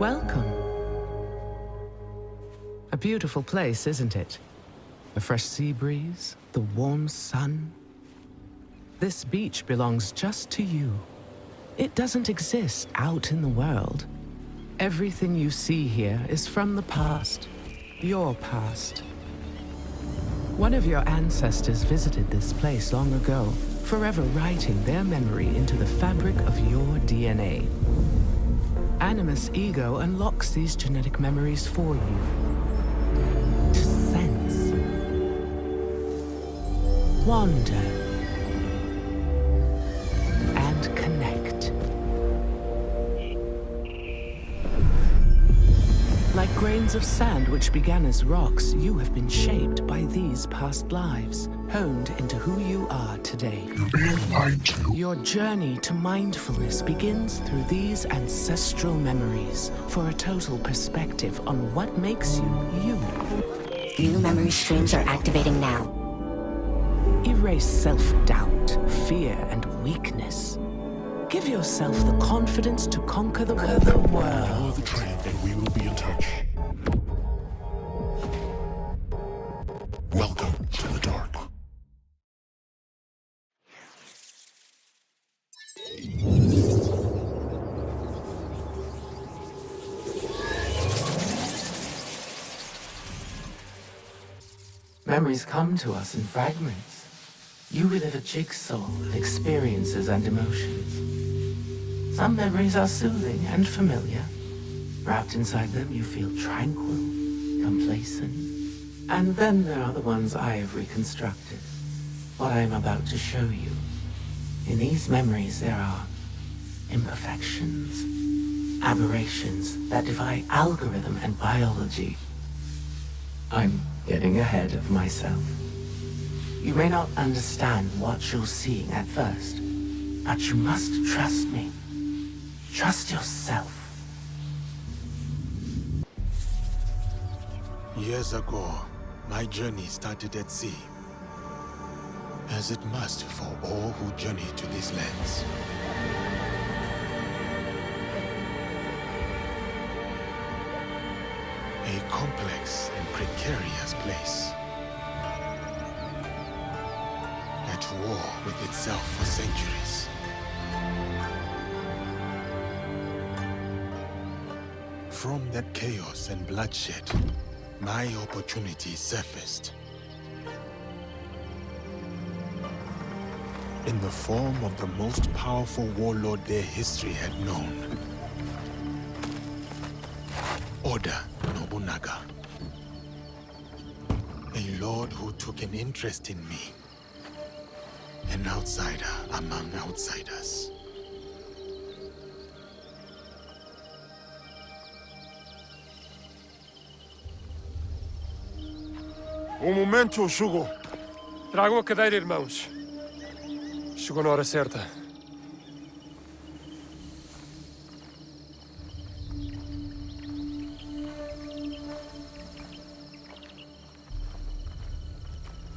Welcome. A beautiful place, isn't it? A fresh sea breeze, the warm sun. This beach belongs just to you. It doesn't exist out in the world. Everything you see here is from the past, your past. One of your ancestors visited this place long ago, forever writing their memory into the fabric of your DNA. Animus Ego unlocks these genetic memories for you. To sense, wander, and connect. Like grains of sand which began as rocks, you have been shaped by these past lives, honed into who you are today. You're being lied to. Your journey to mindfulness begins through these ancestral memories for a total perspective on what makes you, you. New memory streams are activating now. Erase self-doubt, fear, and weakness. Give yourself the confidence to conquer the world. Follow the train and we will be in touch. Welcome to the dark. Memories come to us in fragments. You relive a jigsaw of experiences and emotions. Some memories are soothing and familiar. Wrapped inside them, you feel tranquil, complacent. And then there are the ones I have reconstructed. What I am about to show you. In these memories, there are imperfections, aberrations that defy algorithm and biology. I'm getting ahead of myself. You may not understand what you're seeing at first, but you must trust me. Trust yourself. Years ago, my journey started at sea, as it must for all who journey to these lands. A complex and precarious place. At war with itself for centuries. From that chaos and bloodshed, my opportunity surfaced. In the form of the most powerful warlord their history had known. Oda Nobunaga. A lord who took an interest in me. An outsider among outsiders. Momento, Shugo. Trago a cadeira, irmãos. Chegou na hora certa.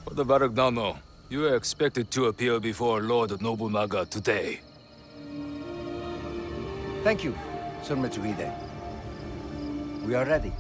For the Baragdano, you are expected to appear before Lord Nobunaga today. Thank you, Sir Mitsuhide. We are ready.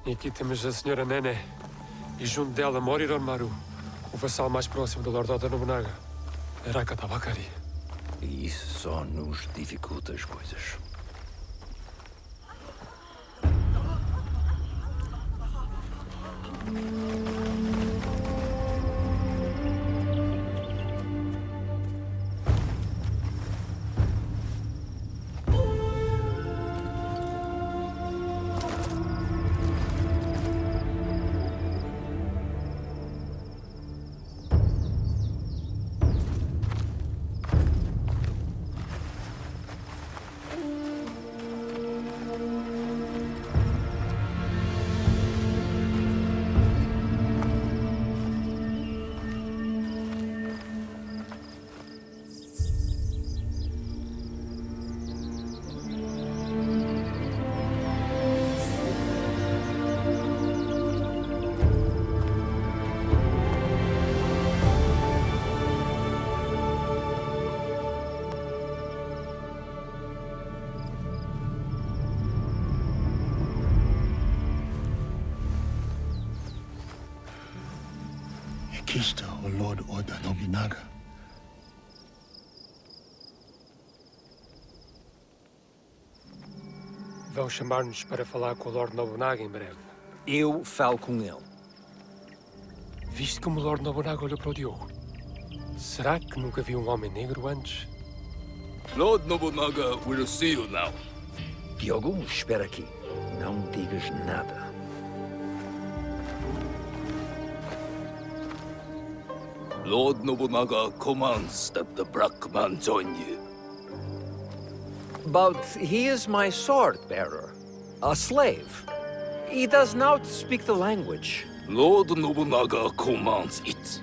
E aqui temos a Senhora Nene. E junto dela, Moriron Maru, o vassal mais próximo do Lord Oda Nobunaga, Araka Tabakari. E isso só nos dificulta as coisas. Kista, o Lord Oda Nobunaga. Vão chamar-nos para falar com o Lord Nobunaga em breve. Eu falo com ele. Viste como o Lord Nobunaga olhou para o Diogo? Será que nunca viu um homem negro antes? Lord Nobunaga will see you now. Diogo, espera aqui. Não digas nada. Lord Nobunaga commands that the black man join you. But he is my sword bearer. A slave. He does not speak the language. Lord Nobunaga commands it.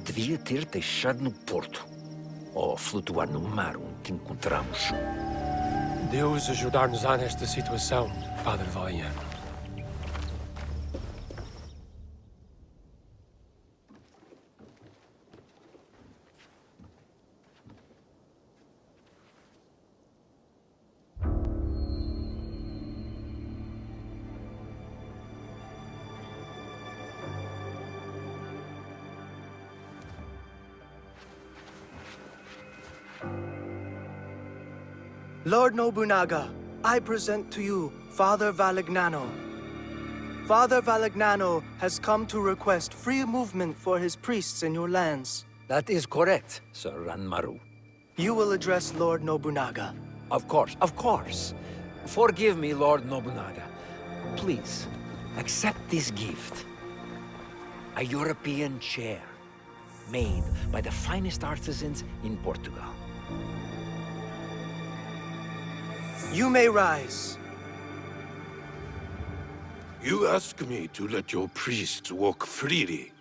Devia ter deixado no porto. Ou flutuar no mar onde te encontramos. Deus ajudar-nos-á nesta situação, Padre Valeriano. Lord Nobunaga, I present to you Father Valignano. Father Valignano has come to request free movement for his priests in your lands. That is correct, Sir Ranmaru. You will address Lord Nobunaga. Of course, of course. Forgive me, Lord Nobunaga. Please, accept this gift. A European chair, made by the finest artisans in Portugal. You may rise. You ask me to let your priests walk freely.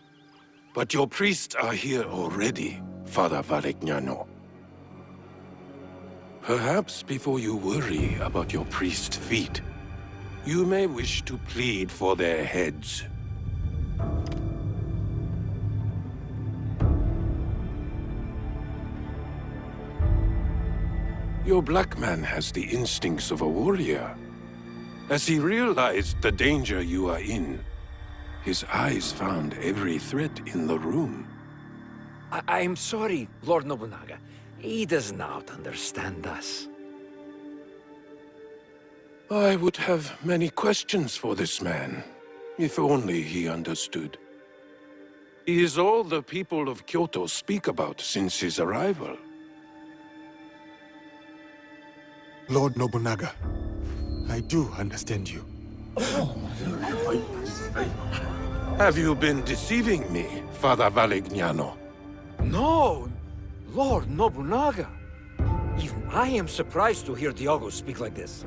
But your priests are here already, Father Valignano. Perhaps before you worry about your priest's feet, you may wish to plead for their heads. Your black man has the instincts of a warrior. As he realized the danger you are in, his eyes found every threat in the room. I'm sorry, Lord Nobunaga. He does not understand us. I would have many questions for this man, if only he understood. He is all the people of Kyoto speak about since his arrival. Lord Nobunaga, I do understand you. Have you been deceiving me, Father Valignano? No, Lord Nobunaga. Even I am surprised to hear Diogo speak like this.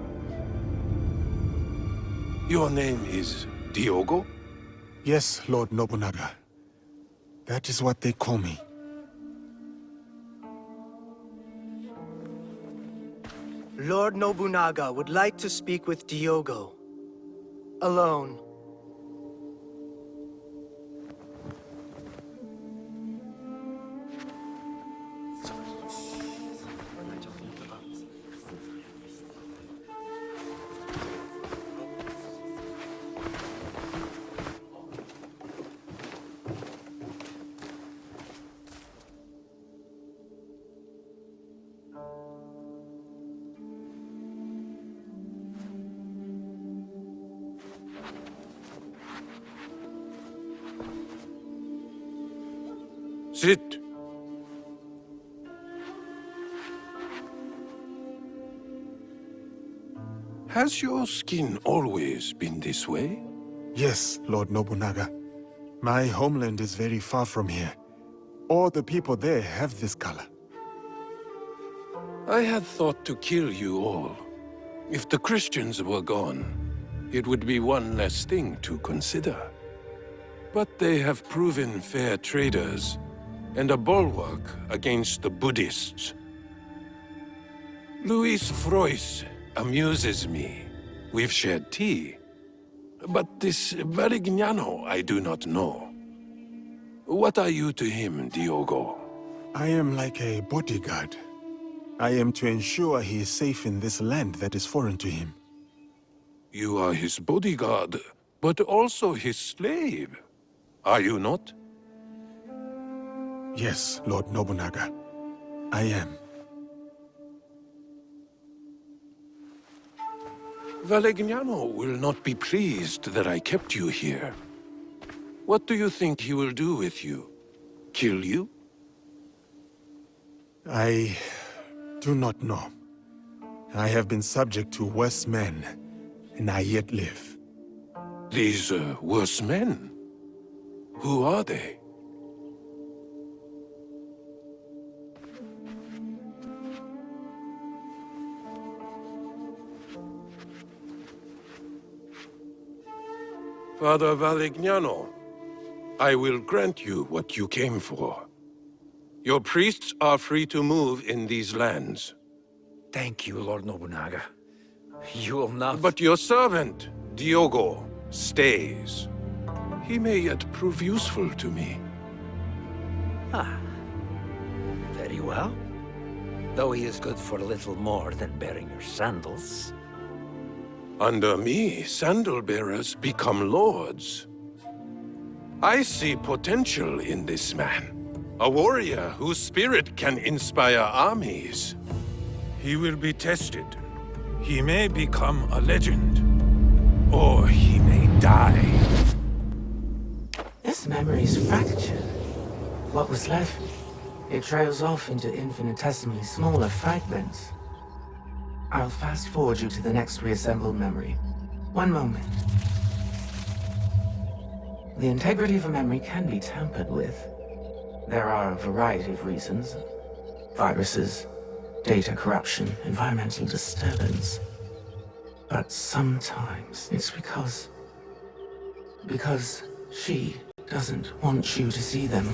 Your name is Diogo? Yes, Lord Nobunaga. That is what they call me. Lord Nobunaga would like to speak with Diogo. Alone. Sit. Has your skin always been this way? Yes, Lord Nobunaga. My homeland is very far from here. All the people there have this color. I had thought to kill you all. If the Christians were gone, it would be one less thing to consider. But they have proven fair traders, and a bulwark against the Buddhists. Luis Frois amuses me. We've shared tea. But this Varignano I do not know. What are you to him, Diogo? I am like a bodyguard. I am to ensure he is safe in this land that is foreign to him. You are his bodyguard, but also his slave. Are you not? Yes, Lord Nobunaga. I am. Valegnano will not be pleased that I kept you here. What do you think he will do with you? Kill you? I do not know. I have been subject to worse men, and I yet live. These worse men? Who are they? Father Valegnano, I will grant you what you came for. Your priests are free to move in these lands. Thank you, Lord Nobunaga. You will not... But your servant, Diogo, stays. He may yet prove useful to me. Ah. Very well. Though he is good for little more than bearing your sandals. Under me, sandal-bearers become lords. I see potential in this man. A warrior whose spirit can inspire armies. He will be tested. He may become a legend. Or he may die. This memory's fractured. What was left, it trails off into infinitesimally smaller fragments. I'll fast forward you to the next reassembled memory. One moment. The integrity of a memory can be tampered with. There are a variety of reasons. Viruses, data corruption, environmental disturbance. But sometimes it's because she doesn't want you to see them.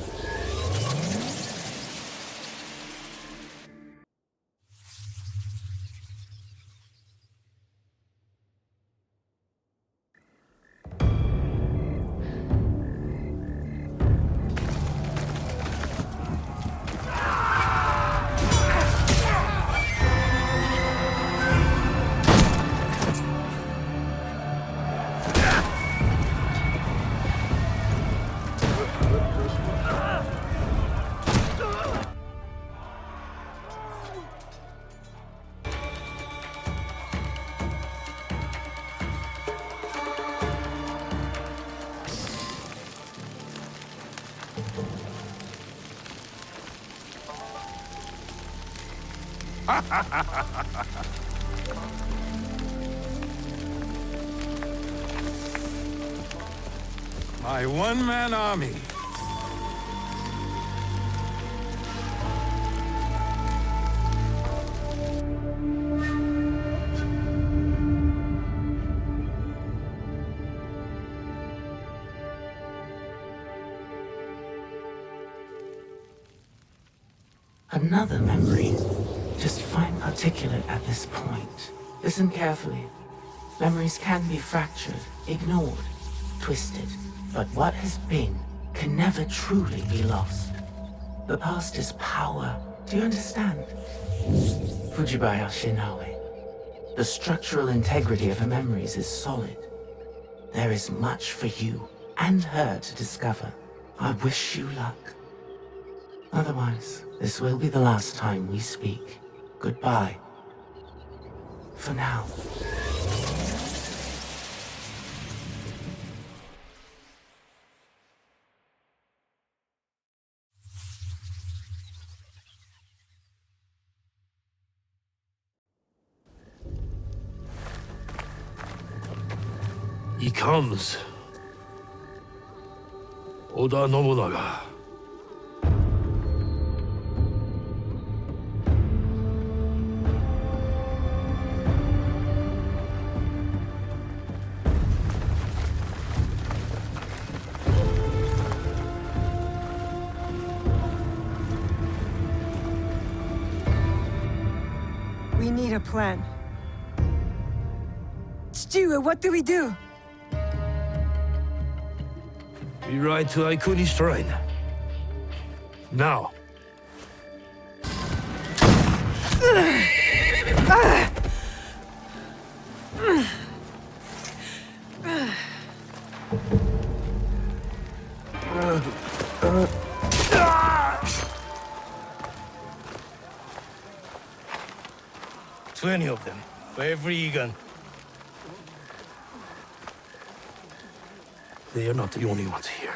My one-man army. Another memory. Just fine particulate at this point. Listen carefully. Memories can be fractured, ignored, twisted. But what has been can never truly be lost. The past is power. Do you understand? Fujibaya Shinawe. The structural integrity of her memories is solid. There is much for you and her to discover. I wish you luck. Otherwise, this will be the last time we speak. Goodbye. For now. He comes. Oda Nobunaga. We need a plan. Chichiwa, what do we do? We ride to Aikuni Shrine. Now. 20 of them, for every Egan. They are not the only ones here.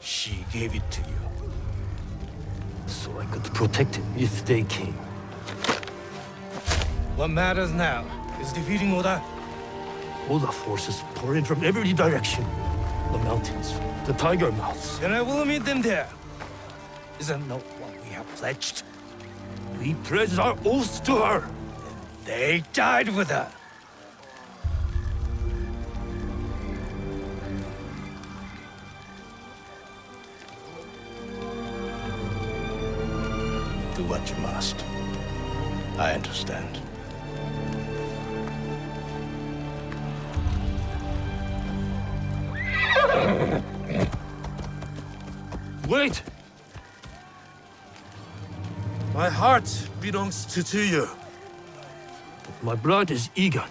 She gave it to you, so I could protect him if they came. What matters now is defeating Oda. Oda forces pour in from every direction. The mountains, the tiger mouths. And I will meet them there. Is that not what we have pledged? We pledged our oaths to her. And they died with her. Do what you must. I understand. Wait! My heart belongs to you. But my blood is eager.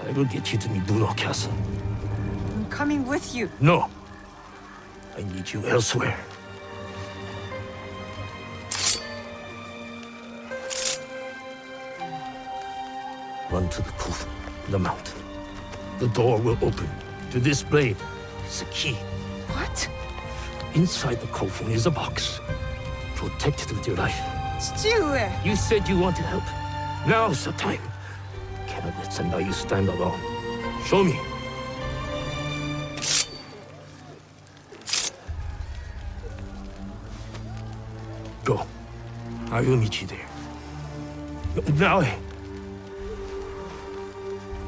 I will get you to Mibuno Castle. I'm coming with you. No. I need you elsewhere. Run to the Kufu, the mountain. The door will open. To this blade is a key. What? Inside the coffin is a box. Protect it with your life. Chichiue! You said you wanted help. Now's the time. Cannot let Sendayu stand alone. Show me. Go. I will meet you there. Now.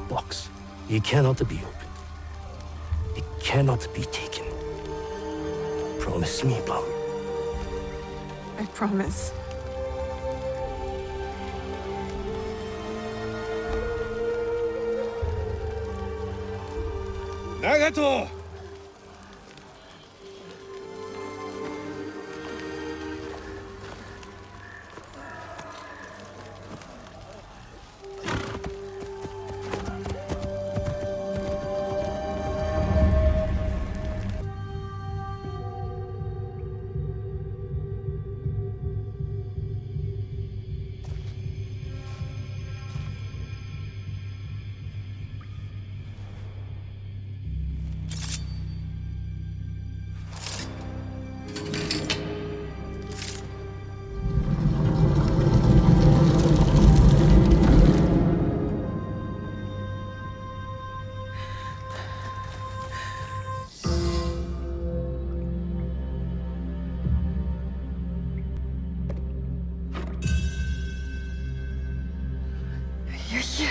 Box. It cannot be opened. It cannot be taken. Promise me, Blum. I promise. Nagato! You're here.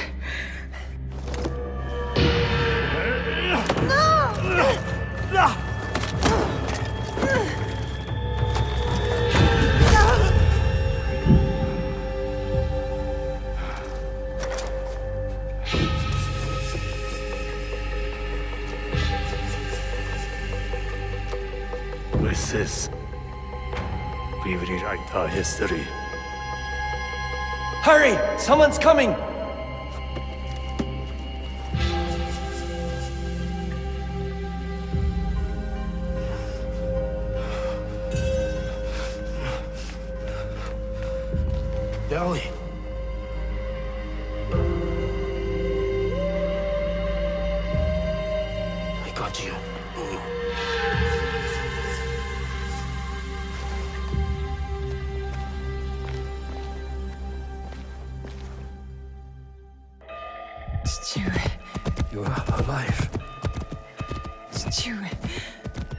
With this, we rewrite our history. Hurry! Someone's coming! Dali. I got you. Chichiue. You're alive. Chichiue.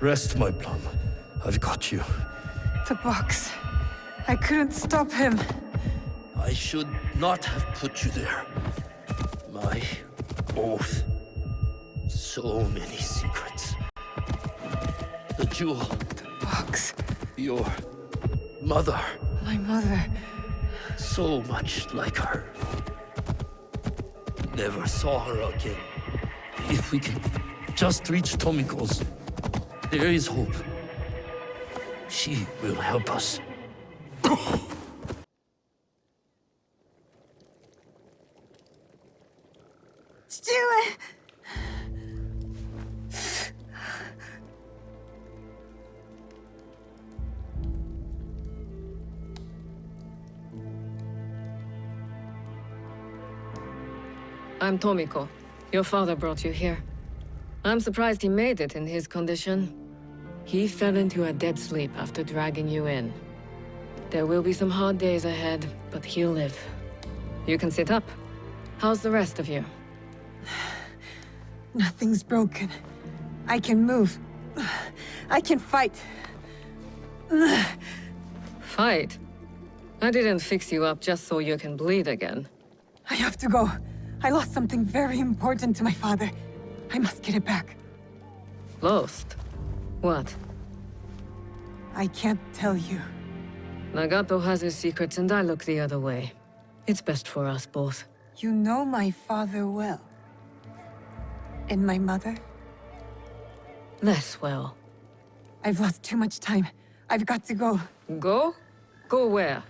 Rest, my plum. I've got you. The box. I couldn't stop him. I should not have put you there. My oath. So many secrets. The jewel. The box. Your mother. My mother. So much like her. Never saw her again. If we can just reach Tomiko's, there is hope. She will help us. Stuart! I'm Tomiko. Your father brought you here. I'm surprised he made it in his condition. He fell into a dead sleep after dragging you in. There will be some hard days ahead, but he'll live. You can sit up. How's the rest of you? Nothing's broken. I can move. I can fight. Fight? I didn't fix you up just so you can bleed again. I have to go. I lost something very important to my father. I must get it back. Lost? What? I can't tell you. Nagato has his secrets and I look the other way. It's best for us both. You know my father well. And my mother? Less well. I've lost too much time. I've got to go. Go? Go where?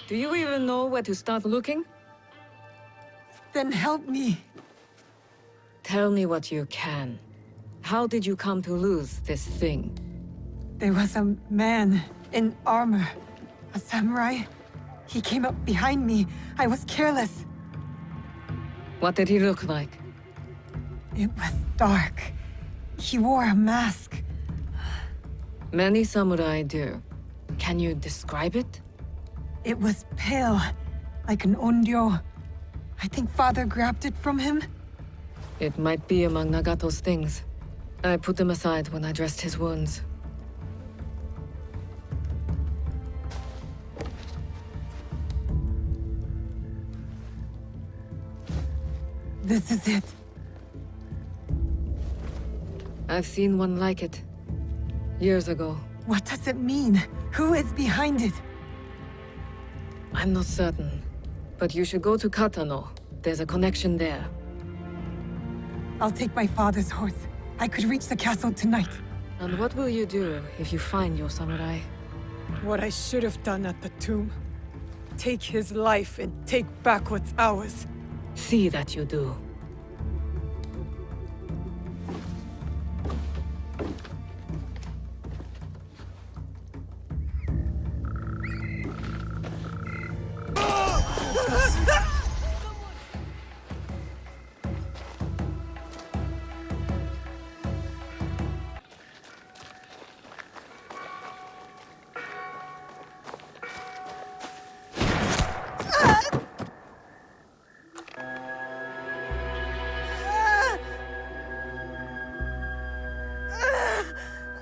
Do you even know where to start looking? Then help me. Tell me what you can. How did you come to lose this thing? There was a man in armor. A samurai. He came up behind me. I was careless. What did he look like? It was dark. He wore a mask. Many samurai do. Can you describe it? It was pale, like an onryo. I think father grabbed it from him. It might be among Nagato's things. I put them aside when I dressed his wounds. This is it. I've seen one like it. Years ago. What does it mean? Who is behind it? I'm not certain. But you should go to Katano. There's a connection there. I'll take my father's horse. I could reach the castle tonight. And what will you do if you find your samurai? What I should have done at the tomb. Take his life and take back what's ours. See that you do.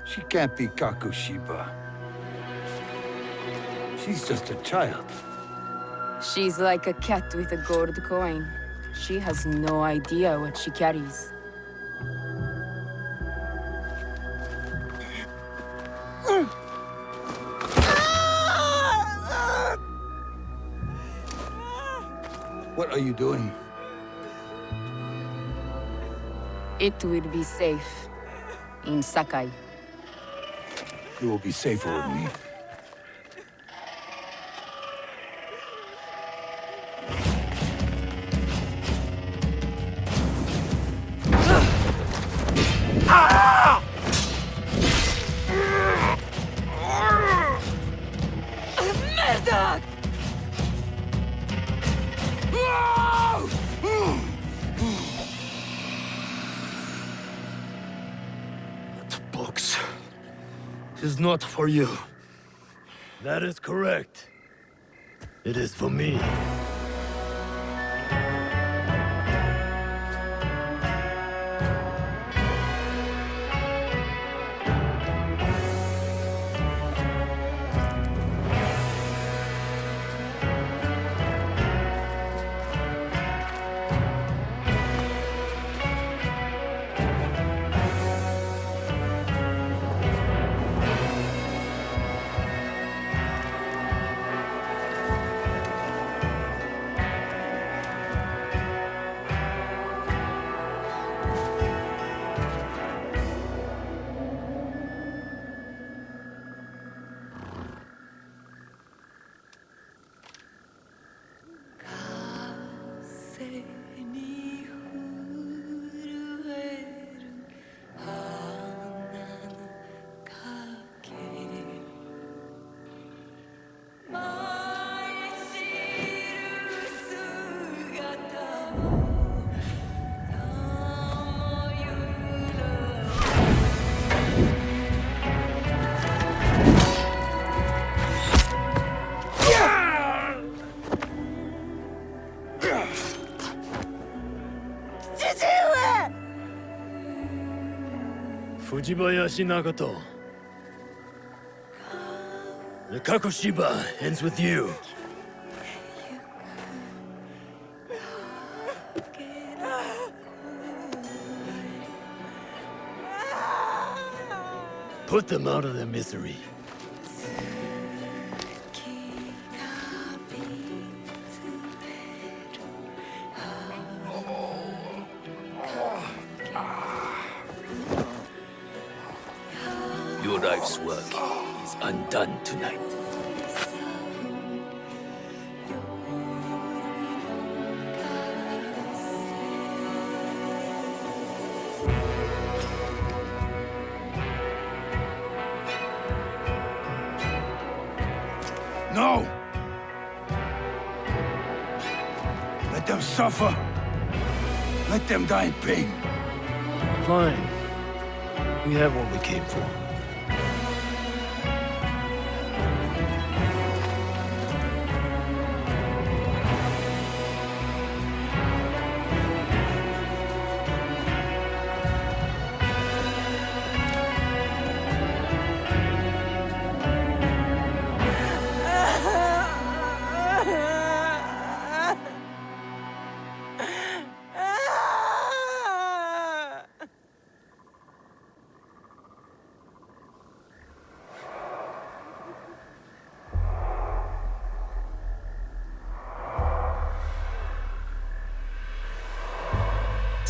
She can't be Kakushiba. She's just a child. She's like a cat with a gold coin. She has no idea what she carries. What are you doing? It will be safe in Sakai. You will be safer with me. Merda! That box is not for you. That is correct. It is for me. Fujibayashi Nagato. The Kakushiba ends with you. Put them out of their misery. Your life's work is undone tonight. No! Let them suffer. Let them die in pain. Fine. We have what we came for.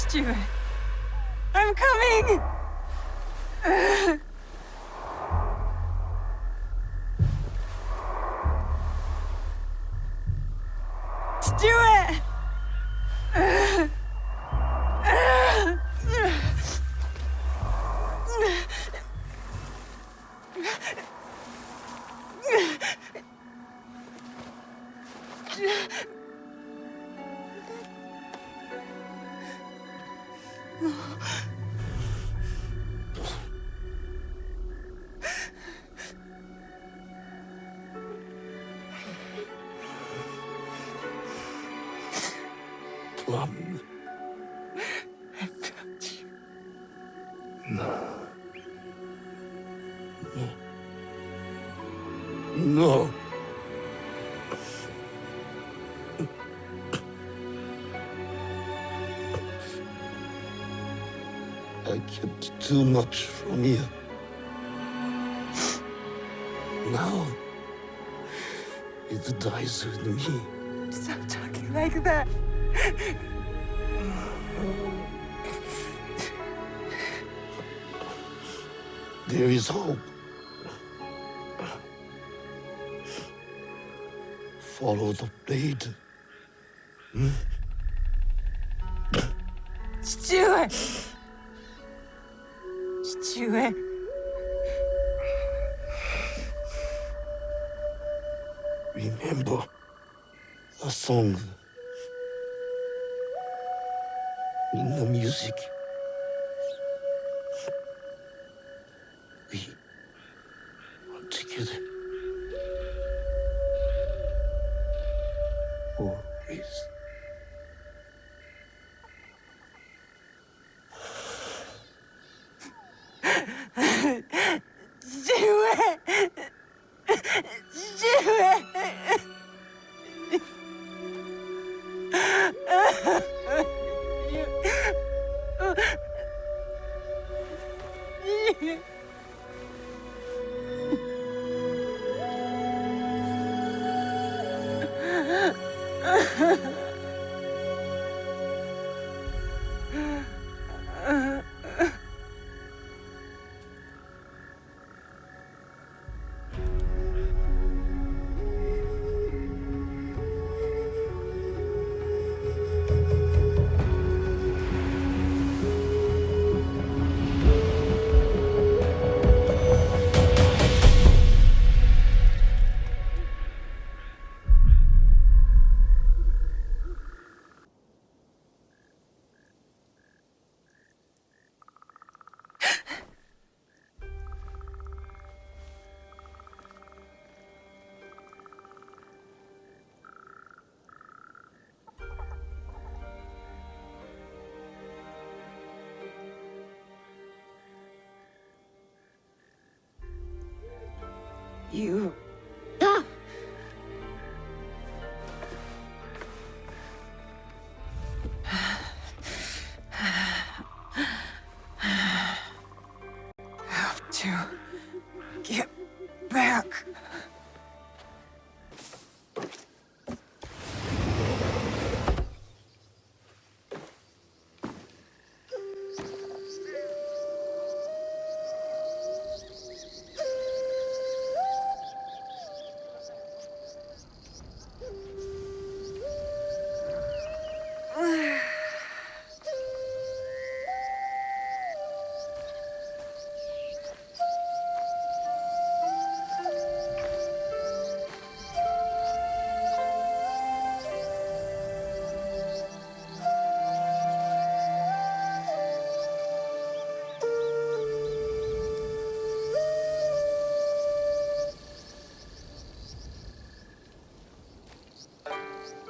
Stuart, I'm coming! Stuart! Plum. I found you. No. No. I kept too much from you. Now, it dies with me. Stop talking like that. There is hope. Follow the blade. Stuart! Stuart. Remember the song in the music. We are together. Always. Stuart! Stuart! You... have to get back.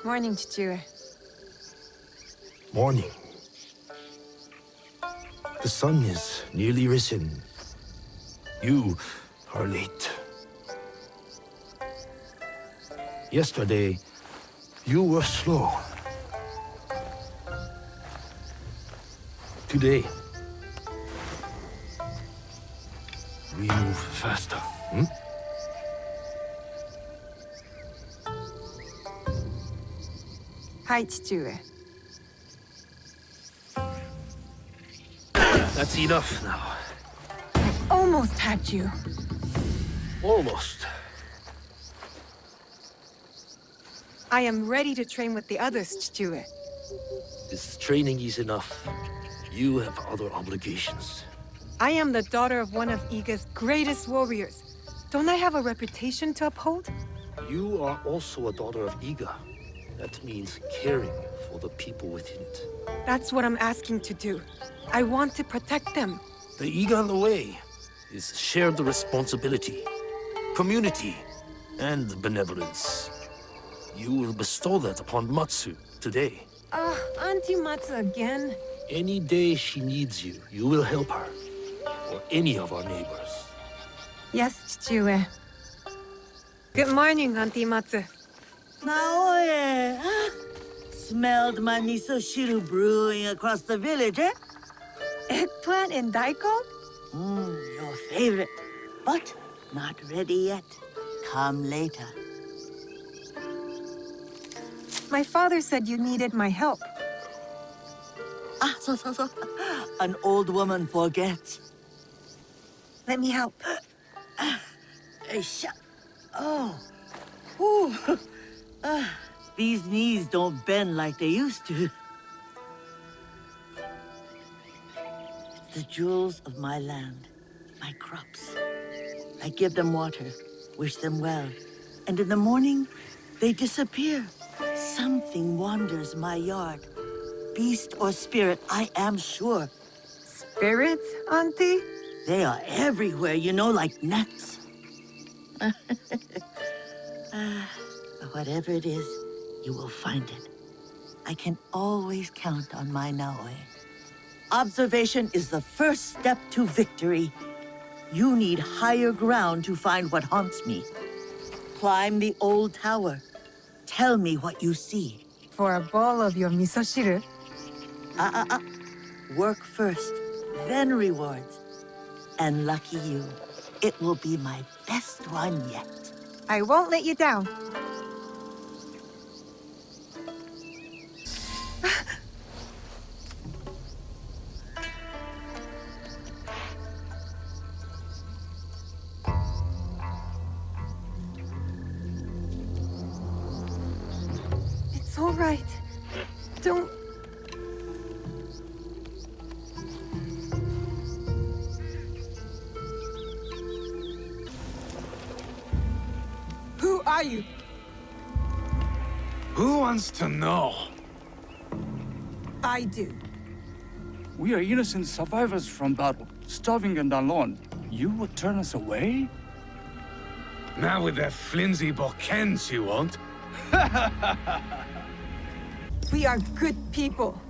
Morning, Chichue. Morning. The sun is nearly risen. You are late. Yesterday, you were slow. Today, we move faster, hmm? Hi, Chichue. That's enough now. I almost had you. Almost. I am ready to train with the others, Chichue. This training is enough. You have other obligations. I am the daughter of one of Iga's greatest warriors. Don't I have a reputation to uphold? You are also a daughter of Iga. That means caring for the people within it. That's what I'm asking to do. I want to protect them. The Iga on the way is shared responsibility, community, and benevolence. You will bestow that upon Matsu today. Auntie Matsu again? Any day she needs you, you will help her. Or any of our neighbors. Yes, Chichue. Good morning, Auntie Matsu. Naoe, huh? Smelled my miso shiru brewing across the village, eh? Eggplant and daikon? Your favorite. But not ready yet. Come later. My father said you needed my help. So. An old woman forgets. Let me help. Oh. Ooh. These knees don't bend like they used to. It's the jewels of my land, my crops. I give them water, wish them well, and in the morning, they disappear. Something wanders my yard. Beast or spirit, I am sure. Spirits, Auntie? They are everywhere, you know, like gnats. Whatever it is, you will find it. I can always count on my Naoe. Observation is the first step to victory. You need higher ground to find what haunts me. Climb the old tower. Tell me what you see. For a bowl of your miso shiru? Work first, then rewards. And lucky you, it will be my best one yet. I won't let you down. It's all right. Don't... Who are you? Who wants to know? I do. We are innocent survivors from battle, starving and alone. You would turn us away? Not with that flimsy Balkans, you won't. We are good people.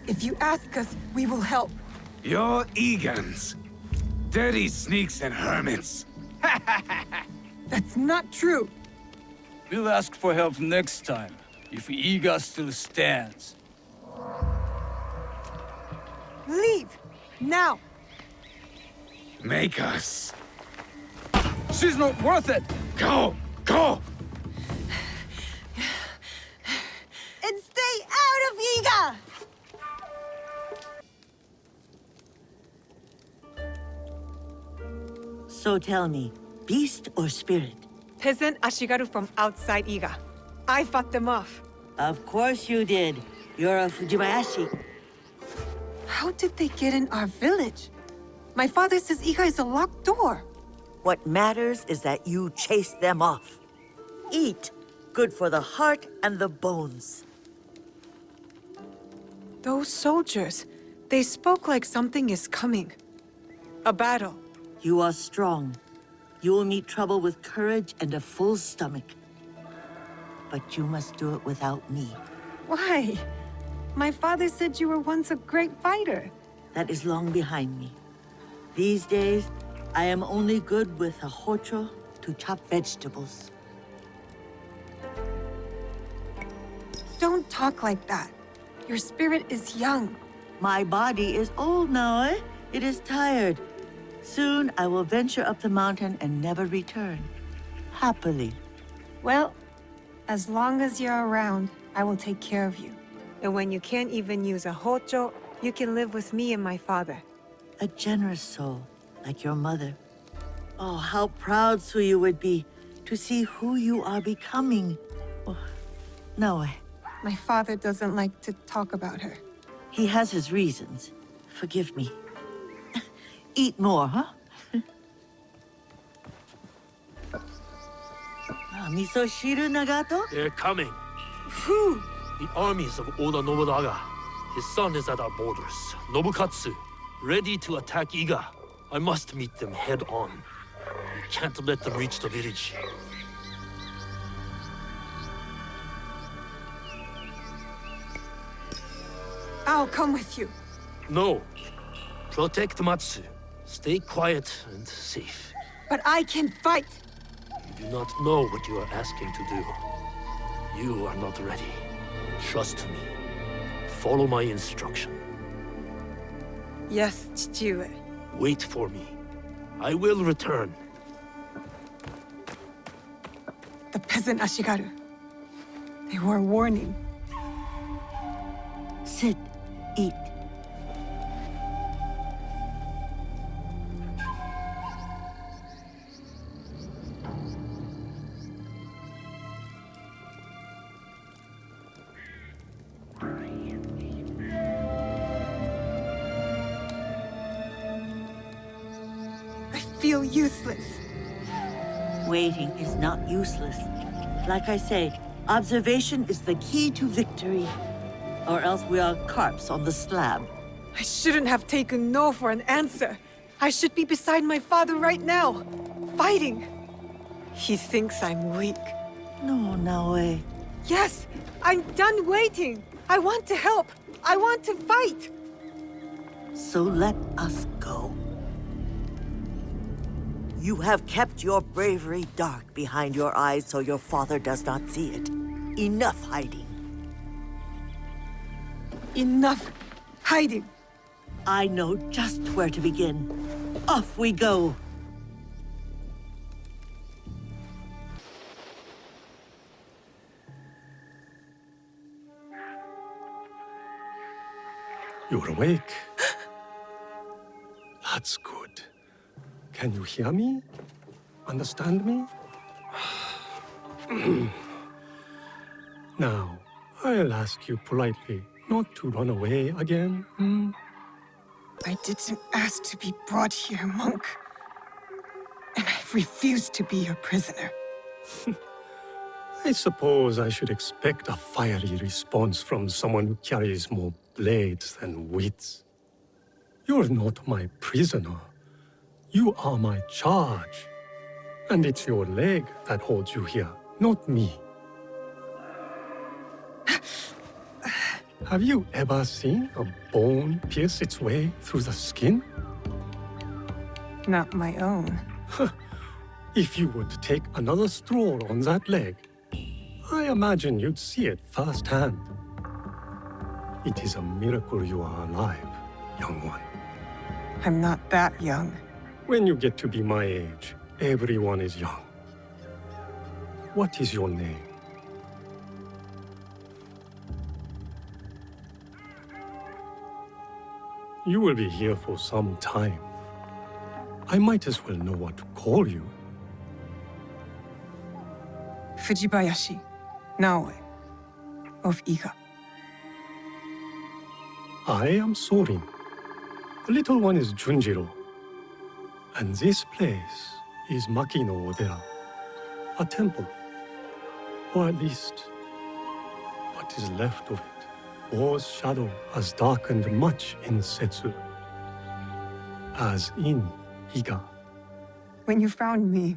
If you ask us, we will help. You're Egans. Dirty sneaks and hermits. That's not true. We'll ask for help next time, if Iga still stands. Leave! Now! Make us. She's not worth it! Go! Go! And stay out of Iga! So tell me, beast or spirit? Peasant Ashigaru from outside Iga. I fought them off. Of course you did. You're a Fujibayashi. How did they get in our village? My father says Iga is a locked door. What matters is that you chase them off. Eat. Good for the heart and the bones. Those soldiers, they spoke like something is coming. A battle. You are strong. You will meet trouble with courage and a full stomach. But you must do it without me. Why? My father said you were once a great fighter. That is long behind me. These days, I am only good with a hocho to chop vegetables. Don't talk like that. Your spirit is young. My body is old now, eh? It is tired. Soon I will venture up the mountain and never return. Happily. Well, as long as you're around, I will take care of you. And when you can't even use a hocho, you can live with me and my father. A generous soul, like your mother. Oh, how proud Suyu would be to see who you are becoming. Oh, no, my father doesn't like to talk about her. He has his reasons. Forgive me. Eat more, huh? Misoshiru, Nagato? They're coming. Whew. The armies of Oda Nobunaga. His son is at our borders. Nobukatsu, ready to attack Iga. I must meet them head on. We can't let them reach the village. I'll come with you. No. Protect Matsu. Stay quiet and safe. But I can fight. You do not know what you are asking to do. You are not ready. Trust me. Follow my instruction. Yes, Chichiue. Wait for me. I will return. The peasant Ashigaru. They were a warning. Sit. Eat. I feel useless. Waiting is not useless. Like I say, observation is the key to victory. Or else we are carps on the slab. I shouldn't have taken no for an answer. I should be beside my father right now, fighting. He thinks I'm weak. No, Naoe. Yes, I'm done waiting. I want to help. I want to fight. So let us go. You have kept your bravery dark behind your eyes so your father does not see it. Enough hiding. Enough hiding. I know just where to begin. Off we go. You're awake. That's good. Can you hear me? Understand me? Now, I'll ask you politely not to run away again. I didn't ask to be brought here, monk. And I refuse to be your prisoner. I suppose I should expect a fiery response from someone who carries more blades than wits. You're not my prisoner. You are my charge. And it's your leg that holds you here, not me. Have you ever seen a bone pierce its way through the skin? Not my own. If you would take another stroll on that leg, I imagine you'd see it firsthand. It is a miracle you are alive, young one. I'm not that young. When you get to be my age, everyone is young. What is your name? You will be here for some time. I might as well know what to call you. Fujibayashi, Naoe, of Iga. I am Sorin. The little one is Junjiro. And this place is Makino Odera, a temple. Or at least, what is left of it. War's shadow has darkened much in Setsu, as in Iga. When you found me,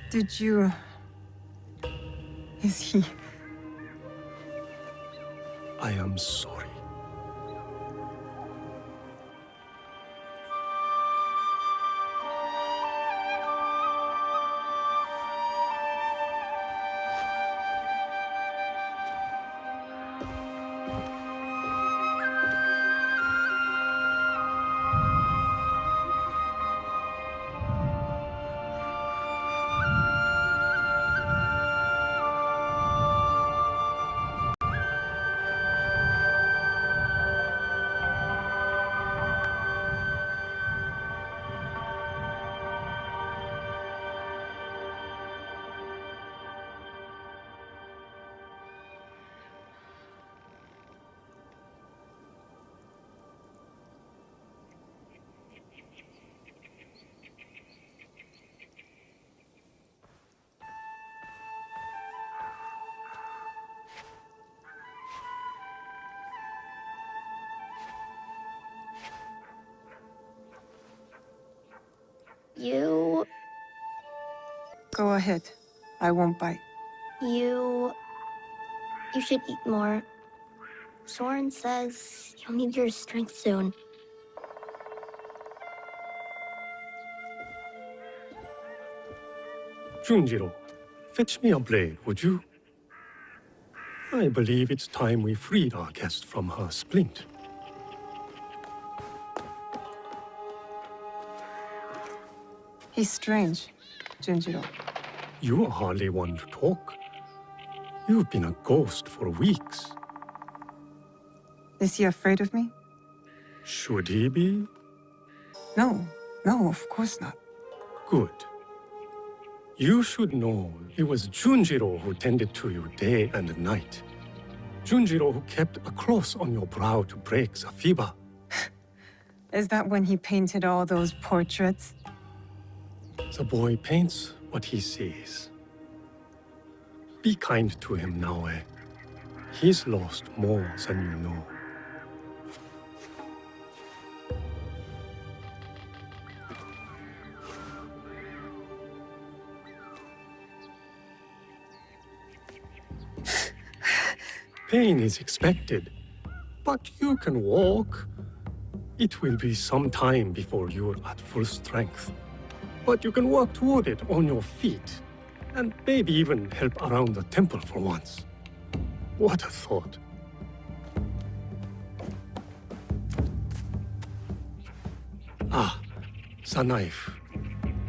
did you... Is he... I am sorry. You... Go ahead. I won't bite. You should eat more. Soren says you'll need your strength soon. Junjiro, fetch me a blade, would you? I believe it's time we freed our guest from her splint. He's strange, Junjiro. You are hardly one to talk. You've been a ghost for weeks. Is he afraid of me? Should he be? No, of course not. Good. You should know it was Junjiro who tended to you day and night. Junjiro who kept a cross on your brow to break the fever. Is that when he painted all those portraits? The boy paints what he sees. Be kind to him, Naoe. He's lost more than you know. Pain is expected, but you can walk. It will be some time before you're at full strength. But you can walk toward it on your feet, and maybe even help around the temple for once. What a thought. Ah, the knife.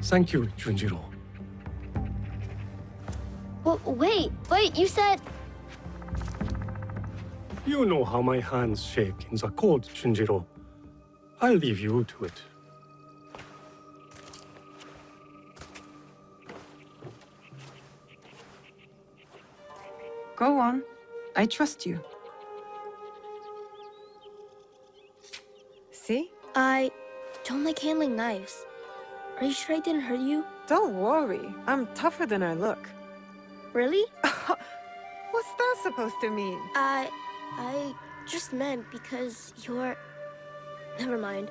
Thank you, Junjiro. Well, wait, you said... You know how my hands shake in the cold, Junjiro. I'll leave you to it. Go on. I trust you. See? I don't like handling knives. Are you sure I didn't hurt you? Don't worry. I'm tougher than I look. Really? What's that supposed to mean? I just meant because you're... Never mind.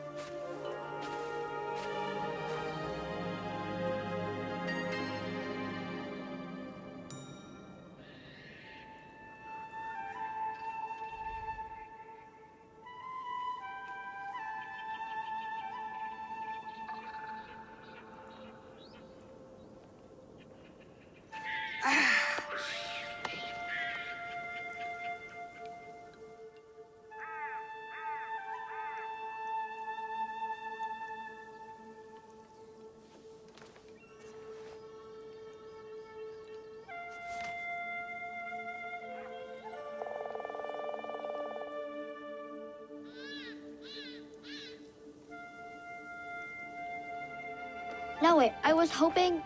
Naoe, I was hoping...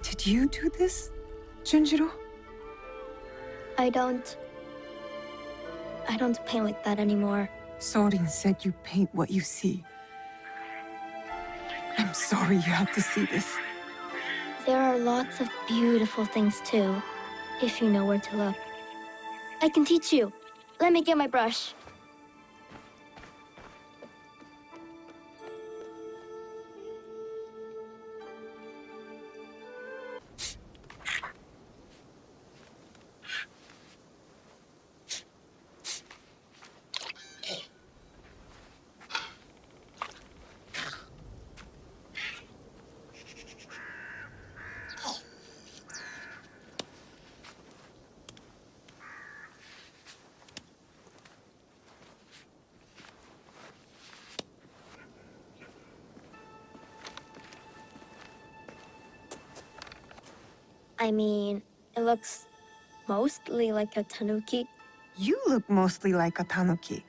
Did you do this, Junjiro? I don't paint like that anymore. Sorin said you paint what you see. I'm sorry you had to see this. There are lots of beautiful things too, if you know where to look. I can teach you. Let me get my brush. I mean, it looks mostly like a tanuki. You look mostly like a tanuki.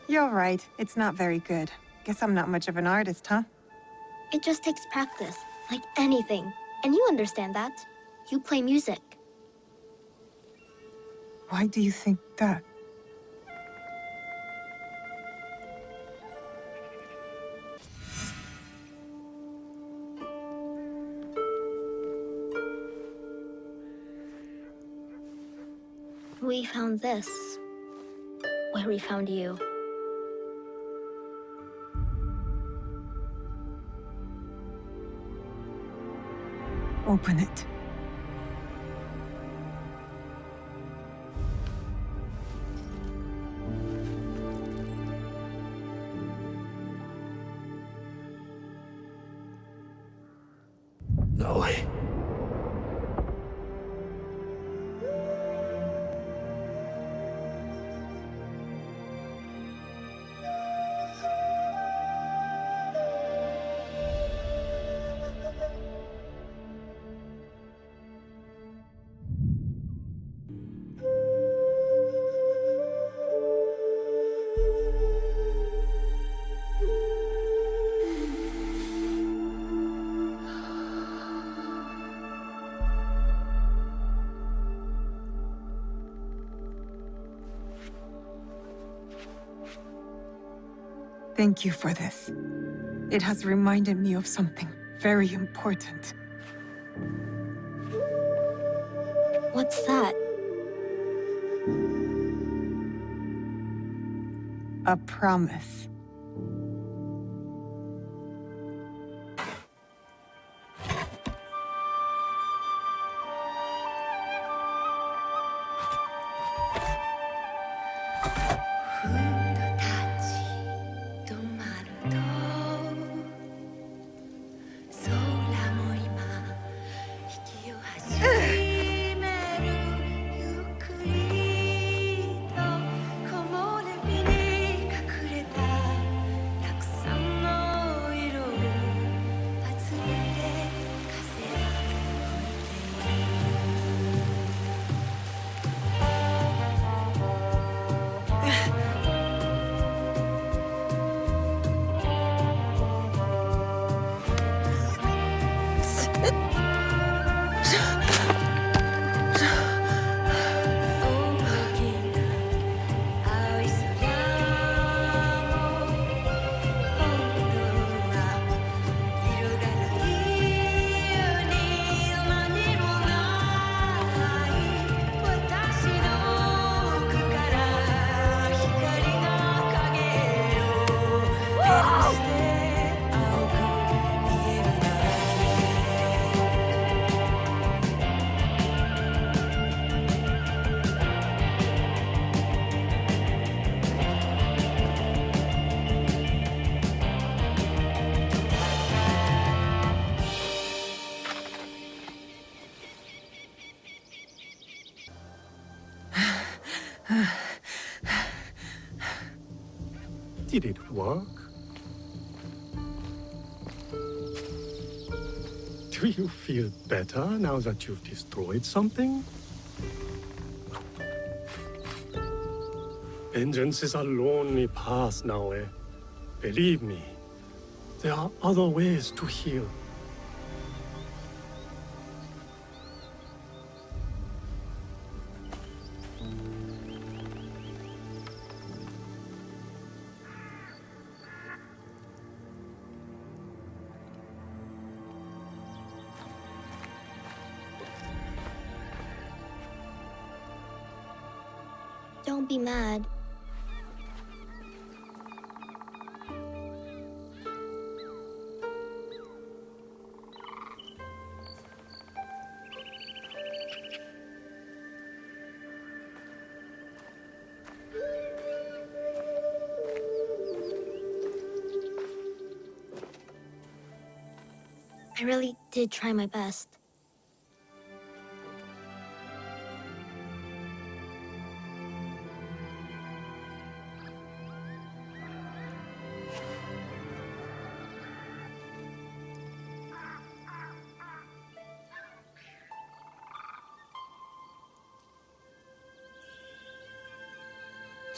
You're right. It's not very good. Guess I'm not much of an artist, huh? It just takes practice, like anything. And you understand that. You play music. Why do you think that? We found this where we found you. Open it. No way. Thank you for this. It has reminded me of something very important. What's that? A promise. Did it work? Do you feel better now that you've destroyed something? Vengeance is a lonely path now, eh? Believe me, there are other ways to heal. Don't be mad. I really did try my best.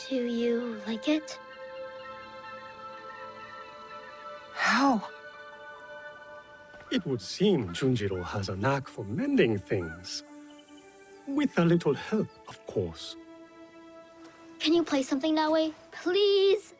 Do you like it? How? It would seem Junjiro has a knack for mending things. With a little help, of course. Can you play something that way? Please?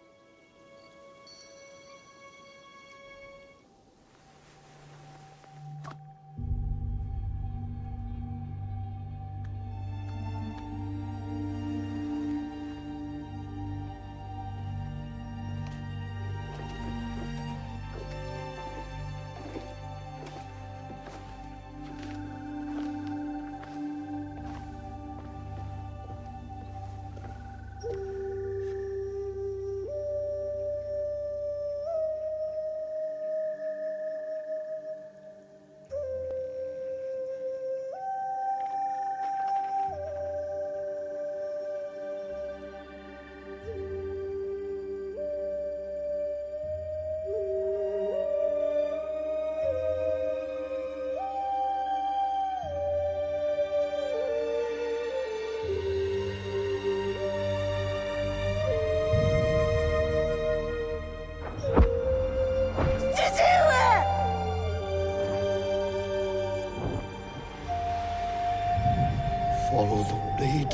Follow the blade.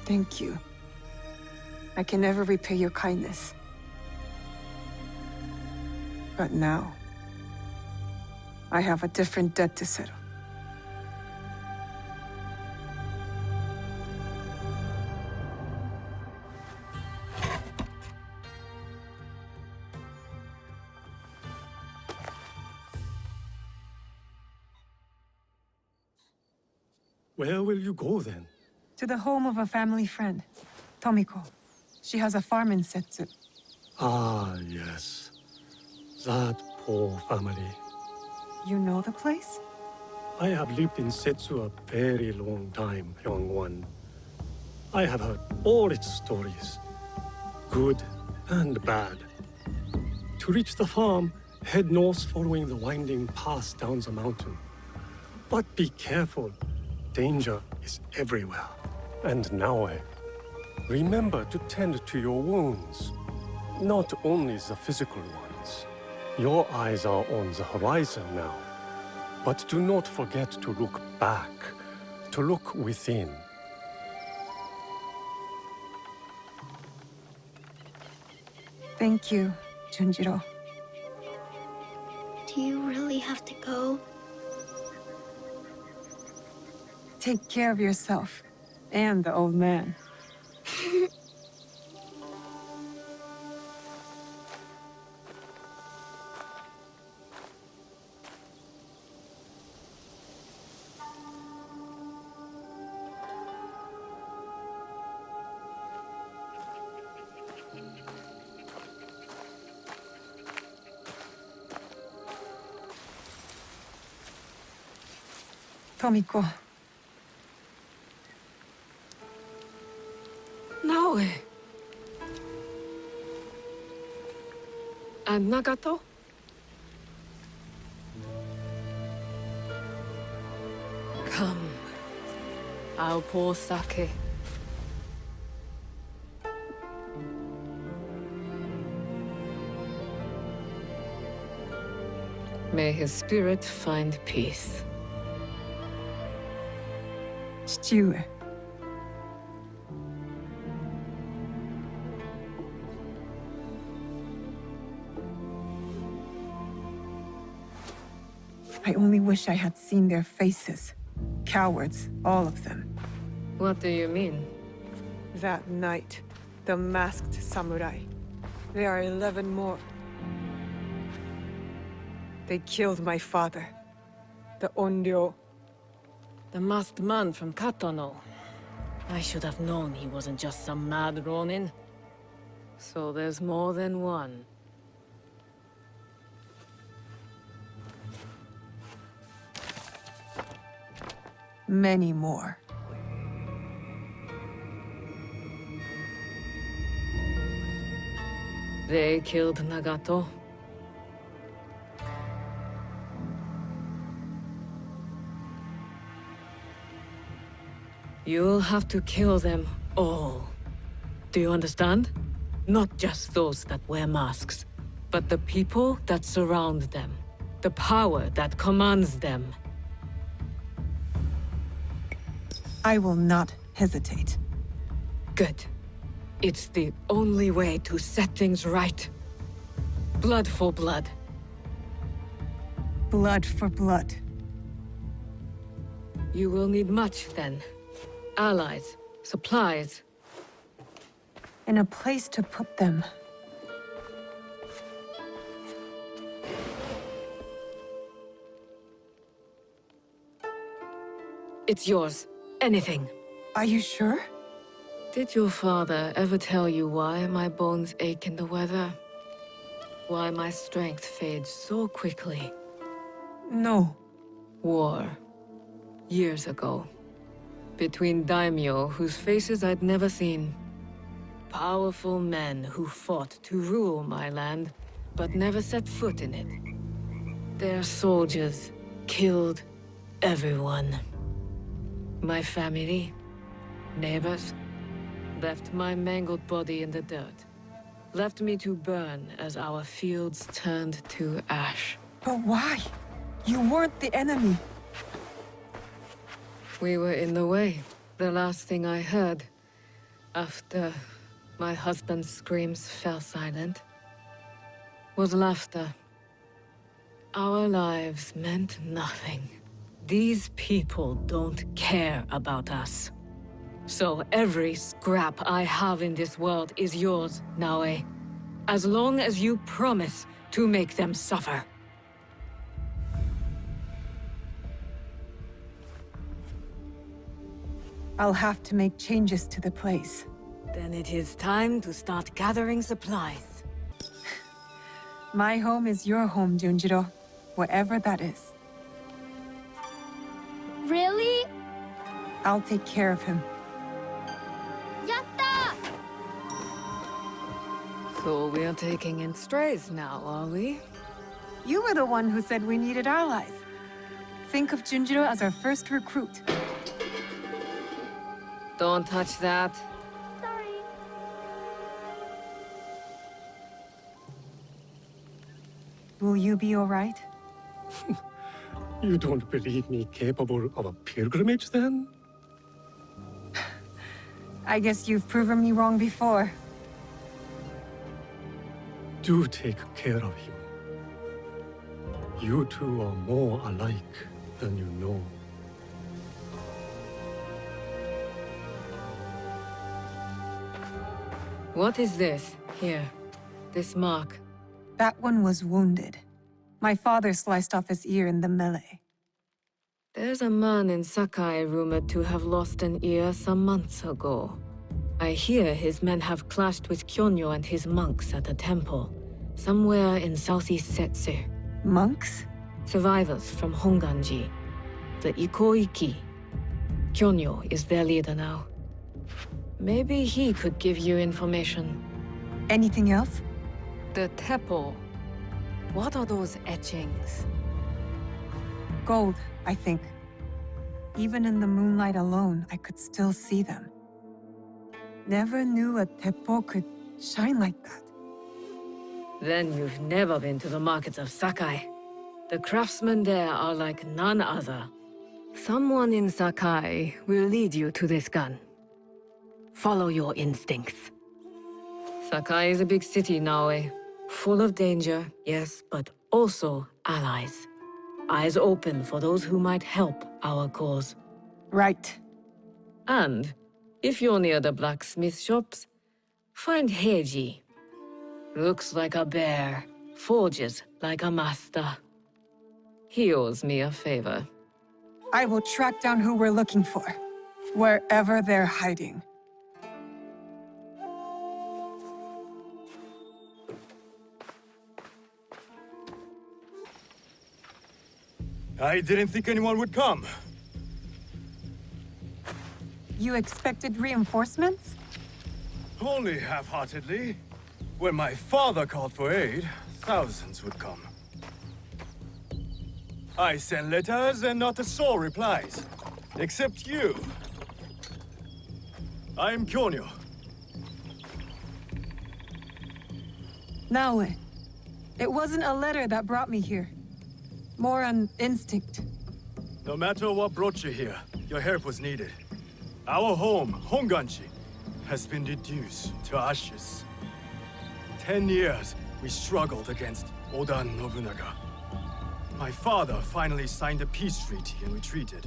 Thank you. I can never repay your kindness. But now, I have a different debt to settle. Where will you go then? To the home of a family friend, Tomiko. She has a farm in Setsu. Ah, yes. That poor family. You know the place? I have lived in Setsu a very long time, young one. I have heard all its stories, good and bad. To reach the farm, head north following the winding path down the mountain. But be careful. Danger is everywhere. And now, remember to tend to your wounds. Not only the physical ones. Your eyes are on the horizon now. But do not forget to look back, to look within. Thank you, Junjiro. Do you really have to go? Take care of yourself and the old man. Tomiko. Naoe. And Nagato? I'll pour sake. May his spirit find peace. 父上。I only wish I had seen their faces. Cowards, all of them. What do you mean? That night, the masked samurai. There are 11 more. They killed my father. The Onryo. The masked man from Katono. I should have known he wasn't just some mad Ronin. So there's more than one. Many more. They killed Nagato. You'll have to kill them all. Do you understand? Not just those that wear masks, but the people that surround them. The power that commands them. I will not hesitate. Good. It's the only way to set things right. Blood for blood. Blood for blood. You will need much, then. Allies, supplies. And a place to put them. It's yours. Anything. Are you sure? Did your father ever tell you why my bones ache in the weather? Why my strength fades so quickly? No. War. Years ago. Between daimyo whose faces I'd never seen. Powerful men who fought to rule my land, but never set foot in it. Their soldiers killed everyone. My family, neighbors, left my mangled body in the dirt. Left me to burn as our fields turned to ash. But why? You weren't the enemy. We were in the way. The last thing I heard, after my husband's screams fell silent, was laughter. Our lives meant nothing. These people don't care about us. So every scrap I have in this world is yours, Naue. As long as you promise to make them suffer. I'll have to make changes to the place. Then it is time to start gathering supplies. My home is your home, Junjiro. Wherever that is. Really? I'll take care of him. Yatta! So we're taking in strays now, are we? You were the one who said we needed allies. Think of Junjiro as our first recruit. Don't touch that. Sorry. Will you be all right? You don't believe me capable of a pilgrimage, then? I guess you've proven me wrong before. Do take care of him. You two are more alike than you know. What is this, here? This mark? That one was wounded. My father sliced off his ear in the melee. There's a man in Sakai rumored to have lost an ear some months ago. I hear his men have clashed with Kyonyo and his monks at a temple, somewhere in southeast Setsu. Monks? Survivors from Honganji, the Ikoiki. Kyonyo is their leader now. Maybe he could give you information. Anything else? The Teppo. What are those etchings? Gold, I think. Even in the moonlight alone, I could still see them. Never knew a teppo could shine like that. Then you've never been to the markets of Sakai. The craftsmen there are like none other. Someone in Sakai will lead you to this gun. Follow your instincts. Sakai is a big city, Naoe. Full of danger, yes, but also allies. Eyes open for those who might help our cause. Right. And, if you're near the blacksmith shops, find Heiji. Looks like a bear, forges like a master. He owes me a favor. I will track down who we're looking for, wherever they're hiding. I didn't think anyone would come. You expected reinforcements? Only half-heartedly. When my father called for aid, thousands would come. I sent letters and not a soul replies. Except you. I'm Kyonyo. Naoe, it wasn't a letter that brought me here. More an instinct. No matter what brought you here, your help was needed. Our home, Honganji, has been reduced to ashes. 10 years, we struggled against Oda Nobunaga. My father finally signed a peace treaty and retreated.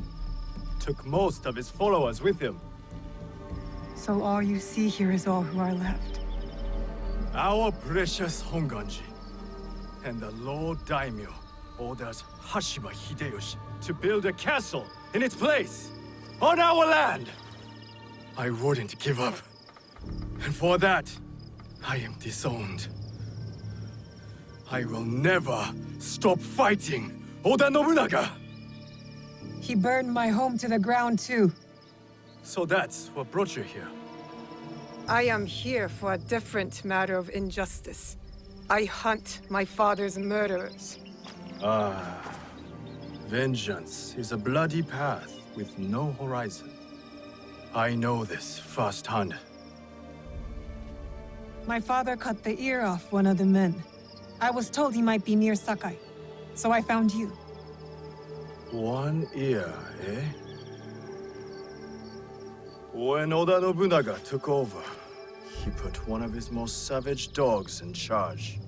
Took most of his followers with him. So all you see here is all who are left. Our precious Honganji. And the Lord Daimyo orders Hashiba Hideyoshi to build a castle in its place, on our land! I wouldn't give up. And for that, I am disowned. I will never stop fighting Oda Nobunaga! He burned my home to the ground too. So that's what brought you here? I am here for a different matter of injustice. I hunt my father's murderers. Ah, vengeance is a bloody path with no horizon. I know this firsthand. My father cut the ear off one of the men. I was told he might be near Sakai, so I found you. One ear, eh? When Oda Nobunaga took over, he put one of his most savage dogs in charge.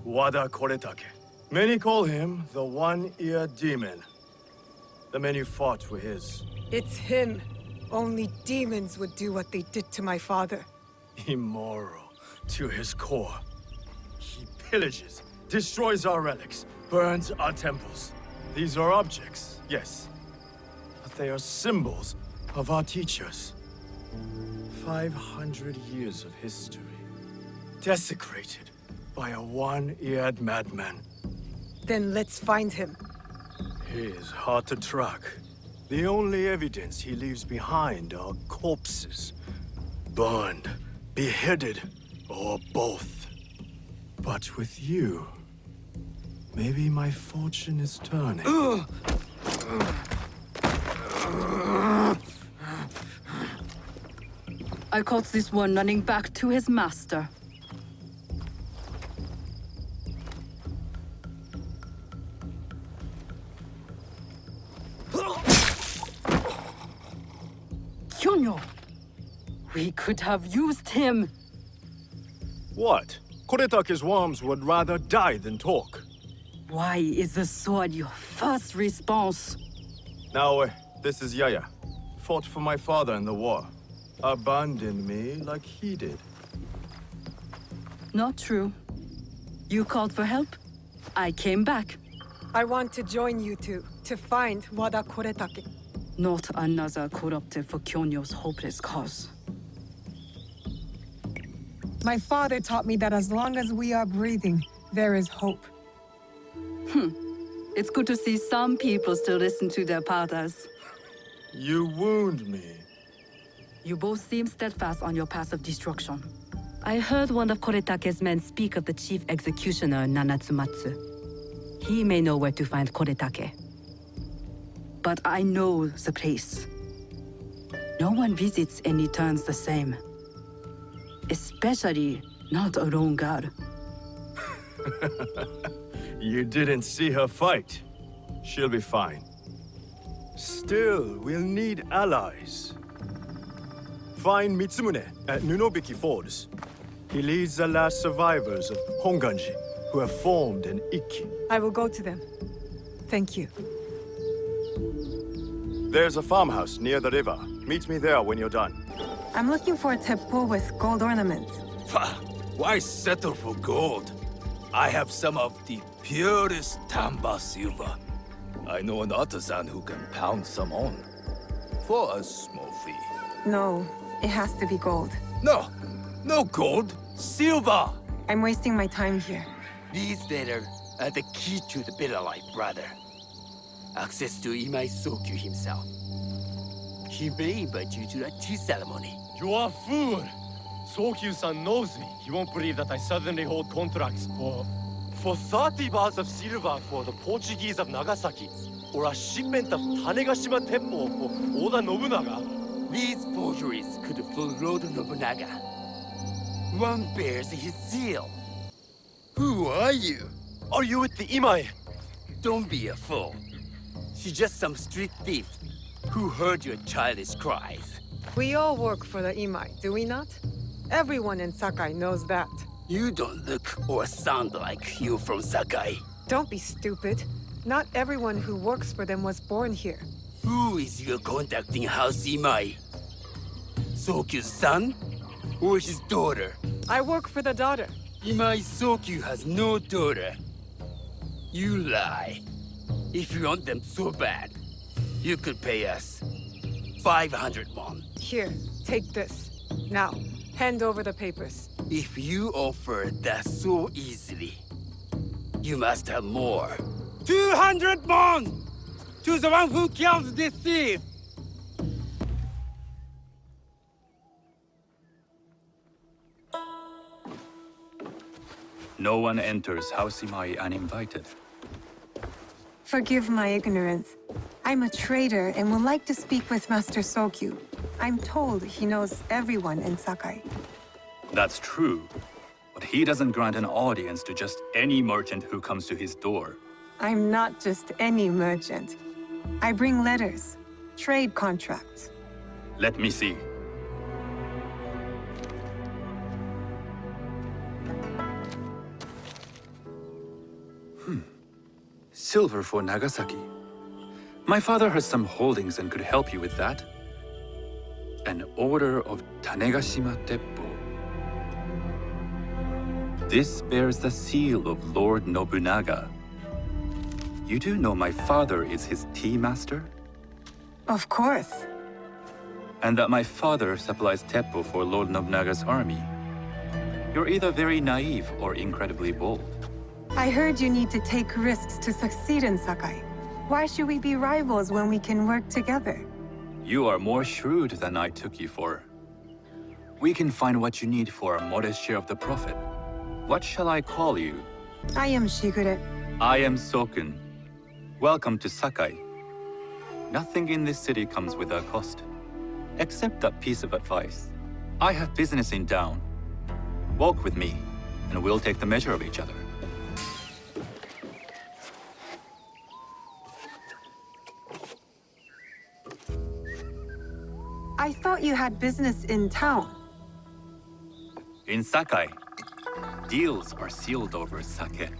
Wada Koretake. Many call him the One-Eared Demon. The men you fought were his. It's him. Only demons would do what they did to my father. Immoral to his core. He pillages, destroys our relics, burns our temples. These are objects, yes. But they are symbols of our teachers. 500 years of history. Desecrated by a one-eared madman. Then let's find him. He is hard to track. The only evidence he leaves behind are corpses. Burned, beheaded, or both. But with you, maybe my fortune is turning. I caught this one running back to his master. Kyonyo! We could have used him! What? Koretake's worms would rather die than talk. Why is the sword your first response? Now, this is Yaya. Fought for my father in the war. Abandoned me like he did. Not true. You called for help. I came back. I want to join you two, to find Wada Koretake. Not another corrupted for Kyonyo's hopeless cause. My father taught me that as long as we are breathing, there is hope. It's good to see some people still listen to their fathers. You wound me. You both seem steadfast on your path of destruction. I heard one of Koretake's men speak of the chief executioner, Nanatsumatsu. He may know where to find Koretake. but I know the place. No one visits and returns the same. Especially not a lone guard. You didn't see her fight. She'll be fine. Still, we'll need allies. Find Mitsumune at Nunobiki Falls. He leads the last survivors of Honganji, who have formed an Ikki. I will go to them. Thank you. There's a farmhouse near the river. Meet me there when you're done. I'm looking for a teppo with gold ornaments. Why settle for gold? I have some of the purest Tamba silver. I know an artisan who can pound some on. For a small fee. No, it has to be gold. No! No gold! Silver! I'm wasting my time here. These letters are the key to the bitter life, brother. Access to Imai Sokyu himself. He may invite you to the tea ceremony. You are a fool! Sokyu-san knows me. He won't believe that I suddenly hold contracts for 30 bars of silver for the Portuguese of Nagasaki, or a shipment of Tanegashima Teppo for Oda Nobunaga. These forgeries could fool Lord Nobunaga. One bears his seal. Who are you? Are you with the Imai? Don't be a fool. She's just some street thief who heard your childish cries. We all work for the Imai, do we not? Everyone in Sakai knows that. You don't look or sound like you from Sakai. Don't be stupid. Not everyone who works for them was born here. Who is your contacting House Imai? Sokyu's son or his daughter? I work for the daughter. Imai Sokyu has no daughter. You lie. If you want them so bad, you could pay us 500 won. Here, take this. Now, hand over the papers. If you offer that so easily, you must have more. 200 won! To the one who killed this thief! No one enters House Imai uninvited. Forgive my ignorance. I'm a trader and would like to speak with Master Sokyu. I'm told he knows everyone in Sakai. That's true, but he doesn't grant an audience to just any merchant who comes to his door. I'm not just any merchant. I bring letters, trade contracts. Let me see. Silver for Nagasaki. My father has some holdings and could help you with that. An order of Tanegashima Teppo. This bears the seal of Lord Nobunaga. You do know my father is his tea master? Of course. And that my father supplies Teppo for Lord Nobunaga's army. You're either very naive or incredibly bold. I heard you need to take risks to succeed in Sakai. Why should we be rivals when we can work together? You are more shrewd than I took you for. We can find what you need for a modest share of the profit. What shall I call you? I am Shigure. I am Sokun. Welcome to Sakai. Nothing in this city comes without cost. Except that piece of advice. I have business in town. Walk with me, and we'll take the measure of each other. I thought you had business in town. In Sakai, deals are sealed over sake.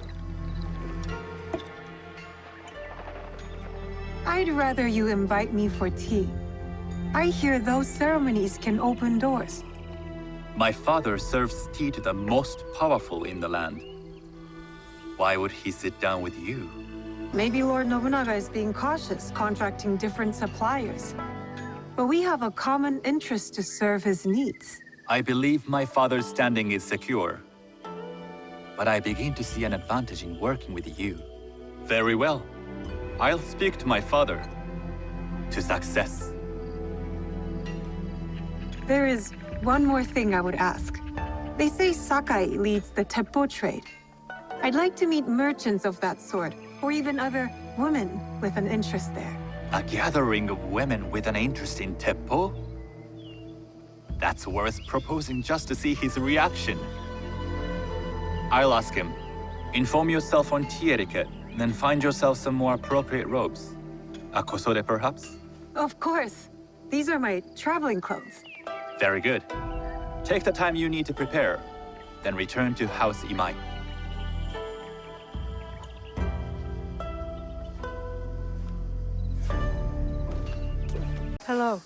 I'd rather you invite me for tea. I hear those ceremonies can open doors. My father serves tea to the most powerful in the land. Why would he sit down with you? Maybe Lord Nobunaga is being cautious, contracting different suppliers. But we have a common interest to serve his needs. I believe my father's standing is secure. But I begin to see an advantage in working with you. Very well. I'll speak to my father. To success. There is one more thing I would ask. They say Sakai leads the teppo trade. I'd like to meet merchants of that sort, or even other women with an interest there. A gathering of women with an interest in Teppo? That's worth proposing just to see his reaction. I'll ask him. Inform yourself on tea etiquette, then find yourself some more appropriate robes. A kosode, perhaps? Of course. These are my traveling clothes. Very good. Take the time you need to prepare, then return to House Imai. Hello.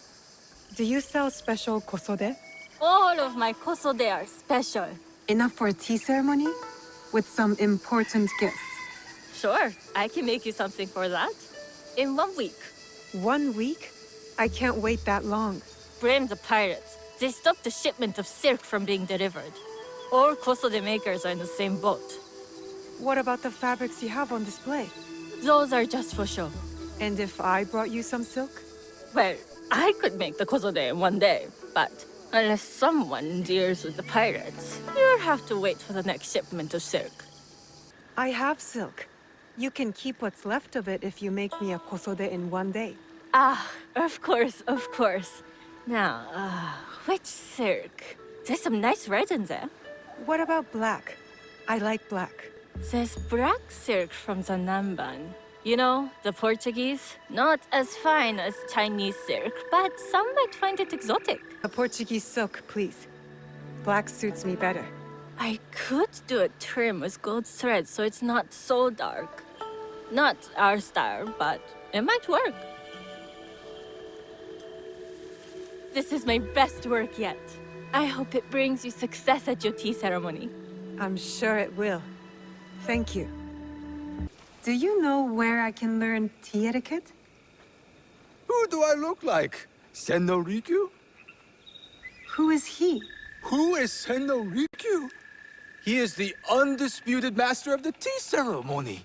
Do you sell special kosode? All of my kosode are special. Enough for a tea ceremony? With some important gifts. Sure, I can make you something for that. In 1 week. 1 week? I can't wait that long. Blame the pirates. They stopped the shipment of silk from being delivered. All kosode makers are in the same boat. What about the fabrics you have on display? Those are just for show. And if I brought you some silk? Well, I could make the kosode in 1 day, but unless someone deals with the pirates, you'll have to wait for the next shipment of silk. I have silk. You can keep what's left of it if you make me a kosode in 1 day. Ah, of course, of course. Now, which silk? There's some nice red in there. What about black? I like black. There's black silk from the Namban. You know, the Portuguese? Not as fine as Chinese silk, but some might find it exotic. A Portuguese silk, please. Black suits me better. I could do a trim with gold thread so it's not so dark. Not our style, but it might work. This is my best work yet. I hope it brings you success at your tea ceremony. I'm sure it will. Thank you. Do you know where I can learn tea etiquette? Who do I look like? Senno Rikyu? Who is he? Who is Senno Rikyu? He is the undisputed master of the tea ceremony.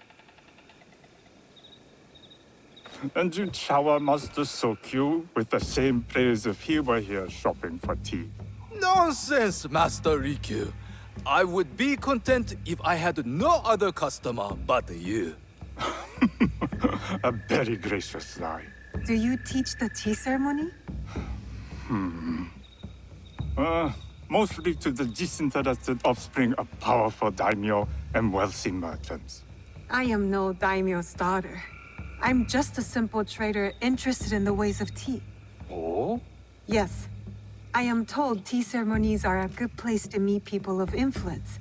And you shower Master Sokyu with the same praise if he were here shopping for tea. Nonsense, Master Rikyu. I would be content if I had no other customer but you. A very gracious lie. Do you teach the tea ceremony? Mostly to the disinterested offspring of powerful daimyo and wealthy merchants. I am no daimyo's daughter. I'm just a simple trader interested in the ways of tea. Oh? Yes. I am told tea ceremonies are a good place to meet people of influence.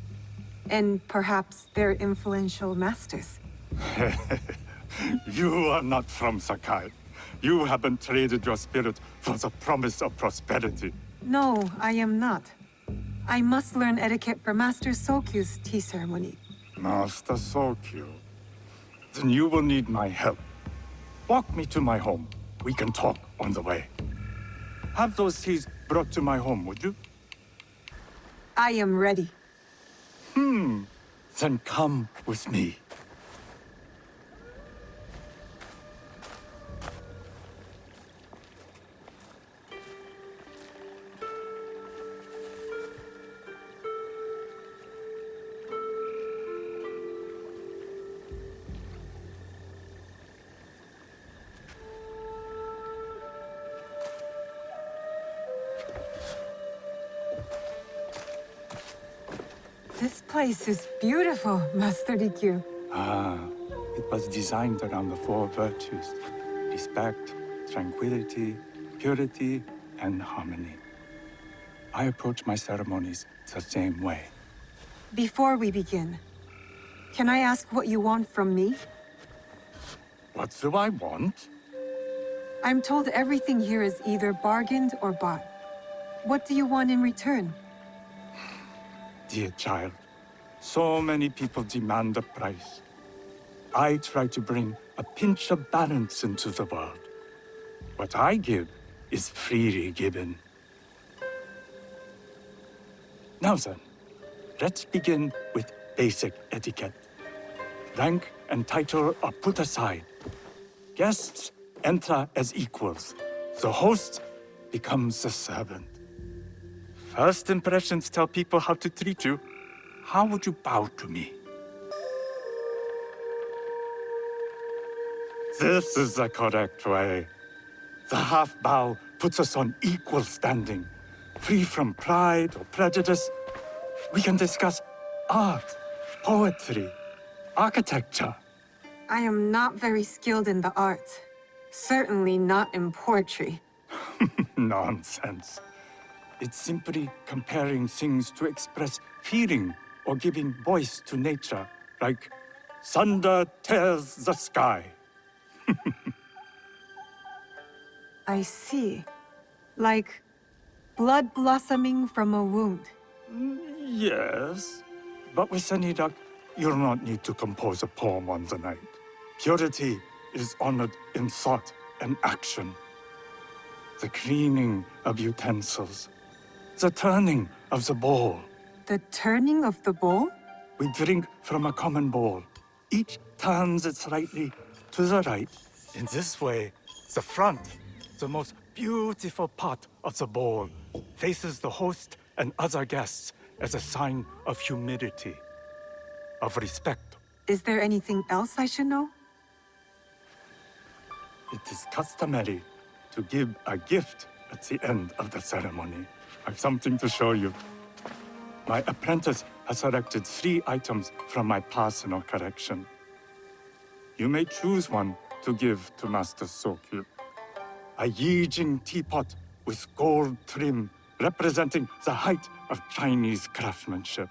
And perhaps their influential masters. You are not from Sakai. You haven't traded your spirit for the promise of prosperity. No, I am not. I must learn etiquette for Master Sokyu's tea ceremony. Master Sokyu. Then you will need my help. Walk me to my home. We can talk on the way. Have those teas brought to my home, would you? I am ready. Then come with me. This place is beautiful, Master Rikyu. It was designed around the 4 virtues: respect, tranquility, purity, and harmony. I approach my ceremonies the same way. Before we begin, can I ask what you want from me? What do I want? I'm told everything here is either bargained or bought. What do you want in return? Dear child, so many people demand a price. I try to bring a pinch of balance into the world. What I give is freely given. Now then, let's begin with basic etiquette. Rank and title are put aside. Guests enter as equals. The host becomes the servant. First impressions tell people how to treat you. How would you bow to me? This is the correct way. The half-bow puts us on equal standing, free from pride or prejudice. We can discuss art, poetry, architecture. I am not very skilled in the arts. Certainly not in poetry. Nonsense. It's simply comparing things to express feeling or giving voice to nature, like thunder tears the sky. I see. Like blood blossoming from a wound. Yes, but with any luck, you'll not need to compose a poem on the night. Purity is honored in thought and action. The cleaning of utensils, the turning of the bowl. The turning of the bowl? We drink from a common bowl. Each turns it slightly to the right. In this way, the front, the most beautiful part of the bowl, faces the host and other guests as a sign of humility, of respect. Is there anything else I should know? It is customary to give a gift at the end of the ceremony. I've something to show you. My apprentice has selected 3 items from my personal collection. You may choose one to give to Master Sokyu. A Yijing teapot with gold trim representing the height of Chinese craftsmanship.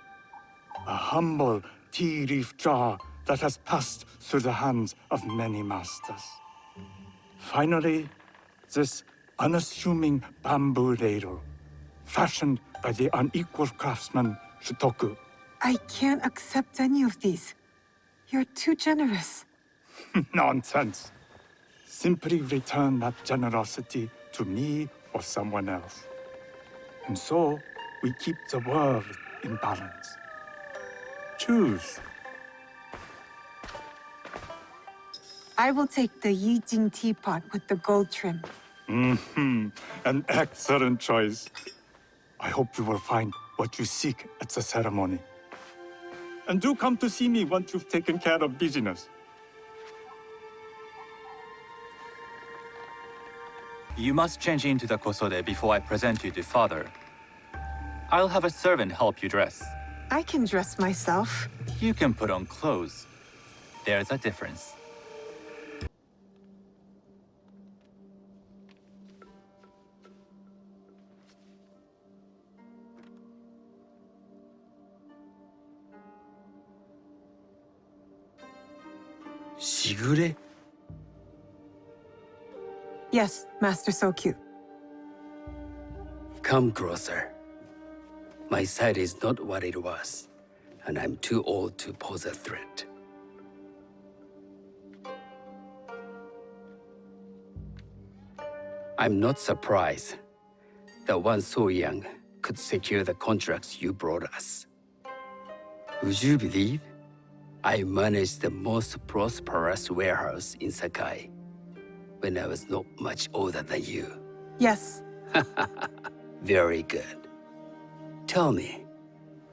A humble tea leaf jar that has passed through the hands of many masters. Finally, this unassuming bamboo ladle, fashioned by the unequal craftsman Shutoku. I can't accept any of these. You're too generous. Nonsense. Simply return that generosity to me or someone else. And so, we keep the world in balance. Choose. I will take the Yijing teapot with the gold trim. An excellent choice. I hope you will find what you seek at the ceremony. And do come to see me once you've taken care of business. You must change into the kosode before I present you to father. I'll have a servant help you dress. I can dress myself. You can put on clothes. There's a difference. Shigure? Yes, Master Sokyu. Come closer. My sight is not what it was, and I'm too old to pose a threat. I'm not surprised that one so young could secure the contracts you brought us. Would you believe I managed the most prosperous warehouse in Sakai when I was not much older than you? Yes. Very good. Tell me,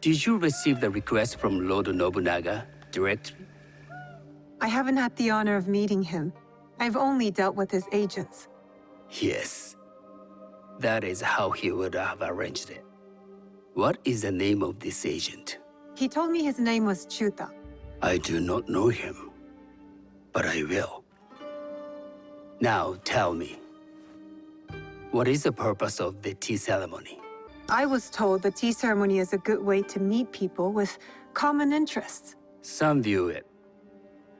did you receive the request from Lord Nobunaga directly? I haven't had the honor of meeting him. I've only dealt with his agents. Yes. That is how he would have arranged it. What is the name of this agent? He told me his name was Chuta. I do not know him, but I will. Now tell me, what is the purpose of the tea ceremony? I was told the tea ceremony is a good way to meet people with common interests. Some view it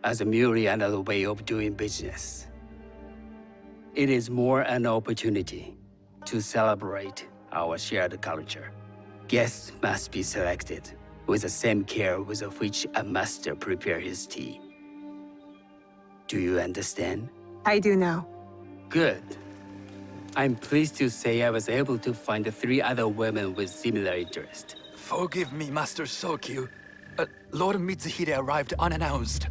as merely another way of doing business. It is more an opportunity to celebrate our shared culture. Guests must be selected with the same care with which a master prepares his tea. Do you understand? I do now. Good. I'm pleased to say I was able to find 3 other women with similar interest. Forgive me, Master Sokyu. Lord Mitsuhide arrived unannounced.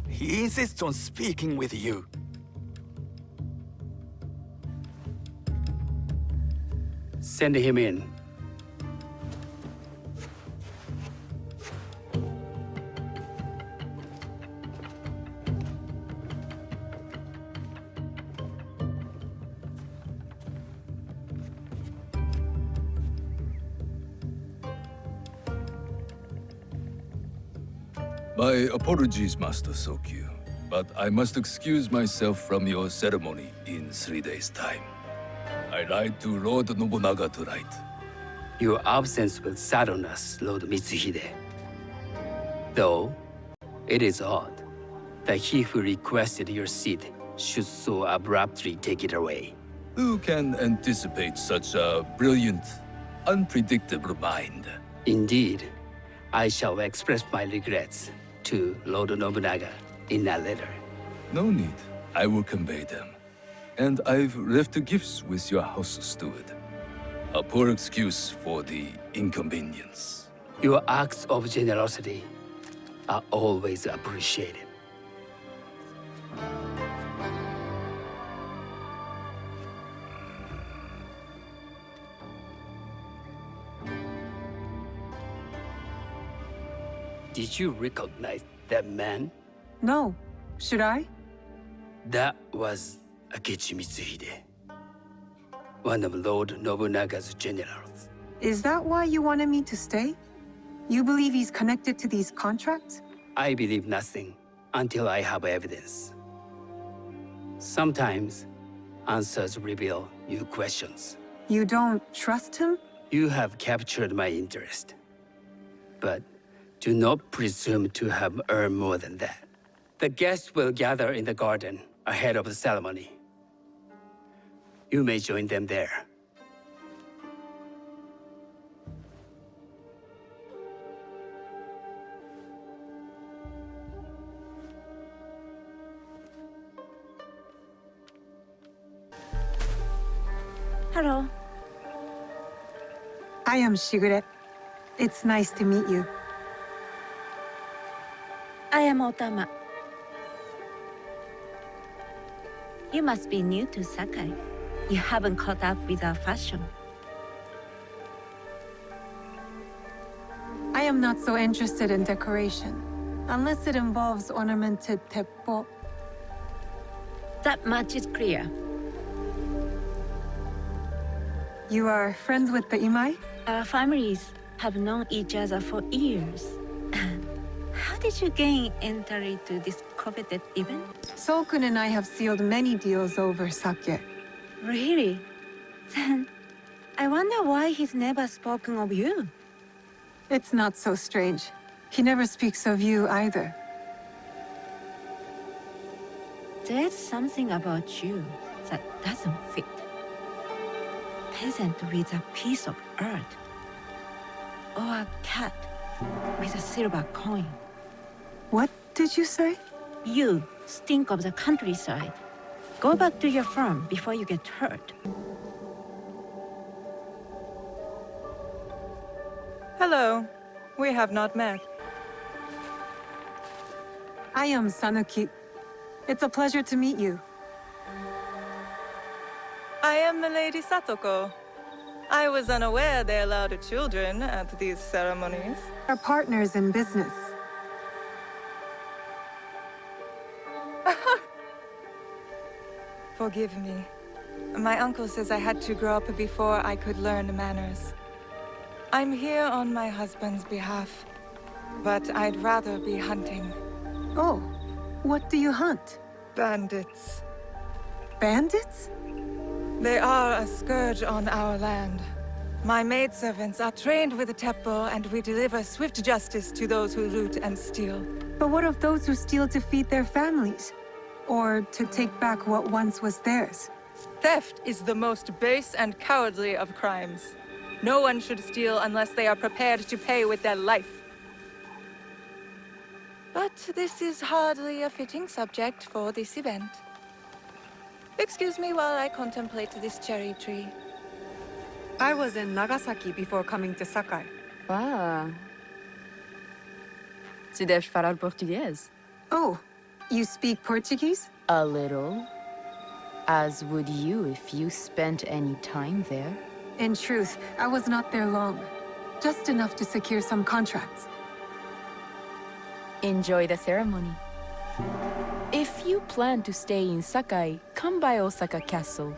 He insists on speaking with you. Send him in. My apologies, Master Sokyu, but I must excuse myself from your ceremony in 3 days' time. I ride to Lord Nobunaga tonight. Your absence will sadden us, Lord Mitsuhide. Though, it is odd that he who requested your seat should so abruptly take it away. Who can anticipate such a brilliant, unpredictable mind? Indeed, I shall express my regrets to Lord Nobunaga in a letter. No need. I will convey them. And I've left gifts with your house steward. A poor excuse for the inconvenience. Your acts of generosity are always appreciated. Did you recognize that man? No. Should I? That was Akechi Mitsuhide, one of Lord Nobunaga's generals. Is that why you wanted me to stay? You believe he's connected to these contracts? I believe nothing until I have evidence. Sometimes, answers reveal new questions. You don't trust him? You have captured my interest. But do not presume to have earned more than that. The guests will gather in the garden ahead of the ceremony. You may join them there. Hello. I am Shigure. It's nice to meet you. I am Otama. You must be new to Sakai. You haven't caught up with our fashion. I am not so interested in decoration, unless it involves ornamented teppo. That much is clear. You are friends with the Imai? Our families have known each other for years. How did you gain entry to this coveted event? Sokun and I have sealed many deals over sake. Really? Then, I wonder why he's never spoken of you. It's not so strange. He never speaks of you either. There's something about you that doesn't fit. Peasant with a piece of earth. Or a cat with a silver coin. What did you say? You stink of the countryside. Go back to your farm before you get hurt. Hello. We have not met. I am Sanuki. It's a pleasure to meet you. I am Milady Satoko. I was unaware they allowed children at these ceremonies. Our partners in business. Forgive me. My uncle says I had to grow up before I could learn manners. I'm here on my husband's behalf, but I'd rather be hunting. Oh, what do you hunt? Bandits. Bandits? They are a scourge on our land. My maidservants are trained with the teppo, and we deliver swift justice to those who loot and steal. But what of those who steal to feed their families? Or to take back what once was theirs? Theft is the most base and cowardly of crimes. No one should steal unless they are prepared to pay with their life. But this is hardly a fitting subject for this event. Excuse me while I contemplate this cherry tree. I was in Nagasaki before coming to Sakai. Ah. Tu deves falar português? Oh, you speak Portuguese? A little. As would you if you spent any time there. In truth, I was not there long. Just enough to secure some contracts. Enjoy the ceremony. If you plan to stay in Sakai, come by Osaka Castle.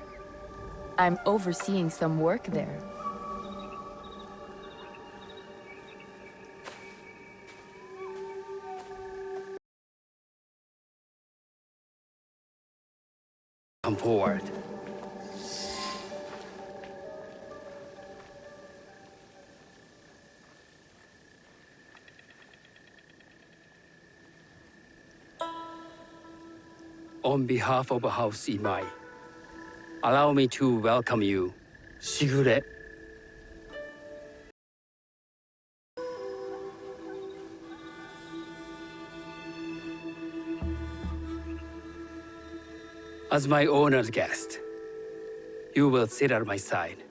I'm overseeing some work there. forward. On behalf of House Imai, allow me to welcome you, Shigure. As my honored guest, you will sit at my side,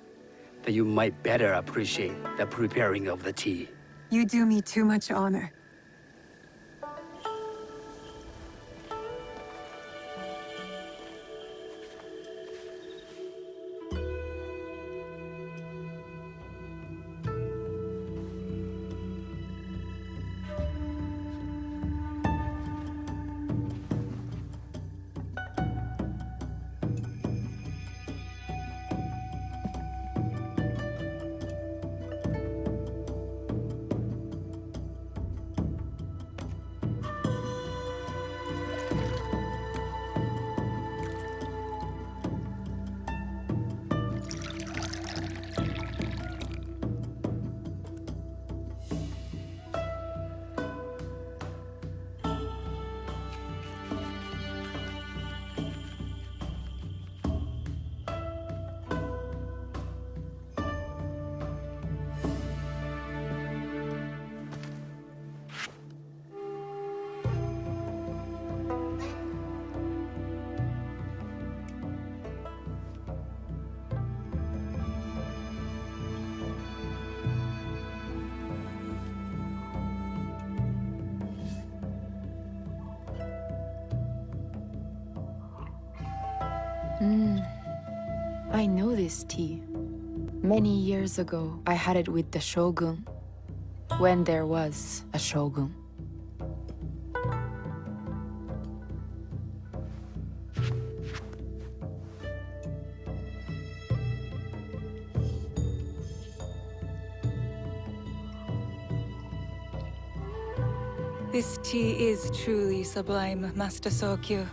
that you might better appreciate the preparing of the tea. You do me too much honor. I know this tea. Many years ago, I had it with the shogun, when there was a shogun. This tea is truly sublime, Master Sokyu.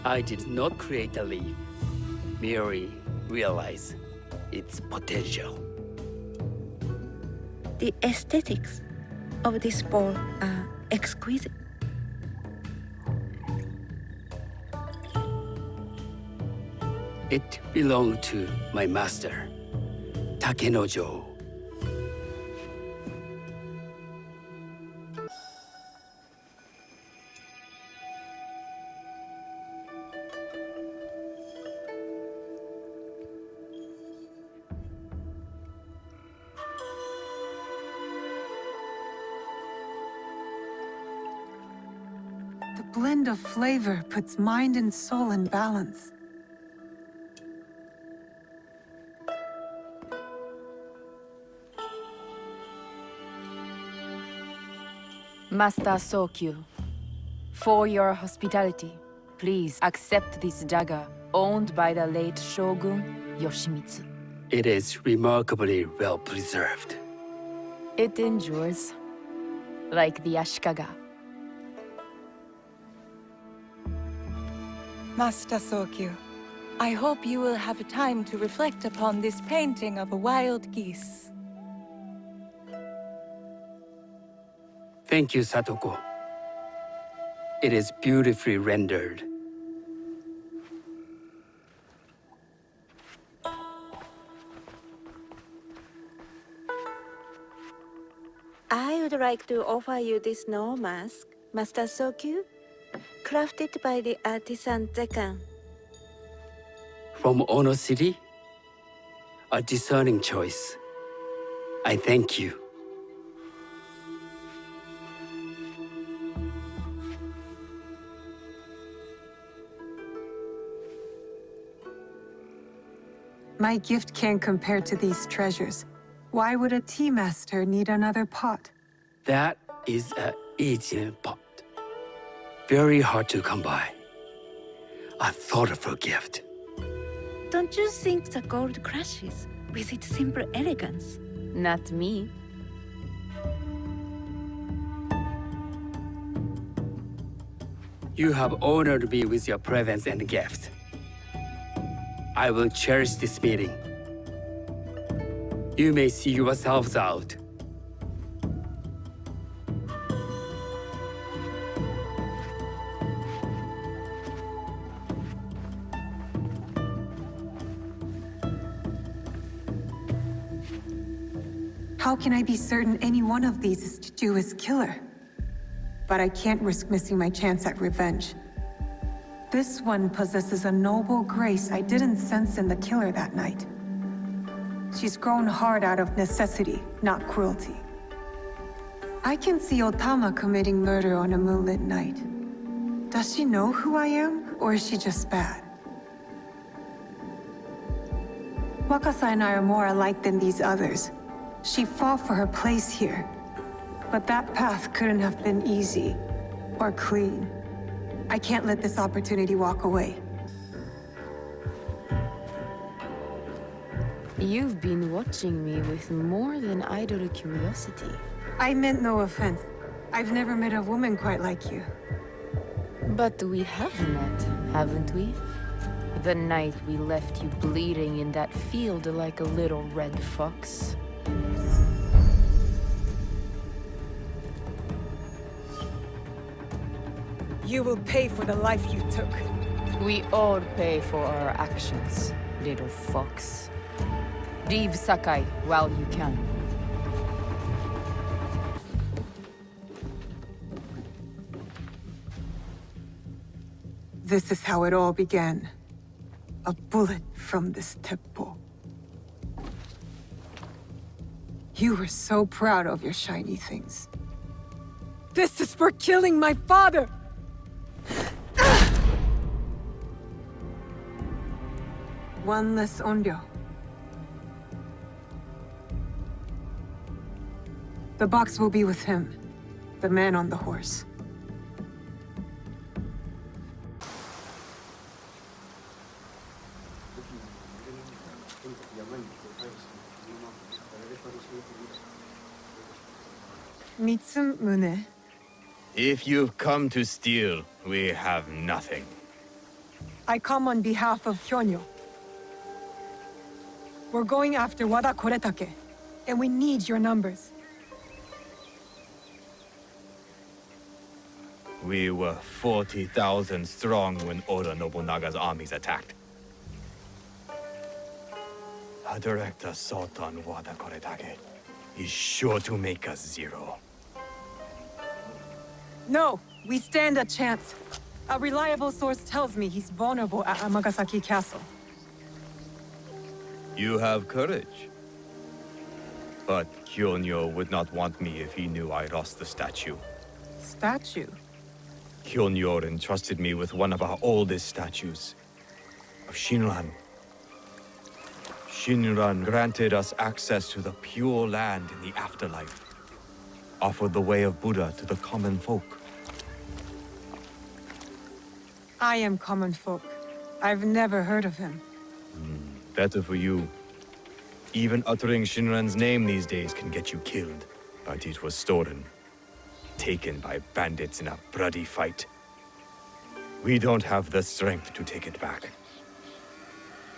I did not create the leaf, merely realize its potential. The aesthetics of this bowl are exquisite. It belonged to my master, Takenojo. The blend of flavor puts mind and soul in balance. Master Sokyu, for your hospitality, please accept this dagger owned by the late Shogun Yoshimitsu. It is remarkably well preserved. It endures, like the Ashikaga. Master Sokyu, I hope you will have time to reflect upon this painting of a wild geese. Thank you, Satoko. It is beautifully rendered. I would like to offer you this snow mask, Master Sokyu, crafted by the artisan Zekan. From Ono City? A discerning choice. I thank you. My gift can't compare to these treasures. Why would a tea master need another pot? That is a Eijin pot. Very hard to come by. A thoughtful gift. Don't you think the gold crashes with its simple elegance? Not me. You have honored me with your presence and gift. I will cherish this meeting. You may see yourselves out. How can I be certain any one of these is to do his killer? But I can't risk missing my chance at revenge. This one possesses a noble grace I didn't sense in the killer that night. She's grown hard out of necessity, not cruelty. I can see Otama committing murder on a moonlit night. Does she know who I am, or is she just bad? Wakasa and I are more alike than these others. She fought for her place here. But that path couldn't have been easy, or clean. I can't let this opportunity walk away. You've been watching me with more than idle curiosity. I meant no offense. I've never met a woman quite like you. But we have met, haven't we? The night we left you bleeding in that field like a little red fox. You will pay for the life you took. We all pay for our actions, little fox. Leave Sakai while you can. This is how it all began. A bullet from this teppo. You were so proud of your shiny things. This is for killing my father! One less onryo. The box will be with him, the man on the horse. Mitsumune. If you've come to steal, we have nothing. I come on behalf of Hyonyo. We're going after Wada Koretake, and we need your numbers. We were 40,000 strong when Oda Nobunaga's armies attacked. A direct assault on Wada Koretake is sure to make us zero. No, we stand a chance. A reliable source tells me he's vulnerable at Amagasaki Castle. You have courage. But Kyonyo would not want me if he knew I lost the statue. Statue? Kyonyo entrusted me with one of our oldest statues, of Shinran. Shinran granted us access to the pure land in the afterlife, offered the way of Buddha to the common folk. I am common folk. I've never heard of him. Better for you. Even uttering Shinran's name these days can get you killed. But it was stolen. Taken by bandits in a bloody fight. We don't have the strength to take it back.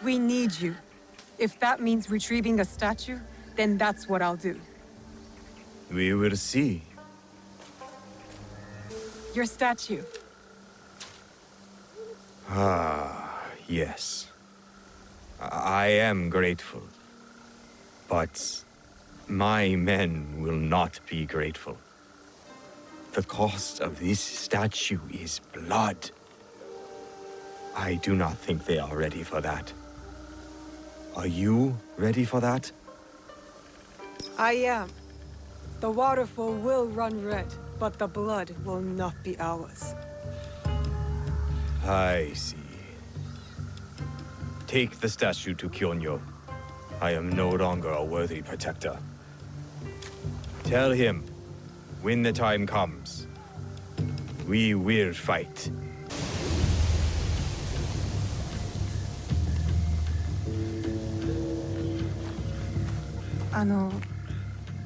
We need you. If that means retrieving a statue, then that's what I'll do. We will see. Your statue. Ah, yes. I am grateful. But my men will not be grateful. The cost of this statue is blood. I do not think they are ready for that. Are you ready for that? I am. The waterfall will run red, but the blood will not be ours. I see. Take the statue to Kyonyo. I am no longer a worthy protector. Tell him, when the time comes, we will fight.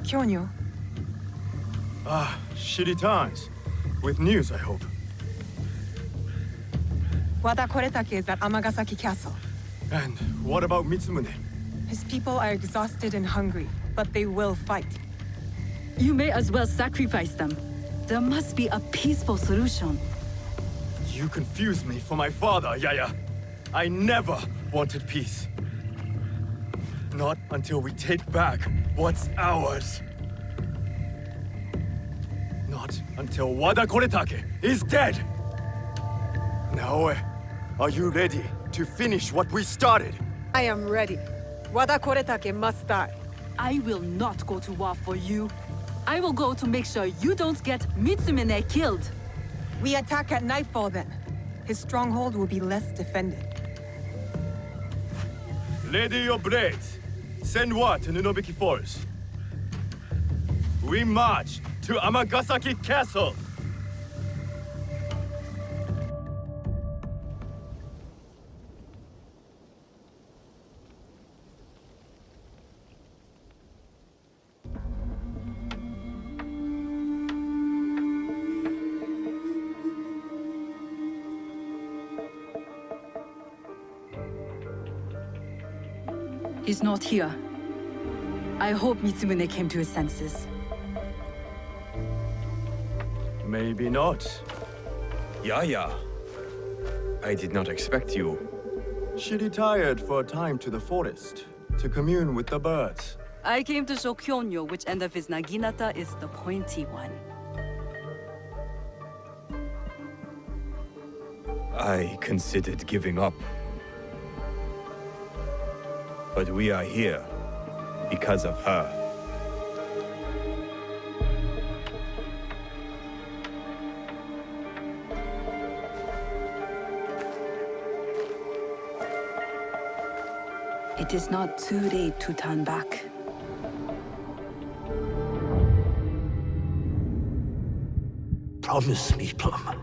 Kyonyo. Shitty times. With news, I hope. Wada Koretake is at Amagasaki Castle. And what about Mitsumune? His people are exhausted and hungry, but they will fight. You may as well sacrifice them. There must be a peaceful solution. You confuse me for my father, Yaya. I never wanted peace. Not until we take back what's ours. Not until Wada Koretake is dead. Naoe, are you ready to finish what we started? I am ready. Wada Koretake must die. I will not go to war for you. I will go to make sure you don't get Mitsumune killed. We attack at nightfall then. His stronghold will be less defended. Ready your blades. Send word to Nunobiki Forest. We march to Amagasaki Castle. He's not here. I hope Mitsumune came to his senses. Maybe not. Yaya. I did not expect you. She retired for a time to the forest to commune with the birds. I came to show Kyonyo which end of his naginata is the pointy one. I considered giving up. But we are here because of her. It is not too late to turn back. Promise me, Plum.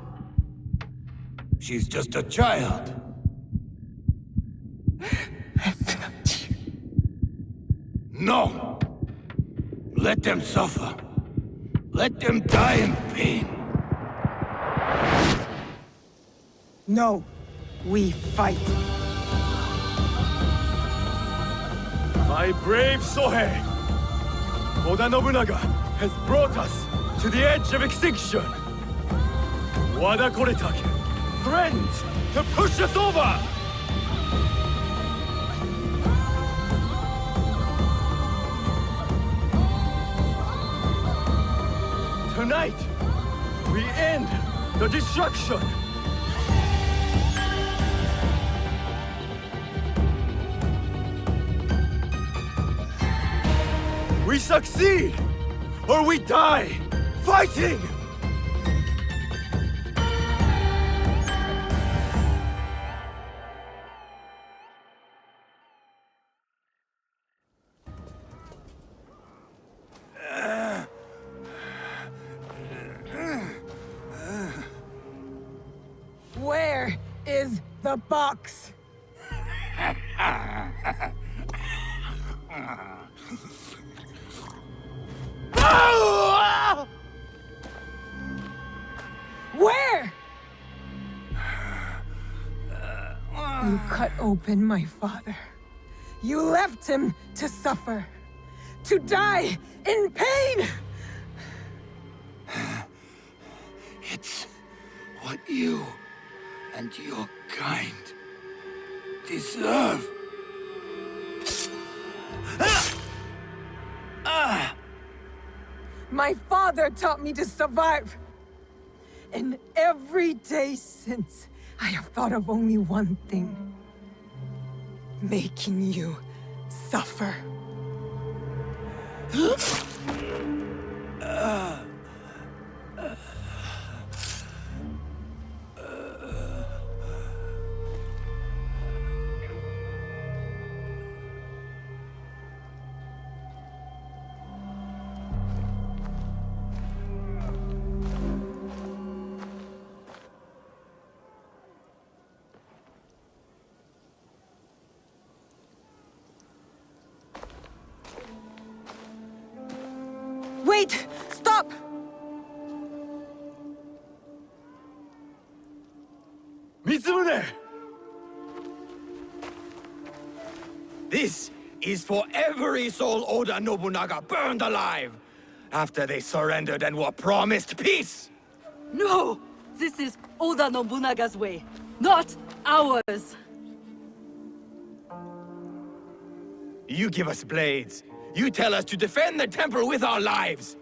She's just a child. No! Let them suffer. Let them die in pain. No, we fight. My brave Sohei! Oda Nobunaga has brought us to the edge of extinction. Wada Koretake, friends, to push us over! Tonight, we end the destruction! We succeed! Or we die! Fighting! Where is the box? Where? You cut open my father. You left him to suffer, to die in pain! It's what you and your kind deserve. My father taught me to survive. And every day since, I have thought of only one thing. Making you suffer. Wait! Stop! Mitsumune! is for every soul Oda Nobunaga burned alive after they surrendered and were promised peace! No! This is Oda Nobunaga's way, not ours! You give us blades. You tell us to defend the temple with our lives.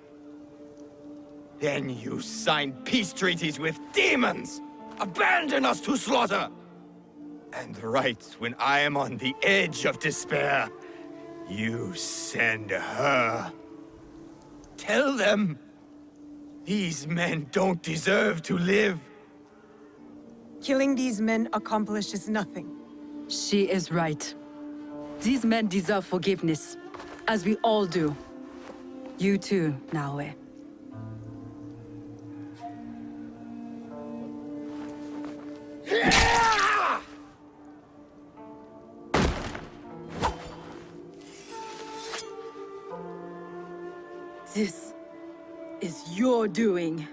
Then you sign peace treaties with demons! Abandon us to slaughter! And right when I am on the edge of despair, you send her. Tell them these men don't deserve to live. Killing these men accomplishes nothing. She is right. These men deserve forgiveness, as we all do. You too, Naoe. This is your doing.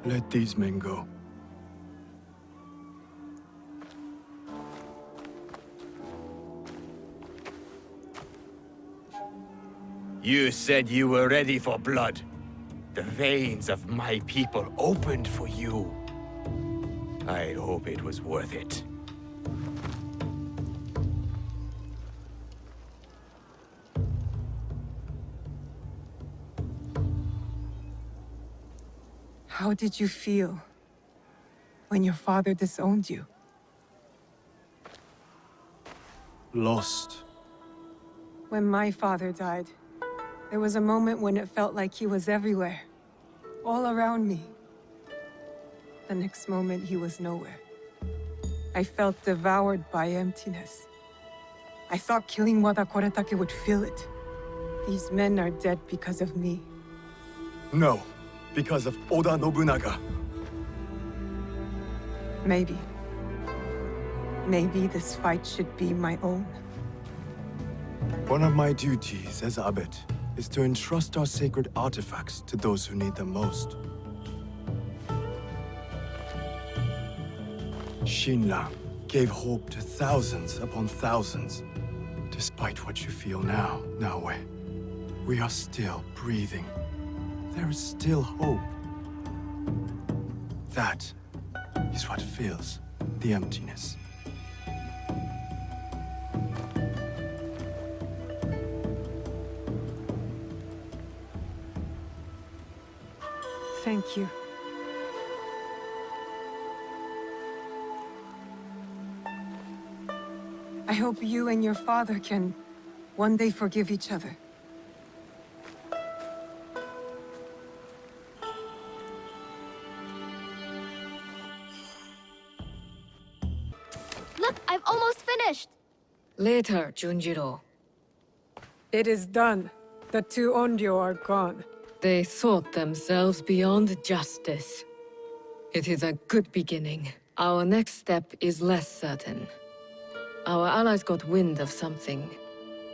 Let these men go. You said you were ready for blood. The veins of my people opened for you. I hope it was worth it. How did you feel when your father disowned you? Lost. When my father died, there was a moment when it felt like he was everywhere, all around me. The next moment, he was nowhere. I felt devoured by emptiness. I thought killing Wada Koretake would fill it. These men are dead because of me. No, because of Oda Nobunaga. Maybe. Maybe this fight should be my own. One of my duties as abbot is to entrust our sacred artifacts to those who need them most. Shinran gave hope to thousands upon thousands. Despite what you feel now, Naoe, we are still breathing. There is still hope. That is what fills the emptiness. Thank you. I hope you and your father can one day forgive each other. Look, I've almost finished! Later, Junjiro. It is done. The two Onryo are gone. They thought themselves beyond justice. It is a good beginning. Our next step is less certain. Our allies got wind of something.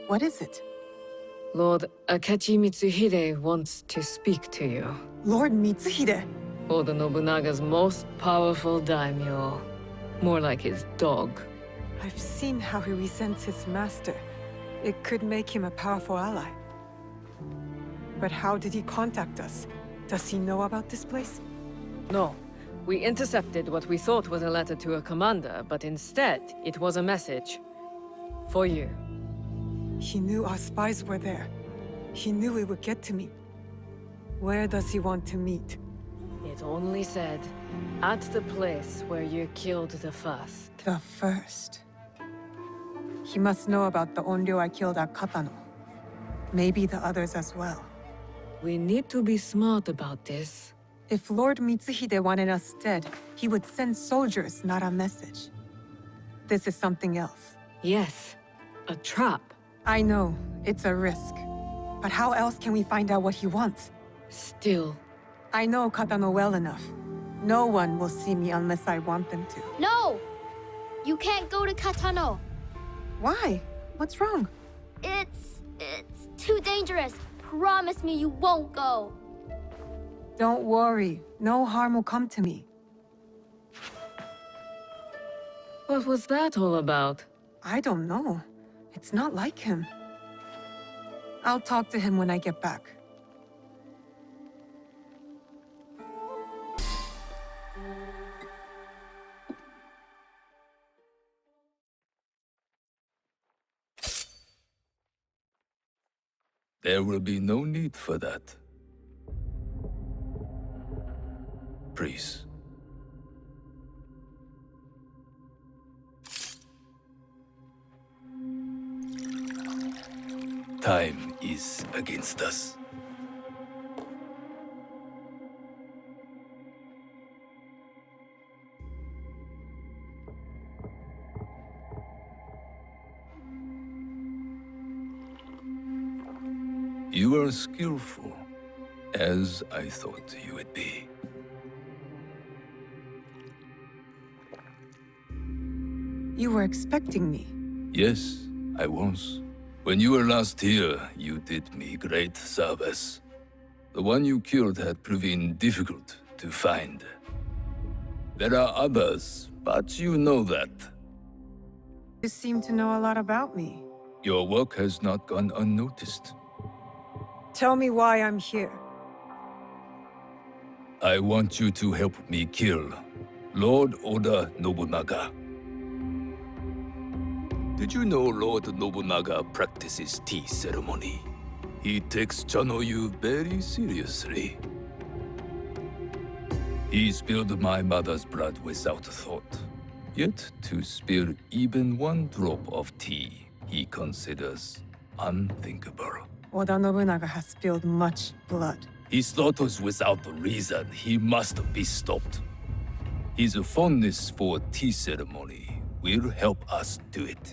What is it? Lord Akechi Mitsuhide wants to speak to you. Lord Mitsuhide? Oda Nobunaga's most powerful daimyo. More like his dog. I've seen how he resents his master. It could make him a powerful ally. But how did he contact us? Does he know about this place? No. We intercepted what we thought was a letter to a commander, but instead, it was a message. For you. He knew our spies were there. He knew it would get to me. Where does he want to meet? It only said, at the place where you killed the first. The first. He must know about the Onryo I killed at Katano. Maybe the others as well. We need to be smart about this. If Lord Mitsuhide wanted us dead, he would send soldiers, not a message. This is something else. Yes, a trap. I know, it's a risk. But how else can we find out what he wants? Still. I know Katano well enough. No one will see me unless I want them to. No! You can't go to Katano. Why? What's wrong? It's too dangerous. Promise me you won't go. Don't worry. No harm will come to me. What was that all about? I don't know. It's not like him. I'll talk to him when I get back. There will be no need for that. Please. Time is against us. You are skillful, as I thought you would be. You were expecting me. Yes, I was. When you were last here, you did me great service. The one you killed had proven difficult to find. There are others, but you know that. You seem to know a lot about me. Your work has not gone unnoticed. Tell me why I'm here. I want you to help me kill Lord Oda Nobunaga. Did you know Lord Nobunaga practices tea ceremony? He takes Chanoyu very seriously. He spilled my mother's blood without thought. Yet to spill even one drop of tea, he considers unthinkable. Oda Nobunaga has spilled much blood. He slaughters without reason. He must be stopped. His fondness for tea ceremony will help us do it.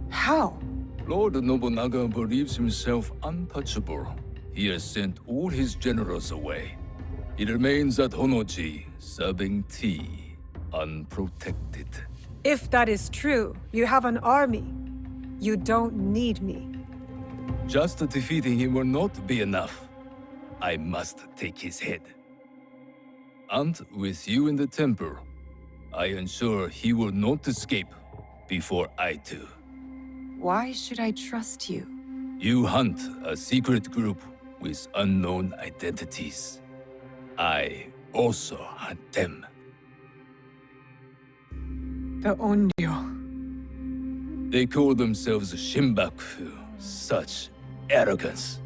How? Lord Nobunaga believes himself untouchable. He has sent all his generals away. He remains at Honoji, serving tea, unprotected. If that is true, you have an army. You don't need me. Just defeating him will not be enough. I must take his head. And with you in the temple, I ensure he will not escape before I do. Why should I trust you? You hunt a secret group with unknown identities. I also hunt them. The Onryo. They call themselves Shimbaku. Such arrogance.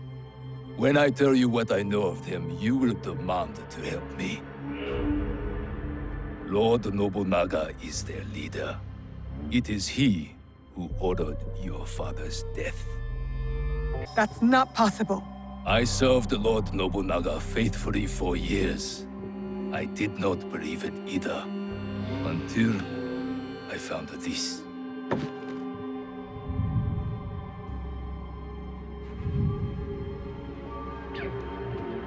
When I tell you what I know of them, you will demand to help me. Lord Nobunaga is their leader. It is he who ordered your father's death. That's not possible. I served Lord Nobunaga faithfully for years. I did not believe it either, until I found this.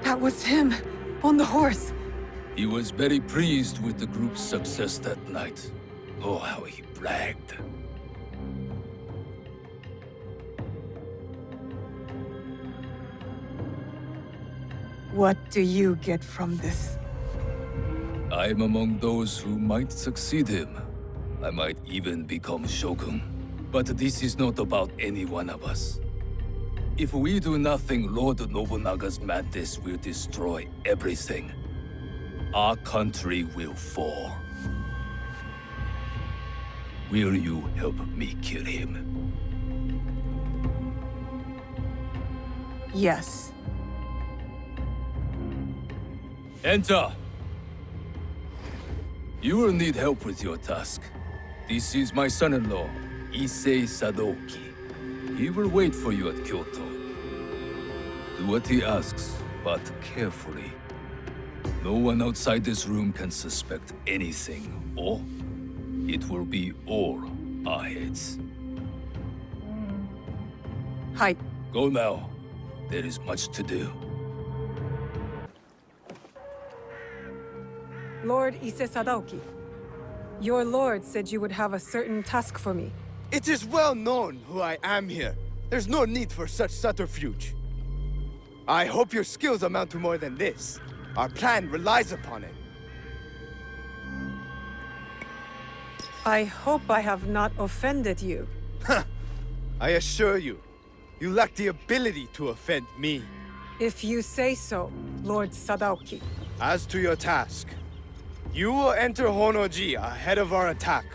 That was him, on the horse. He was very pleased with the group's success that night. Oh, how he bragged. What do you get from this? I'm among those who might succeed him. I might even become shogun. But this is not about any one of us. If we do nothing, Lord Nobunaga's madness will destroy everything. Our country will fall. Will you help me kill him? Yes. Enter! You will need help with your task. This is my son-in-law, Issei Sadoki. He will wait for you at Kyoto. Do what he asks, but carefully. No one outside this room can suspect anything, or it will be all our heads. Hi. Go now. There is much to do. Lord Issei Sadoki. Your lord said you would have a certain task for me. It is well known who I am here. There's no need for such subterfuge. I hope your skills amount to more than this. Our plan relies upon it. I hope I have not offended you. I assure you, you lack the ability to offend me. If you say so, Lord Sadaoki. As to your task, you will enter Honoji ahead of our attack,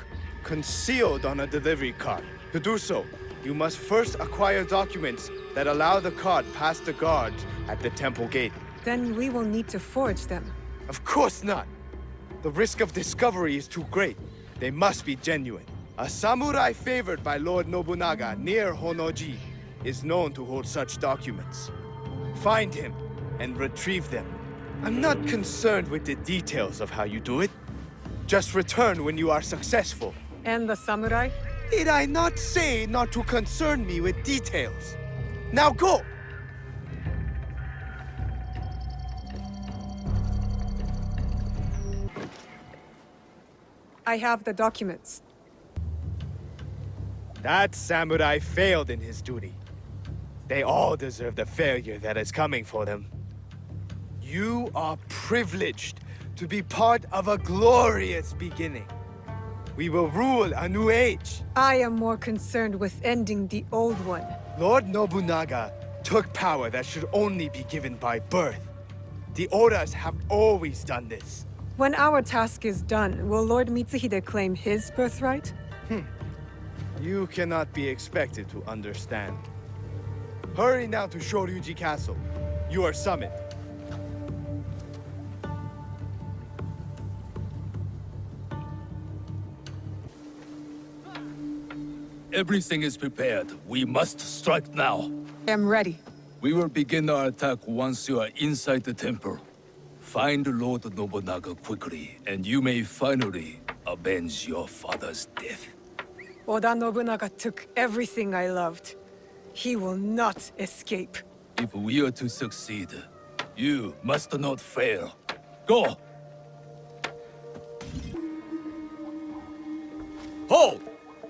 concealed on a delivery cart. To do so, you must first acquire documents that allow the cart past the guards at the temple gate. Then we will need to forge them. Of course not! The risk of discovery is too great. They must be genuine. A samurai favored by Lord Nobunaga near Honoji is known to hold such documents. Find him and retrieve them. I'm not concerned with the details of how you do it. Just return when you are successful. And the samurai? Did I not say not to concern me with details? Now go! I have the documents. That samurai failed in his duty. They all deserve the failure that is coming for them. You are privileged to be part of a glorious beginning. We will rule a new age. I am more concerned with ending the old one. Lord Nobunaga took power that should only be given by birth. The Odas have always done this. When our task is done, will Lord Mitsuhide claim his birthright? You cannot be expected to understand. Hurry now to Shoryuji Castle. You are summoned. Everything is prepared. We must strike now. I am ready. We will begin our attack once you are inside the temple. Find Lord Nobunaga quickly, and you may finally avenge your father's death. Oda Nobunaga took everything I loved. He will not escape. If we are to succeed, you must not fail. Go! Hold!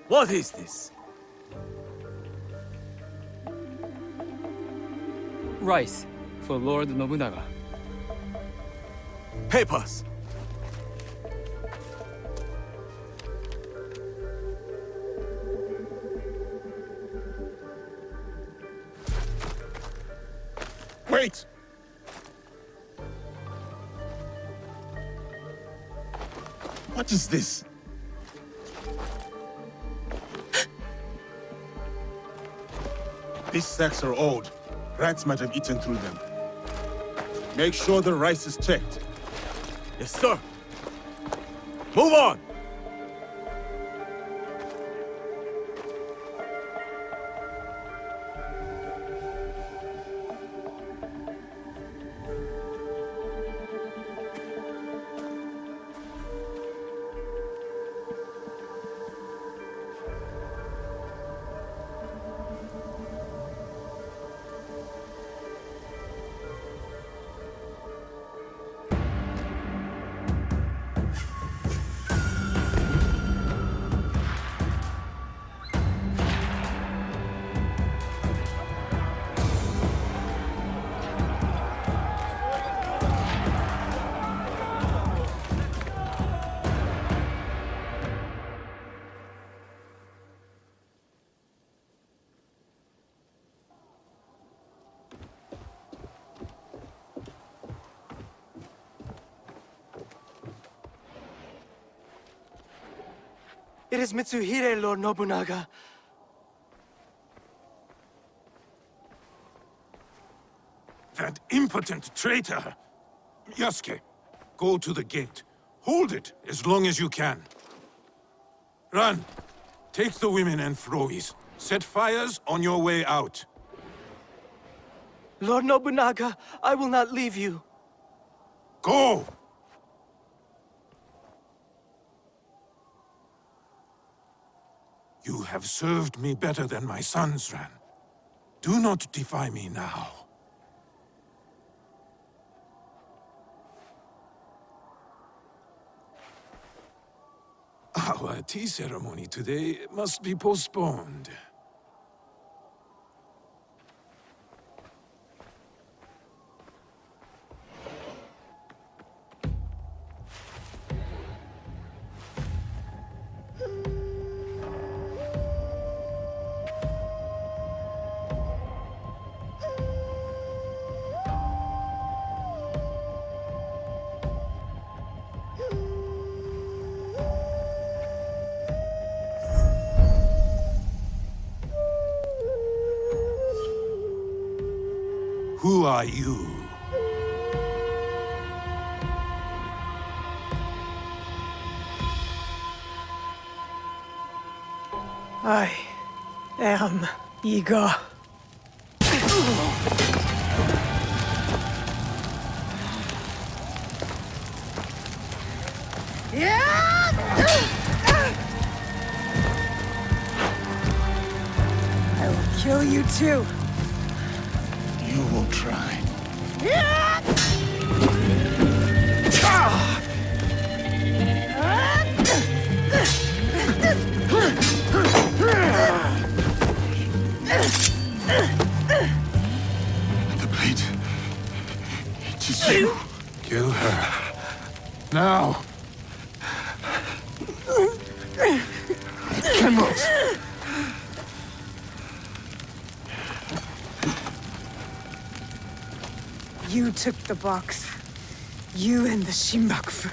What is this? Rice for Lord Nobunaga. Papers! Wait! What is this? These sacks are old. Rats might have eaten through them. Make sure the rice is checked. Yes, sir. Move on! It is Mitsuhide, Lord Nobunaga. That impotent traitor! Yasuke, go to the gate. Hold it as long as you can. Run! Take the women and Thaurius. Set fires on your way out. Lord Nobunaga, I will not leave you. Go! You have served me better than my sons ran. Do not defy me now. Our tea ceremony today must be postponed. Who are you? I am Igor. I will kill you too. You will try. The blade. It is you. Kill her. Now. I cannot. You took the box. You and the Shinbakufu.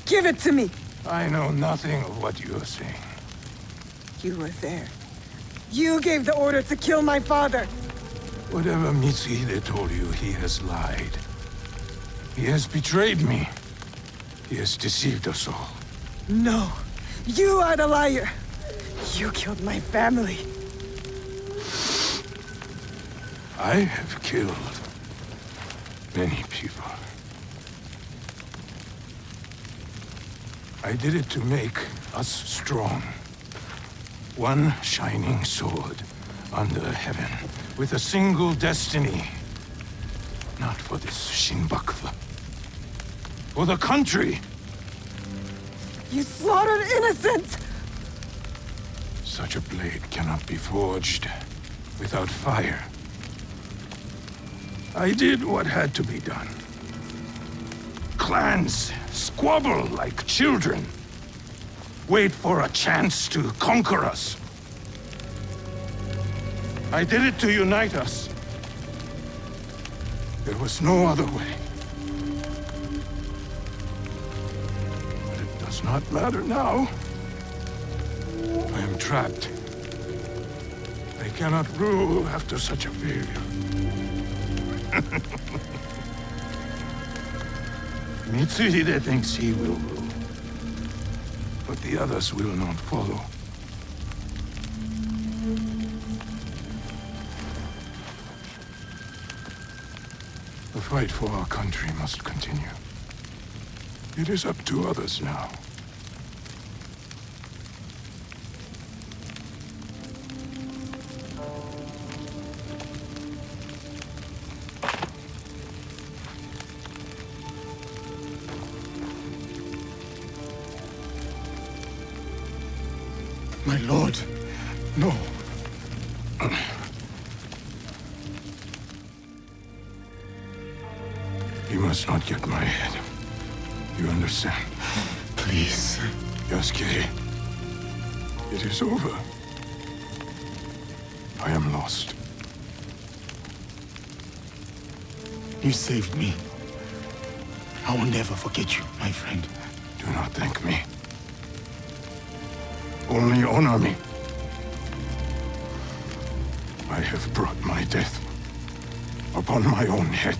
Give it to me! I know nothing of what you are saying. You were there. You gave the order to kill my father! Whatever Mitsuhide told you, he has lied. He has betrayed me. He has deceived us all. No! You are the liar! You killed my family! I have killed many people. I did it to make us strong. One shining sword under heaven, with a single destiny. Not for this Shinbakufu. For the country! You slaughtered innocents! Such a blade cannot be forged without fire. I did what had to be done. Clans squabble like children. Wait for a chance to conquer us. I did it to unite us. There was no other way. But it does not matter now. I am trapped. I cannot rule after such a failure. Mitsuhide thinks he will rule, but the others will not follow. The fight for our country must continue. It is up to others now. My lord, no. You must not get my head. You understand? Please. Yasuke, it is over. I am lost. You saved me. I will never forget you, my friend. Do not thank me. Only honor me. I have brought my death upon my own head.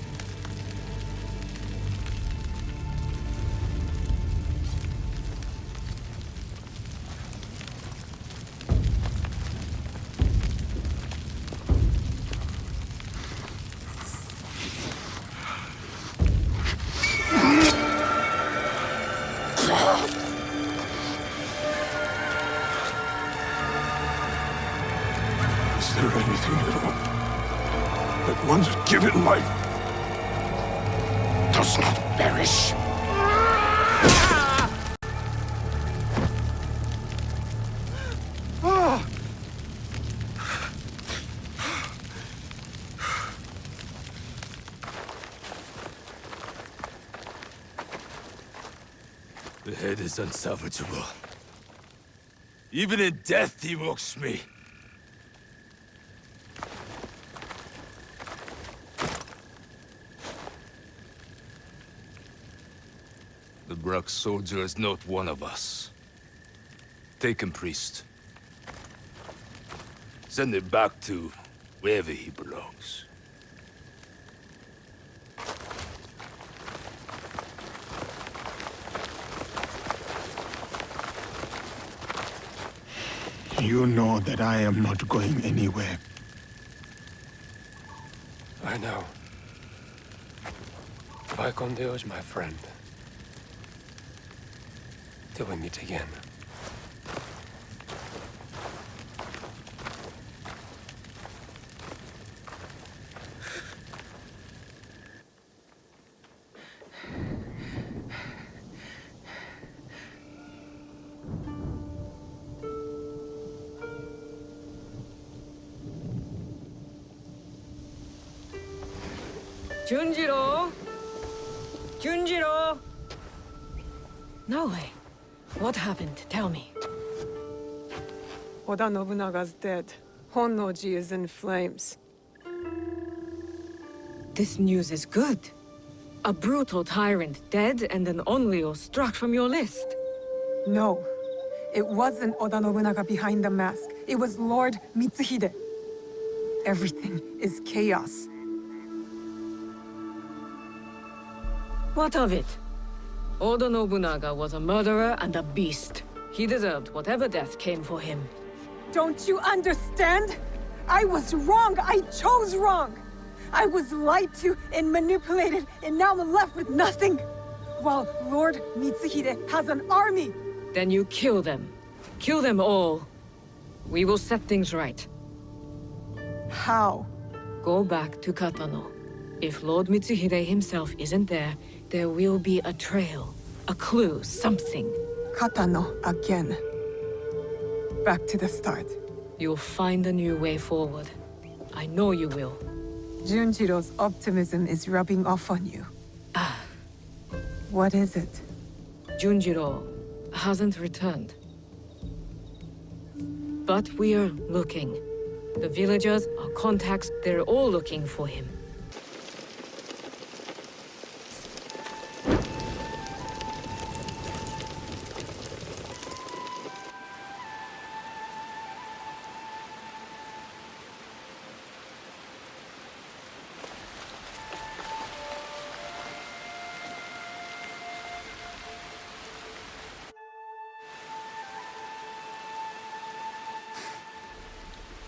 Is there anything at all that once given life does not perish? The head is unsalvageable. Even in death, he mocks me. The Bruk soldier is not one of us. Take him, priest. Send him back to wherever he belongs. You know that I am not going anywhere. I know. Vicomte Deo's my friend. Till we meet again. Junjiro! Junjiro! No way. What happened? Tell me. Oda Nobunaga's dead. Honnoji is in flames. This news is good. A brutal tyrant dead and an Onryo struck from your list. No. It wasn't Oda Nobunaga behind the mask. It was Lord Mitsuhide. Everything is chaos. What of it? Oda Nobunaga was a murderer and a beast. He deserved whatever death came for him. Don't you understand? I was wrong. I chose wrong. I was lied to and manipulated, and now I'm left with nothing. While Lord Mitsuhide has an army. Then you kill them. Kill them all. We will set things right. How? Go back to Katano. If Lord Mitsuhide himself isn't there, there will be a trail, a clue, something. Katano again. Back to the start. You'll find a new way forward. I know you will. Junjiro's optimism is rubbing off on you. What is it? Junjiro hasn't returned. But we are looking. The villagers, our contacts, they're all looking for him.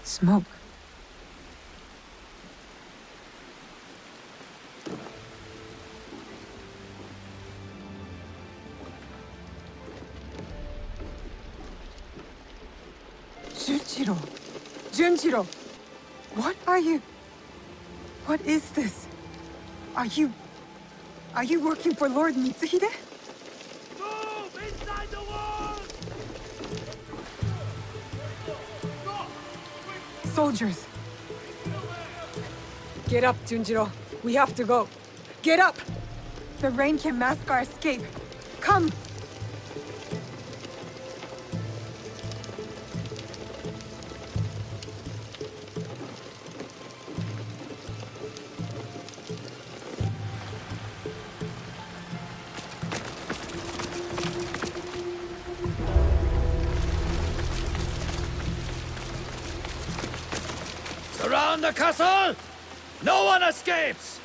Smoke. Junjiro! Junjiro! What are you... What is this? Are you working for Lord Mitsuhide? Move! Inside the wall! Soldiers! Get up, Junjiro. We have to go. Get up! The rain can mask our escape. Come! Surround the castle! No one escapes!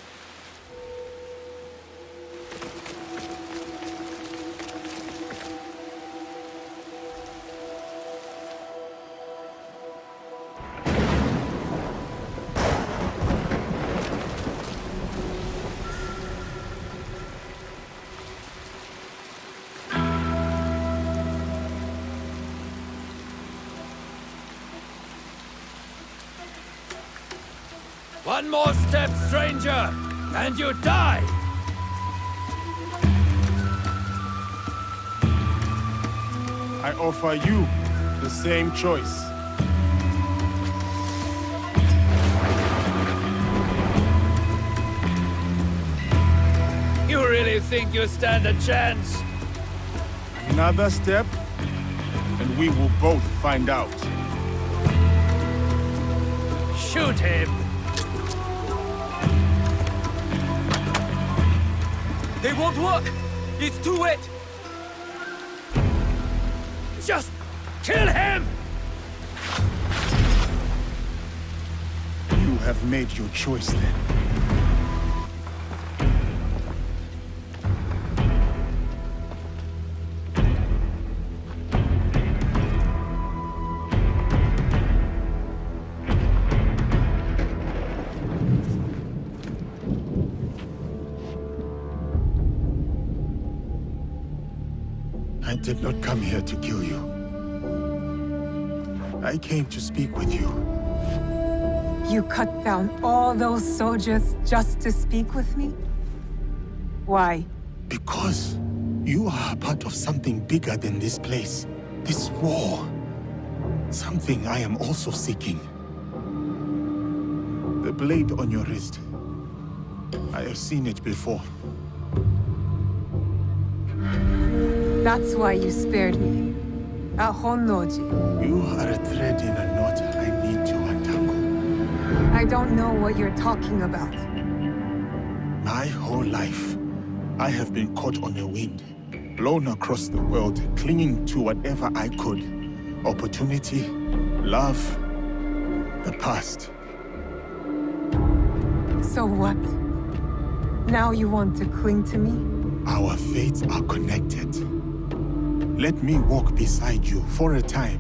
One more step, stranger, and you die! I offer you the same choice. You really think you stand a chance? Another step, and we will both find out. Shoot him! They won't work! It's too wet! Just kill him! You have made your choice then. I did not come here to kill you. I came to speak with you. You cut down all those soldiers just to speak with me? Why? Because you are a part of something bigger than this place. This war. Something I am also seeking. The blade on your wrist. I have seen it before. That's why you spared me. At Honnoji. You are a thread in a knot I need to untangle. I don't know what you're talking about. My whole life, I have been caught on a wind, blown across the world, clinging to whatever I could. Opportunity, love, the past. So what? Now you want to cling to me? Our fates are connected. Let me walk beside you for a time.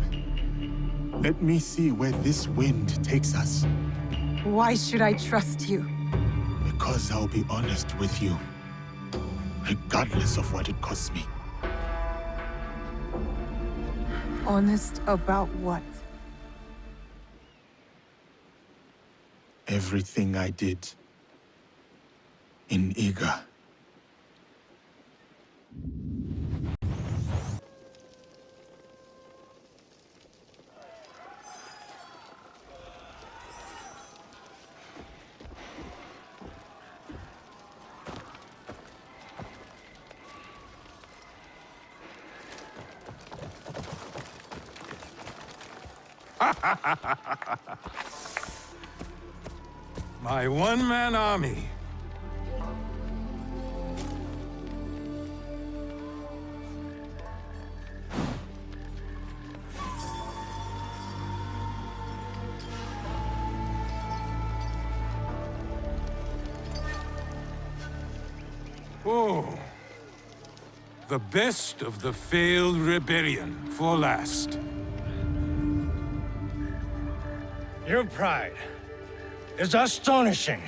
Let me see where this wind takes us. Why should I trust you? Because I'll be honest with you, regardless of what it costs me. Honest about what? Everything I did in Iga. My one-man army. Oh, the best of the failed rebellion for last. Your pride is astonishing.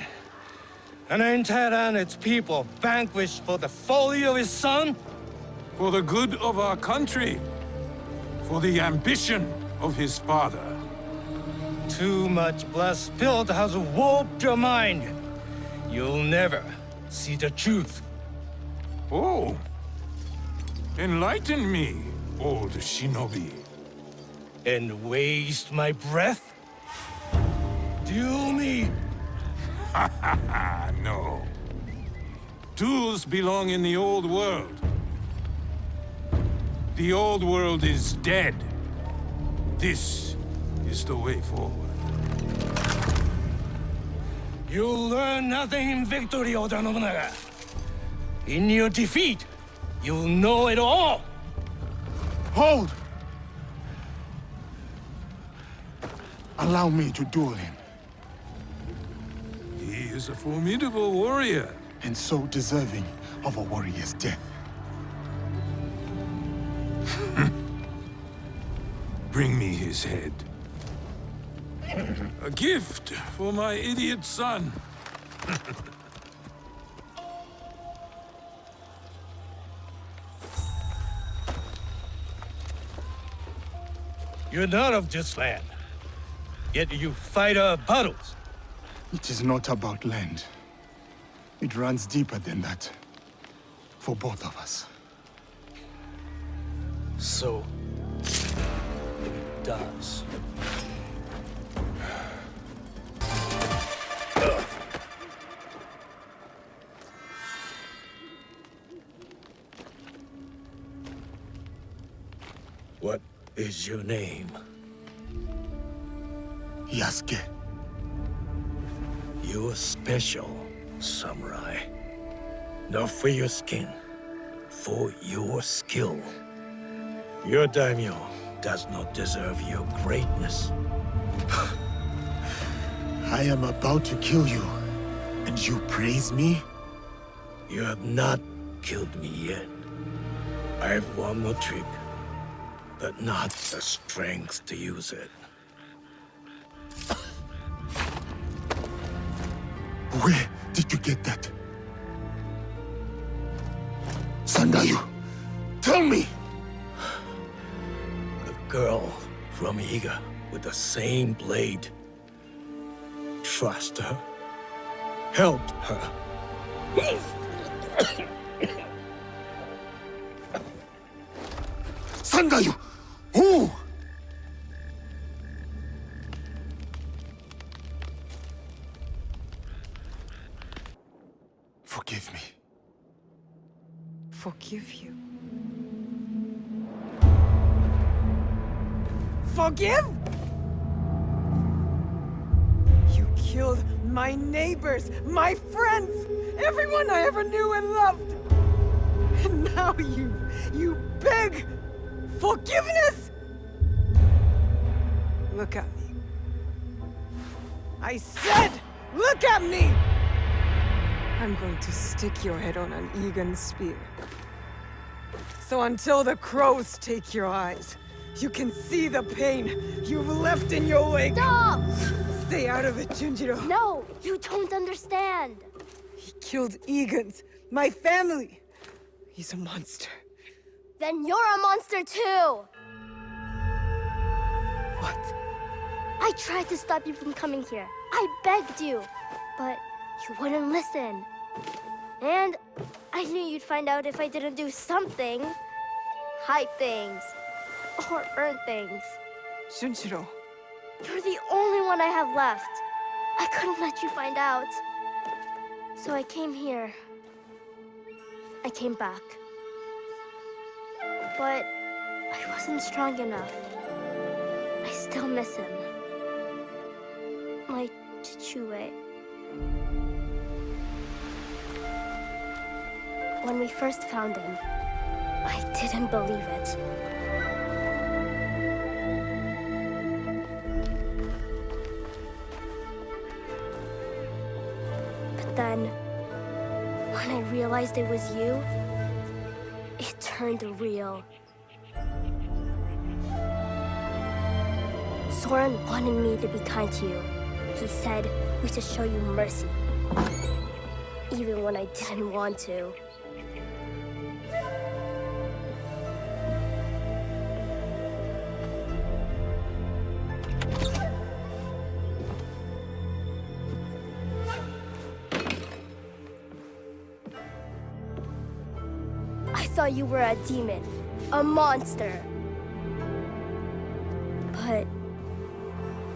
An entire and its people vanquished for the folly of his son? For the good of our country. For the ambition of his father. Too much blood spilled has warped your mind. You'll never see the truth. Oh. Enlighten me, old shinobi. And waste my breath? Duel me? Ha ha ha, no. Duels belong in the old world. The old world is dead. This is the way forward. You'll learn nothing in victory, Oda Nobunaga. In your defeat, you'll know it all. Hold! Allow me to duel him. He is a formidable warrior. And so deserving of a warrior's death. Bring me his head. A gift for my idiot son. You're not of this land, yet you fight our battles. It is not about land. It runs deeper than that. For both of us. So, it does. What is your name? Yasuke. You're special, samurai. Not for your skin, for your skill. Your daimyo does not deserve your greatness. I am about to kill you, and you praise me? You have not killed me yet. I have one more trick, but not the strength to use it. Where did you get that? Sandayu, tell me! girl from Iga with the same blade. Trust her. Help her. Sangayu! Who? Forgive me. Forgive you. Forgive? You killed my neighbors, my friends, everyone I ever knew and loved. And now you beg forgiveness? Look at me. I said, look at me! I'm going to stick your head on an Egan spear. So until the crows take your eyes, you can see the pain you've left in your wake. Stop! Stay out of it, Junjiro. No, you don't understand. He killed Egans, my family. He's a monster. Then you're a monster too! What? I tried to stop you from coming here. I begged you, but you wouldn't listen. And I knew you'd find out if I didn't do something. Hide things. Or earn things. Junjiro. You're the only one I have left. I couldn't let you find out. So I came here. I came back. But I wasn't strong enough. I still miss him. My Chichue. When we first found him, I didn't believe it. But then, when I realized it was you, it turned real. Soren wanted me to be kind to you. He said we should show you mercy. Even when I didn't want to. I thought you were a demon, a monster. But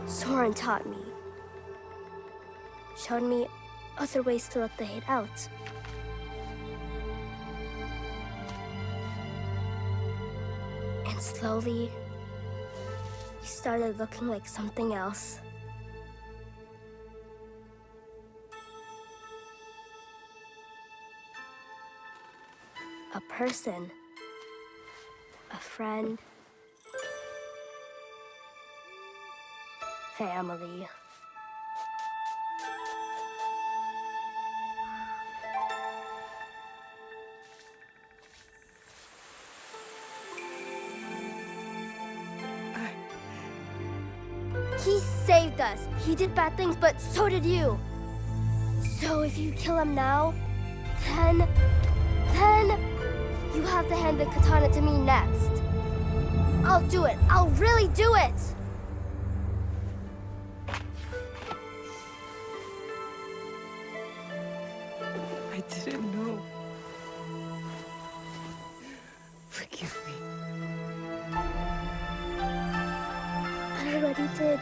Soren taught me. Showed me other ways to let the hate out. And slowly, you started looking like something else. A person. A friend. Family. He saved us. He did bad things, but so did you. So if you kill him now, then you have to hand the katana to me next. I'll do it. I'll really do it. I didn't know. Forgive me. I already did.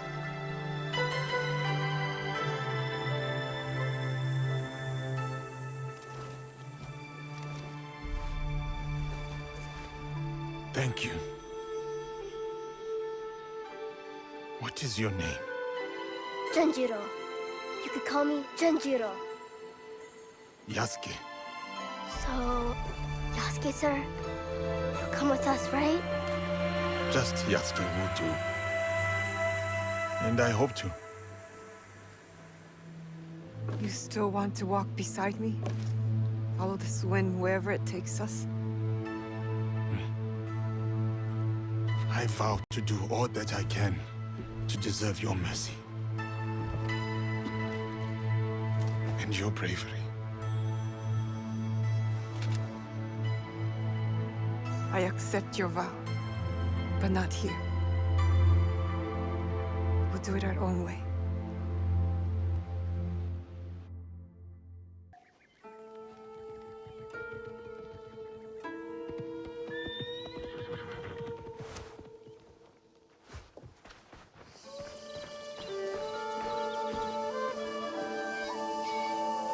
Thank you. What is your name? Genjiro. You could call me Genjiro. Yasuke. So, Yasuke, sir, you'll come with us, right? Just Yasuke will do. And I hope to. You still want to walk beside me? Follow this wind wherever it takes us? I vow to do all that I can to deserve your mercy. And your bravery. I accept your vow, but not here. do it our own way.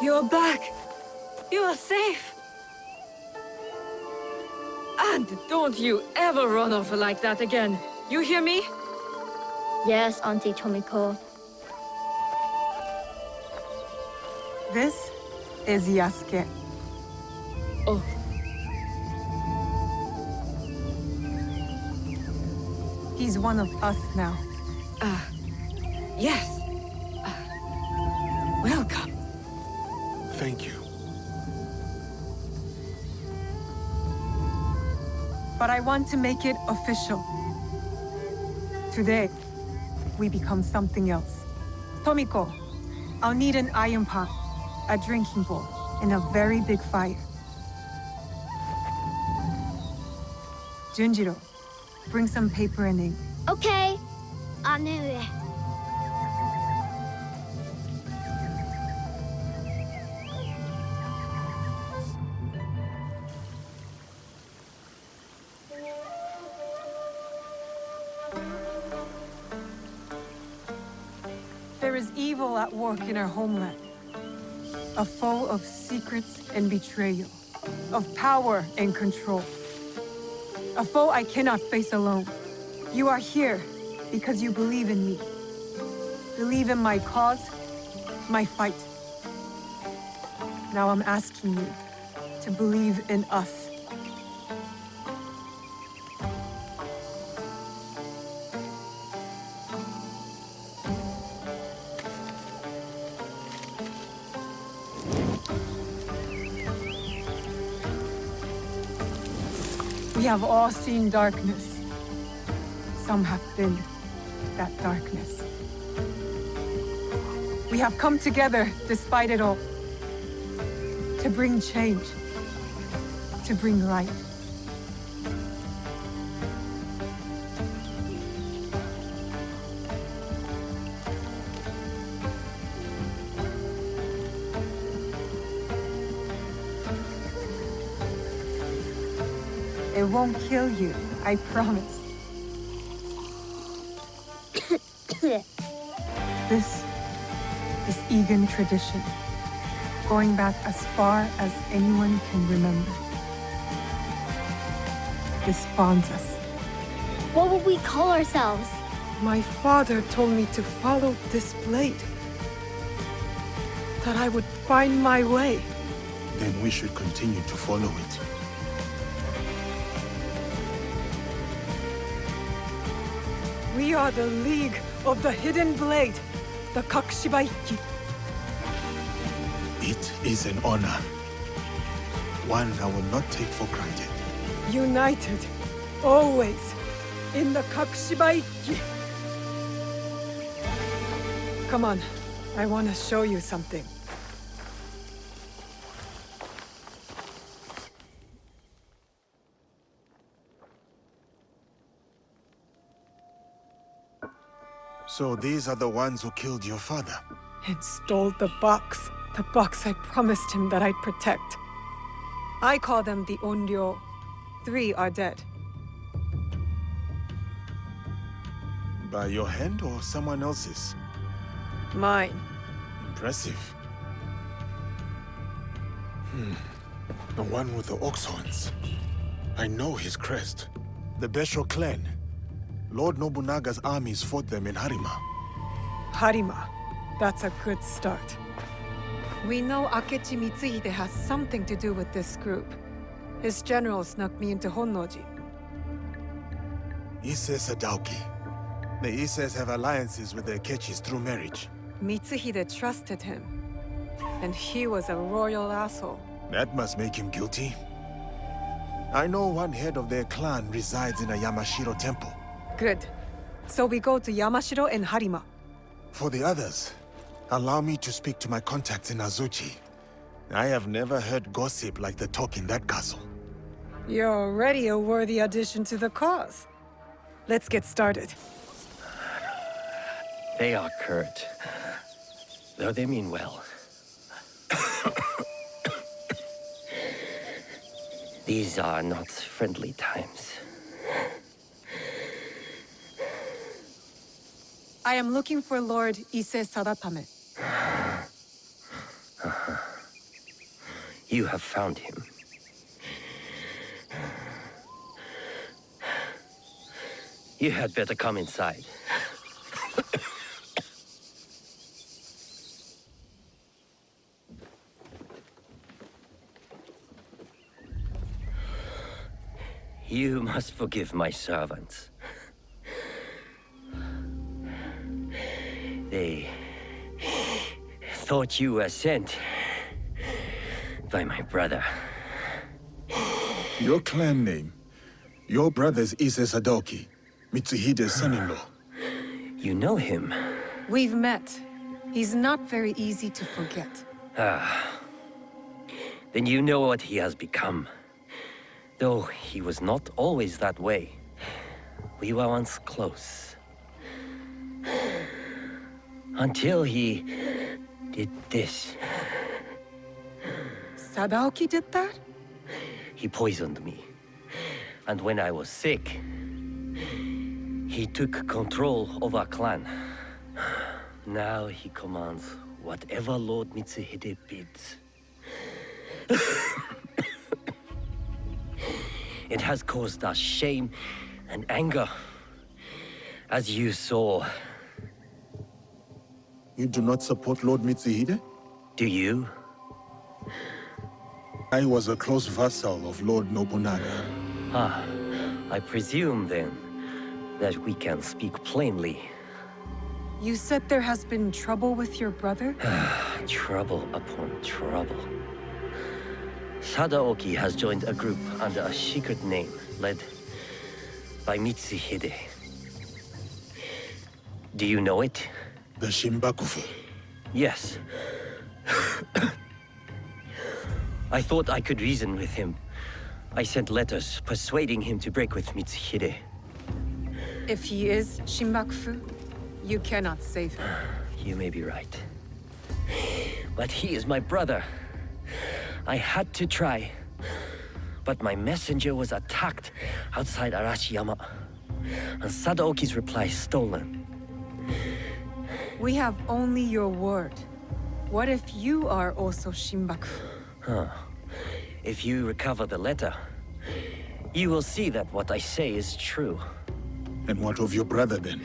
You're back! You are safe! And don't you ever run off like that again. You hear me? Yes, Auntie Tomiko. This is Yasuke. Oh. He's one of us now. Yes. Welcome. Thank you. But I want to make it official. Today, we become something else. Tomiko, I'll need an iron pot, a drinking bowl, and a very big fire. Junjiro, bring some paper and ink. Okay. Ane. There is evil at work in our homeland. A foe of secrets and betrayal, of power and control. A foe I cannot face alone. You are here because you believe in me. Believe in my cause, my fight. Now I'm asking you to believe in us. We have all seen darkness. Some have been that darkness. We have come together despite it all. To bring change. To bring light. It won't kill you, I promise. This is Egan tradition, going back as far as anyone can remember. This bonds us. What would we call ourselves? My father told me to follow this blade. That I would find my way. Then we should continue to follow it. We are the League of the Hidden Blade, the Kakushibaiki. It is an honor. One I will not take for granted. United, always, in the Kakushibaiki. Come on, I want to show you something. So these are the ones who killed your father? And stole the box I promised him that I'd protect. I call them the Onryo. 3 are dead. By your hand or someone else's? Mine. Impressive. The one with the ox horns. I know his crest. The Besho clan. Lord Nobunaga's armies fought them in Harima. Harima. That's a good start. We know Akechi Mitsuhide has something to do with this group. His general snuck me into Honnoji. Ise Sadauki. The Ises have alliances with the Akechis through marriage. Mitsuhide trusted him. And he was a royal asshole. That must make him guilty. I know one head of their clan resides in a Yamashiro temple. Good. So we go to Yamashiro and Harima. For the others, allow me to speak to my contacts in Azuchi. I have never heard gossip like the talk in that castle. You're already a worthy addition to the cause. Let's get started. They are curt, though they mean well. These are not friendly times. I am looking for Lord Ise Sadatame. You have found him. You had better come inside. You must forgive my servants. They thought you were sent by my brother. Your clan name. Your brother's Ise Sadoki, Mitsuhide's son-in-law. You know him? We've met. He's not very easy to forget. Ah. Then you know what he has become. Though he was not always that way. We were once close. Until he did this. Sadaoki did that? He poisoned me. And when I was sick, he took control of our clan. Now he commands whatever Lord Mitsuhide bids. It has caused us shame and anger, as you saw. You do not support Lord Mitsuhide? Do you? I was a close vassal of Lord Nobunaga. Ah, I presume then that we can speak plainly. You said there has been trouble with your brother? Trouble upon trouble. Sadaoki has joined a group under a secret name, led by Mitsuhide. Do you know it? The Shimbakufu? Yes. I thought I could reason with him. I sent letters persuading him to break with Mitsuhide. If he is Shimbakufu, you cannot save him. You may be right. But he is my brother. I had to try. But my messenger was attacked outside Arashiyama, and Sadaoki's reply stolen. We have only your word. What if you are also Shimbakufu? Huh. If you recover the letter, you will see that what I say is true. And what of your brother then?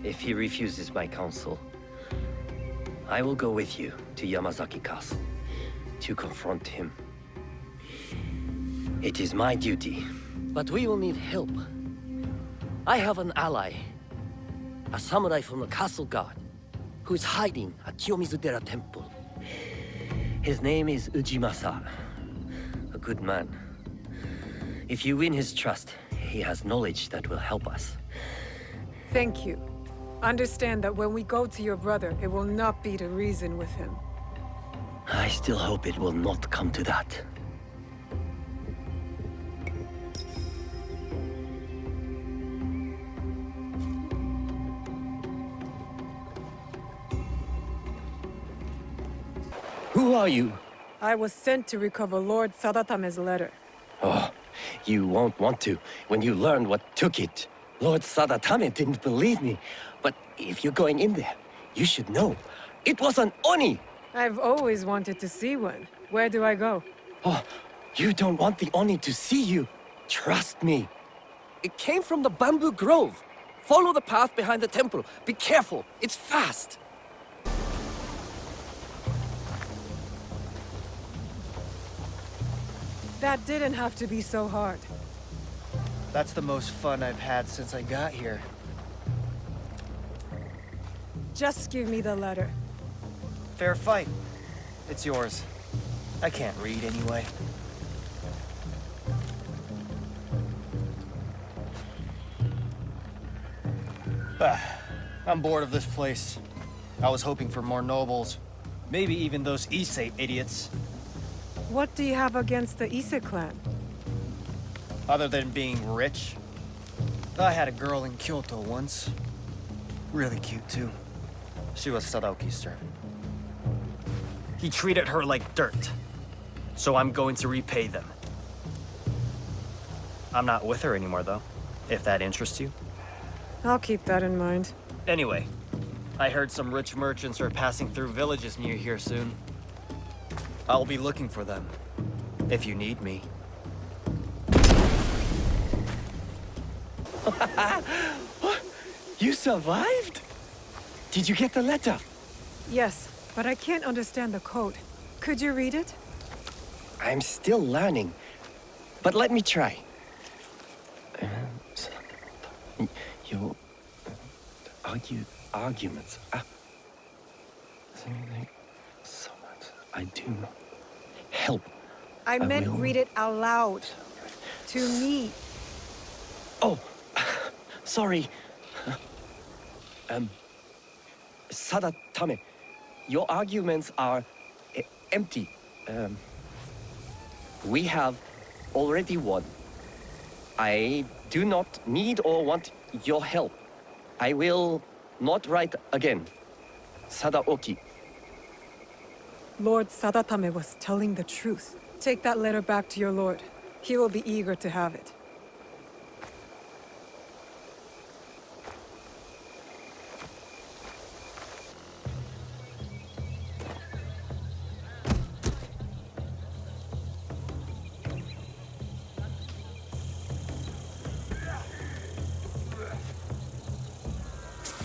If he refuses my counsel, I will go with you to Yamazaki Castle to confront him. It is my duty, but we will need help. I have an ally, a samurai from the castle guard, who is hiding at Kiyomizudera Temple. His name is Ujimasa, a good man. If you win his trust, he has knowledge that will help us. Thank you. Understand that when we go to your brother, it will not be to reason with him. I still hope it will not come to that. Who are you? I was sent to recover Lord Sadatame's letter. Oh, you won't want to when you learn what took it. Lord Sadatame didn't believe me, but if you're going in there, you should know. It was an Oni! I've always wanted to see one. Where do I go? Oh, you don't want the Oni to see you. Trust me. It came from the bamboo grove. Follow the path behind the temple. Be careful. It's fast. That didn't have to be so hard. That's the most fun I've had since I got here. Just give me the letter. Fair fight. It's yours. I can't read anyway. I'm bored of this place. I was hoping for more nobles. Maybe even those Issei idiots. What do you have against the Ise clan? Other than being rich. I had a girl in Kyoto once. really cute too. She was Sadaoki's servant. He treated her like dirt. So I'm going to repay them. I'm not with her anymore though, if that interests you. I'll keep that in mind. Anyway, I heard some rich merchants are passing through villages near here soon. I'll be looking for them, if you need me. You survived? Did you get the letter? Yes, but I can't understand the code. Could you read it? I'm still learning, but let me try. Your arguments. So much I do. Help. I meant will. read it out loud. To me. Oh, sorry. Sadatame, your arguments are empty. We have already won. I do not need or want your help. I will not write again. Sadaoki. Lord Sadatame was telling the truth. Take that letter back to your lord. He will be eager to have it.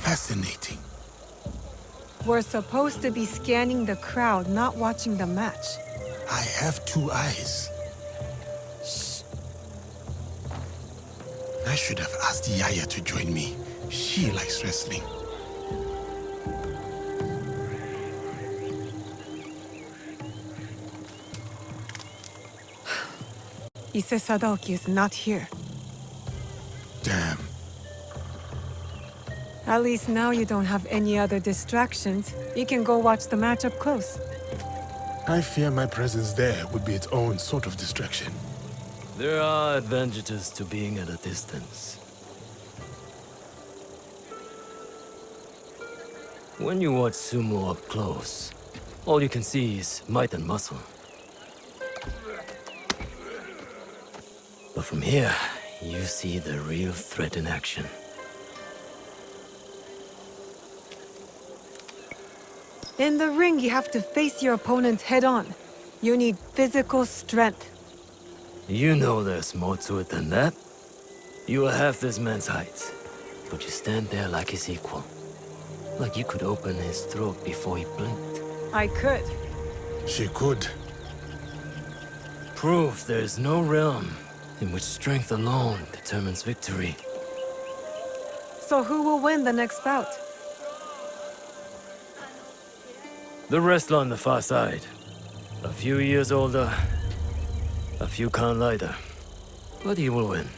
Fascinating. We're supposed to be scanning the crowd, not watching the match. I have 2 eyes. Shh. I should have asked Yaya to join me. She likes wrestling. Ise Sadaoki is not here. Damn. At least now you don't have any other distractions. You can go watch the match up close. I fear my presence there would be its own sort of distraction. There are advantages to being at a distance. When you watch sumo up close, all you can see is might and muscle. But from here, you see the real threat in action. In the ring, you have to face your opponent head-on. You need physical strength. You know there's more to it than that. You are half this man's height, but you stand there like his equal. Like you could open his throat before he blinked. I could. She could. Proof there is no realm in which strength alone determines victory. So who will win the next bout? The wrestler on the far side. A few years older, a few pounds lighter. But he will win.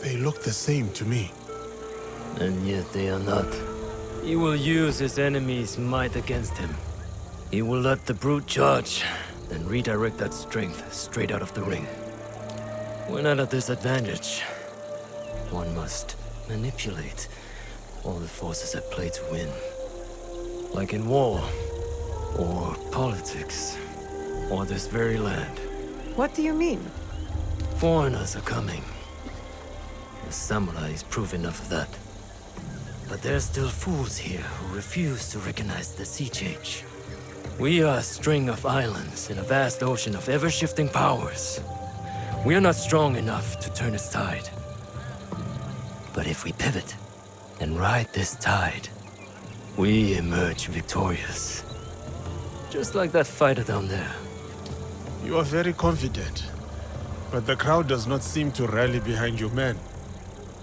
They look the same to me. And yet they are not. He will use his enemy's might against him. He will let the brute charge, then redirect that strength straight out of the ring. When at a disadvantage, one must manipulate all the forces at play to win. Like in war, or politics, or this very land. What do you mean? Foreigners are coming. The samurai is proof enough of that. But there are still fools here who refuse to recognize the sea change. We are a string of islands in a vast ocean of ever-shifting powers. We are not strong enough to turn its tide. But if we pivot and ride this tide, we emerge victorious. Just like that fighter down there. You are very confident, but the crowd does not seem to rally behind your men.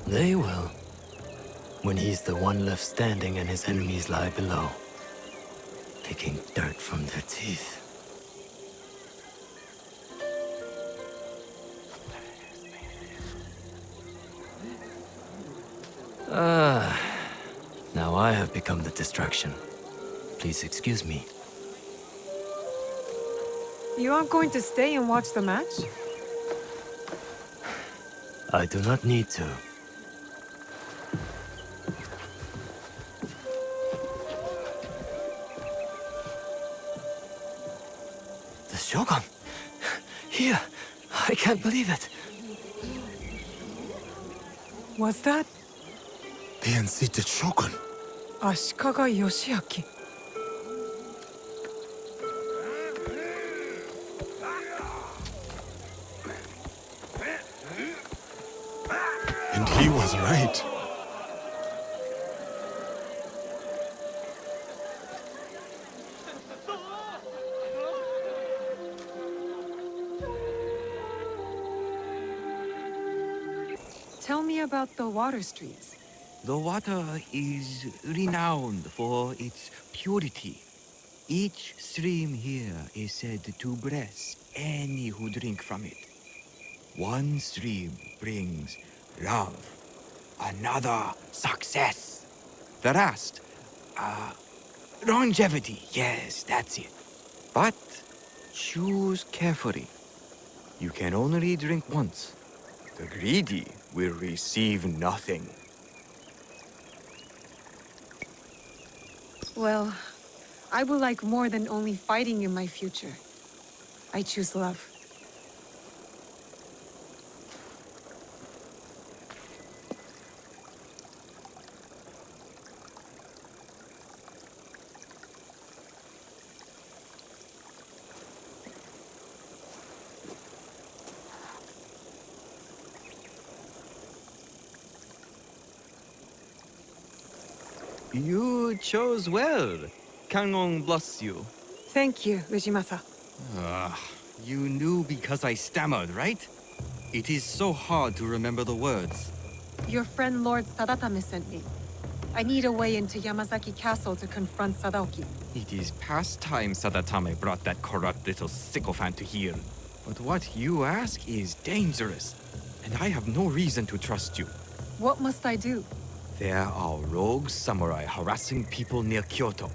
They will. When he's the one left standing and his enemies lie below, picking dirt from their teeth. Now I have become the distraction. Please excuse me. You aren't going to stay and watch the match? I do not need to. Shogun! Here! I can't believe it! Was that The unseated Shogun. Ashikaga Yoshiaki? And he was right. Tell me about the water streams. The water is renowned for its purity. Each stream here is said to bless any who drink from it. One stream brings love, another success. The rest, longevity. Yes, that's it. But choose carefully. You can only drink once. The greedy will receive nothing. Well, I would like more than only fighting in my future. I choose love. You chose well. Kangong bless you. Thank you, Ujimasa. You knew because I stammered, right? It is so hard to remember the words. Your friend Lord Sadatame sent me. I need a way into Yamazaki Castle to confront Sadaoki. It is past time Sadatame brought that corrupt little sycophant to here. But what you ask is dangerous, and I have no reason to trust you. What must I do? There are rogue samurai harassing people near Kyoto.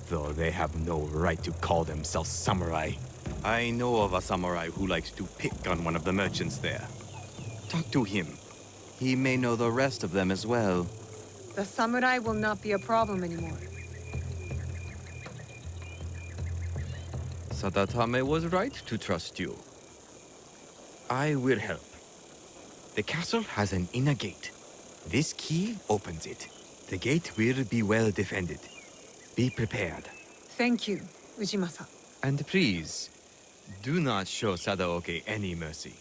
Though they have no right to call themselves samurai. I know of a samurai who likes to pick on one of the merchants there. Talk to him. He may know the rest of them as well. The samurai will not be a problem anymore. Sadatame was right to trust you. I will help. The castle has an inner gate. This key opens it. The gate will be well defended. Be prepared. Thank you, Ujimasa. And please, do not show Sadaoki any mercy.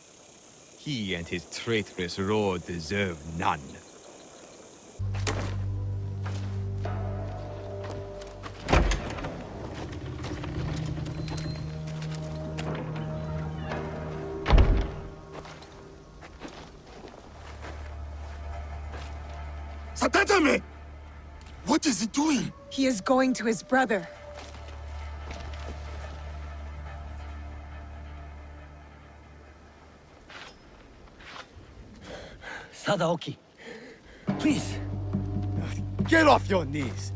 He and his traitorous lord deserve none. Sadatame! What is he doing? He is going to his brother. Sadaoki, please. Get off your knees!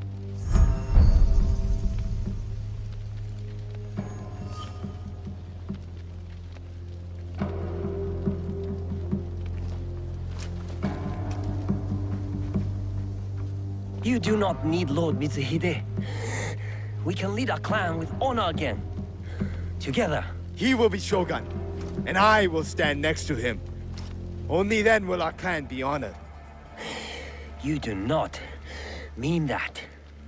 You do not need Lord Mitsuhide. We can lead our clan with honor again. Together. He will be Shogun, and I will stand next to him. Only then will our clan be honored. You do not mean that.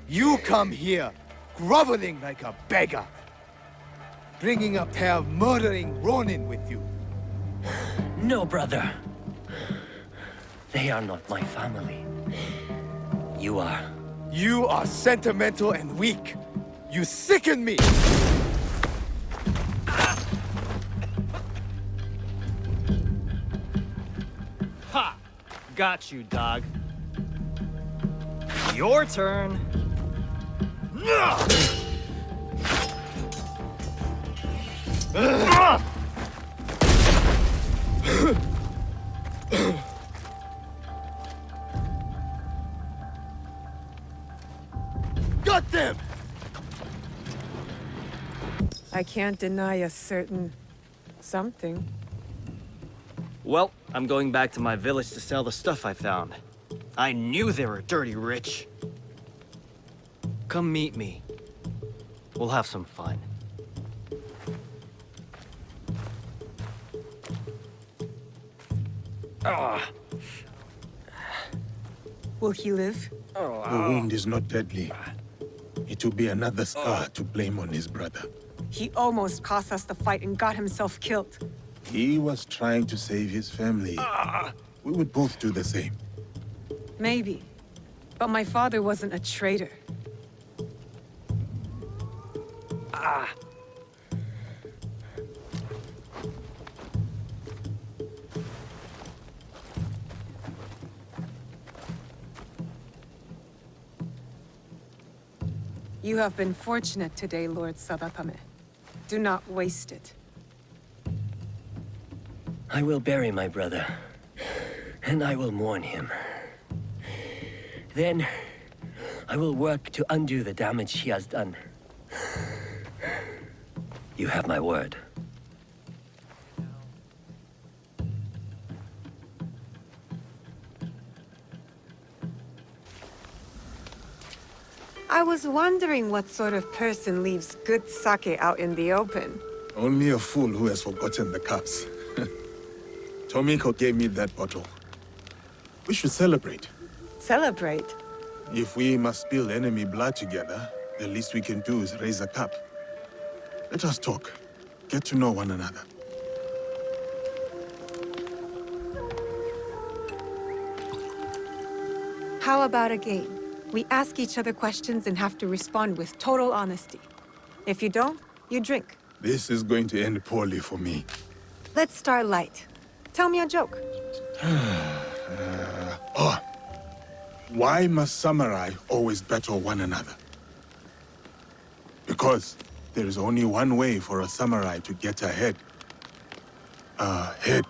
You come here, groveling like a beggar, bringing a pair of murdering Ronin with you. No, brother. They are not my family. You are. You are sentimental and weak. You sicken me! Ha! Got you, dog. Your turn. Got them! I can't deny a certain something. Well, I'm going back to my village to sell the stuff I found. I knew they were dirty rich. Come meet me. We'll have some fun. Will he live? The wound is not deadly. It will be another scar to blame on his brother. He almost cost us the fight and got himself killed. He was trying to save his family. We would both do the same. Maybe. But my father wasn't a traitor. You have been fortunate today, Lord Sadatame. Do not waste it. I will bury my brother, and I will mourn him. Then, I will work to undo the damage he has done. You have my word. I was wondering what sort of person leaves good sake out in the open. Only a fool who has forgotten the cups. Tomiko gave me that bottle. We should celebrate. Celebrate? If we must spill enemy blood together, the least we can do is raise a cup. Let us talk. Get to know one another. How about a game? We ask each other questions and have to respond with total honesty. If you don't, you drink. This is going to end poorly for me. Let's start light. Tell me a joke. Why must samurai always battle one another? Because there is only one way for a samurai to get ahead. Ahead.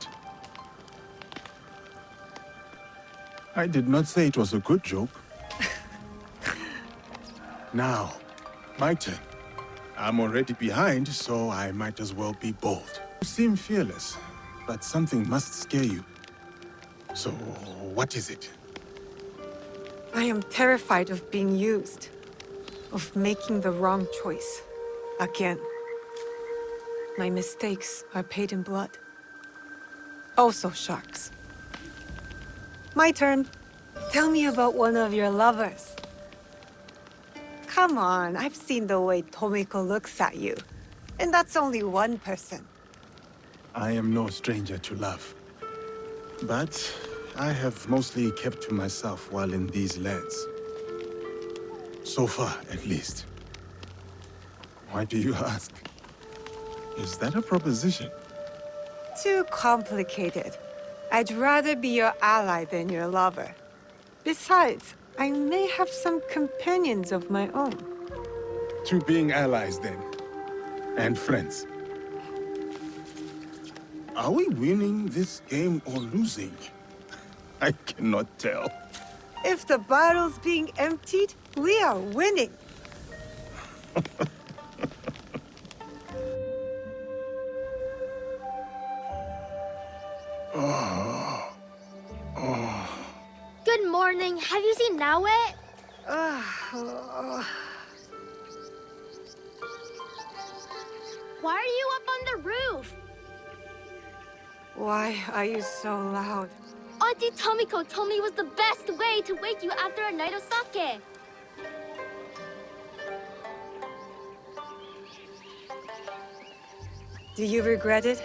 I did not say it was a good joke. Now, my turn. I'm already behind, so I might as well be bold. You seem fearless, but something must scare you. So, what is it? I am terrified of being used. Of making the wrong choice. Again. My mistakes are paid in blood. Also sharks. My turn. Tell me about one of your lovers. Come on, I've seen the way Tomiko looks at you. And that's only one person. I am no stranger to love. But I have mostly kept to myself while in these lands. So far, at least. Why do you ask? Is that a proposition? Too complicated. I'd rather be your ally than your lover. Besides, I may have some companions of my own. To being allies, then. And friends. Are we winning this game or losing? I cannot tell. If the bottle's being emptied, we are winning. Good morning. Have you seen Nawe? Why are you up on the roof? Why are you so loud? Auntie Tomiko told me it was the best way to wake you after a night of sake. Do you regret it?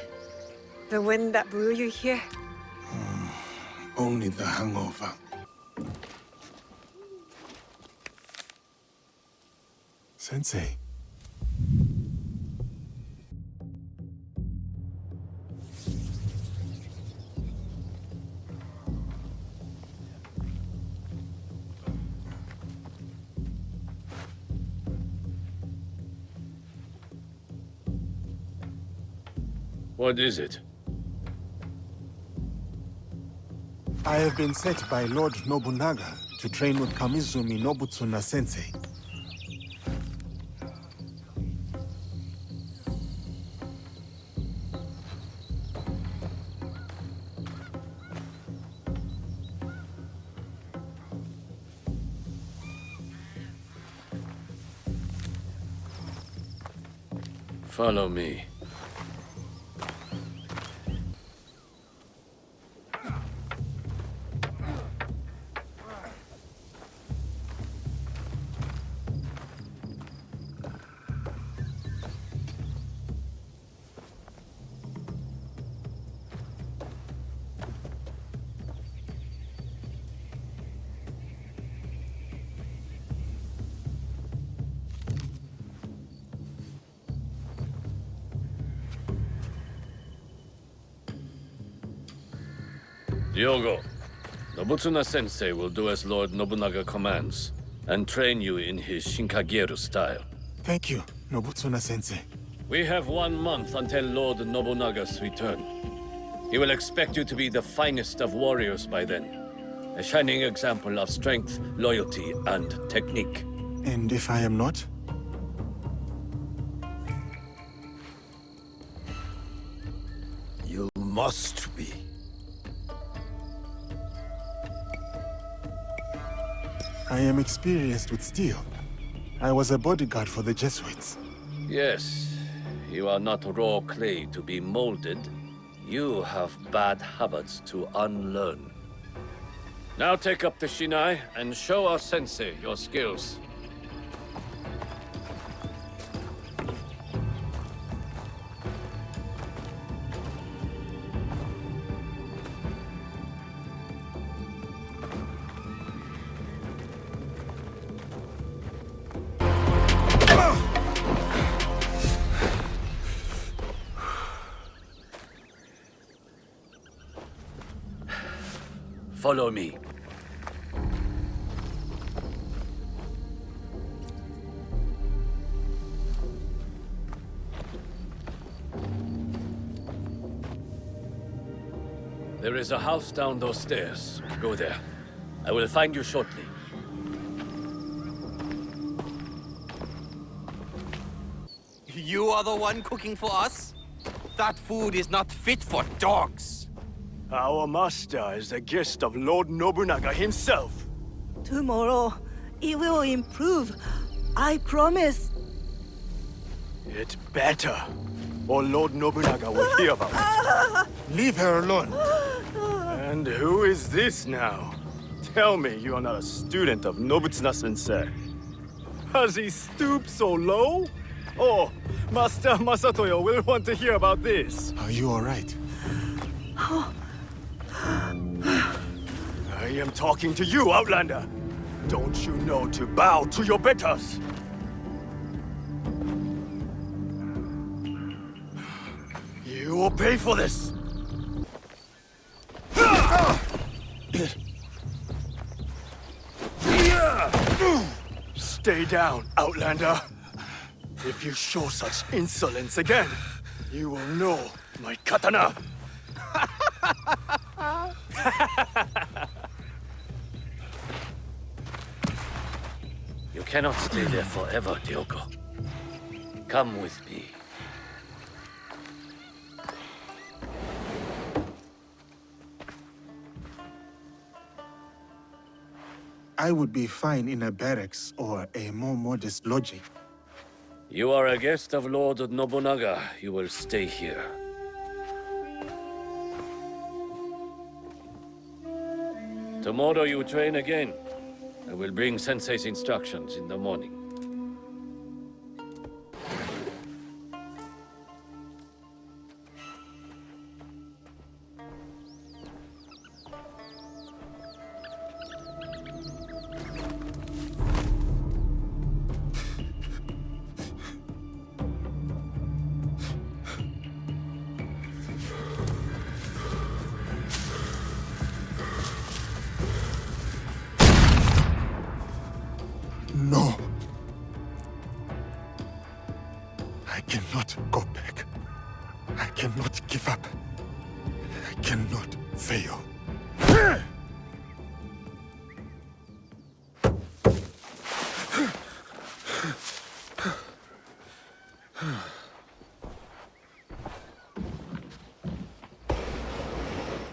The wind that blew you here? Only the hangover. Sensei. What is it? I have been set by Lord Nobunaga to train with Kamizumi Nobutsuna Sensei. Follow me. Diogo, Nobutsuna-sensei will do as Lord Nobunaga commands, and train you in his Shinkageru style. Thank you, Nobutsuna-sensei. We have 1 month until Lord Nobunaga's return. He will expect you to be the finest of warriors by then. A shining example of strength, loyalty, and technique. And if I am not? You must be. I am experienced with steel. I was a bodyguard for the Jesuits. Yes, you are not raw clay to be molded. You have bad habits to unlearn. Now take up the Shinai and show our sensei your skills. Follow me. There is a house down those stairs. Go there. I will find you shortly. You are the one cooking for us? That food is not fit for dogs. Our master is a guest of Lord Nobunaga himself. Tomorrow, it will improve. I promise. It better, or Lord Nobunaga will hear about it. Leave her alone. And who is this now? Tell me you are not a student of Nobutsuna-sensei. Has he stooped so low? Oh, Master Masatoyo will want to hear about this. Are you all right? I am talking to you, Outlander. Don't you know to bow to your betters? You will pay for this. Stay down, Outlander. If you show such insolence again, you will know my katana. You cannot stay there forever, Diogo. Come with me. I would be fine in a barracks or a more modest lodging. You are a guest of Lord Nobunaga. You will stay here. Tomorrow you train again. I will bring Sensei's instructions in the morning. No. I cannot go back. I cannot give up. I cannot fail.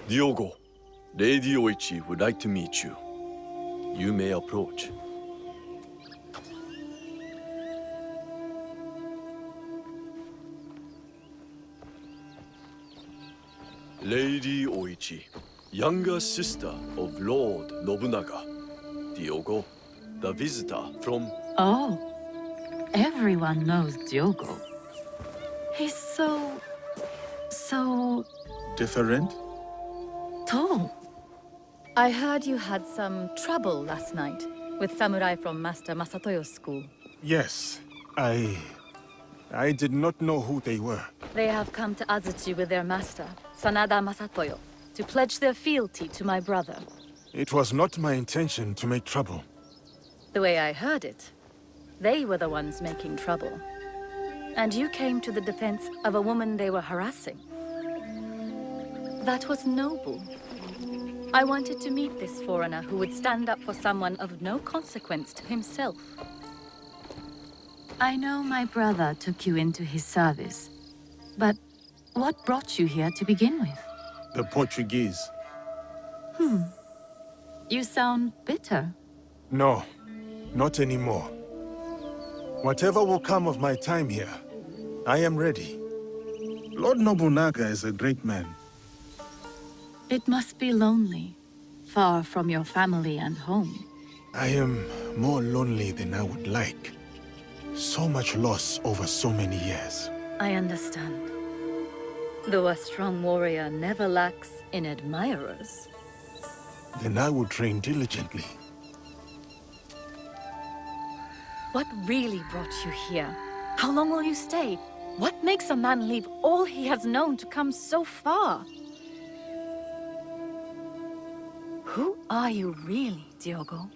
Diogo, Lady Oichi would like to meet you. You may approach. Lady Oichi, younger sister of Lord Nobunaga. Diogo, the visitor from... Oh, everyone knows Diogo. He's so Different? tall. I heard you had some trouble last night with samurai from Master Masatoyo's school. Yes. I did not know who they were. They have come to Azuchi with their master, Sanada Masatoyo, to pledge their fealty to my brother. It was not my intention to make trouble. The way I heard it, they were the ones making trouble. And you came to the defense of a woman they were harassing. That was noble. I wanted to meet this foreigner who would stand up for someone of no consequence to himself. I know my brother took you into his service, but what brought you here to begin with? The Portuguese. You sound bitter. No, not anymore. Whatever will come of my time here, I am ready. Lord Nobunaga is a great man. It must be lonely, far from your family and home. I am more lonely than I would like. So much loss over so many years. I understand. Though a strong warrior never lacks in admirers. Then I will train diligently. What really brought you here? How long will you stay? What makes a man leave all he has known to come so far? Who are you really, Diogo?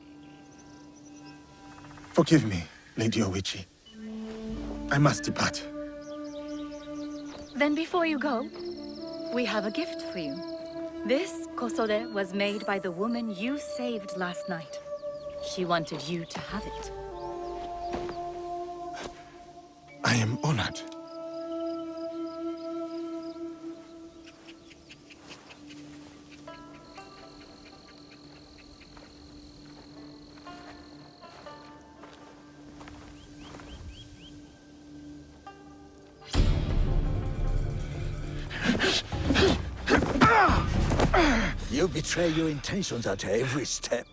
Forgive me, Lady Oichi. I must depart. Then before you go, we have a gift for you. This kosode was made by the woman you saved last night. She wanted you to have it. I am honored. You betray your intentions at every step.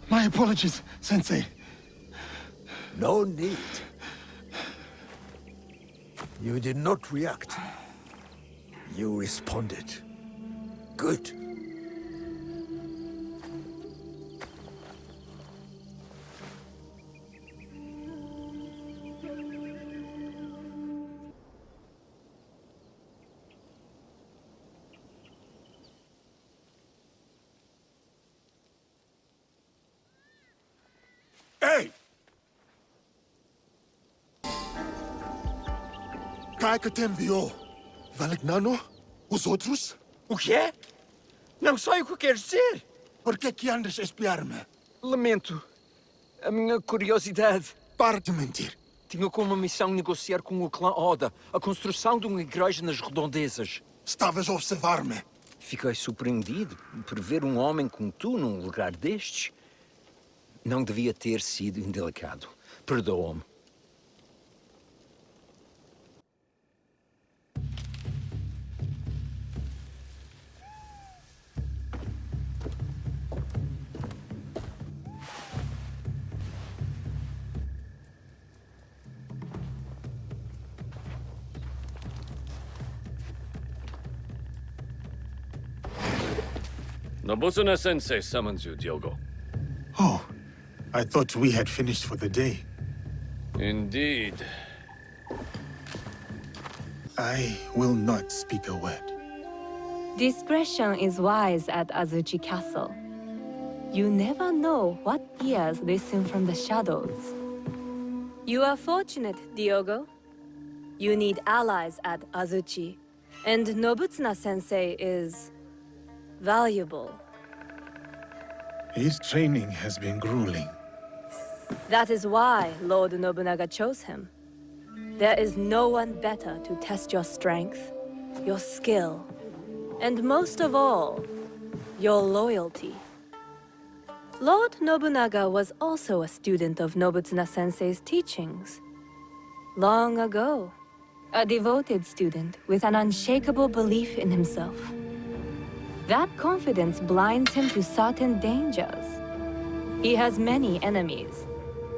My apologies, Sensei. No need. You did not react. You responded. Good. Ei! Cá que te enviou? Valignano? Os outros? O quê? Não sei o que queres dizer. Por que andas a espiar-me? Lamento. A minha curiosidade. Para de mentir. Tinha como missão negociar com o clã Oda a construção de uma igreja nas redondezas. Estavas a observar-me. Fiquei surpreendido por ver um homem como tu num lugar destes. Não devia ter sido indelicado. Perdoa-me. Nobutsuna-sensei summons you, Diogo. Oh, I thought we had finished for the day. Indeed. I will not speak a word. Discretion is wise at Azuchi Castle. You never know what ears listen from the shadows. You are fortunate, Diogo. You need allies at Azuchi. And Nobutsuna-sensei is valuable. His training has been grueling. That is why Lord Nobunaga chose him. There is no one better to test your strength, your skill, and most of all, your loyalty. Lord Nobunaga was also a student of Nobutsuna-sensei's teachings. Long ago. A devoted student with an unshakable belief in himself. That confidence blinds him to certain dangers. He has many enemies,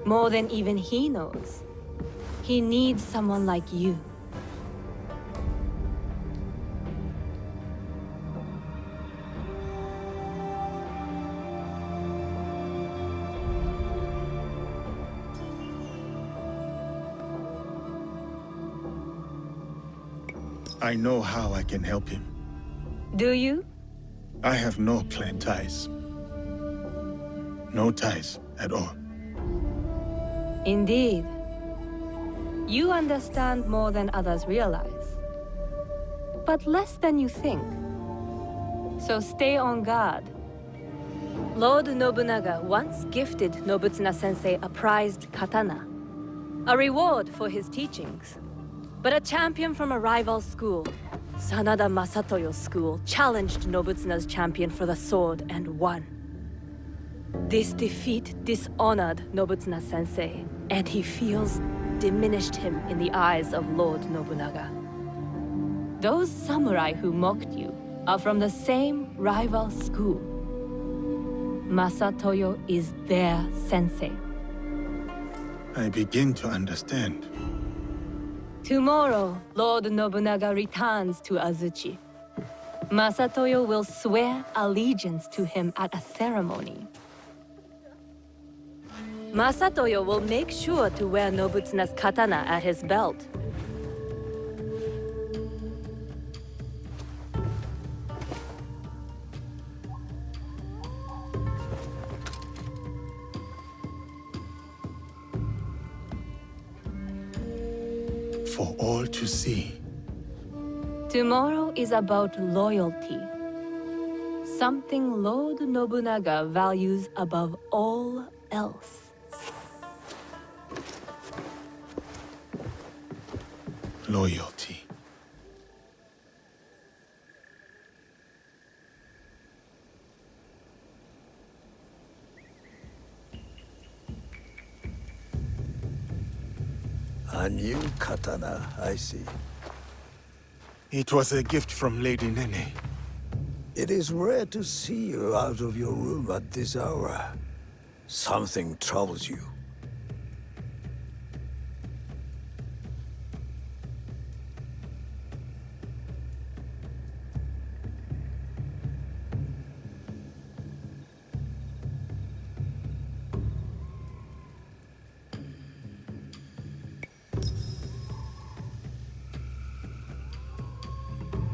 more than even he knows. He needs someone like you. I know how I can help him. Do you? I have no clan ties. No ties at all. Indeed. You understand more than others realize. But less than you think. So stay on guard. Lord Nobunaga once gifted Nobutsuna-sensei a prized katana, a reward for his teachings. But a champion from a rival school, Sanada Masatoyo's school, challenged Nobutsuna's champion for the sword and won. This defeat dishonored Nobutsuna-sensei, and he feels diminished him in the eyes of Lord Nobunaga. Those samurai who mocked you are from the same rival school. Masatoyo is their sensei. I begin to understand. Tomorrow, Lord Nobunaga returns to Azuchi. Masatoyo will swear allegiance to him at a ceremony. Masatoyo will make sure to wear Nobutsuna's katana at his belt. For all to see. Tomorrow is about loyalty. Something Lord Nobunaga values above all else. Loyalty. A new katana, I see. It was a gift from Lady Nene. It is rare to see you out of your room at this hour. Something troubles you.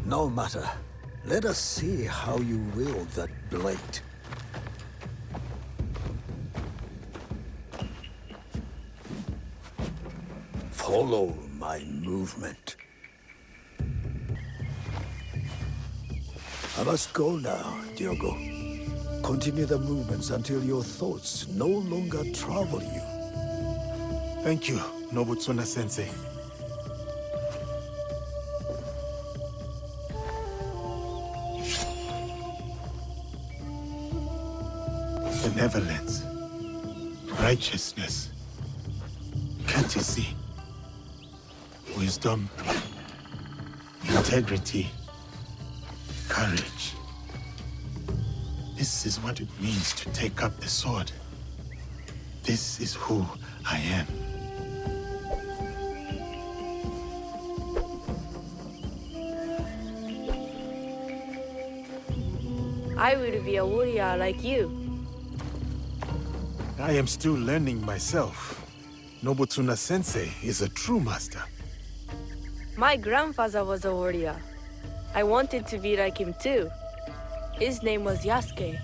No matter. Let us see how you wield that blade. Follow my movement. I must go now, Diogo. Continue the movements until your thoughts no longer trouble you. Thank you, Nobutsuna-sensei. benevolence, righteousness, courtesy, wisdom, integrity, courage. This is what it means to take up the sword. This is who I am. I will be a warrior like you. I am still learning myself. Nobutsuna Sensei is a true master. My grandfather was a warrior. I wanted to be like him too. His name was Yasuke.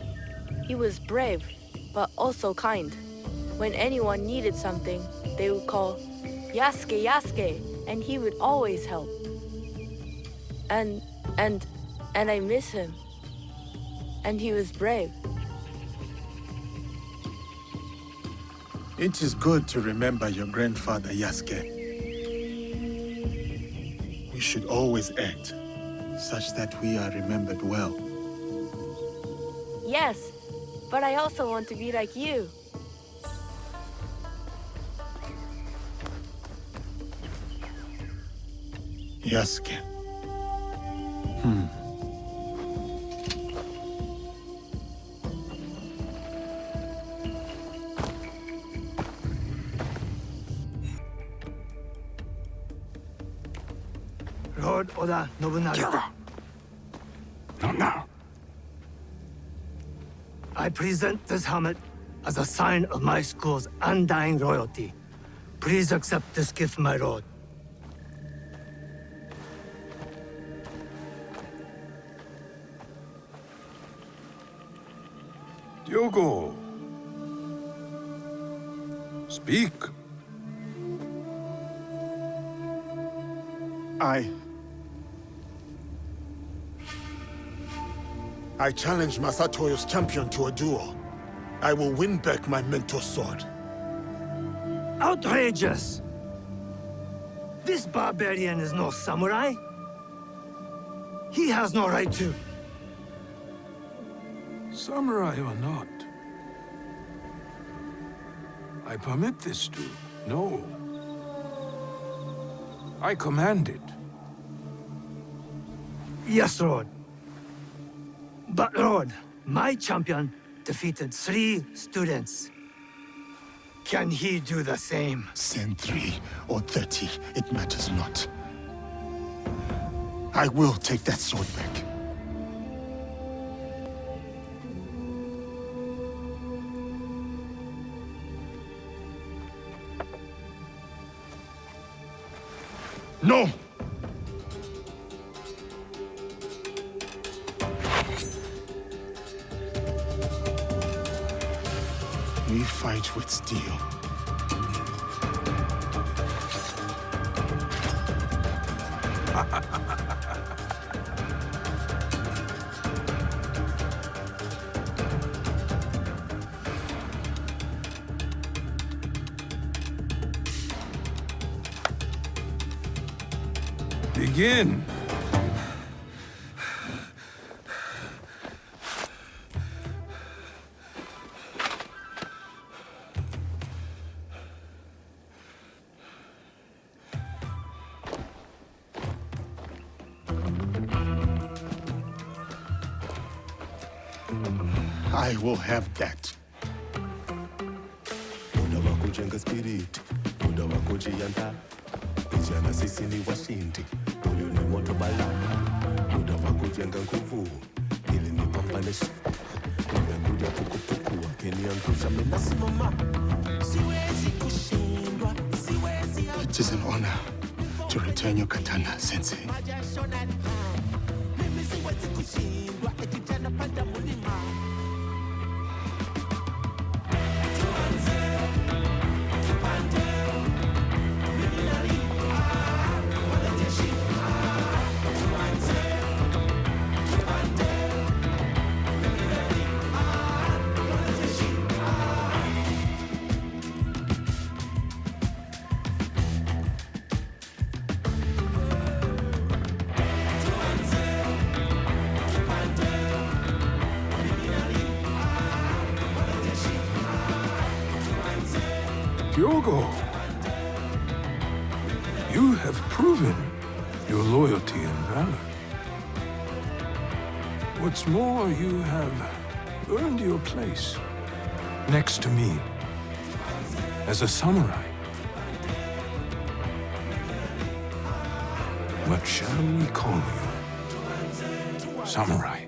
He was brave, but also kind. When anyone needed something, they would call Yasuke, Yasuke, and he would always help. And I miss him. And he was brave. It is good to remember your grandfather, Yasuke. We should always act such that we are remembered well. Yes, but I also want to be like you. Yasuke. Lord Oda Nobunaga. Not now. I present this helmet as a sign of my school's undying loyalty. Please accept this gift, my lord. Diogo. Speak. I challenge Masatoyo's champion to a duel. I will win back my mentor's sword. Outrageous! This barbarian is no samurai. He has no right to. Samurai or not, I permit this to. No. I command it. Yes, Lord. But, Lord, my champion defeated 3 students. Can he do the same? Send 3 or 30, it matters not. I will take that sword back. No! We fight with steel. Begin. I will have that. Muda wako jenga spirit, muda wako jianda. Vijana sisi ni washindi, huyu ni moto balaa. Muda wako jenga nguvu, ili nipambane. Nimekuja pukupuku, wakiniangusha mimi nasimama. Siwezi kushindwa, siwezi. It is an honor to return your katana, Sensei. Mimi siwezi kushindwa, kijana panda mulima. Diogo, you have proven your loyalty and valor. What's more, you have earned your place next to me as a samurai. What shall we call you? Samurai.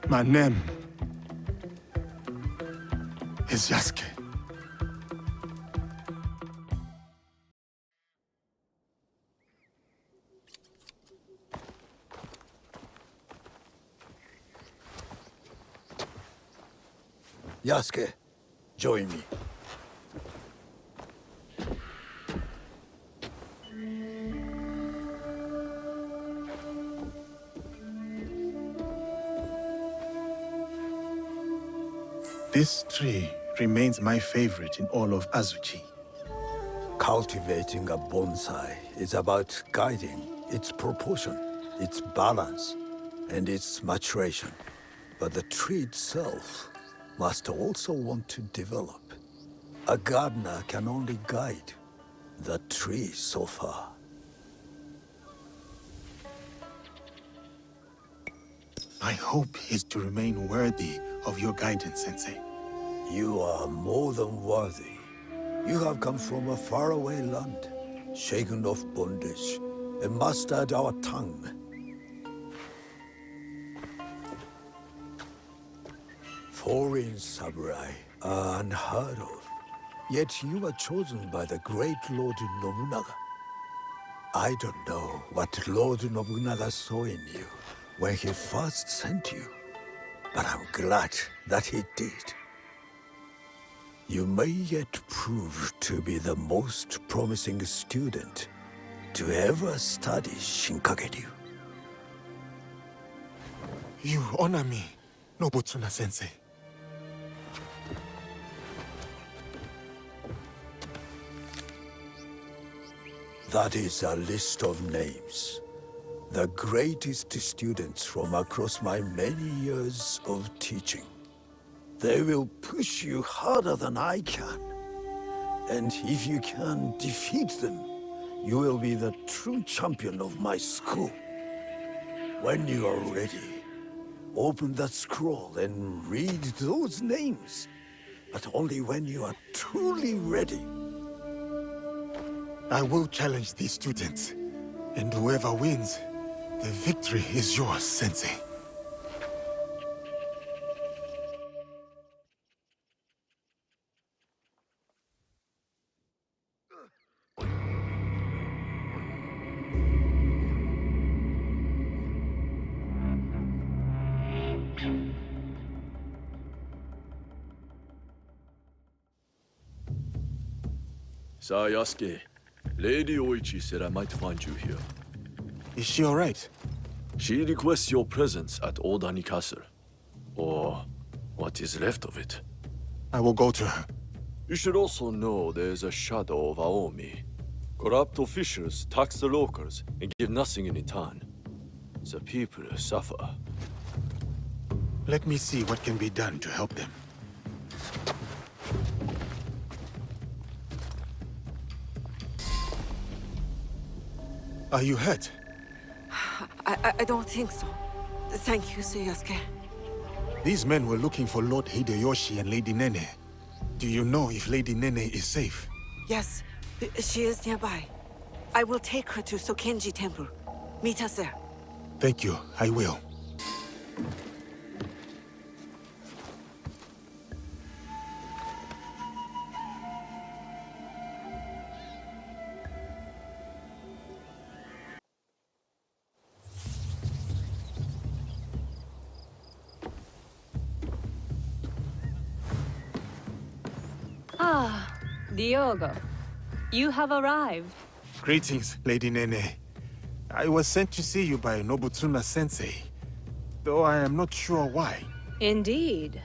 My name is Yasuke. Yasuke, join me. This tree remains my favorite in all of Azuchi. Cultivating a bonsai is about guiding its proportion, its balance, and its maturation. But the tree itself must also want to develop. A gardener can only guide the tree so far. My hope is to remain worthy of your guidance, Sensei. You are more than worthy. You have come from a faraway land, shaken off bondage, and mastered our tongue. Foreign samurai are unheard of, yet you were chosen by the great Lord Nobunaga. I don't know what Lord Nobunaga saw in you when he first sent you, but I'm glad that he did. You may yet prove to be the most promising student to ever study Shinkaguryu. You honor me, Nobutsuna-sensei. That is a list of names. The greatest students from across my many years of teaching. They will push you harder than I can. And if you can defeat them, you will be the true champion of my school. When you are ready, open that scroll and read those names. But only when you are truly ready. I will challenge these students, and whoever wins, the victory is yours, Sensei. Yasuke, Lady Oichi said I might find you here. Is she all right? She requests your presence at Odani Castle. Or what is left of it. I will go to her. You should also know there's a shadow of Aomi. Corrupt officials tax the locals and give nothing in return. The people suffer. Let me see what can be done to help them. Are you hurt? I don't think so. Thank you, Sir Yasuke. These men were looking for Lord Hideyoshi and Lady Nene. Do you know if Lady Nene is safe? Yes, she is nearby. I will take her to Sokenji Temple. Meet us there. Thank you, I will. Ah, Diogo. You have arrived. Greetings, Lady Nene. I was sent to see you by Nobutsuna-sensei, though I am not sure why. Indeed.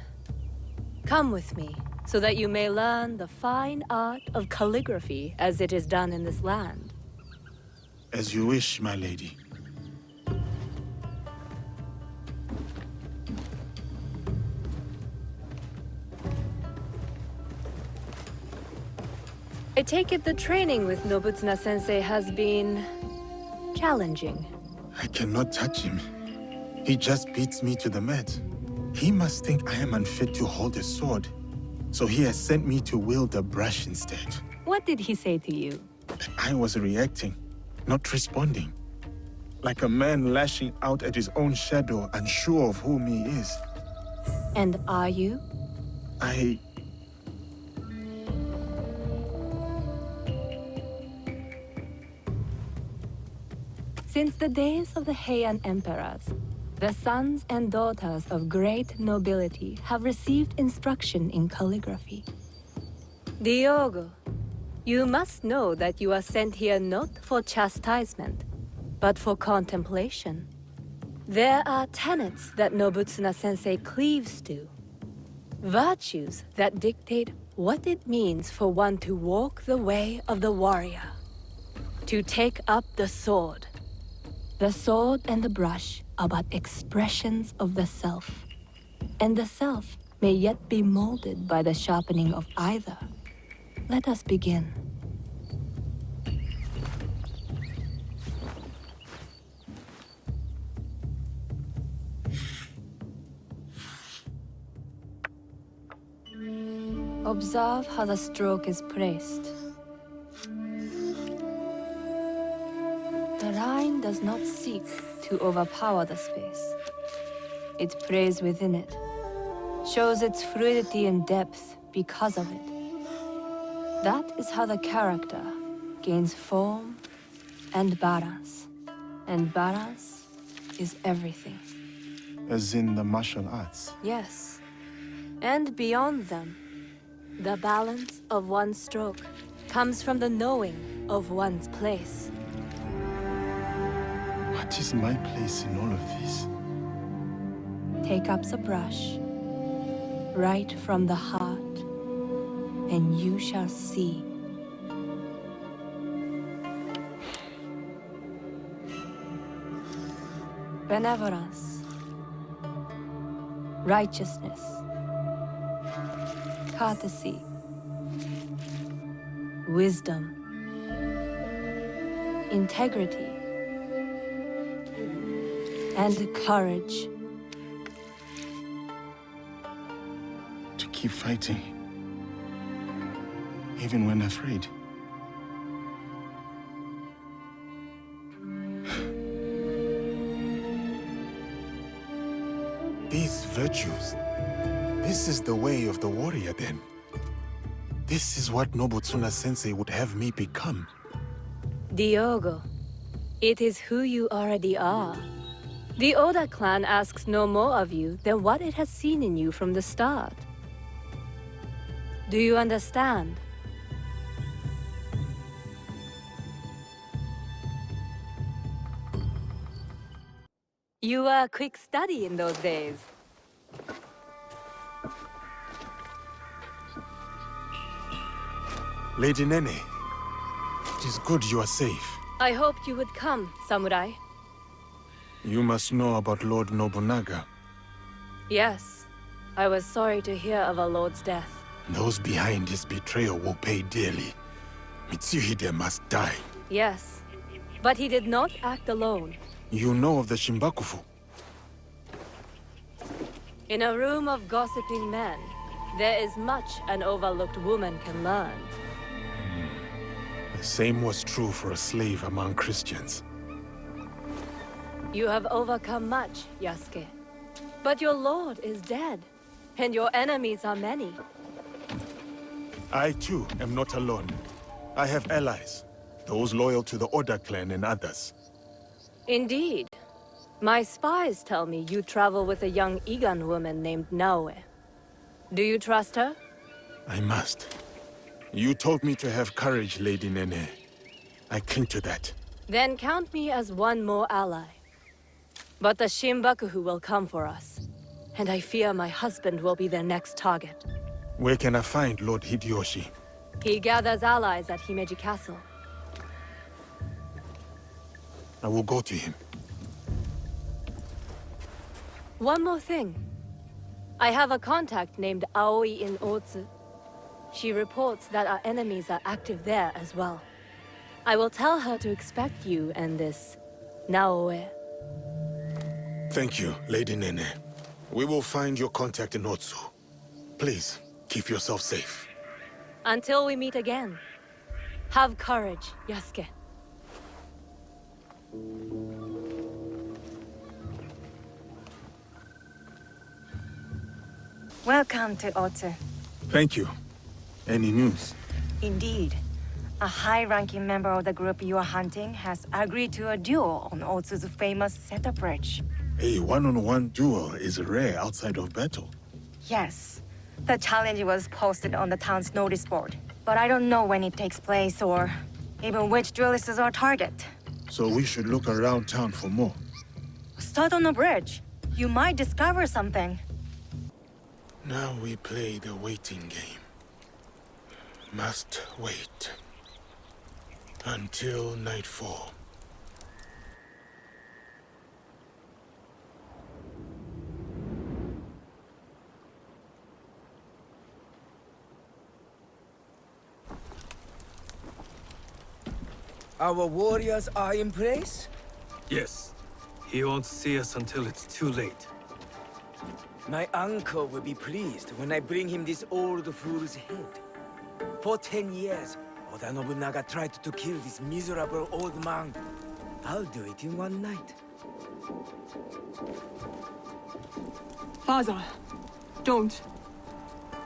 Come with me, so that you may learn the fine art of calligraphy as it is done in this land. As you wish, my lady. I take it the training with Nobutsuna-sensei has been challenging. I cannot touch him. He just beats me to the mat. He must think I am unfit to hold a sword. So he has sent me to wield a brush instead. What did he say to you? I was reacting, not responding. Like a man lashing out at his own shadow, unsure of whom he is. And are you? Since the days of the Heian emperors, the sons and daughters of great nobility have received instruction in calligraphy. Diogo, you must know that you are sent here not for chastisement, but for contemplation. There are tenets that Nobutsuna-sensei cleaves to. Virtues that dictate what it means for one to walk the way of the warrior. To take up the sword. The sword and the brush are but expressions of the self. And the self may yet be molded by the sharpening of either. Let us begin. Observe how the stroke is placed. The line does not seek to overpower the space. It prays within it, shows its fluidity and depth because of it. That is how the character gains form and balance. And balance is everything. As in the martial arts? Yes. And beyond them, the balance of one's stroke comes from the knowing of one's place. What is my place in all of this? Take up the brush, right from the heart, and you shall see. Benevolence, righteousness, courtesy, wisdom, integrity, and courage. To keep fighting, even when afraid. These virtues, this is the way of the warrior then. This is what Nobutsuna-sensei would have me become. Diogo, it is who you already are. The Oda clan asks no more of you than what it has seen in you from the start. Do you understand? You were a quick study in those days. Lady Nene, it is good you are safe. I hoped you would come, samurai. You must know about Lord Nobunaga. Yes, I was sorry to hear of our lord's death. Those behind his betrayal will pay dearly. Mitsuhide must die. Yes, but he did not act alone. You know of the Shimbakufu? In a room of gossiping men, there is much an overlooked woman can learn. The same was true for a slave among Christians. You have overcome much, Yasuke. But your lord is dead, and your enemies are many. I too am not alone. I have allies, those loyal to the Oda clan and others. Indeed. My spies tell me you travel with a young Igan woman named Naoe. Do you trust her? I must. You told me to have courage, Lady Nene. I cling to that. Then count me as one more ally. But the Shimbakufu will come for us, and I fear my husband will be their next target. Where can I find Lord Hideyoshi? He gathers allies at Himeji Castle. I will go to him. One more thing. I have a contact named Aoi in Otsu. She reports that our enemies are active there as well. I will tell her to expect you and this Naoe. Thank you, Lady Nene. We will find your contact in Otsu. Please, keep yourself safe. Until we meet again, have courage, Yasuke. Welcome to Otsu. Thank you. Any news? Indeed. A high-ranking member of the group you are hunting has agreed to a duel on Otsu's famous Seto Bridge. A one-on-one duel is rare outside of battle. Yes. The challenge was posted on the town's notice board. But I don't know when it takes place or even which duelist is our target. So we should look around town for more. Start on the bridge. You might discover something. Now we play the waiting game. Must wait until nightfall. Our warriors are in place? Yes. He won't see us until it's too late. My uncle will be pleased when I bring him this old fool's head. For 10 years, Oda Nobunaga tried to kill this miserable old man. I'll do it in one night. Father, don't.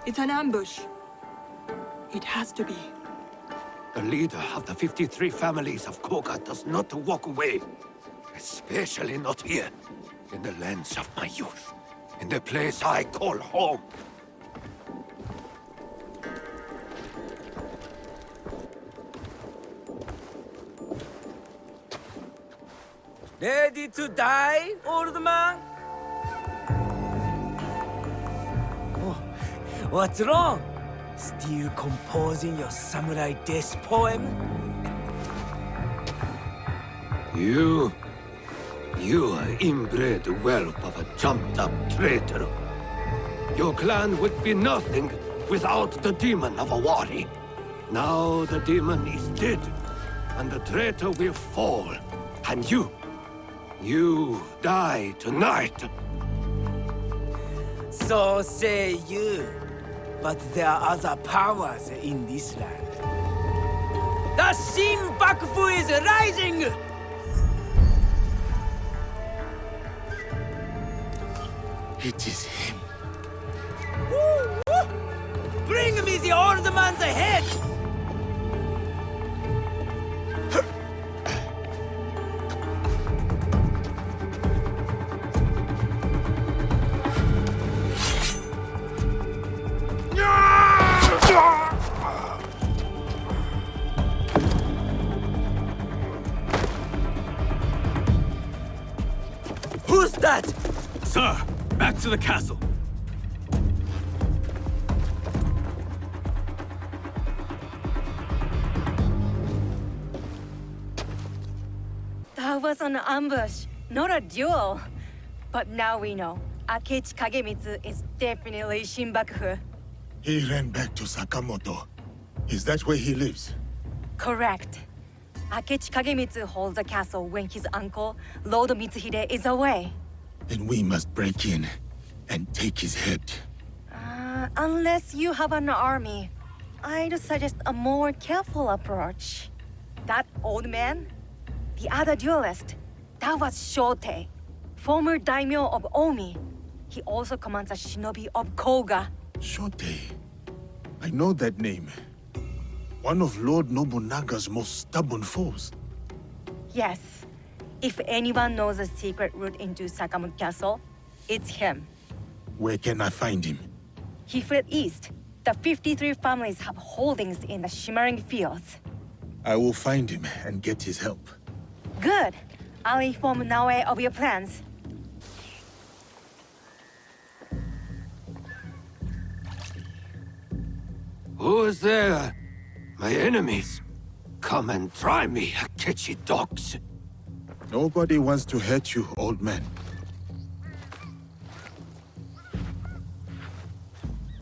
It's an ambush. It has to be. The leader of the 53 families of Koga does not walk away. Especially not here, in the lands of my youth. In the place I call home. Ready to die, old man? Oh, what's wrong? Still composing your samurai death poem? You are inbred whelp of a jumped-up traitor. Your clan would be nothing without the demon of a wari. Now the demon is dead, and the traitor will fall. And you die tonight. So say you. But there are other powers in this land. The Shin Bakufu is rising! It is him. Woo, woo. Bring me the old man's head! Who's that? Sir, back to the castle. That was an ambush, not a duel. But now we know. Akechi Kagemitsu is definitely Shin Bakufu. He ran back to Sakamoto. Is that where he lives? Correct. Akechi Kagemitsu holds a castle when his uncle, Lord Mitsuhide, is away. Then we must break in and take his head. Unless you have an army, I'd suggest a more careful approach. That old man? The other duelist? That was Shote, former daimyo of Omi. He also commands a shinobi of Koga. Shote. I know that name. One of Lord Nobunaga's most stubborn foes. Yes. If anyone knows a secret route into Sakamoto Castle, it's him. Where can I find him? He fled east. The 53 families have holdings in the Shimmering Fields. I will find him and get his help. Good. I'll inform Naoe of your plans. Who is there? My enemies. Come and try me, Akechi dogs. Nobody wants to hurt you, old man.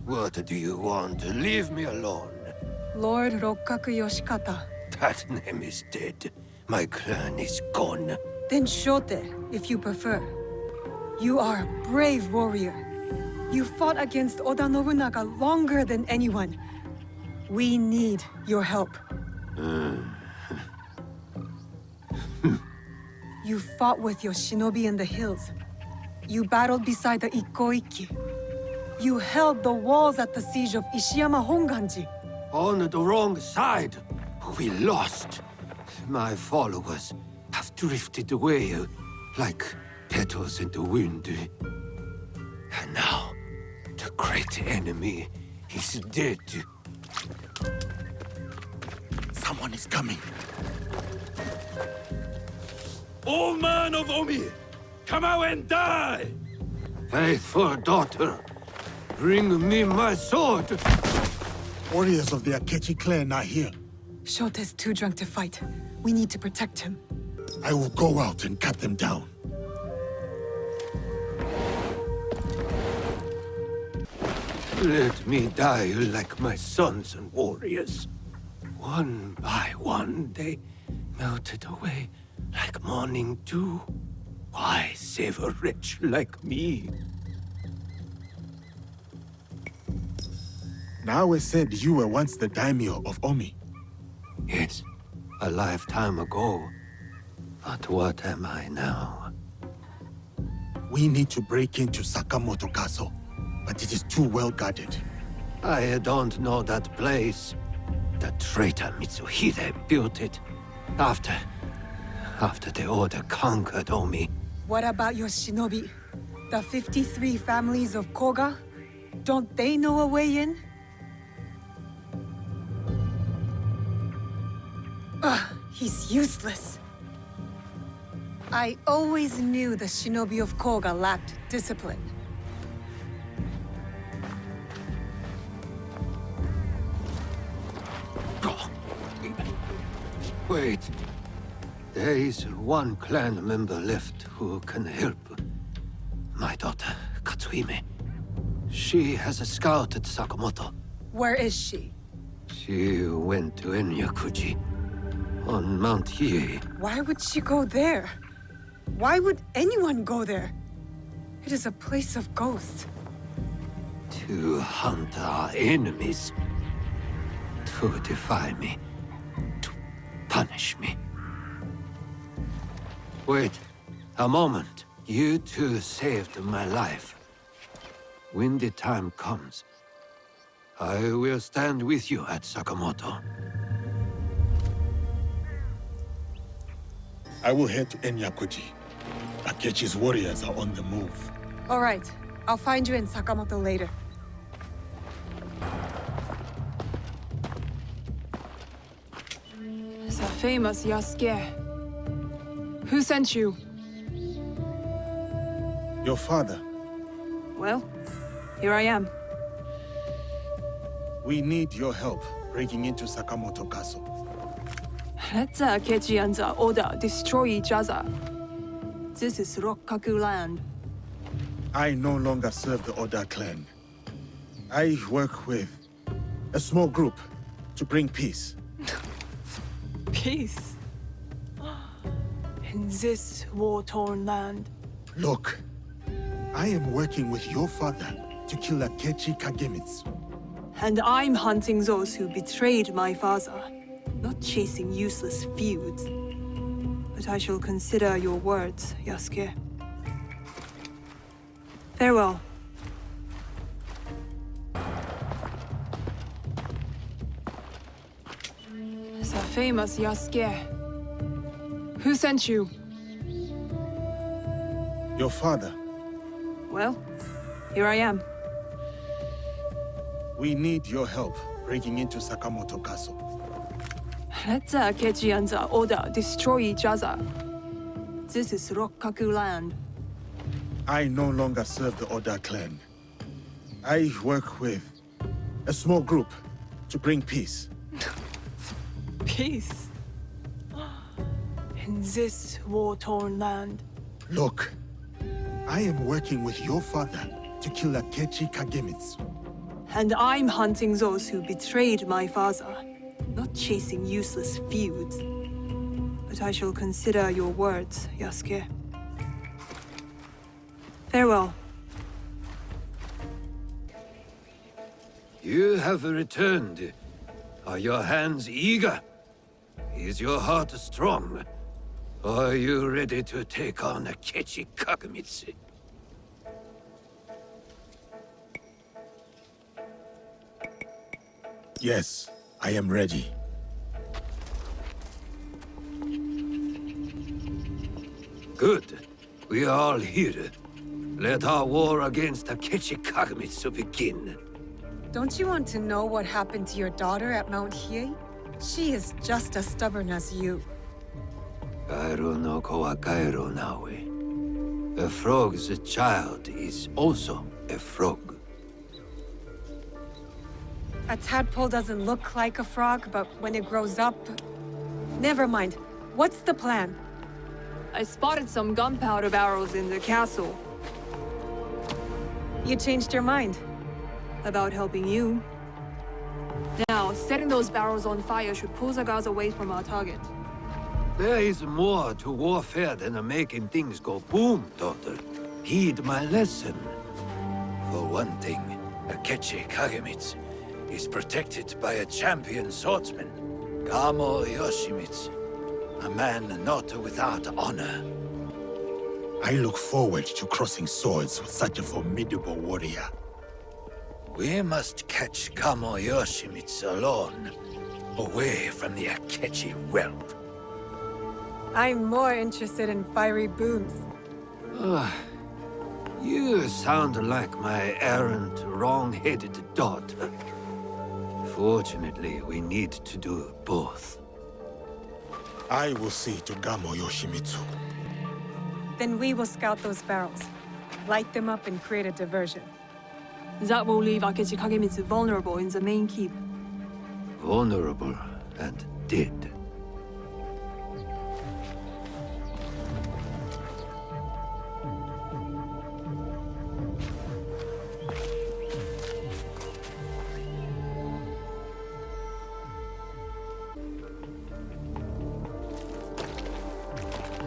What do you want? Leave me alone. Lord Rokkaku Yoshikata. That name is dead. My clan is gone. Then Shote, if you prefer. You are a brave warrior. You fought against Oda Nobunaga longer than anyone. We need your help. You fought with your shinobi in the hills. You battled beside the Ikkoiki. You held the walls at the siege of Ishiyama Honganji. On the wrong side. We lost. My followers have drifted away like petals in the wind. And now, the great enemy is dead. Someone is coming. Old man of Omi, come out and die! Faithful daughter, bring me my sword! Warriors of the Akechi clan are here. Shote's too drunk to fight. We need to protect him. I will go out and cut them down. Let me die like my sons and warriors. One by one, they melted away like morning dew. Why save a wretch like me? Nawe said you were once the daimyo of Omi. Yes, a lifetime ago. But what am I now? We need to break into Sakamoto Castle, but it is too well guarded. I don't know that place. The traitor Mitsuhide built it after the Order conquered Omi. What about your shinobi? The 53 families of Koga? Don't they know a way in? He's useless. I always knew the shinobi of Koga lacked discipline. Wait. There is one clan member left who can help. My daughter, Katsuhime. She has scouted Sakamoto. Where is she? She went to Enyakuji on Mount Hiei. Why would she go there? Why would anyone go there? It is a place of ghosts. To hunt our enemies. To defy me. To punish me. Wait, a moment. You two saved my life. When the time comes, I will stand with you at Sakamoto. I will head to Enyakuji. Akechi's warriors are on the move. All right, I'll find you in Sakamoto later. The famous Yasuke. Who sent you? Your father. Well, here I am. We need your help breaking into Sakamoto Castle. Let the Akechi and the Oda destroy each other. This is Rokkaku land. I no longer serve the Oda clan. I work with a small group to bring peace. Peace? In this war-torn land? Look, I am working with your father to kill Akechi Kagemitsu. And I'm hunting those who betrayed my father, not chasing useless feuds. But I shall consider your words, Yasuke. Farewell. The famous Yasuke. Who sent you? Your father. Well, here I am. We need your help breaking into Sakamoto Castle. Let the Akechi and the Oda destroy each other. This is Rokkaku land. I no longer serve the Oda clan. I work with a small group to bring peace. Peace? In this war-torn land? Look, I am working with your father to kill Akechi Kagemitsu. And I'm hunting those who betrayed my father, not chasing useless feuds. But I shall consider your words, Yasuke. Farewell. You have returned. Are your hands eager? Is your heart strong? Are you ready to take on Akechi Kagamitsu? Yes, I am ready. Good. We are all here. Let our war against Akechi Kagamitsu begin. Don't you want to know what happened to your daughter at Mount Hiei? She is just as stubborn as you. Kairo no ko wa kairo nawe. A frog's child is also a frog. A tadpole doesn't look like a frog, but when it grows up... Never mind. What's the plan? I spotted some gunpowder barrels in the castle. You changed your mind. About helping you. Now, setting those barrels on fire should pull the guards away from our target. There is more to warfare than making things go boom, daughter. Heed my lesson. For one thing, Akechi Kagamitsu is protected by a champion swordsman, Kamo Yoshimitsu, a man not without honor. I look forward to crossing swords with such a formidable warrior. We must catch Kamo Yoshimitsu alone, away from the Akechi wealth. I'm more interested in fiery booms. You sound like my errant, wrong-headed daughter. Fortunately, we need to do both. I will see to Kamo Yoshimitsu. Then we will scout those barrels, light them up and create a diversion. That will leave Akechi Kagemitsu vulnerable in the main keep. Vulnerable and dead.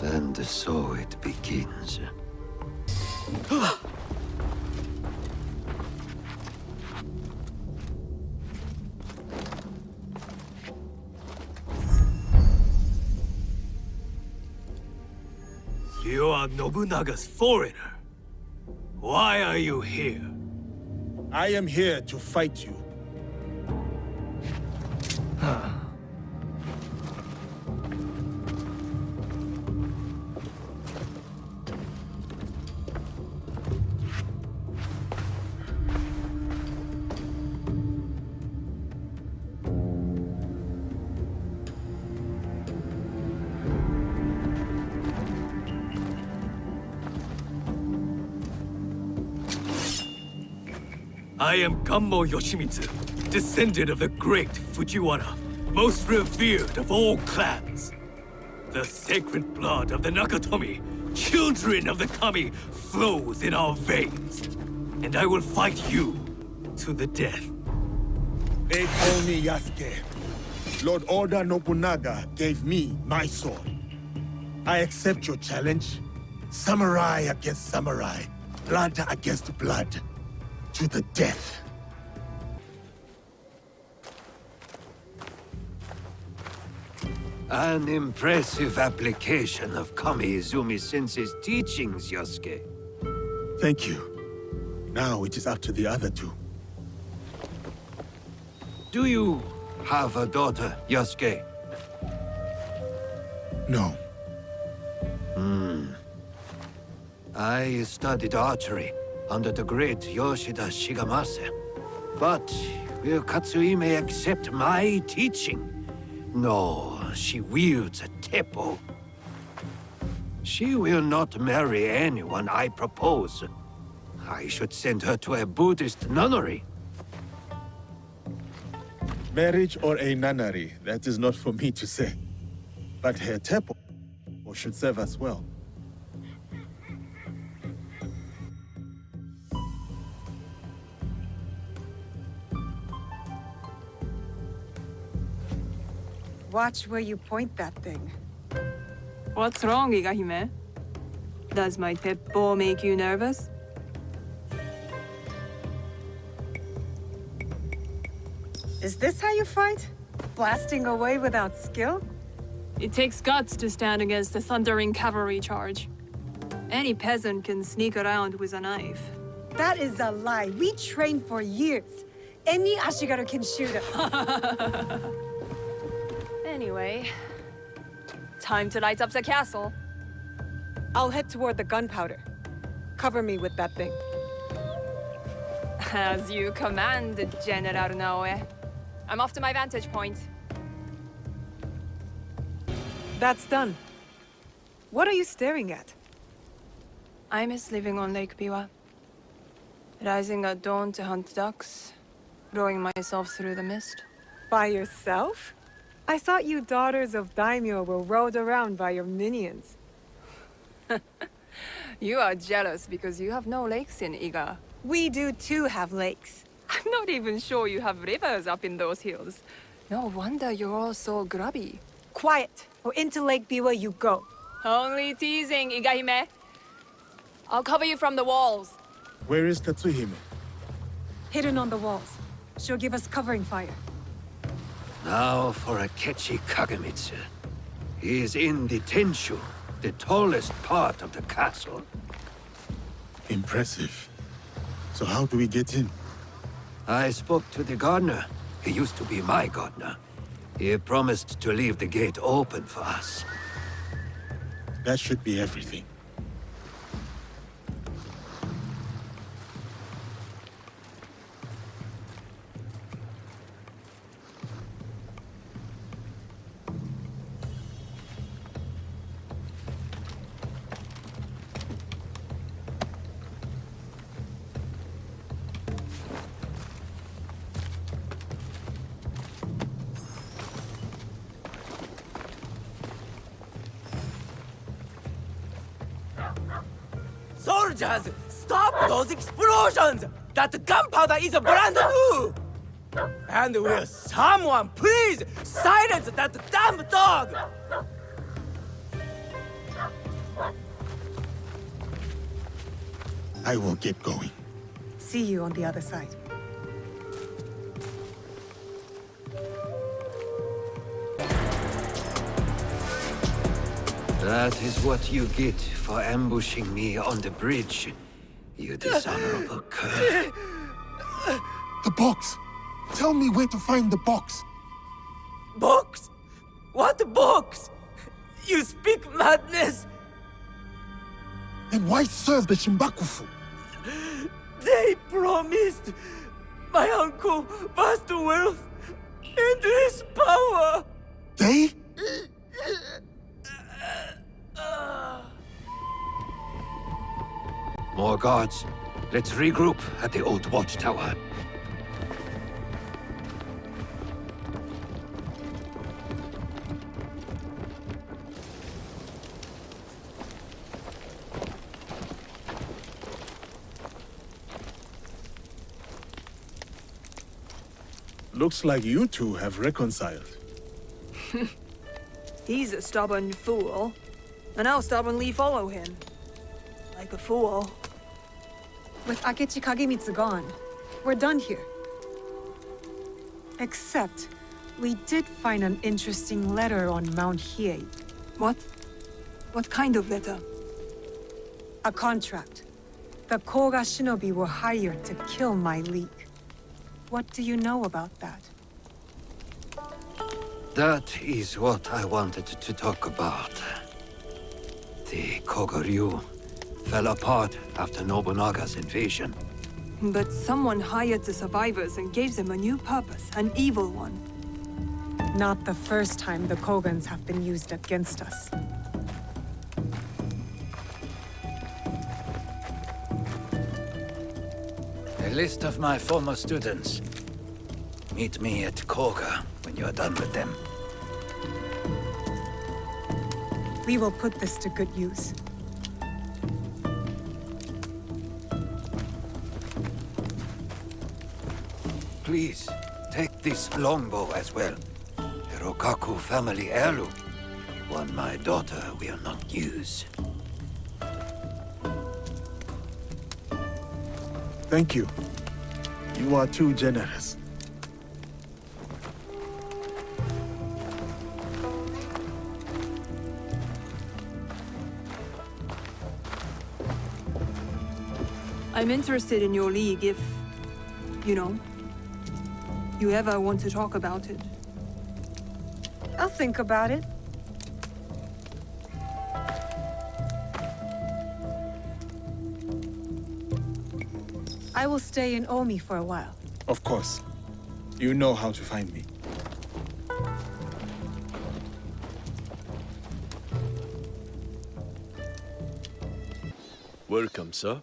And so it begins. You are Nobunaga's foreigner. Why are you here? I am here to fight you. I am Kamo Yoshimitsu, descendant of the great Fujiwara, most revered of all clans. The sacred blood of the Nakatomi, children of the Kami, flows in our veins. And I will fight you to the death. They call me Yasuke. Lord Oda Nobunaga gave me my sword. I accept your challenge. Samurai against samurai, blood against blood. To the death. An impressive application of Kami Izumi-sensei's teachings, Yosuke. Thank you. Now it is up to the other two. Do you have a daughter, Yosuke? No. I studied archery under the great Yoshida Shigemasa. But will Katsuhime accept my teaching? No, she wields a teppo. She will not marry anyone I propose. I should send her to a Buddhist nunnery. Marriage or a nunnery, that is not for me to say. But her teppo should serve us well. Watch where you point that thing. What's wrong, Igahime? Does my teppo make you nervous? Is this how you fight? Blasting away without skill? It takes guts to stand against a thundering cavalry charge. Any peasant can sneak around with a knife. That is a lie. We trained for years. Any ashigaru can shoot him. Anyway, time to light up the castle. I'll head toward the gunpowder. Cover me with that thing. As you command, General Naoe. I'm off to my vantage point. That's done. What are you staring at? I miss living on Lake Biwa. Rising at dawn to hunt ducks, rowing myself through the mist. By yourself? I thought you daughters of daimyo were rowed around by your minions. You are jealous because you have no lakes in Iga. We do too have lakes. I'm not even sure you have rivers up in those hills. No wonder you're all so grubby. Quiet, or into Lake Biwa you go. Only teasing, Igahime. I'll cover you from the walls. Where is Katsuhime? Hidden on the walls. She'll give us covering fire. Now for Akechi Kagemitsu. He is in the Tenshu, the tallest part of the castle. Impressive. So how do we get in? I spoke to the gardener. He used to be my gardener. He promised to leave the gate open for us. That should be everything. Soldiers, stop those explosions! That gunpowder is brand new! And will someone please silence that damn dog? I will get going. See you on the other side. That is what you get for ambushing me on the bridge, you dishonorable cur. The box! Tell me where to find the box! Box? What box? You speak madness! Then why serve the Shimbakufu? They promised my uncle vast wealth and his power! They? More guards. Let's regroup at the old watchtower. Looks like you two have reconciled. He's a stubborn fool, and I'll stubbornly follow him. Like a fool. With Akechi Kagemitsu gone, we're done here. Except, we did find an interesting letter on Mount Hiei. What? What kind of letter? A contract. The Koga shinobi were hired to kill my league. What do you know about that? That is what I wanted to talk about. The Kogoryu fell apart after Nobunaga's invasion. But someone hired the survivors and gave them a new purpose, an evil one. Not the first time the Kogans have been used against us. A list of my former students. Meet me at Koga when you are done with them. We will put this to good use. Please, take this longbow as well. Rokaku family heirloom. One my daughter will not use. Thank you. You are too generous. I'm interested in your league if, you know, you ever want to talk about it. I'll think about it. I will stay in Omi for a while. Of course. You know how to find me. Welcome, sir.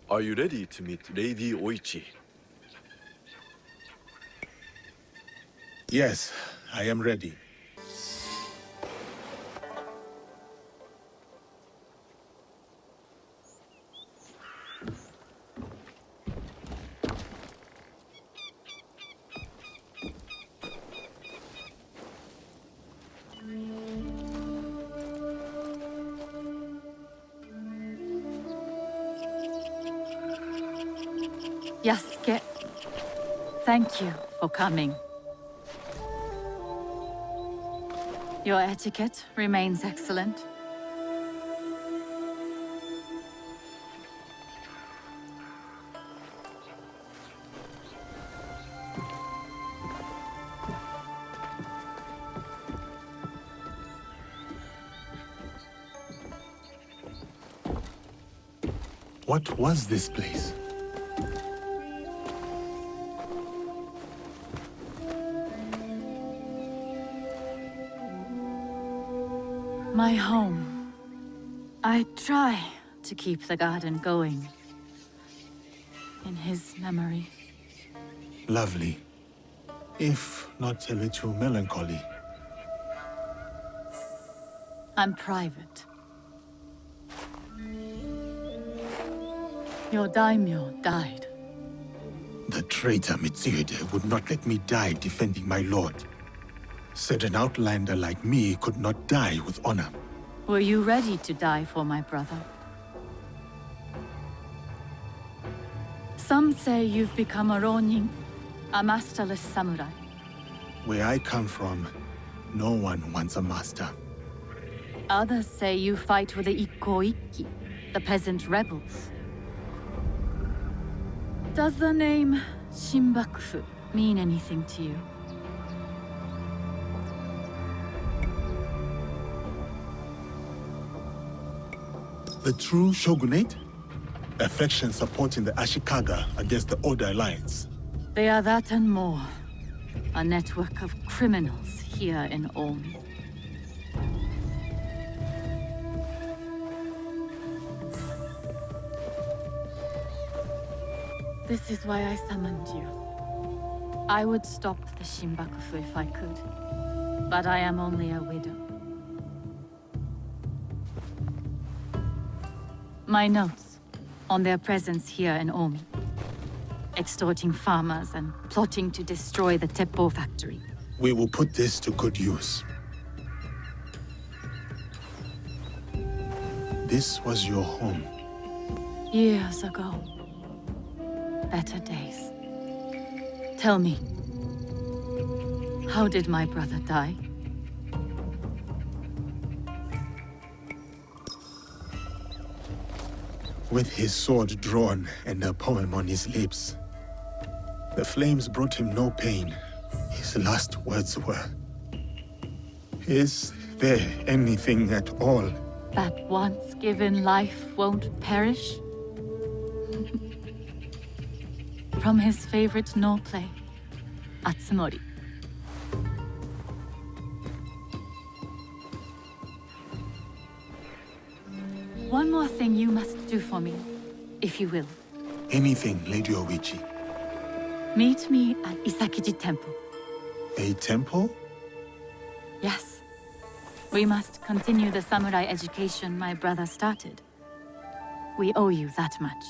Are you ready to meet Lady Oichi? Yes, I am ready. Yasuke, thank you for coming. Your etiquette remains excellent. What was this place? My home. I try to keep the garden going. In his memory. Lovely. If not a little melancholy. I'm private. Your daimyo died. The traitor Mitsuhide would not let me die defending my lord. Said an outlander like me could not die with honor. Were you ready to die for my brother? Some say you've become a ronin, a masterless samurai. Where I come from, no one wants a master. Others say you fight with the Ikko-Ikki, the peasant rebels. Does the name Shinbakufu mean anything to you? The true shogunate? A faction supporting the Ashikaga against the Oda Alliance. They are that and more. A network of criminals here in Omi. This is why I summoned you. I would stop the Shinbakufu if I could, but I am only a widow. My notes on their presence here in Omi. Extorting farmers and plotting to destroy the Teppo factory. We will put this to good use. This was your home. Years ago. Better days. Tell me, how did my brother die? With his sword drawn and a poem on his lips. The flames brought him no pain. His last words were, "Is there anything at all that once given life won't perish?" From his favorite no play, Atsumori. One more thing you must do for me, if you will. Anything, Lady Oichi. Meet me at Isakiji Temple. A temple? Yes. We must continue the samurai education my brother started. We owe you that much.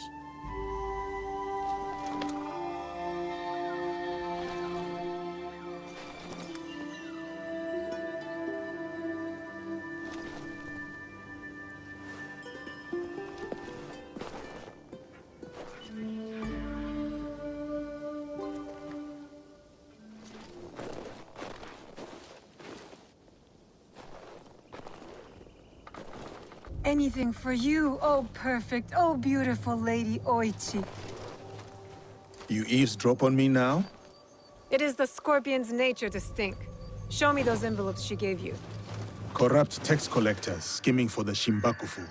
anything for you, oh perfect, oh beautiful Lady Oichi. You eavesdrop on me now? It is the scorpion's nature to stink. Show me those envelopes she gave you. Corrupt tax collectors skimming for the Shimbakufu,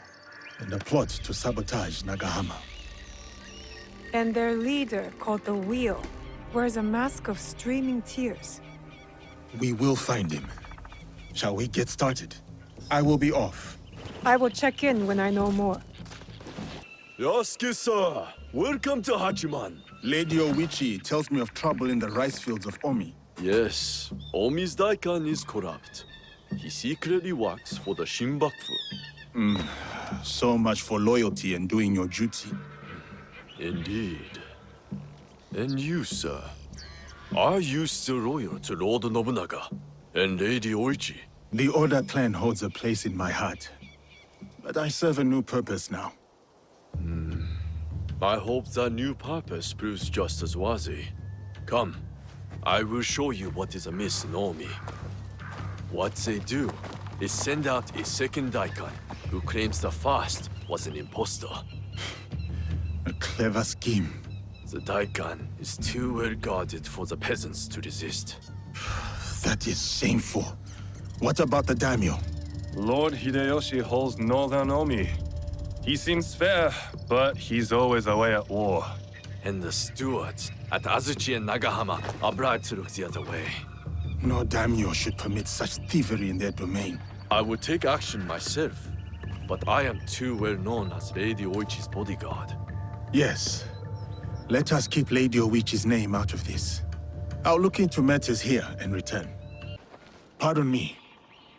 and a plot to sabotage Nagahama. And their leader, called the Wheel, wears a mask of streaming tears. We will find him. Shall we get started? I will be off. I will check in when I know more. Yasuke-san, welcome to Hachiman. Lady Oichi tells me of trouble in the rice fields of Omi. Yes, Omi's Daikan is corrupt. He secretly works for the Shinbakufu. So much for loyalty and doing your duty. Indeed. And you, sir? Are you still loyal to Lord Nobunaga and Lady Oichi? The Oda clan holds a place in my heart. But I serve a new purpose now. I hope that new purpose proves just as worthy. Come, I will show you what is amiss in Omi. What they do is send out a second Daikan who claims the first was an impostor. A clever scheme. The Daikan is too well guarded for the peasants to resist. That is shameful. What about the daimyo? Lord Hideyoshi holds northern Omi. He seems fair, but he's always away at war. And the stewards at Azuchi and Nagahama are bribed to look the other way. No daimyo should permit such thievery in their domain. I would take action myself, but I am too well known as Lady Oichi's bodyguard. Yes. Let us keep Lady Oichi's name out of this. I'll look into matters here and return. Pardon me.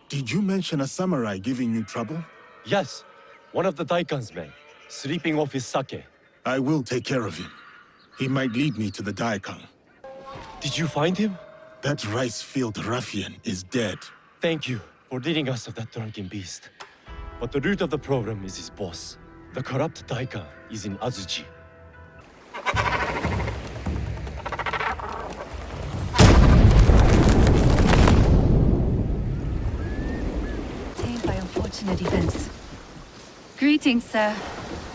Did you mention a samurai giving you trouble? Yes. One of the Daikan's men, sleeping off his sake. I will take care of him. He might lead me to the Daikan. Did you find him? That rice field ruffian is dead. Thank you for leading us of that drunken beast. But the root of the problem is his boss. The corrupt Daikan is in Azuchi. Tamed by unfortunate events. Greetings, sir.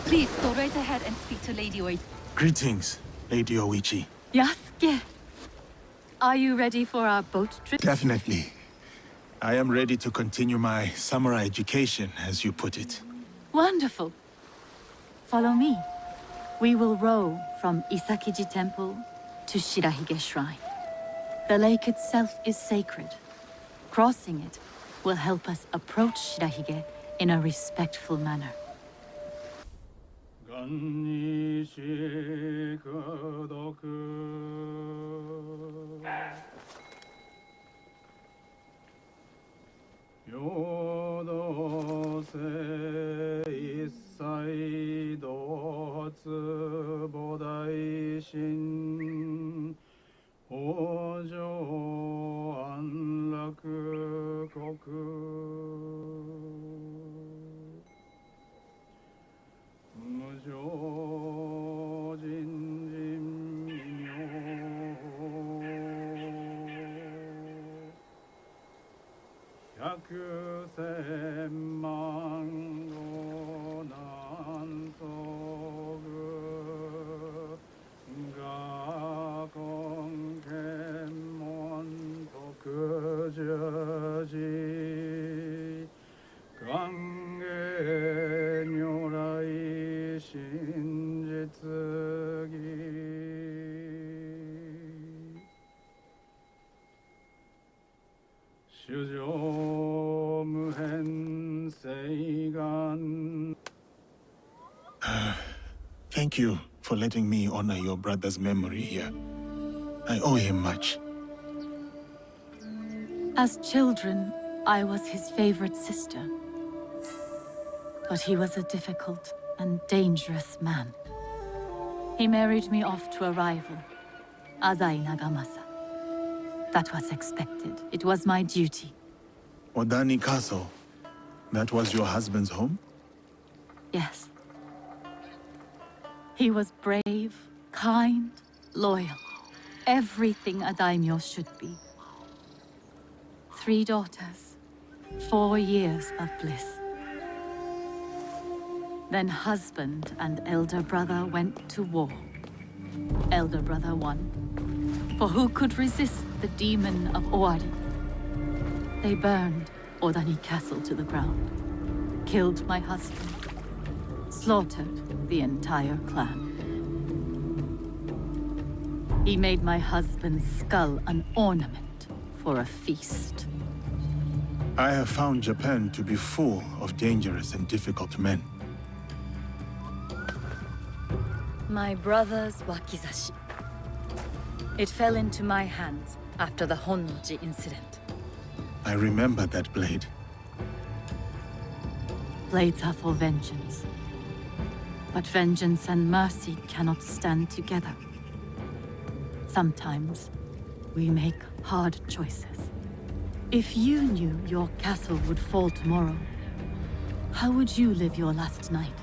Please go right ahead and speak to Lady Oichi. Greetings, Lady Oichi. Yasuke! Are you ready for our boat trip? Definitely. I am ready to continue my samurai education, as you put it. Wonderful. Follow me. We will row from Isakiji Temple to Shirahige Shrine. The lake itself is sacred. Crossing it will help us approach Shirahige in a respectful manner. Thank you for letting me honor your brother's memory here. I owe him much. As children, I was his favorite sister. But he was a difficult and dangerous man. He married me off to a rival, Azai Nagamasa. That was expected. It was my duty. Odani Castle. That was your husband's home? Yes. He was brave, kind, loyal. Everything a daimyo should be. 3 daughters, 4 years of bliss. Then husband and elder brother went to war. Elder brother won. For who could resist the demon of Owari? They burned Odani Castle to the ground, killed my husband, slaughtered the entire clan. He made my husband's skull an ornament for a feast. I have found Japan to be full of dangerous and difficult men. My brother's wakizashi. It fell into my hands after the Honnoji incident. I remember that blade. Blades are for vengeance. But vengeance and mercy cannot stand together. Sometimes, we make hard choices. If you knew your castle would fall tomorrow, how would you live your last night?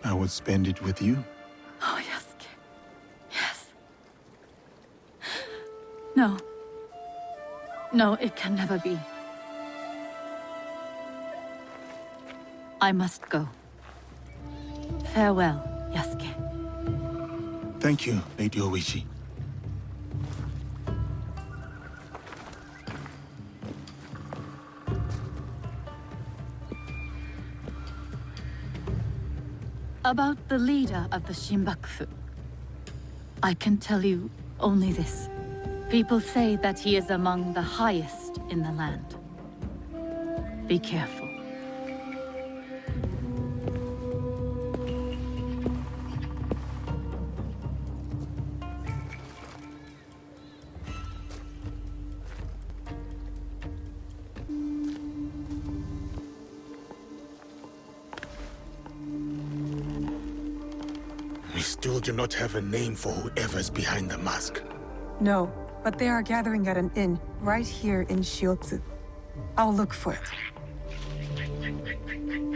I would spend it with you. Oh, Yasuke. Yes. No. No, it can never be. I must go. Farewell, Yasuke. Thank you, Lady Oishi. About the leader of the Shinbakufu, I can tell you only this. People say that he is among the highest in the land. Be careful. We still do not have a name for whoever's behind the mask. No, but they are gathering at an inn right here in Shiotsu. I'll look for it.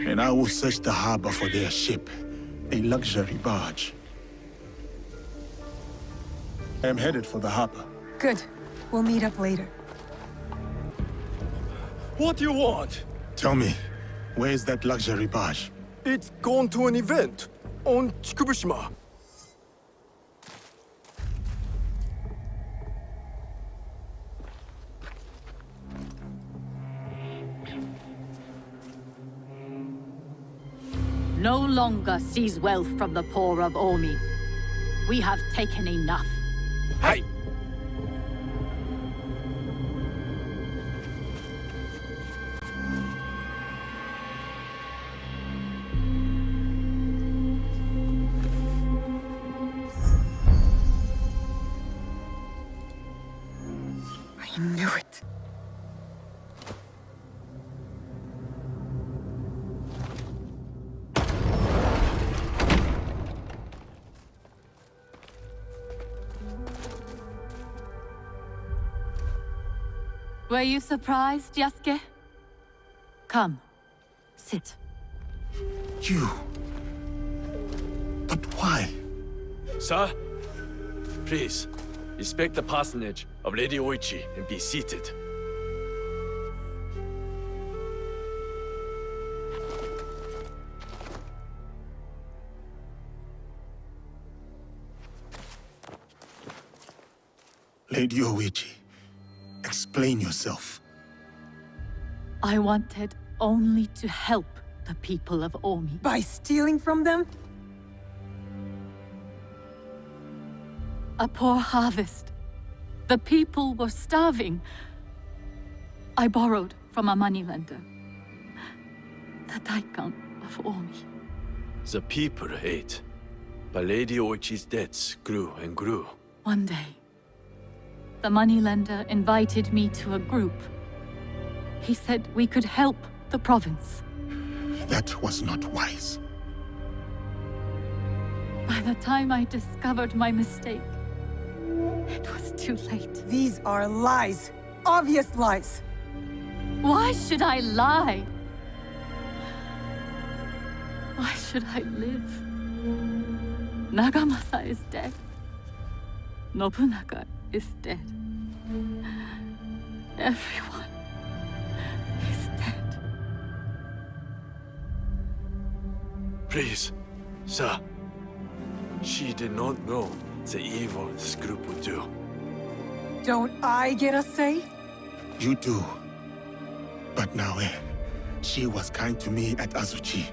And I will search the harbor for their ship, a luxury barge. I am headed for the harbor. Good. We'll meet up later. What do you want? Tell me, where is that luxury barge? It's gone to an event on Chikubushima. No longer seize wealth from the poor of Omi. We have taken enough. Hey! I knew it. Were you surprised, Yasuke? Come, sit. You? But why? Sir, please, respect the parsonage of Lady Oichi and be seated. Lady Oichi, explain yourself. I wanted only to help the people of Omi. By stealing from them? A poor harvest. The people were starving. I borrowed from a moneylender. The Daikon of Omi. The people ate, but Lady Oichi's debts grew and grew. One day, the moneylender invited me to a group. He said we could help the province. That was not wise. By the time I discovered my mistake, it was too late. These are lies. Obvious lies. Why should I lie? Why should I live? Nagamasa is dead. Nobunaga is dead. Everyone is dead. Please, sir. She did not know the evil this group would do. Don't I get a say? You do. But Naoe, she was kind to me at Azuchi.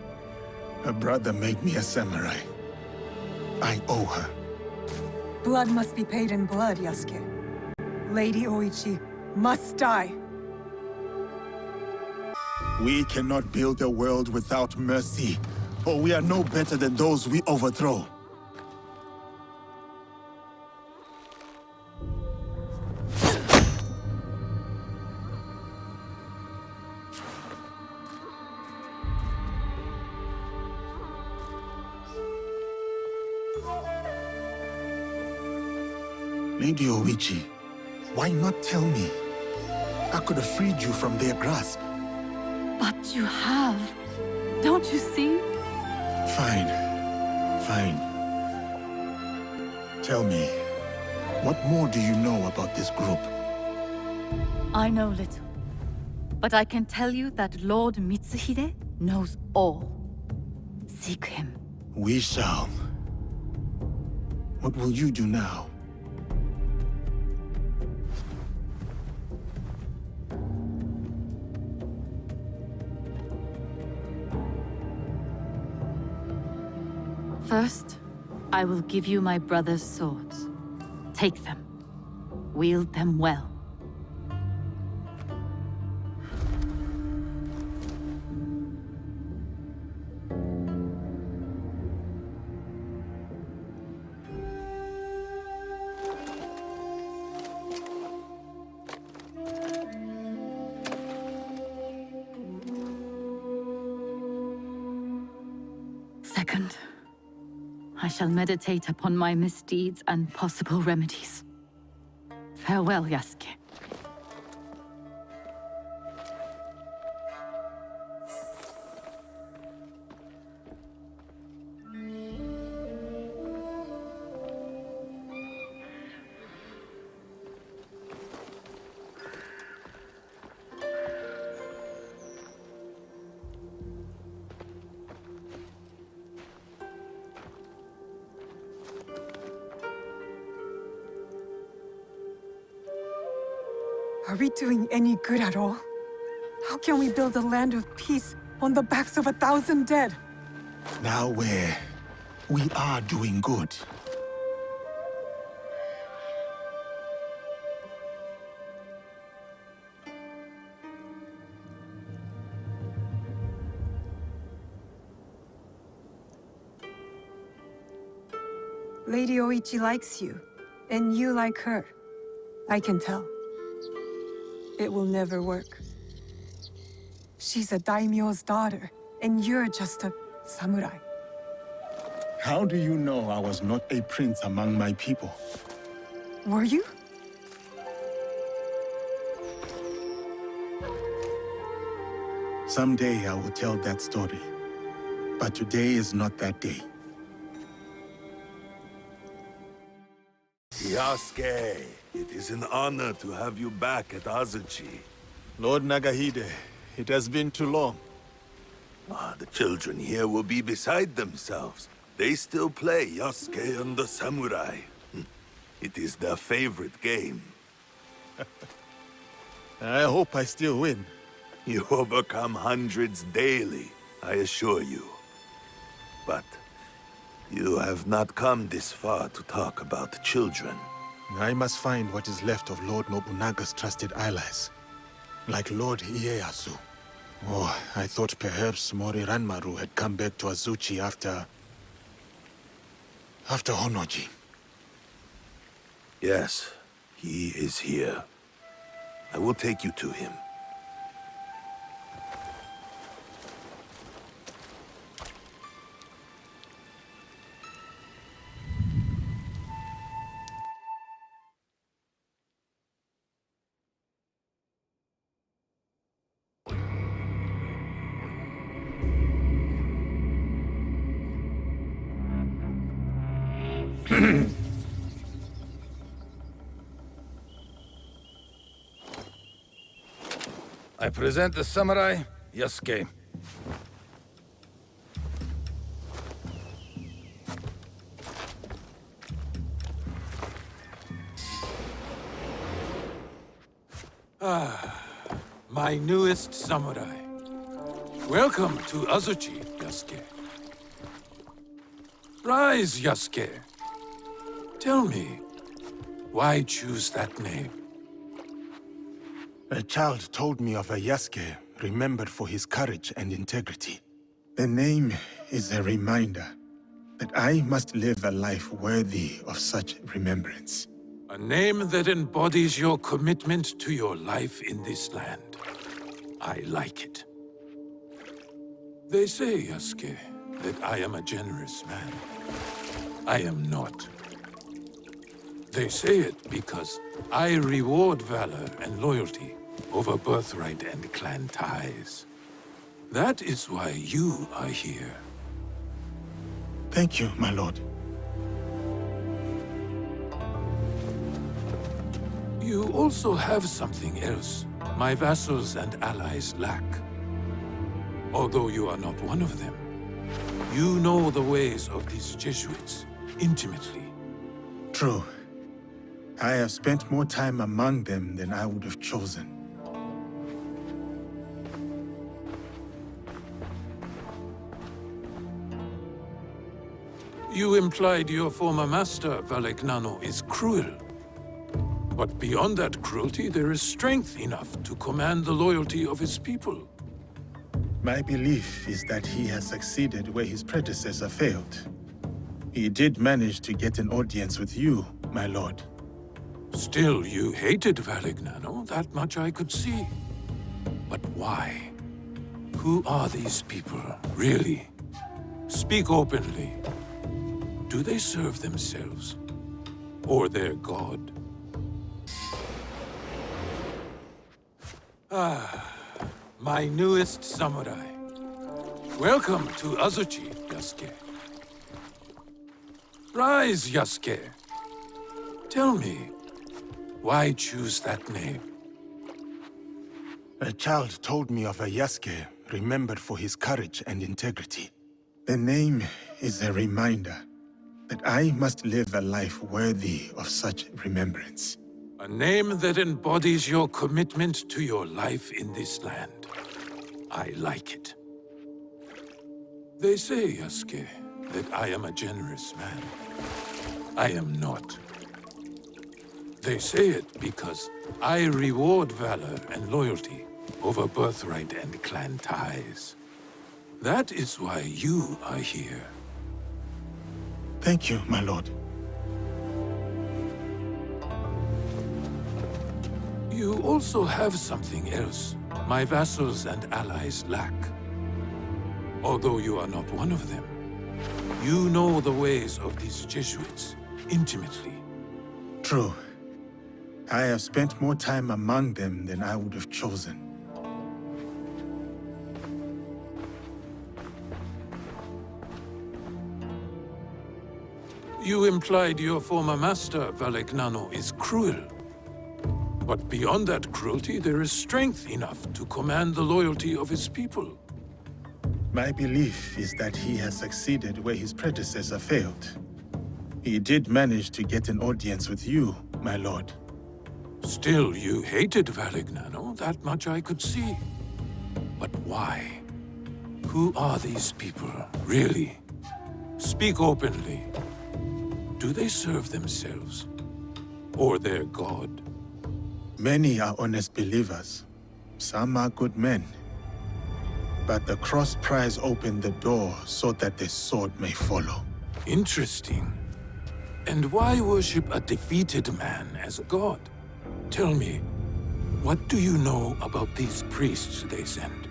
Her brother made me a samurai. I owe her. Blood must be paid in blood, Yasuke. Lady Oichi must die. We cannot build a world without mercy, or we are no better than those we overthrow. Lady Oichi, why not tell me? I could have freed you from their grasp. But you have. Don't you see? Fine. Fine. Tell me, what more do you know about this group? I know little. But I can tell you that Lord Mitsuhide knows all. Seek him. We shall. What will you do now? First, I will give you my brother's swords. Take them. Wield them well. Second, I shall meditate upon my misdeeds and possible remedies. Farewell, Yasuke. Are we doing any good at all? How can we build a land of peace on the backs of 1,000 dead? Now we are doing good. Lady Oichi likes you, and you like her. I can tell. It will never work. She's a daimyo's daughter, and you're just a samurai. How do you know I was not a prince among my people? Were you? Someday I will tell that story. But today is not that day. Yasuke, it is an honor to have you back at Azuchi. Lord Nagahide, it has been too long. The children here will be beside themselves. They still play Yasuke and the Samurai. It is their favorite game. I hope I still win. You overcome hundreds daily, I assure you. But you have not come this far to talk about children. I must find what is left of Lord Nobunaga's trusted allies. Like Lord Ieyasu. Oh, I thought perhaps Mori Ranmaru had come back to Azuchi after Honoji. Yes, he is here. I will take you to him. I present the samurai, Yasuke. My newest samurai. Welcome to Azuchi, Yasuke. Rise, Yasuke. Tell me, why choose that name? A child told me of a Yasuke remembered for his courage and integrity. The name is a reminder that I must live a life worthy of such remembrance. A name that embodies your commitment to your life in this land. I like it. They say, Yasuke, that I am a generous man. I am not. They say it because I reward valor and loyalty over birthright and clan ties. That is why you are here. Thank you, my lord. You also have something else my vassals and allies lack. Although you are not one of them, you know the ways of these Jesuits intimately. True. I have spent more time among them than I would have chosen. You implied your former master, Valegnano, is cruel. But beyond that cruelty, there is strength enough to command the loyalty of his people. My belief is that he has succeeded where his predecessor failed. He did manage to get an audience with you, my lord. Still, you hated Valegnano, that much I could see. But why? Who are these people, really? Speak openly. Do they serve themselves? Or their god? My newest samurai. Welcome to Azuchi, Yasuke. Rise, Yasuke. Tell me, why choose that name? A child told me of a Yasuke remembered for his courage and integrity. The name is a reminder that I must live a life worthy of such remembrance. A name that embodies your commitment to your life in this land. I like it. They say, Yasuke, that I am a generous man. I am not. They say it because I reward valor and loyalty over birthright and clan ties. That is why you are here. Thank you, my lord. You also have something else my vassals and allies lack. Although you are not one of them, you know the ways of these Jesuits intimately. True. I have spent more time among them than I would have chosen. You implied your former master, Valegnano, is cruel. But beyond that cruelty, there is strength enough to command the loyalty of his people. My belief is that he has succeeded where his predecessor failed. He did manage to get an audience with you, my lord. Still, you hated Valegnano, that much I could see. But why? Who are these people, really? Speak openly. Do they serve themselves? Or their god? Many are honest believers. Some are good men. But the cross pries open the door so that the sword may follow. Interesting. And why worship a defeated man as a god? Tell me, what do you know about these priests they send?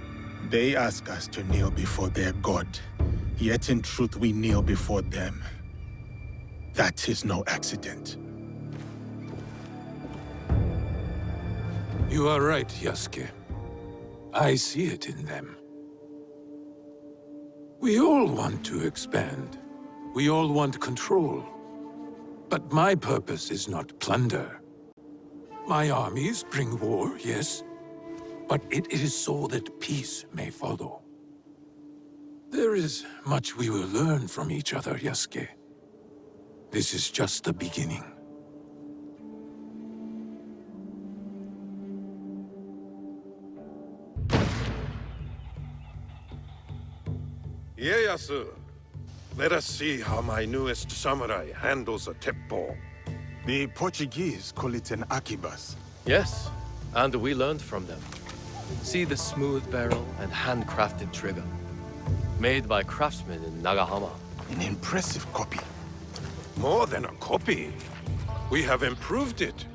They ask us to kneel before their god, yet in truth we kneel before them. That is no accident. You are right, Yasuke. I see it in them. We all want to expand. We all want control. But my purpose is not plunder. My armies bring war, yes, but it is so that peace may follow. There is much we will learn from each other, Yasuke. This is just the beginning. Ieyasu, let us see how my newest samurai handles a teppo. The Portuguese call it an arquebus. Yes, and we learned from them. See the smooth barrel and handcrafted trigger. Made by craftsmen in Nagahama. An impressive copy. More than a copy. We have improved it.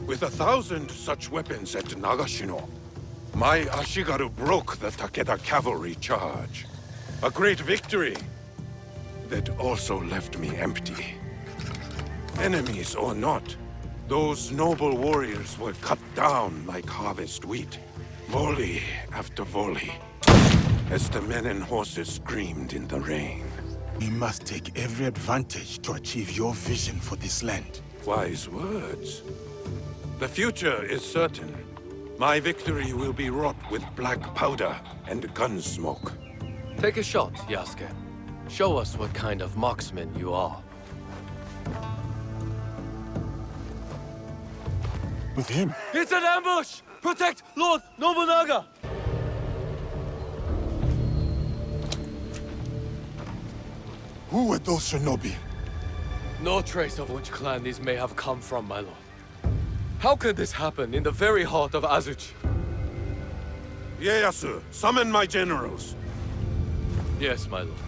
With 1,000 such weapons at Nagashino, my Ashigaru broke the Takeda cavalry charge. A great victory that also left me empty. Enemies or not, those noble warriors were cut down like harvest wheat, volley after volley, as the men and horses screamed in the rain. We must take every advantage to achieve your vision for this land. Wise words. The future is certain. My victory will be wrought with black powder and gun smoke. Take a shot, Yasuke. Show us what kind of marksman you are. With him? It's an ambush! Protect Lord Nobunaga! Who were those shinobi? No trace of which clan these may have come from, my lord. How could this happen in the very heart of Azuchi? Ieyasu, summon my generals. Yes, my lord.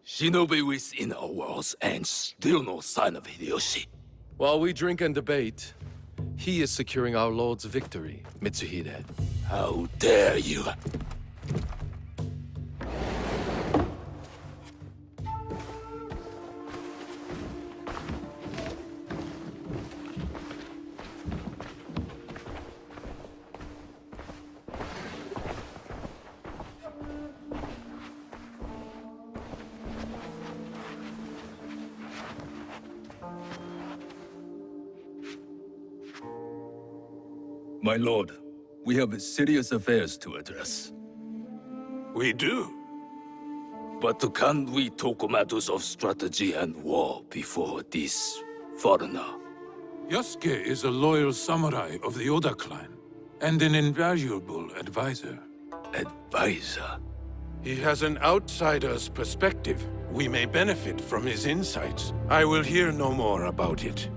Shinobi within our walls and still no sign of Hideyoshi. While we drink and debate, he is securing our lord's victory, Mitsuhide. How dare you! My lord, we have serious affairs to address. We do. But can we talk matters of strategy and war before this foreigner? Yasuke is a loyal samurai of the Oda clan, and an invaluable advisor. Advisor? He has an outsider's perspective. We may benefit from his insights. I will hear no more about it.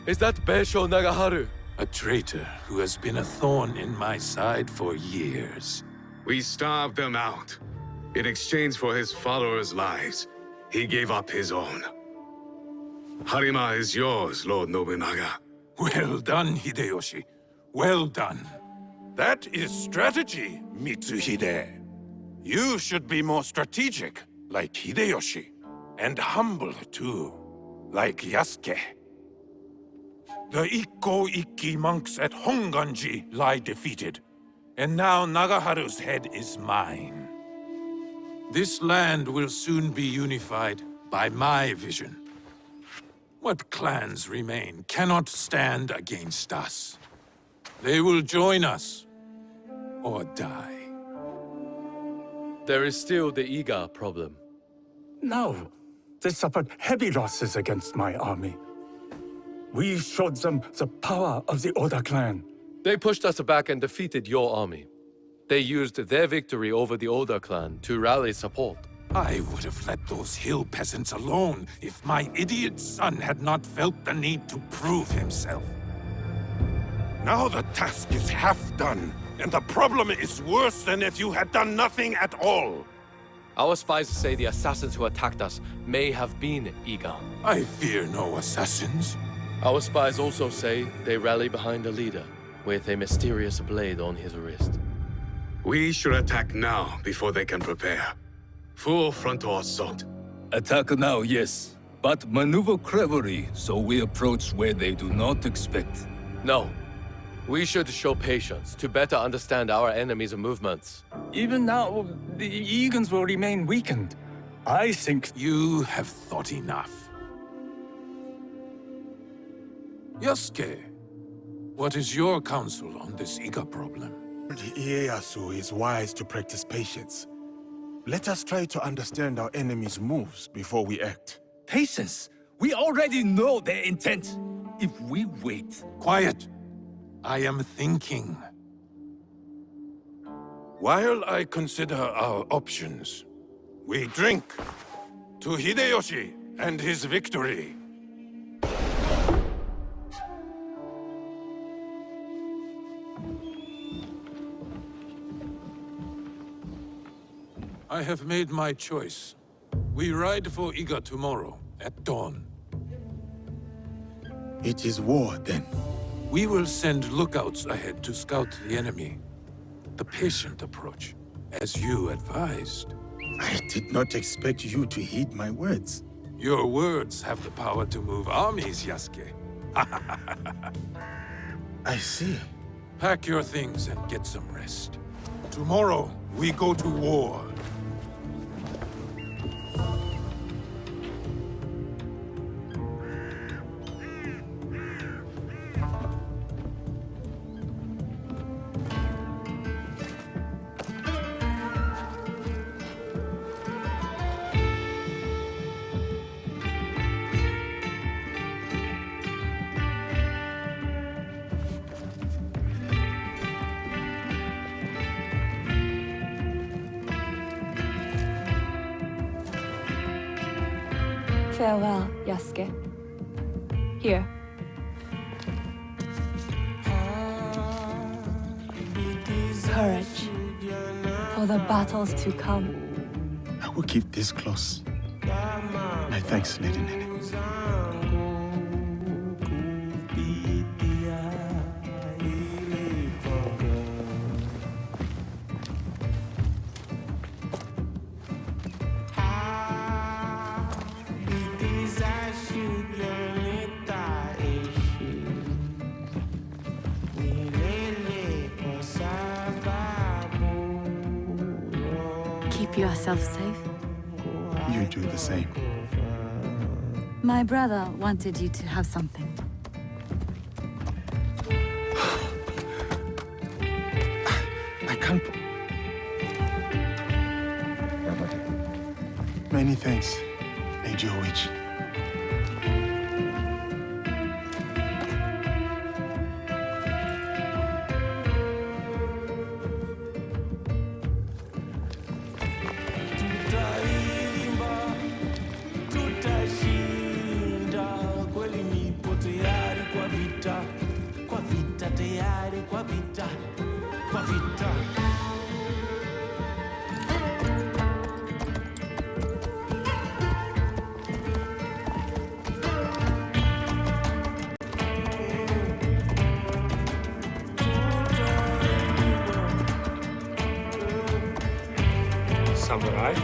Is that Beisho Nagaharu? A traitor who has been a thorn in my side for years. We starved them out. In exchange for his followers' lives, he gave up his own. Harima is yours, Lord Nobunaga. Well done, Hideyoshi. Well done. That is strategy, Mitsuhide. You should be more strategic, like Hideyoshi. And humble, too, like Yasuke. The Ikko-Ikki monks at Honganji lie defeated, and now Nagaharu's head is mine. This land will soon be unified by my vision. What clans remain cannot stand against us. They will join us, or die. There is still the Iga problem. No, they suffered heavy losses against my army. We showed them the power of the Oda clan. They pushed us back and defeated your army. They used their victory over the Oda clan to rally support. I would have let those hill peasants alone if my idiot son had not felt the need to prove himself. Now the task is half done, and the problem is worse than if you had done nothing at all. Our spies say the assassins who attacked us may have been Iga. I fear no assassins. Our spies also say they rally behind a leader with a mysterious blade on his wrist. We should attack now before they can prepare. Full frontal assault. Attack now, yes. But maneuver cleverly, so we approach where they do not expect. No. We should show patience to better understand our enemy's movements. Even now, the Eagons will remain weakened. I think... You have thought enough. Yosuke, what is your counsel on this Iga problem? Ieyasu is wise to practice patience. Let us try to understand our enemy's moves before we act. Patience! We already know their intent. If we wait... Quiet! I am thinking. While I consider our options, we drink to Hideyoshi and his victory. I have made my choice. We ride for Iga tomorrow at dawn. It is war, then. We will send lookouts ahead to scout the enemy. The patient approach, as you advised. I did not expect you to heed my words. Your words have the power to move armies, Yasuke. I see. Pack your things and get some rest. Tomorrow, we go to war. Farewell, Yasuke. Here. Courage. For the battles to come. I will keep this close. My thanks, Lady Nene. Keep yourself safe. You do the same. My brother wanted you to have something. I can't... Many thanks, Lady Witch. Samurai?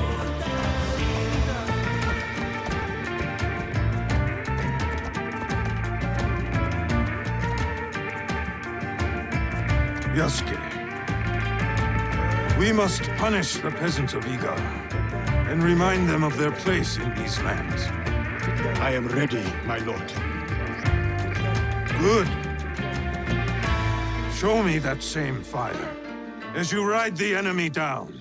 Yasuke, we must punish the peasants of Iga and remind them of their place in these lands. I am ready, my lord. Good. Show me that same fire as you ride the enemy down.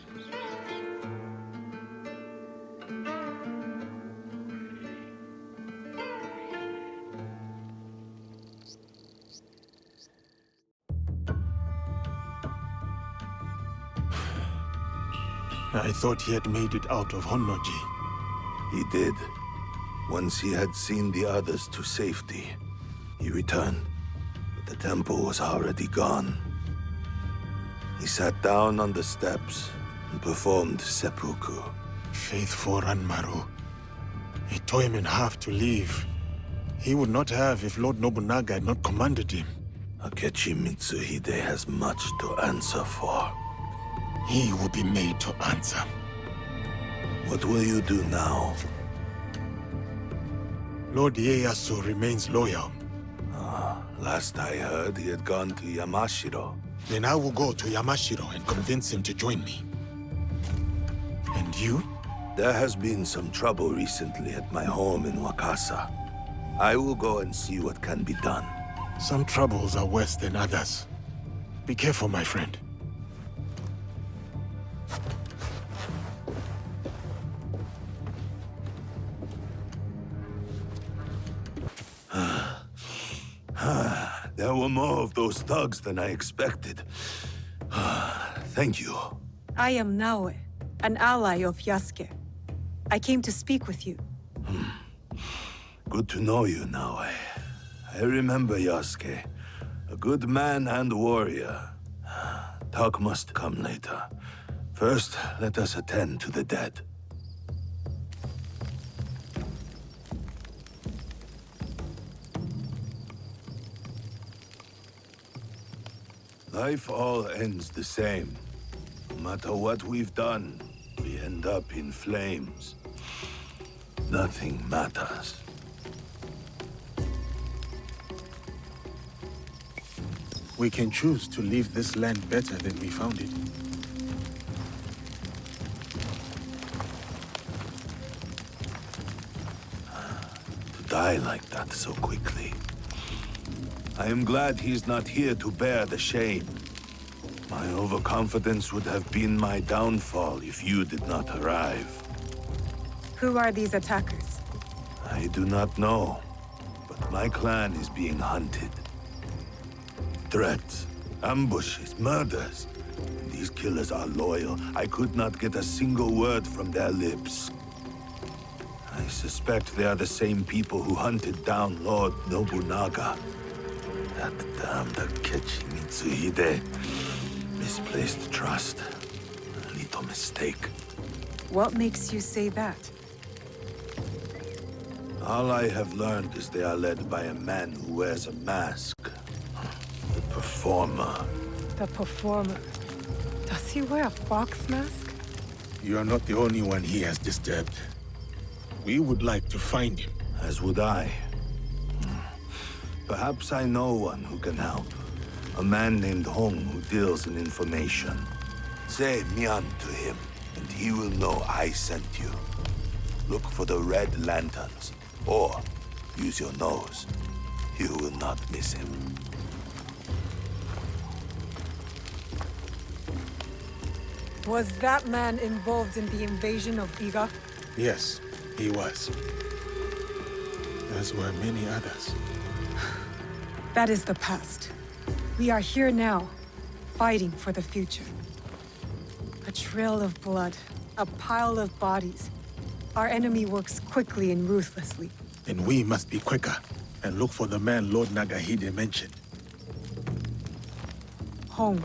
I thought he had made it out of Honnoji. He did. Once he had seen the others to safety, he returned. But the temple was already gone. He sat down on the steps and performed seppuku. Faithful Ranmaru. He tore him in half to leave. He would not have if Lord Nobunaga had not commanded him. Akechi Mitsuhide has much to answer for. He will be made to answer. What will you do now? Lord Ieyasu remains loyal. Last I heard, he had gone to Yamashiro. Then I will go to Yamashiro and convince him to join me. And you? There has been some trouble recently at my home in Wakasa. I will go and see what can be done. Some troubles are worse than others. Be careful, my friend. There were more of those thugs than I expected. Thank you. I am Naoe, an ally of Yasuke. I came to speak with you. Good to know you, Naoe. I remember Yasuke. A good man and warrior. Talk must come later. First, let us attend to the dead. Life all ends the same. No matter what we've done, we end up in flames. Nothing matters. We can choose to leave this land better than we found it. To die like that so quickly. I am glad he's not here to bear the shame. My overconfidence would have been my downfall if you did not arrive. Who are these attackers? I do not know, but my clan is being hunted. Threats, ambushes, murders. These killers are loyal. I could not get a single word from their lips. I suspect they are the same people who hunted down Lord Nobunaga. That damned Akechi Mitsuhide. Misplaced trust. A little mistake. What makes you say that? All I have learned is they are led by a man who wears a mask. The Performer. The Performer. Does he wear a fox mask? You are not the only one he has disturbed. We would like to find him. As would I. Perhaps I know one who can help. A man named Hong who deals in information. Say Mian to him, and he will know I sent you. Look for the red lanterns, or use your nose. You will not miss him. Was that man involved in the invasion of Iga? Yes, he was. As were many others. That is the past. We are here now, fighting for the future. A trail of blood, a pile of bodies. Our enemy works quickly and ruthlessly. Then we must be quicker and look for the man Lord Nagahide mentioned. Home.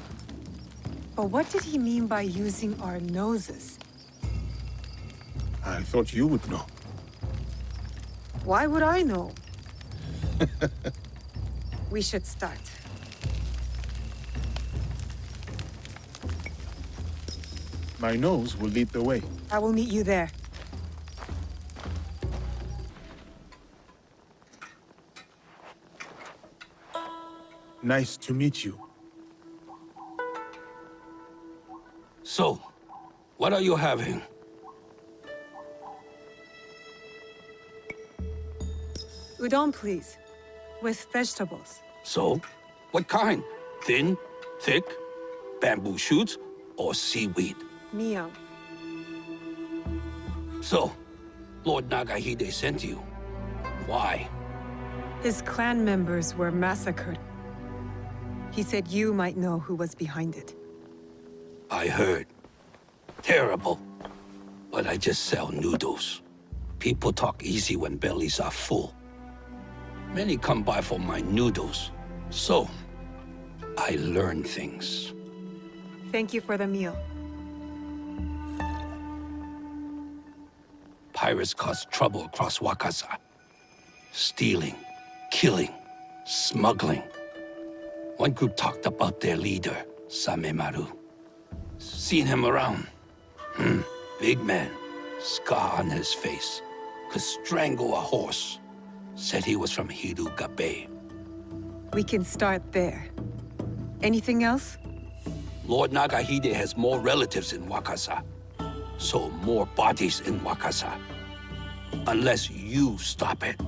But what did he mean by using our noses? I thought you would know. Why would I know? We should start. My nose will lead the way. I will meet you there. Nice to meet you. So, what are you having? Udon, please. With vegetables. So, what kind? Thin, thick, bamboo shoots, or seaweed? Miyo. So, Lord Nagahide sent you. Why? His clan members were massacred. He said you might know who was behind it. I heard. Terrible. But I just sell noodles. People talk easy when bellies are full. Many come by for my noodles. So, I learn things. Thank you for the meal. Pirates caused trouble across Wakasa. Stealing, killing, smuggling. One group talked about their leader, Samemaru. Seen him around. Big man, scar on his face. Could strangle a horse. Said he was from Hiruga Bay. We can start there. Anything else? Lord Nagahide has more relatives in Wakasa, so more bodies in Wakasa. Unless you stop it.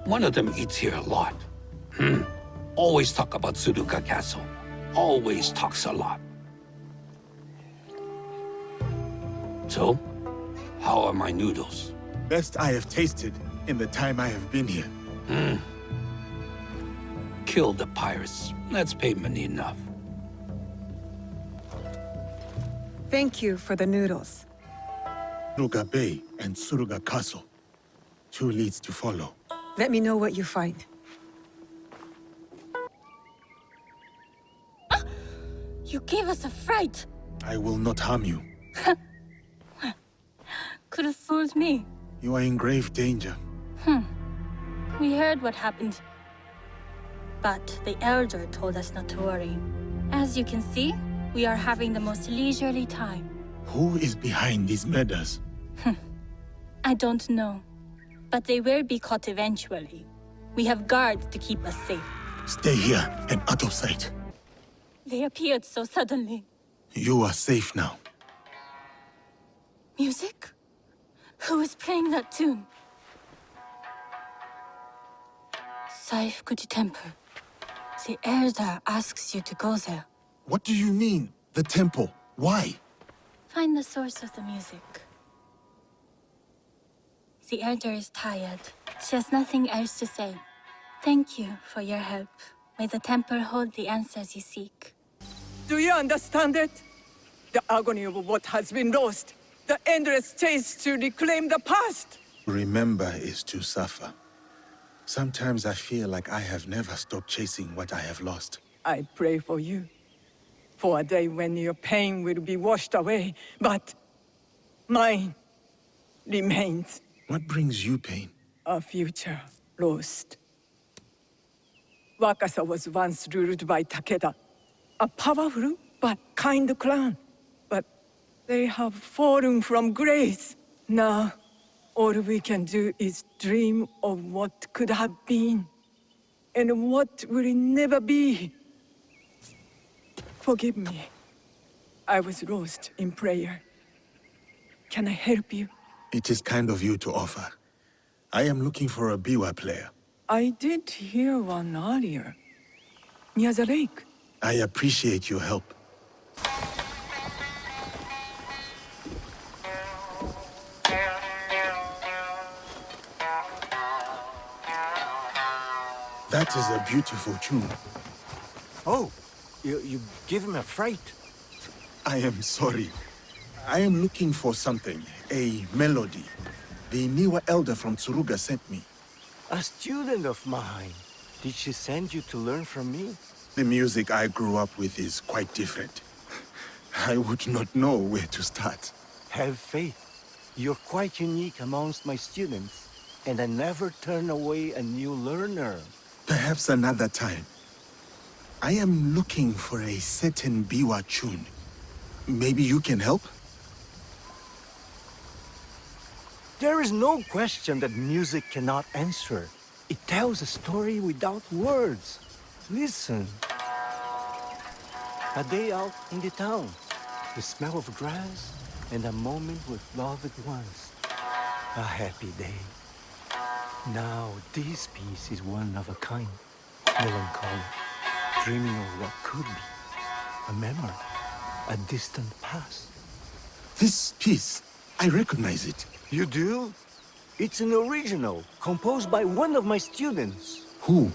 One of them eats here a lot. Always talk about Suruga Castle. Always talks a lot. So, how are my noodles? Best I have tasted in the time I have been here. Kill the pirates. That's payment enough. Thank you for the noodles. Suruga Bay and Suruga Castle. 2 leads to follow. Let me know what you find. You gave us a fright! I will not harm you. Could have fooled me. You are in grave danger. We heard what happened. But the Elder told us not to worry. As you can see, we are having the most leisurely time. Who is behind these murders? I don't know. But they will be caught eventually. We have guards to keep us safe. Stay here and out of sight. They appeared so suddenly. You are safe now. Music? Who is playing that tune? Saifukuji Temple. The Elder asks you to go there. What do you mean? The temple? Why? Find the source of the music. The Elder is tired. She has nothing else to say. Thank you for your help. May the temple hold the answers you seek. Do you understand it? The agony of what has been lost. The endless chase to reclaim the past. Remember is to suffer. Sometimes I feel like I have never stopped chasing what I have lost. I pray for you. For a day when your pain will be washed away. But mine remains. What brings you pain? A future lost. Wakasa was once ruled by Takeda. A powerful but kind clan. But they have fallen from grace. Now, all we can do is dream of what could have been. And what will never be. Forgive me. I was lost in prayer. Can I help you? It is kind of you to offer. I am looking for a biwa player. I did hear one earlier. Near the lake. I appreciate your help. That is a beautiful tune. Oh, you give him a fright. I am sorry. I am looking for something, a melody. The Niwa elder from Tsuruga sent me. A student of mine. Did she send you to learn from me? The music I grew up with is quite different. I would not know where to start. Have faith. You're quite unique amongst my students, and I never turn away a new learner. Perhaps another time. I am looking for a certain biwa tune. Maybe you can help? There is no question that music cannot answer. It tells a story without words. Listen. A day out in the town. The smell of grass and a moment with loved ones. A happy day. Now this piece is one of a kind. Melancholy. Dreaming of what could be. A memory. A distant past. This piece, I recognize it. You do? It's an original, composed by one of my students. Who?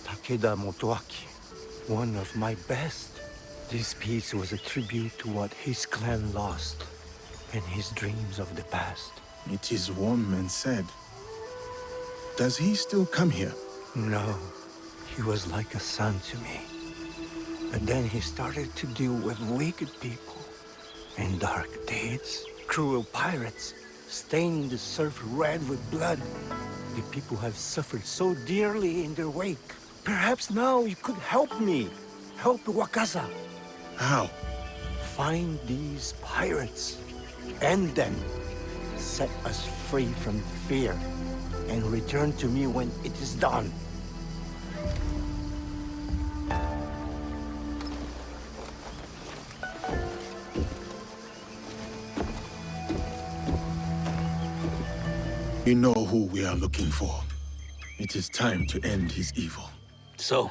Takeda Motoaki, one of my best. This piece was a tribute to what his clan lost, and his dreams of the past. It is warm and sad. Does he still come here? No, he was like a son to me. But then he started to deal with wicked people. And dark deeds, cruel pirates, staining the surf red with blood. The people have suffered so dearly in their wake. Perhaps now you could help me. Help Wakasa. How? Find these pirates. End them. Set us free from fear. and return to me when it is done. We know who we are looking for. It is time to end his evil. So,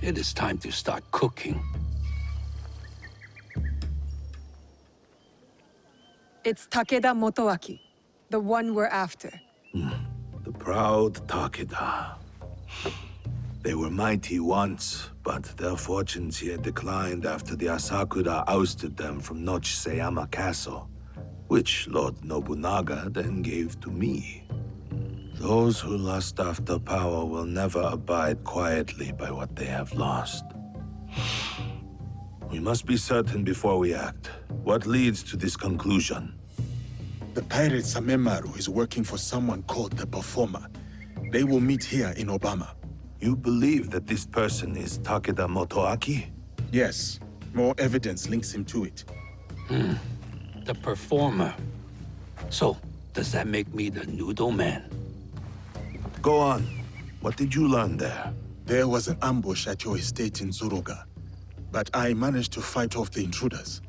it is time to start cooking. It's Takeda Motoaki, the one we're after. The proud Takeda. They were mighty once, but their fortunes here declined after the Asakura ousted them from Nochseyama Castle, which Lord Nobunaga then gave to me. Those who lust after power will never abide quietly by what they have lost. We must be certain before we act. What leads to this conclusion? The pirate Samemaru is working for someone called the Performer. They will meet here in Obama. You believe that this person is Takeda Motoaki? Yes. More evidence links him to it. The Performer. So, does that make me the Noodle Man? Go on. What did you learn there? There was an ambush at your estate in Zuroga, but I managed to fight off the intruders.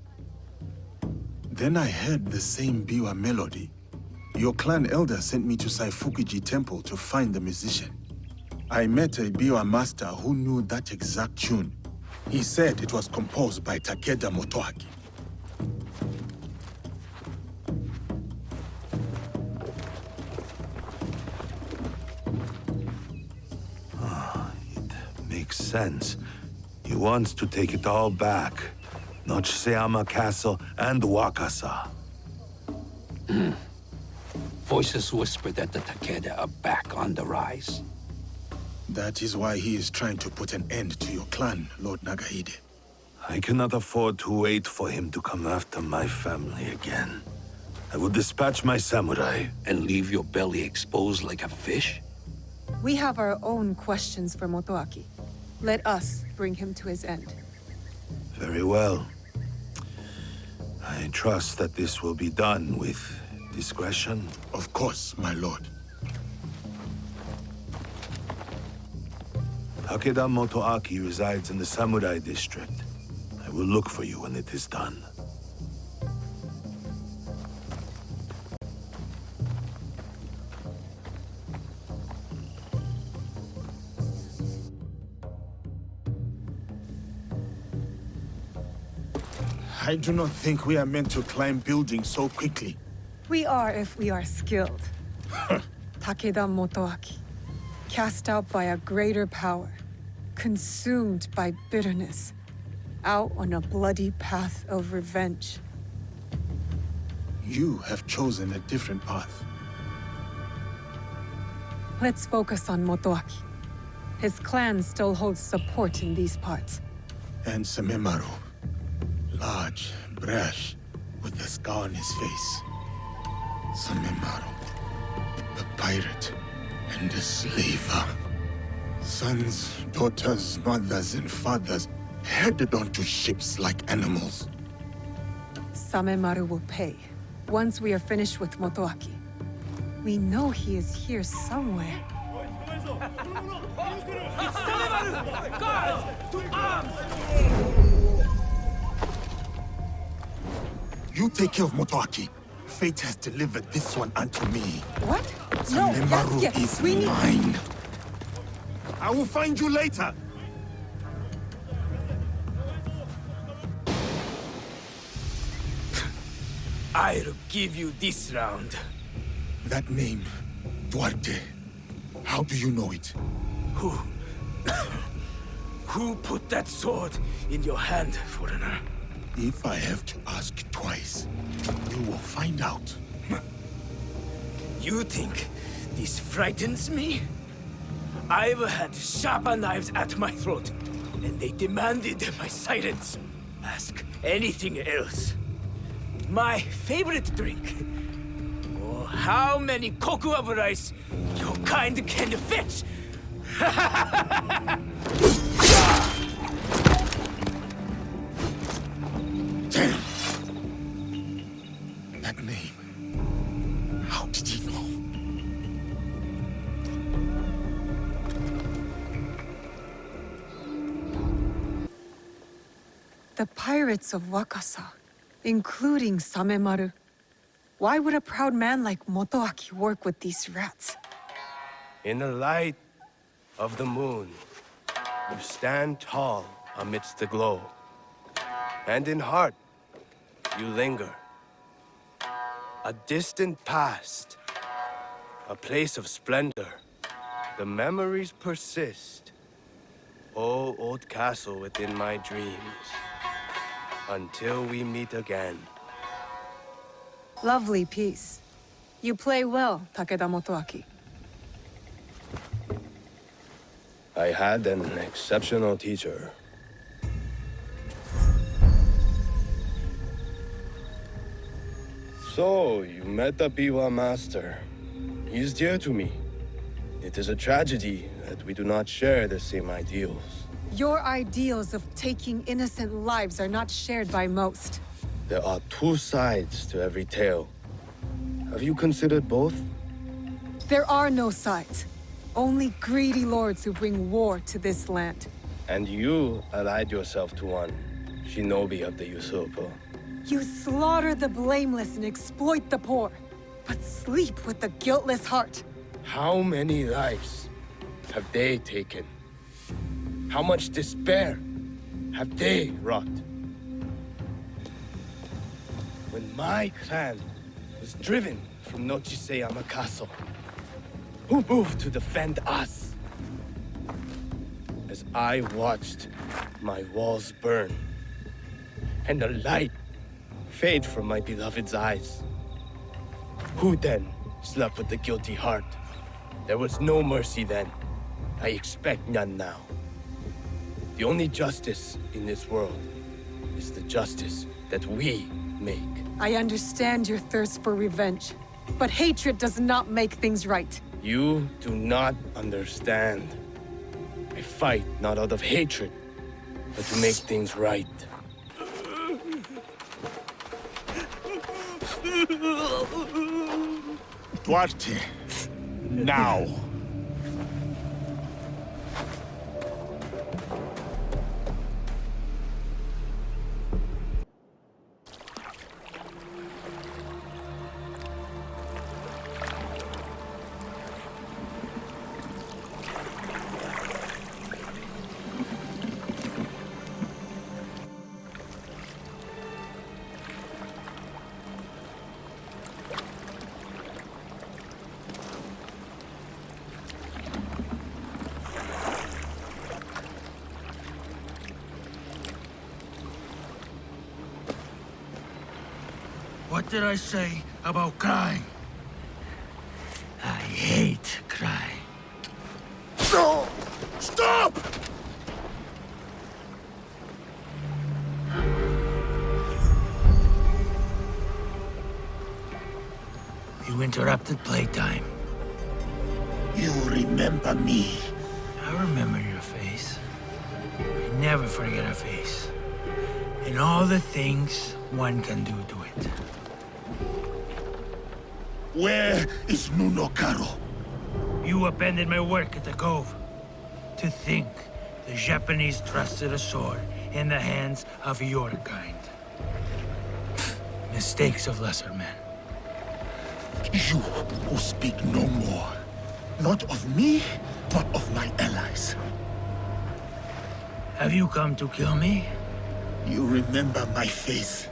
Then I heard the same biwa melody. Your clan elder sent me to Saifukuji Temple to find the musician. I met a biwa master who knew that exact tune. He said it was composed by Takeda Motoaki. Makes sense. He wants to take it all back. Nochseyama Castle and Wakasa. Voices whisper that the Takeda are back on the rise. That is why he is trying to put an end to your clan, Lord Nagahide. I cannot afford to wait for him to come after my family again. I will dispatch my samurai. And leave your belly exposed like a fish? We have our own questions for Motoaki. Let us bring him to his end. Very well. I trust that this will be done with discretion. Of course, my lord. Takeda Motoaki resides in the Samurai District. I will look for you when it is done. I do not think we are meant to climb buildings so quickly. We are if we are skilled. Takeda Motoaki, cast out by a greater power, consumed by bitterness, out on a bloody path of revenge. You have chosen a different path. Let's focus on Motoaki. His clan still holds support in these parts. And Samemaru. Large, brash, with a scar on his face. Samemaru, the pirate and the slaver. Sons, daughters, mothers, and fathers headed onto ships like animals. Samemaru will pay, once we are finished with Motoaki. We know he is here somewhere. It's Samemaru! Guards! To arms! You take care of Motoaki. Fate has delivered this one unto me. What? No, Samemaru Yasuke, is we need... mine. I will find you later. I'll give you this round. That name, Duarte. How do you know it? Who put that sword in your hand, foreigner? If I have to ask twice, you will find out. You think this frightens me? I've had sharper knives at my throat, and they demanded my silence. Ask anything else. My favorite drink, or how many kokuabu rice your kind can fetch. Damn! That name. How did he know? The pirates of Wakasa, including Samemaru. Why would a proud man like Motoaki work with these rats? In the light of the moon, you stand tall amidst the glow. And in heart, you linger. A distant past, a place of splendor. The memories persist. Oh, old castle within my dreams. Until we meet again. Lovely piece. You play well, Takeda Motoaki. I had an exceptional teacher. So, you met the Biwa master. He is dear to me. It is a tragedy that we do not share the same ideals. Your ideals of taking innocent lives are not shared by most. There are two sides to every tale. Have you considered both? There are no sides. Only greedy lords who bring war to this land. And you allied yourself to one, shinobi of the usurper. You slaughter the blameless and exploit the poor, but sleep with the guiltless heart. How many lives have they taken? How much despair have they wrought? When my clan was driven from Nochiseyama Castle, who moved to defend us? As I watched my walls burn and the light fade from my beloved's eyes, who then slept with the guilty heart? There was no mercy then. I expect none now. The only justice in this world is the justice that we make. I understand your thirst for revenge, but hatred does not make things right. You do not understand. I fight not out of hatred, but to make things right. Duarte, now. What did I say about crying? I hate crying. No! Stop! You interrupted playtime. You remember me? I remember your face. I never forget a face. And all the things one can do to it. Where is Nuno Karo? You abandoned my work at the Cove. To think the Japanese trusted a sword in the hands of your kind. Mistakes of lesser men. You who speak no more. Not of me, but of my allies. Have you come to kill me? You remember my face,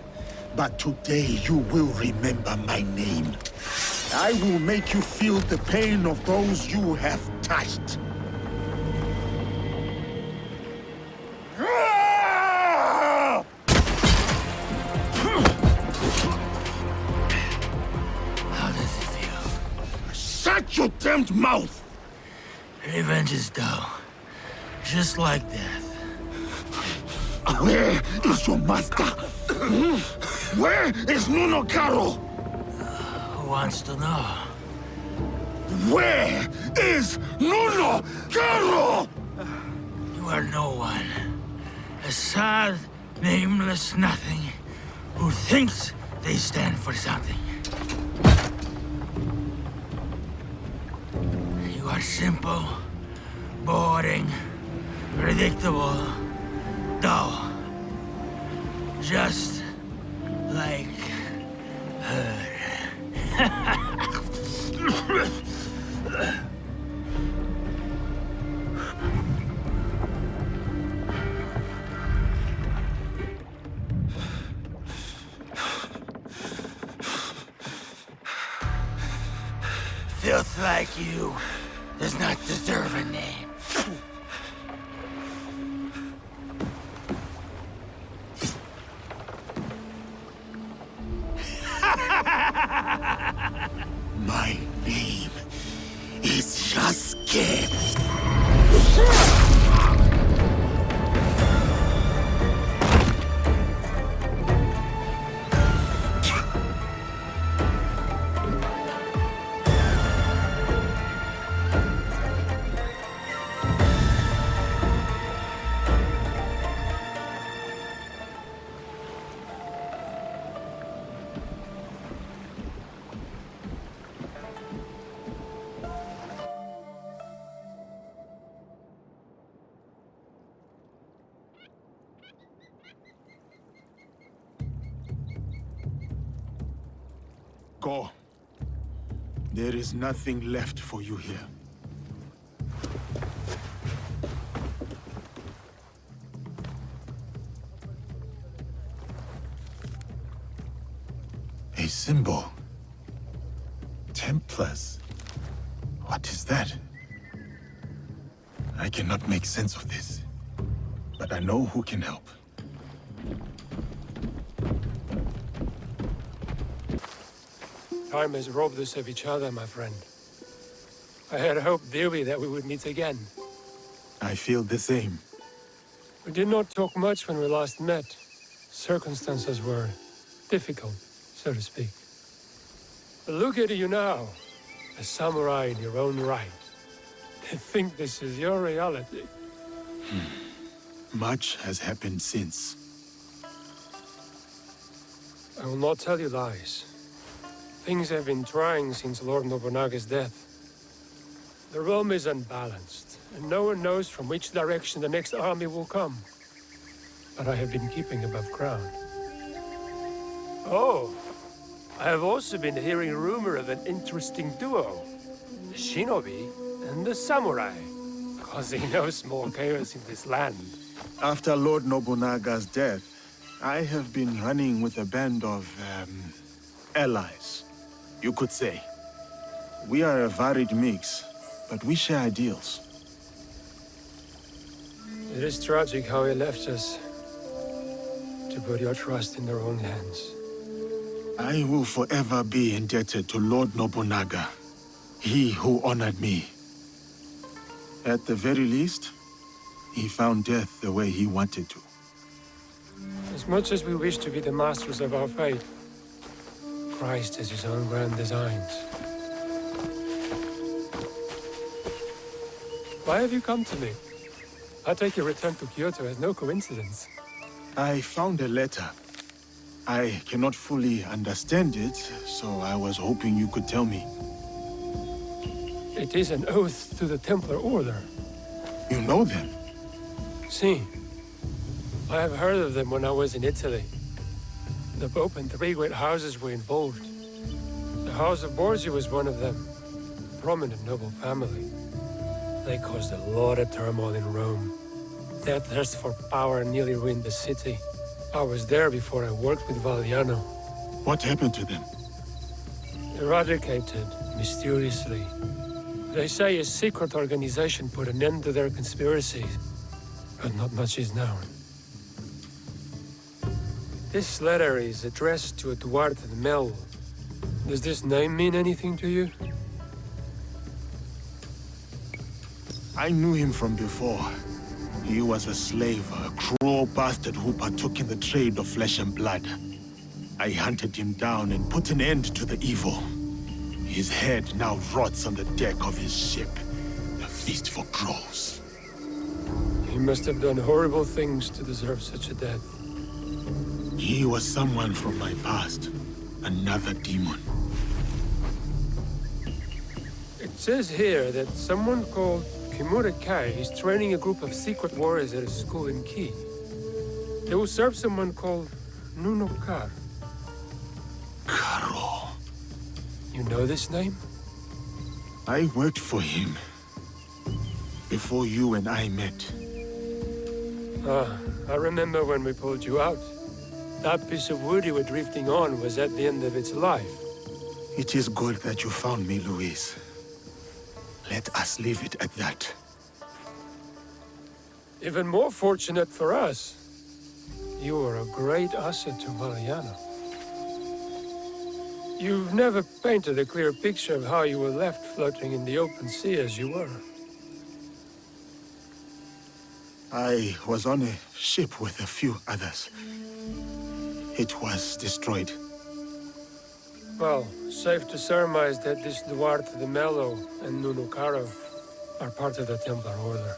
but today you will remember my name. I will make you feel the pain of those you have touched. How does it feel? Shut your damned mouth! Revenge is dull. Just like death. Where is your master? Where is Nuno Karo? Who wants to know? Where is Nuno Karo? You are no one. A sad, nameless nothing who thinks they stand for something. You are simple, boring, predictable, dull. Just like her. Filth like you does not deserve a name. My name is Yasuke. Go. There is nothing left for you here. A symbol. Templars. What is that? I cannot make sense of this, but I know who can help. Time has robbed us of each other, my friend. I had hoped dearly that we would meet again. I feel the same. We did not talk much when we last met. Circumstances were difficult, so to speak. But look at you now, a samurai in your own right. To think this is your reality. Much has happened since. I will not tell you lies. Things have been trying since Lord Nobunaga's death. The realm is unbalanced, and no one knows from which direction the next army will come. But I have been keeping above ground. Oh, I have also been hearing rumor of an interesting duo. The shinobi and the samurai, causing no small chaos in this land. After Lord Nobunaga's death, I have been running with a band of, allies, you could say. We are a varied mix, but we share ideals. It is tragic how he left us, to put your trust in their own hands. I will forever be indebted to Lord Nobunaga, he who honored me. At the very least, he found death the way he wanted to. As much as we wish to be the masters of our fate, Christ has his own grand designs. Why have you come to me? I take your return to Kyoto as no coincidence. I found a letter. I cannot fully understand it, so I was hoping you could tell me. It is an oath to the Templar Order. You know them? Si. I have heard of them when I was in Italy. The Pope and 3 great houses were involved. The House of Borgia was one of them. A prominent noble family. They caused a lot of turmoil in Rome. Their thirst for power nearly ruined the city. I was there before I worked with Valliano. What happened to them? Eradicated, mysteriously. They say a secret organization put an end to their conspiracies, but not much is known. This letter is addressed to Eduardo de Mel. Does this name mean anything to you? I knew him from before. He was a slave, a cruel bastard who partook in the trade of flesh and blood. I hunted him down and put an end to the evil. His head now rots on the deck of his ship, a feast for crows. He must have done horrible things to deserve such a death. He was someone from my past, another demon. It says here that someone called Kimura Kai is training a group of secret warriors at a school in Kii. They will serve someone called Nunokar. Karo. You know this name? I worked for him before you and I met. Ah, I remember when we pulled you out. That piece of wood you were drifting on was at the end of its life. It is good that you found me, Louise. Let us leave it at that. Even more fortunate for us. You were a great asset to Valiana. You've never painted a clear picture of how you were left floating in the open sea as you were. I was on a ship with a few others. It was destroyed. Well, safe to surmise that this Duarte de Mello and Nunukaro are part of the Templar Order.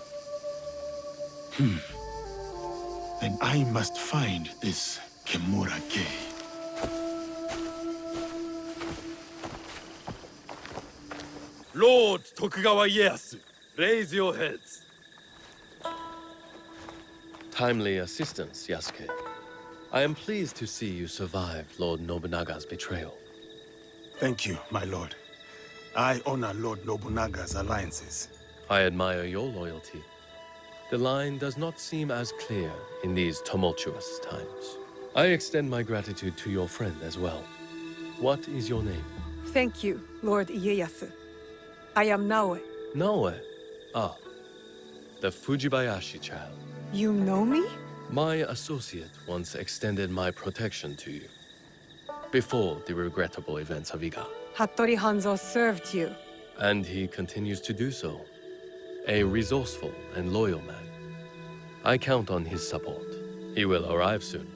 Then I must find this Kimura Gay. Lord Tokugawa Ieyasu, raise your heads. Timely assistance, Yasuke. I am pleased to see you survived Lord Nobunaga's betrayal. Thank you, my lord. I honor Lord Nobunaga's alliances. I admire your loyalty. The line does not seem as clear in these tumultuous times. I extend my gratitude to your friend as well. What is your name? Thank you, Lord Ieyasu. I am Naoe. Naoe? Ah, the Fujibayashi child. You know me? My associate once extended my protection to you. Before the regrettable events of Iga. Hattori Hanzo served you. And he continues to do so. A resourceful and loyal man. I count on his support. He will arrive soon.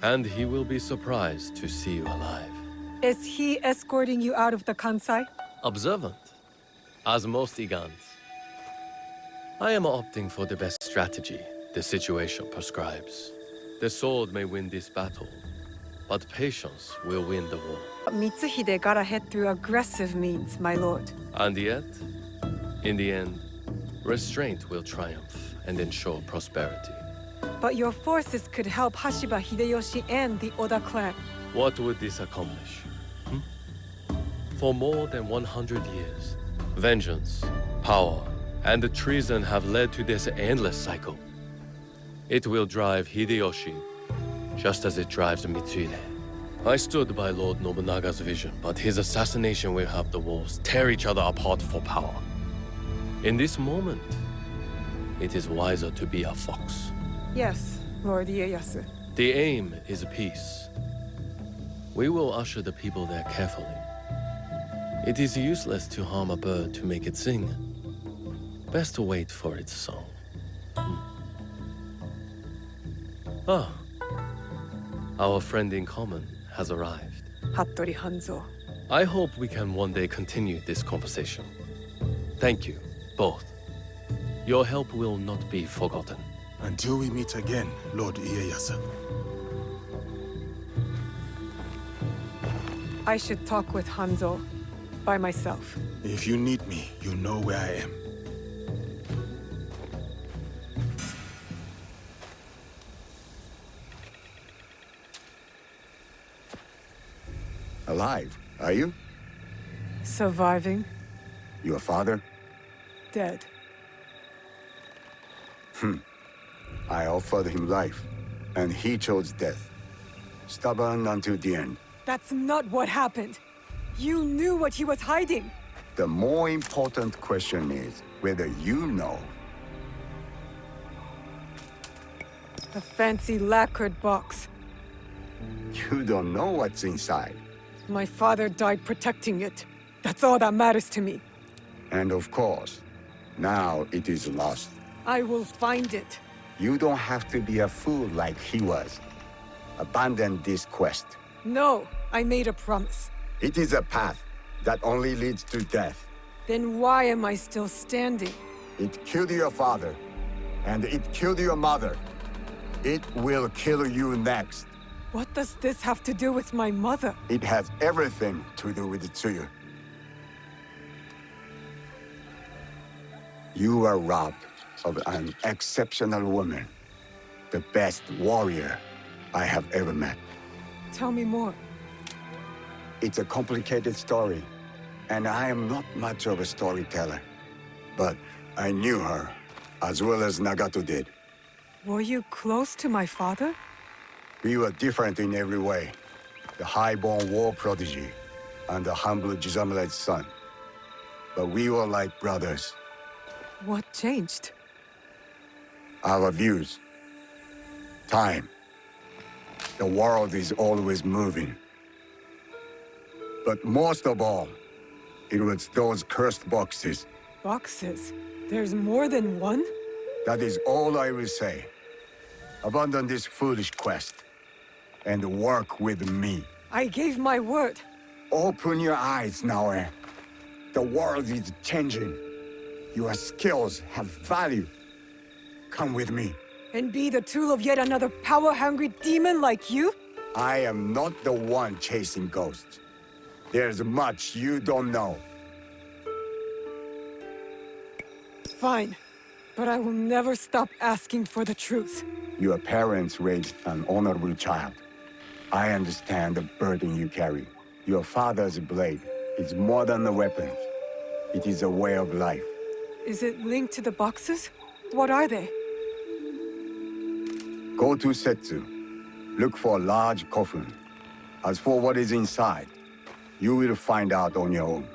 And he will be surprised to see you alive. Is he escorting you out of the Kansai? Observant, as most Igans. I am opting for the best strategy the situation prescribes. The sword may win this battle, but patience will win the war. Mitsuhide got ahead through aggressive means, my lord. And yet, in the end, restraint will triumph and ensure prosperity. But your forces could help Hashiba Hideyoshi and the Oda clan. What would this accomplish? For more than 100 years, vengeance, power, and the treason have led to this endless cycle. It will drive Hideyoshi, just as it drives Mitsuhide. I stood by Lord Nobunaga's vision, but his assassination will have the wolves tear each other apart for power. In this moment, it is wiser to be a fox. Yes, Lord Ieyasu. The aim is peace. We will usher the people there carefully. It is useless to harm a bird to make it sing. Best to wait for its song. Ah, our friend in common has arrived. Hattori Hanzo. I hope we can one day continue this conversation. Thank you, both. Your help will not be forgotten. Until we meet again, Lord Ieyasu. I should talk with Hanzo by myself. If you need me, you know where I am. Alive, are you? Surviving. Your father? Dead. I offered him life, and he chose death. Stubborn until the end. That's not what happened. You knew what he was hiding. The more important question is whether you know. A fancy lacquered box. You don't know what's inside. My father died protecting it. That's all that matters to me. And of course, now it is lost. I will find it. You don't have to be a fool like he was. Abandon this quest. No, I made a promise. It is a path that only leads to death. Then why am I still standing? It killed your father, and it killed your mother. It will kill you next. What does this have to do with my mother? It has everything to do with Tsuyu. You are robbed of an exceptional woman, the best warrior I have ever met. Tell me more. It's a complicated story, and I am not much of a storyteller. But I knew her, as well as Nagato did. Were you close to my father? We were different in every way. The high-born war prodigy, and the humble Jisamura's son. But we were like brothers. What changed? Our views. Time. The world is always moving. But most of all, it was those cursed boxes. Boxes? There's more than one? That is all I will say. Abandon this foolish quest, and work with me. I gave my word. Open your eyes, Naoe. The world is changing. Your skills have value. Come with me. And be the tool of yet another power-hungry demon like you? I am not the one chasing ghosts. There's much you don't know. Fine. But I will never stop asking for the truth. Your parents raised an honorable child. I understand the burden you carry. Your father's blade is more than a weapon. It is a way of life. Is it linked to the boxes? What are they? Go to Setsu. Look for a large coffin. As for what is inside, you will find out on your own.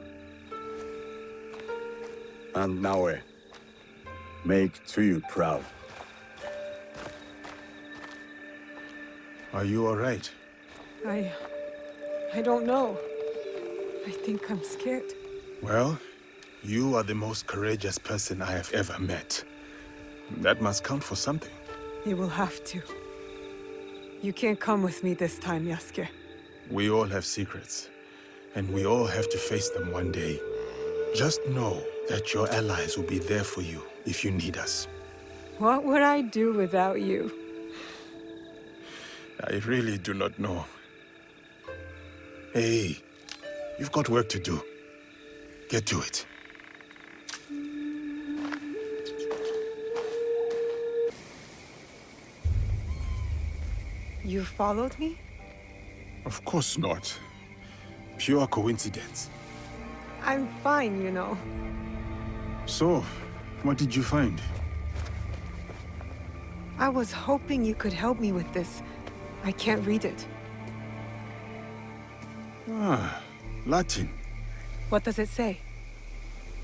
And Naoe, make Tsuyu proud. Are you all right? I don't know. I think I'm scared. Well, you are the most courageous person I have ever met. That must count for something. You will have to. You can't come with me this time, Yasuke. We all have secrets, and we all have to face them one day. Just know that your allies will be there for you if you need us. What would I do without you? I really do not know. Hey, you've got work to do. Get to it. You followed me? Of course not. Pure coincidence. I'm fine, you know. So, what did you find? I was hoping you could help me with this. I can't read it. Ah, Latin. What does it say?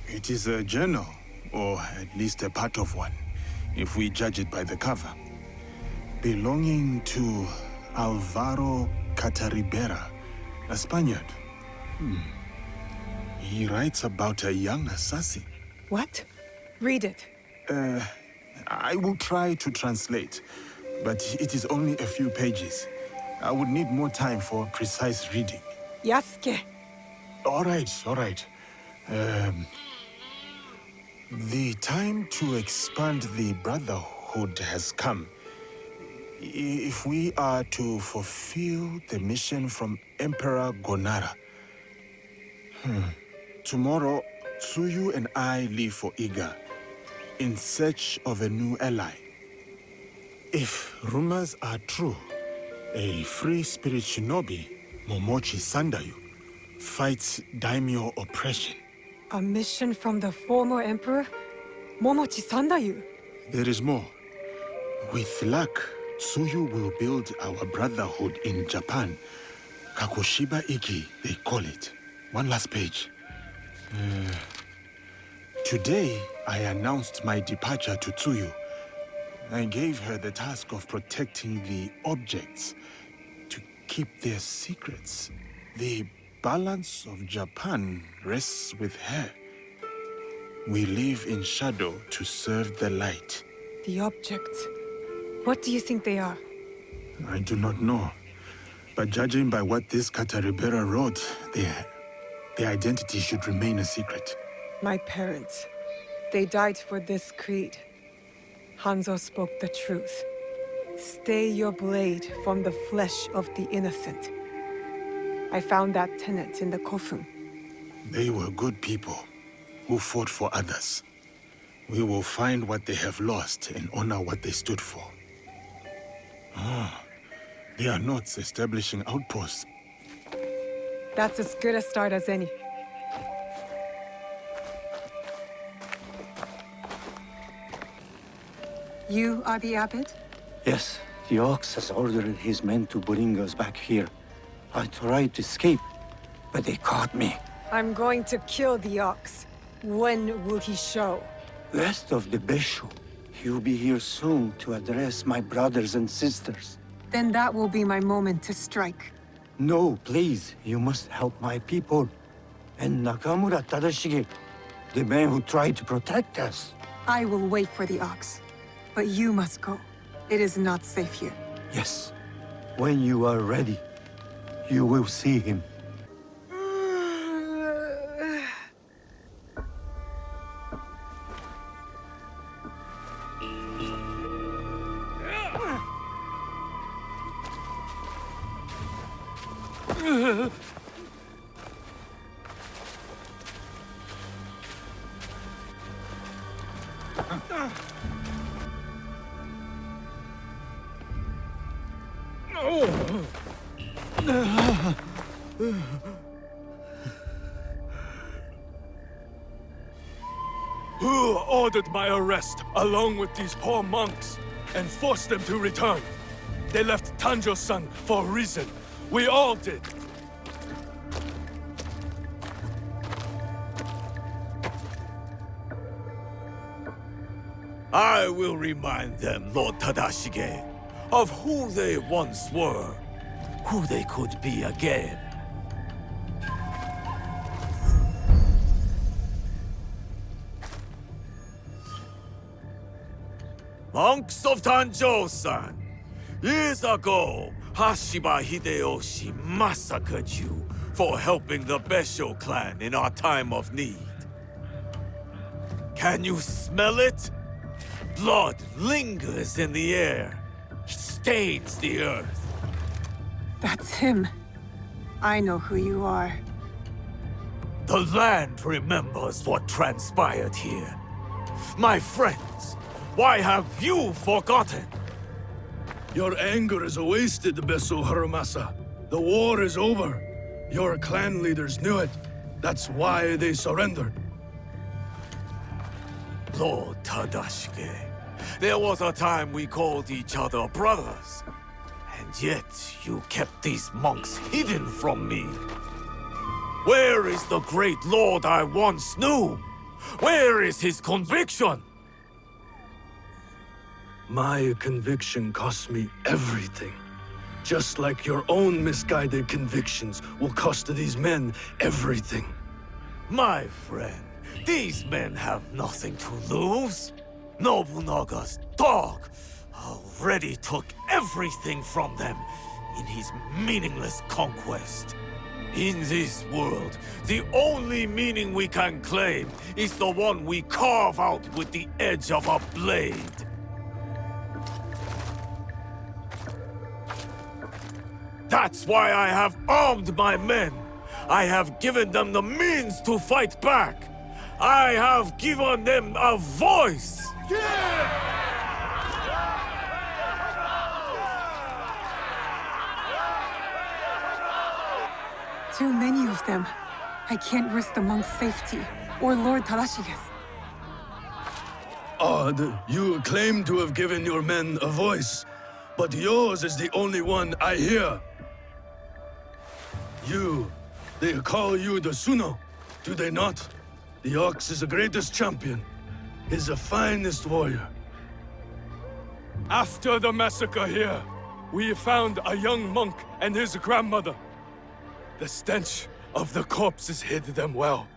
It is a journal, or at least a part of one, if we judge it by the cover. Belonging to Alvaro Cataribera, a Spaniard. He writes about a young assassin. What? Read it. I will try to translate, but it is only a few pages. I would need more time for precise reading. Yasuke! All right. The time to expand the Brotherhood has come. If we are to fulfill the mission from Emperor Gonara. Tomorrow, Tsuyu and I leave for Iga, in search of a new ally. If rumors are true, a free spirit shinobi, Momochi Sandayu, fights daimyo oppression. A mission from the former emperor? Momochi Sandayu? There is more. With luck, Tsuyu will build our brotherhood in Japan. Kakushiba Iki, they call it. One last page. Today, I announced my departure to Tsuyu. I gave her the task of protecting the objects, to keep their secrets. The balance of Japan rests with her. We live in shadow to serve the light. The objects. What do you think they are? I do not know. But judging by what this Cataribera wrote, their identity should remain a secret. My parents. They died for this creed. Hanzo spoke the truth. Stay your blade from the flesh of the innocent. I found that tenet in the coffin. They were good people who fought for others. We will find what they have lost and honor what they stood for. They are not establishing outposts. That's as good a start as any. You are the abbot? Yes, the Ox has ordered his men to bring us back here. I tried to escape, but they caught me. I'm going to kill the Ox. When will he show? Rest of the Bishop. He'll be here soon to address my brothers and sisters. Then that will be my moment to strike. No, please. You must help my people. And Nakamura Tadashige, the man who tried to protect us. I will wait for the Ox. But you must go. It is not safe here. Yes. When you are ready, you will see him. Who ordered my arrest, along with these poor monks, and forced them to return? They left Tanjo-san for a reason. We all did. I will remind them, Lord Tadashige, of who they once were, who they could be again. Monks of Tanjo-san, years ago, Hashiba Hideyoshi massacred you for helping the Besho clan in our time of need. Can you smell it? Blood lingers in the air. It stains the earth. That's him. I know who you are. The land remembers what transpired here. My friends, why have you forgotten? Your anger is wasted, Beso Haramasa. The war is over. Your clan leaders knew it. That's why they surrendered. Lord Tadashige, there was a time we called each other brothers. And yet, you kept these monks hidden from me. Where is the great lord I once knew? Where is his conviction? My conviction cost me everything. Just like your own misguided convictions will cost these men everything. My friend, these men have nothing to lose. Nobunaga's dog already took everything from them in his meaningless conquest. In this world, the only meaning we can claim is the one we carve out with the edge of a blade. That's why I have armed my men. I have given them the means to fight back. I have given them a voice. Too many of them. I can't risk the monk's safety, or Lord Tadashige's. Odd, you claim to have given your men a voice, but yours is the only one I hear. They call you the Suno, do they not? The Ox is the greatest champion. He's the finest warrior. After the massacre here, we found a young monk and his grandmother. The stench of the corpses hid them well.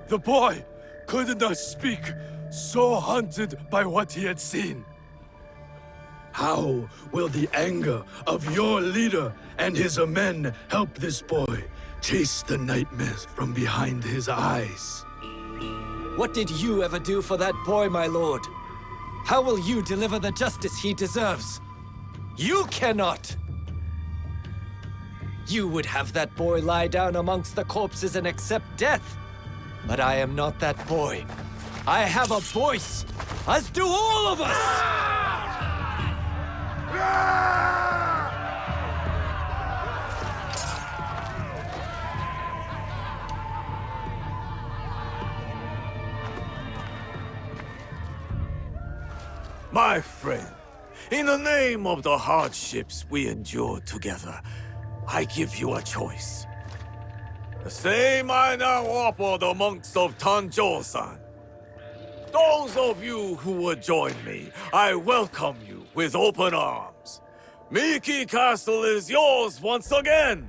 The boy could not speak, so haunted by what he had seen. How will the anger of your leader and his men help this boy chase the nightmares from behind his eyes? What did you ever do for that boy, my lord? How will you deliver the justice he deserves? You cannot! You would have that boy lie down amongst the corpses and accept death. But I am not that boy. I have a voice, as do all of us! My friend, in the name of the hardships we endured together, I give you a choice. The same I now offer the monks of Tanjo-san. Those of you who would join me, I welcome you with open arms. Miki Castle is yours once again.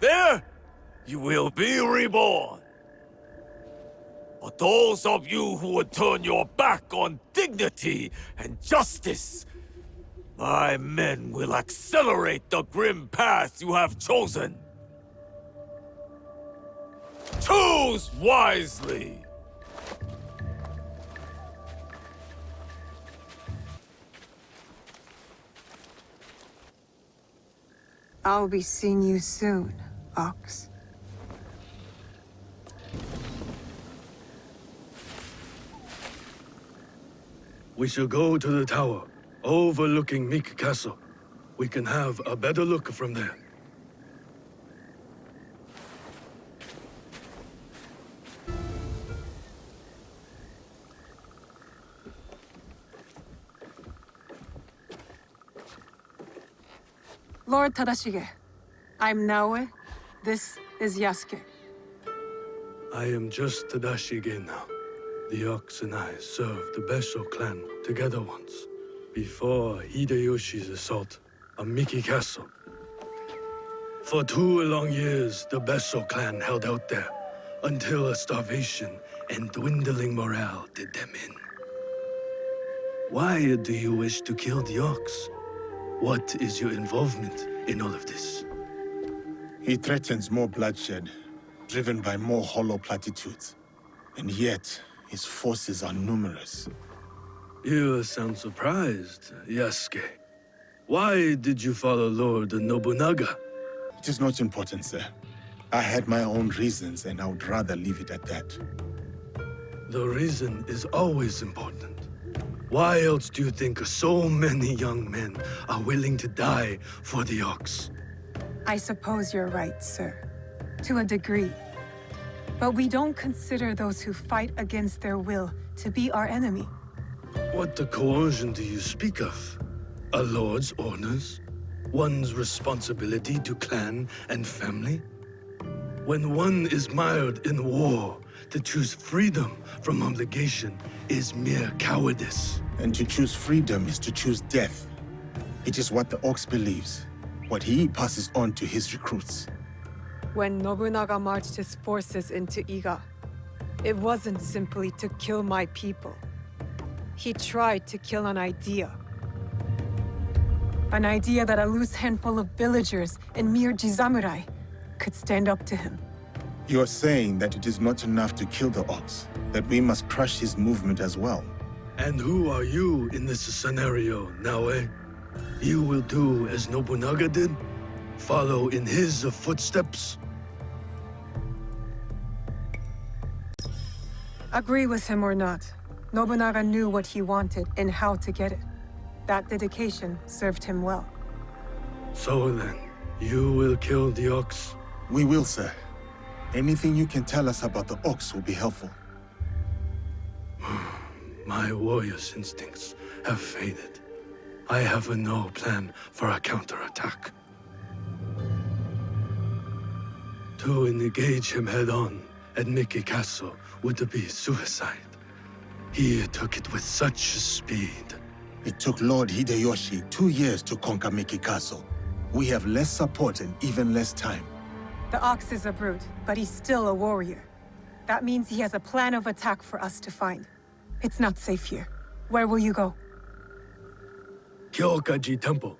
There, you will be reborn. But those of you who would turn your back on dignity and justice, my men will accelerate the grim path you have chosen. Choose wisely! I'll be seeing you soon, Ox. We shall go to the tower, overlooking Meek Castle. We can have a better look from there. Lord Tadashige, I'm Naoe. This is Yasuke. I am just Tadashige now. The Ox and I served the Besso clan together once, before Hideyoshi's assault on Miki Castle. For 2 long years, the Besso clan held out there, until a starvation and dwindling morale did them in. Why do you wish to kill the Ox? What is your involvement in all of this? He threatens more bloodshed, driven by more hollow platitudes. And yet, his forces are numerous. You sound surprised, Yasuke. Why did you follow Lord Nobunaga? It is not important, sir. I had my own reasons, and I would rather leave it at that. The reason is always important. Why else do you think so many young men are willing to die for the Ox? I suppose you're right, sir. To a degree. But we don't consider those who fight against their will to be our enemy. What the coercion do you speak of? A lord's orders? One's responsibility to clan and family? When one is mired in war, to choose freedom from obligation is mere cowardice. And to choose freedom is to choose death. It is what the Ox believes, what he passes on to his recruits. When Nobunaga marched his forces into Iga, it wasn't simply to kill my people. He tried to kill an idea. An idea that a loose handful of villagers and mere Jizamurai could stand up to him. You are saying that it is not enough to kill the Ox, that we must crush his movement as well. And who are you in this scenario, Naoe? You will do as Nobunaga did? Follow in his footsteps? Agree with him or not, Nobunaga knew what he wanted and how to get it. That dedication served him well. So then, you will kill the Ox? We will, sir. Anything you can tell us about the Ox will be helpful. My warrior's instincts have faded. I have no plan for a counterattack. To engage him head-on at Miki Castle would be suicide. He took it with such speed. It took Lord Hideyoshi 2 years to conquer Miki Castle. We have less support and even less time. The Ox is a brute, but he's still a warrior. That means he has a plan of attack for us to find. It's not safe here. Where will you go? Kyokaji Temple.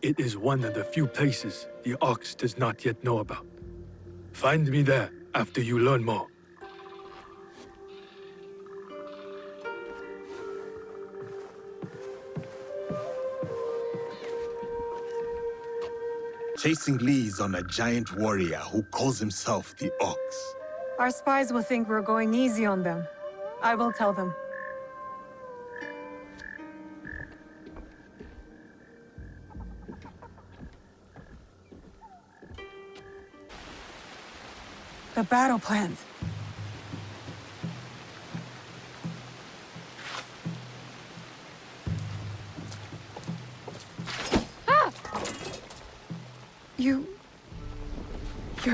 It is one of the few places the Ox does not yet know about. Find me there after you learn more. Chasing leads on a giant warrior who calls himself the Ox. Our spies will think we're going easy on them. I will tell them. The battle plans. You're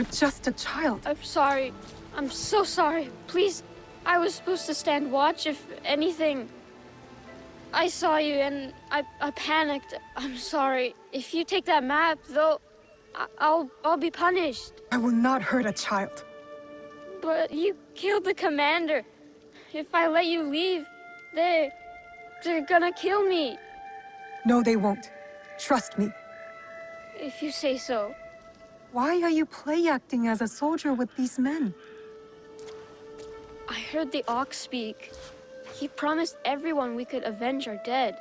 just a child. I'm sorry. I'm so sorry. Please, I was supposed to stand watch if anything. I saw you and I panicked. I'm sorry. If you take that map, though, I'll be punished. I will not hurt a child. But you killed the commander. If I let you leave, they're gonna kill me. No, they won't. Trust me. If you say so. Why are you play-acting as a soldier with these men? I heard the Ox speak. He promised everyone we could avenge our dead.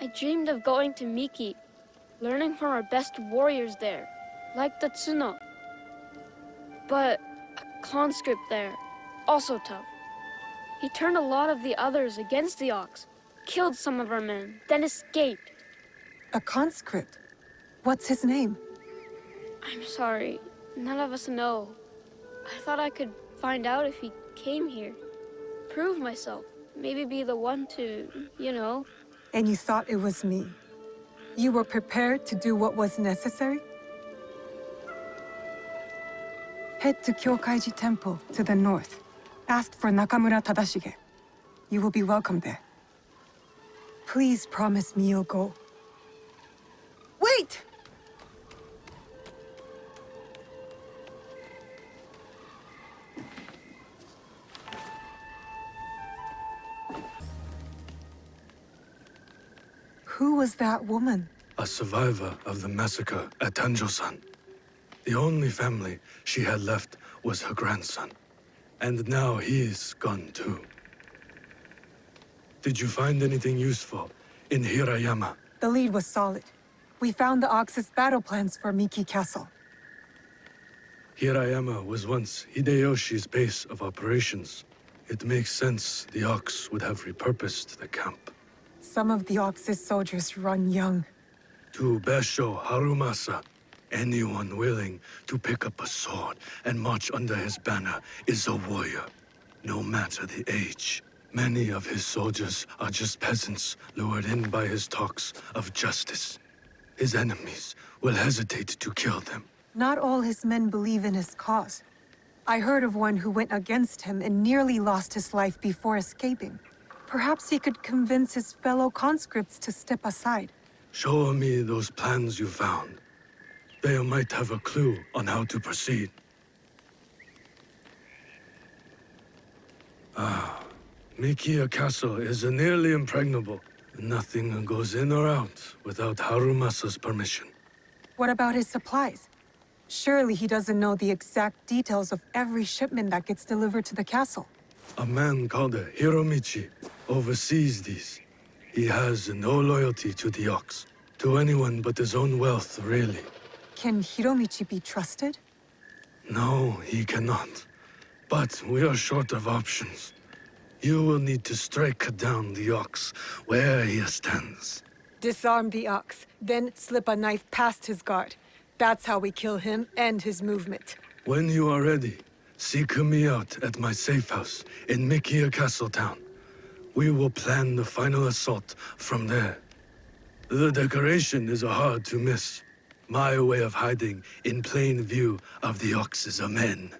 I dreamed of going to Miki, learning from our best warriors there, like the Tsuno. But a conscript there, also tough. He turned a lot of the others against the Ox, killed some of our men, then escaped. A conscript? What's his name? I'm sorry. None of us know. I thought I could find out if he came here. Prove myself. Maybe be the one to, you know. And you thought it was me? You were prepared to do what was necessary? Head to Kyokaiji Temple to the north. Ask for Nakamura Tadashige. You will be welcome there. Please promise me you'll go. Wait! Who was that woman? A survivor of the massacre at Tanjo-san. The only family she had left was her grandson. And now he's gone too. Did you find anything useful in Hirayama? The lead was solid. We found the Ox's battle plans for Miki Castle. Hirayama was once Hideyoshi's base of operations. It makes sense the Ox would have repurposed the camp. Some of the Ox's soldiers run young. To Besho Harumasa, anyone willing to pick up a sword and march under his banner is a warrior, no matter the age. Many of his soldiers are just peasants lured in by his talks of justice. His enemies will hesitate to kill them. Not all his men believe in his cause. I heard of one who went against him and nearly lost his life before escaping. Perhaps he could convince his fellow conscripts to step aside. Show me those plans you found. They might have a clue on how to proceed. Mikiya Castle is nearly impregnable. Nothing goes in or out without Harumasa's permission. What about his supplies? Surely he doesn't know the exact details of every shipment that gets delivered to the castle. A man called Hiromichi oversees these. He has no loyalty to the Ox, to anyone but his own wealth, really. Can Hiromichi be trusted? No, he cannot. But we are short of options. You will need to strike down the Ox where he stands. Disarm the Ox, then slip a knife past his guard. That's how we kill him and his movement. When you are ready, seek me out at my safe house in Mikiya Castle Town. We will plan the final assault from there. The decoration is hard to miss. My way of hiding in plain view of the Ox's men.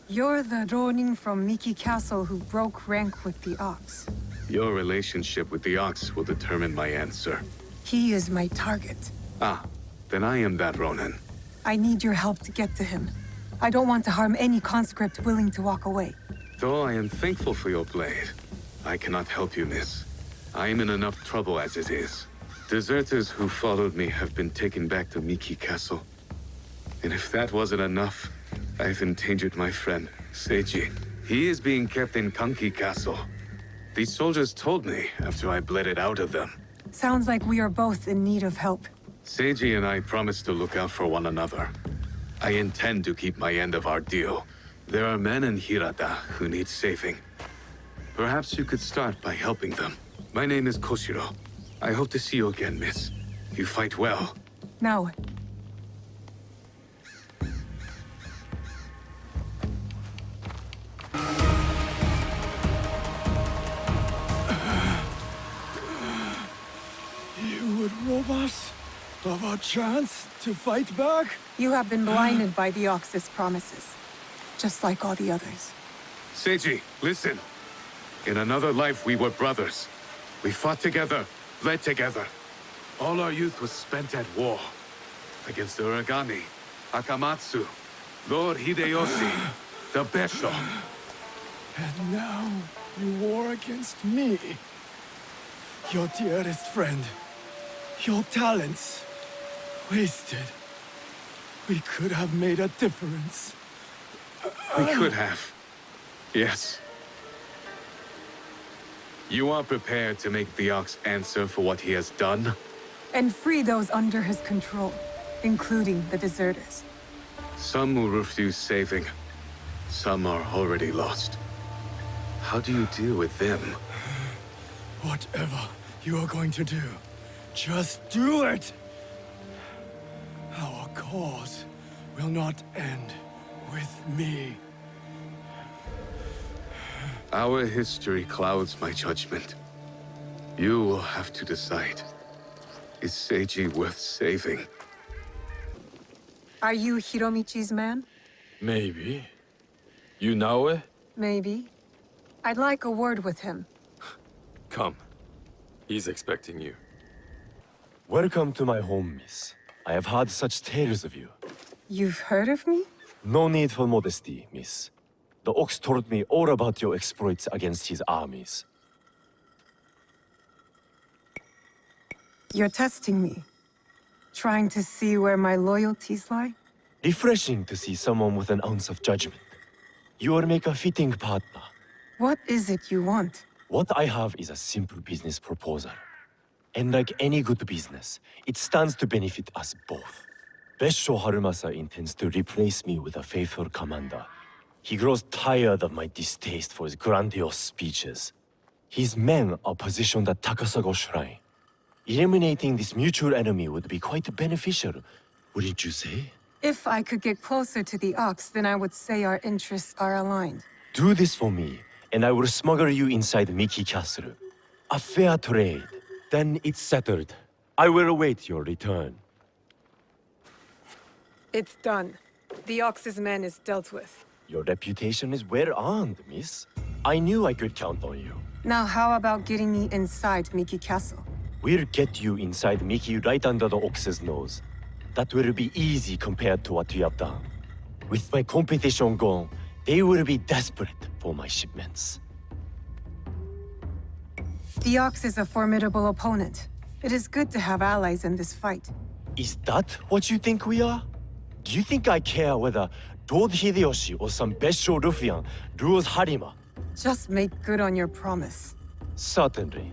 You're the Ronin from Miki Castle who broke rank with the Ox. Your relationship with the Ox will determine my answer. He is my target. Ah, then I am that Ronin. I need your help to get to him. I don't want to harm any conscript willing to walk away. Though I am thankful for your blade, I cannot help you, miss. I am in enough trouble as it is. Deserters who followed me have been taken back to Miki Castle. And if that wasn't enough, I've endangered my friend, Seiji. He is being kept in Kanki Castle. These soldiers told me after I bled it out of them. Sounds like we are both in need of help. Seiji and I promised to look out for one another. I intend to keep my end of our deal. There are men in Hirata who need saving. Perhaps you could start by helping them. My name is Koshiro. I hope to see you again, miss. You fight well. Now what? of our chance to fight back? You have been blinded by the Ox's promises, just like all the others. Seiji, listen. In another life, we were brothers. We fought together, bled together. All our youth was spent at war. Against the Uragami, Akamatsu, Lord Hideyoshi, the Besho. And now you war against me. Your dearest friend. Your talents. Wasted. We could have made a difference. We could have. Yes. You are prepared to make the Ox answer for what he has done? And free those under his control, including the deserters. Some will refuse saving. Some are already lost. How do you deal with them? Whatever you are going to do, just do it! Our cause will not end with me. Our history clouds my judgment. You will have to decide. Is Seiji worth saving? Are you Hiromichi's man? Maybe. You know it? Maybe. I'd like a word with him. Come. He's expecting you. Welcome to my home, miss. I have heard such tales of you. You've heard of me? No need for modesty, miss. The Ox told me all about your exploits against his armies. You're testing me. Trying to see where my loyalties lie? Refreshing to see someone with an ounce of judgment. You will make a fitting partner. What is it you want? What I have is a simple business proposal. And like any good business, it stands to benefit us both. Besho Harumasa intends to replace me with a faithful commander. He grows tired of my distaste for his grandiose speeches. His men are positioned at Takasago Shrine. Eliminating this mutual enemy would be quite beneficial, wouldn't you say? If I could get closer to the Ox, then I would say our interests are aligned. Do this for me, and I will smuggle you inside Miki Castle. A fair trade. Then it's settled. I will await your return. It's done. The Ox's man is dealt with. Your reputation is well earned, miss. I knew I could count on you. Now how about getting me inside Miki Castle? We'll get you inside Miki right under the Ox's nose. That will be easy compared to what you have done. With my competition gone, they will be desperate for my shipments. The Ox is a formidable opponent. It is good to have allies in this fight. Is that what you think we are? Do you think I care whether Lord Hideyoshi or some Besho ruffian rules Harima? Just make good on your promise. Certainly.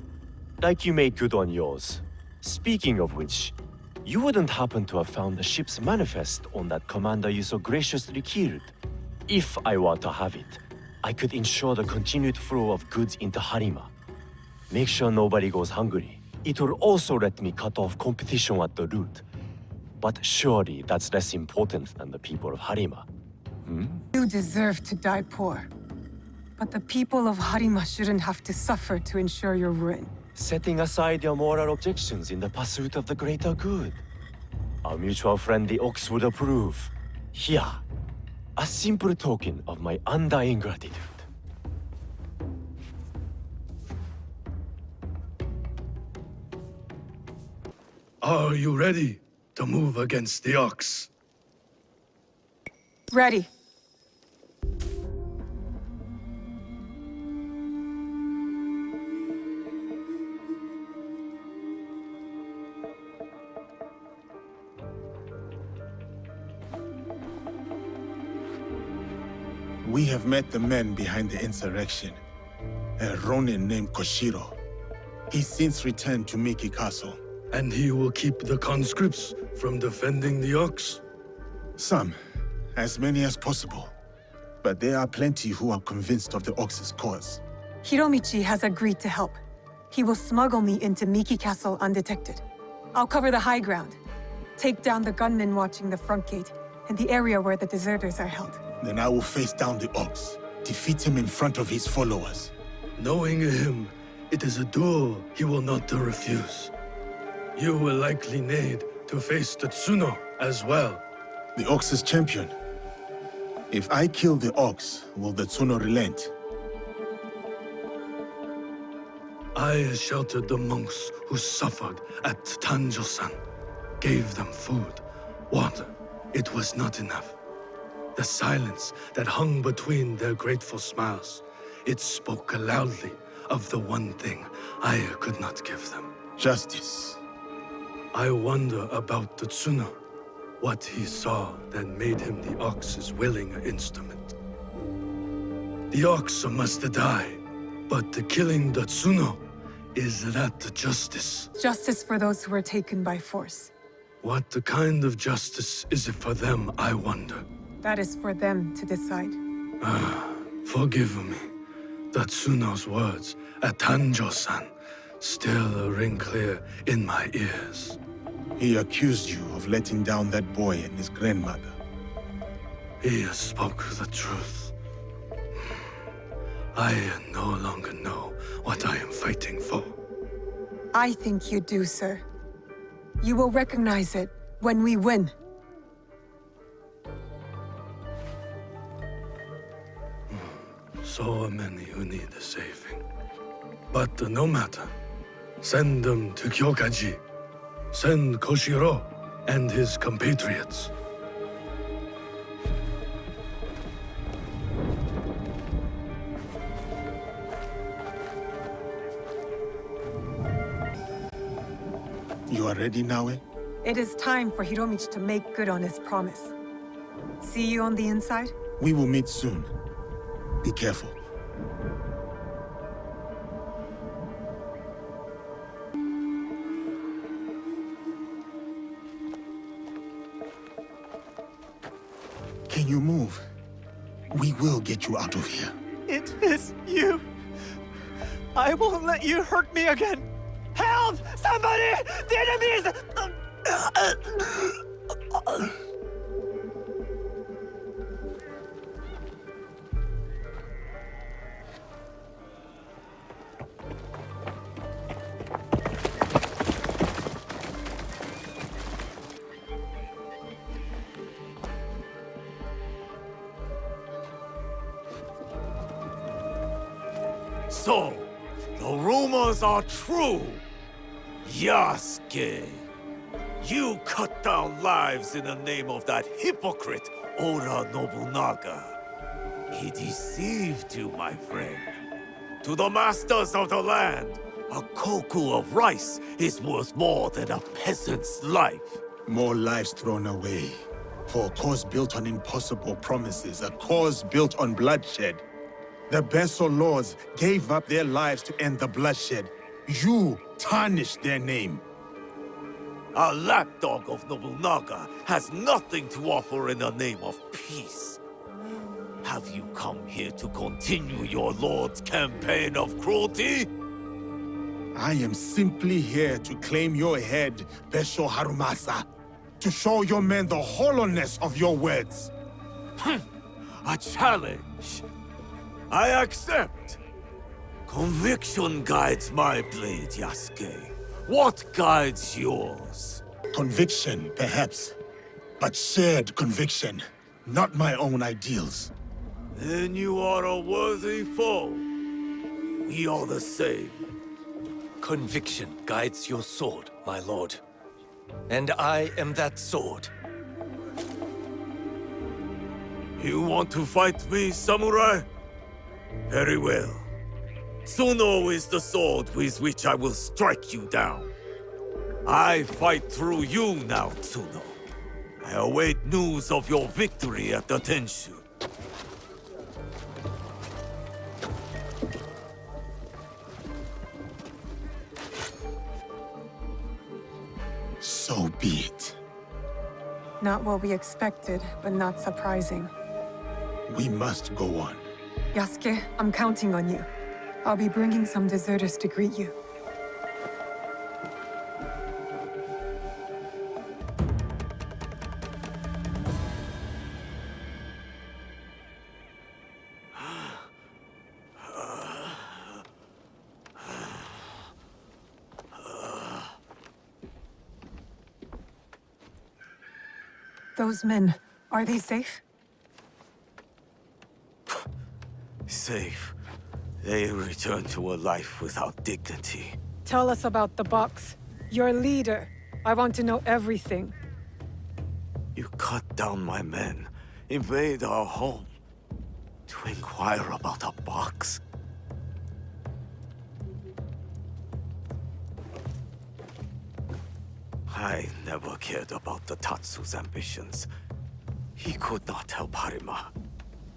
Like you made good on yours. Speaking of which, you wouldn't happen to have found the ship's manifest on that commander you so graciously killed. If I were to have it, I could ensure the continued flow of goods into Harima. Make sure nobody goes hungry. It will also let me cut off competition at the root. But surely that's less important than the people of Harima. You deserve to die poor. But the people of Harima shouldn't have to suffer to ensure your ruin. Setting aside your moral objections in the pursuit of the greater good. Our mutual friend the Ox would approve. Here, a simple token of my undying gratitude. Are you ready to move against the Ox? Ready. We have met the men behind the insurrection. A Ronin named Koshiro. He's since returned to Miki Castle. And he will keep the conscripts from defending the Ox? Some. As many as possible. But there are plenty who are convinced of the Ox's cause. Hiromichi has agreed to help. He will smuggle me into Miki Castle undetected. I'll cover the high ground. Take down the gunmen watching the front gate, and the area where the deserters are held. Then I will face down the Ox. Defeat him in front of his followers. Knowing him, it is a duel he will not refuse. You will likely need to to face the Tsuno as well. The Ox's champion. If I kill the Ox, will the Tsuno relent? I sheltered the monks who suffered at Tanjo-san. Gave them food, water. It was not enough. The silence that hung between their grateful smiles, it spoke loudly of the one thing I could not give them. Justice. I wonder about the Tsuno. What he saw that made him the Ox's willing instrument. The Ox must die, but the killing the Tsuno, is that the justice? Justice for those who were taken by force. What kind of justice is it for them, I wonder? That is for them to decide. Forgive me. The Tsuno's words at Tanjo-san still ring clear in my ears. He accused you of letting down that boy and his grandmother. He spoke the truth. I no longer know what I am fighting for. I think you do, sir. You will recognize it when we win. So many who need saving. But no matter. Send them to Kyokaji. Send Koshiro and his compatriots. You are ready now, eh? It is time for Hiromichi to make good on his promise. See you on the inside? We will meet soon. Be careful. Can you move? We will get you out of here. It is you. I won't let you hurt me again. Help! Somebody! The enemy is... So, the rumors are true. Yasuke, you cut down lives in the name of that hypocrite, Oda Nobunaga. He deceived you, my friend. To the masters of the land, a koku of rice is worth more than a peasant's life. More lives thrown away. For a cause built on impossible promises, a cause built on bloodshed. The Besso lords gave up their lives to end the bloodshed. You tarnished their name. A lapdog of Nobunaga has nothing to offer in the name of peace. Have you come here to continue your lord's campaign of cruelty? I am simply here to claim your head, Besho Harumasa. To show your men the hollowness of your words. A challenge. I accept. Conviction guides my blade, Yasuke. What guides yours? Conviction, perhaps. But shared conviction, not my own ideals. Then you are a worthy foe. We are the same. Conviction guides your sword, my lord. And I am that sword. You want to fight me, samurai? Very well. Tsuno is the sword with which I will strike you down. I fight through you now, Tsuno. I await news of your victory at the Tenshu. So be it. Not what we expected, but not surprising. We must go on. Yasuke, I'm counting on you. I'll be bringing some deserters to greet you. Those men, are they safe? Safe. They return to a life without dignity. Tell us about the box. Your leader. I want to know everything. You cut down my men, invade our home, to inquire about a box. I never cared about the Tatsu's ambitions. He could not help Harima.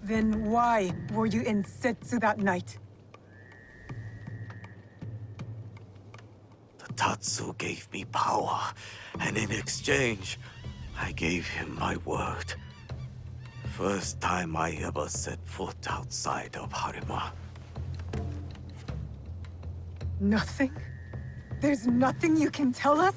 Then why were you in Setsu that night? The Tatsu gave me power, and in exchange, I gave him my word. First time I ever set foot outside of Harima. Nothing? There's nothing you can tell us?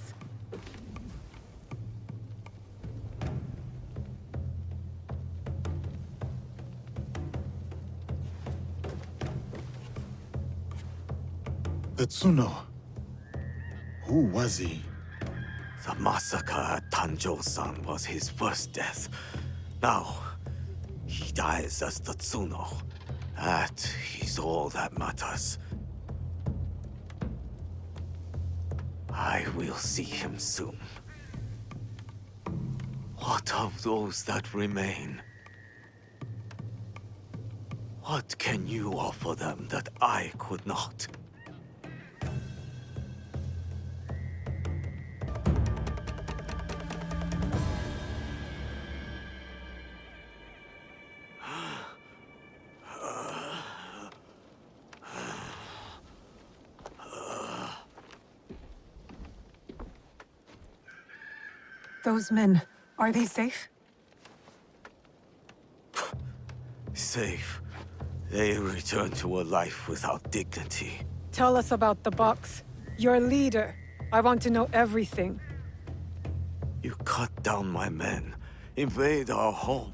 The Tsuno. Who was he? The massacre at Tanjo-san was his first death. Now, he dies as the Tsuno. That is all that matters. I will see him soon. What of those that remain? What can you offer them that I could not? Those men, are they safe? Safe. They return to a life without dignity. Tell us about the box. Your leader. I want to know everything. You cut down my men, invade our home,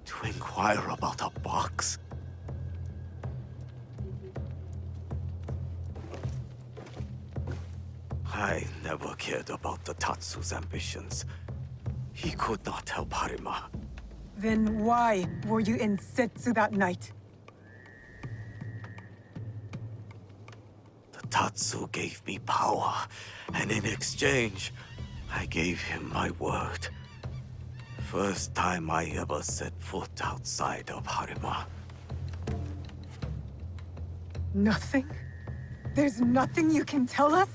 to inquire about a box. I never cared about the Tatsu's ambitions. He could not help Harima. Then why were you in Setsu that night? The Tatsu gave me power, and in exchange, I gave him my word. First time I ever set foot outside of Harima. Nothing? There's nothing you can tell us?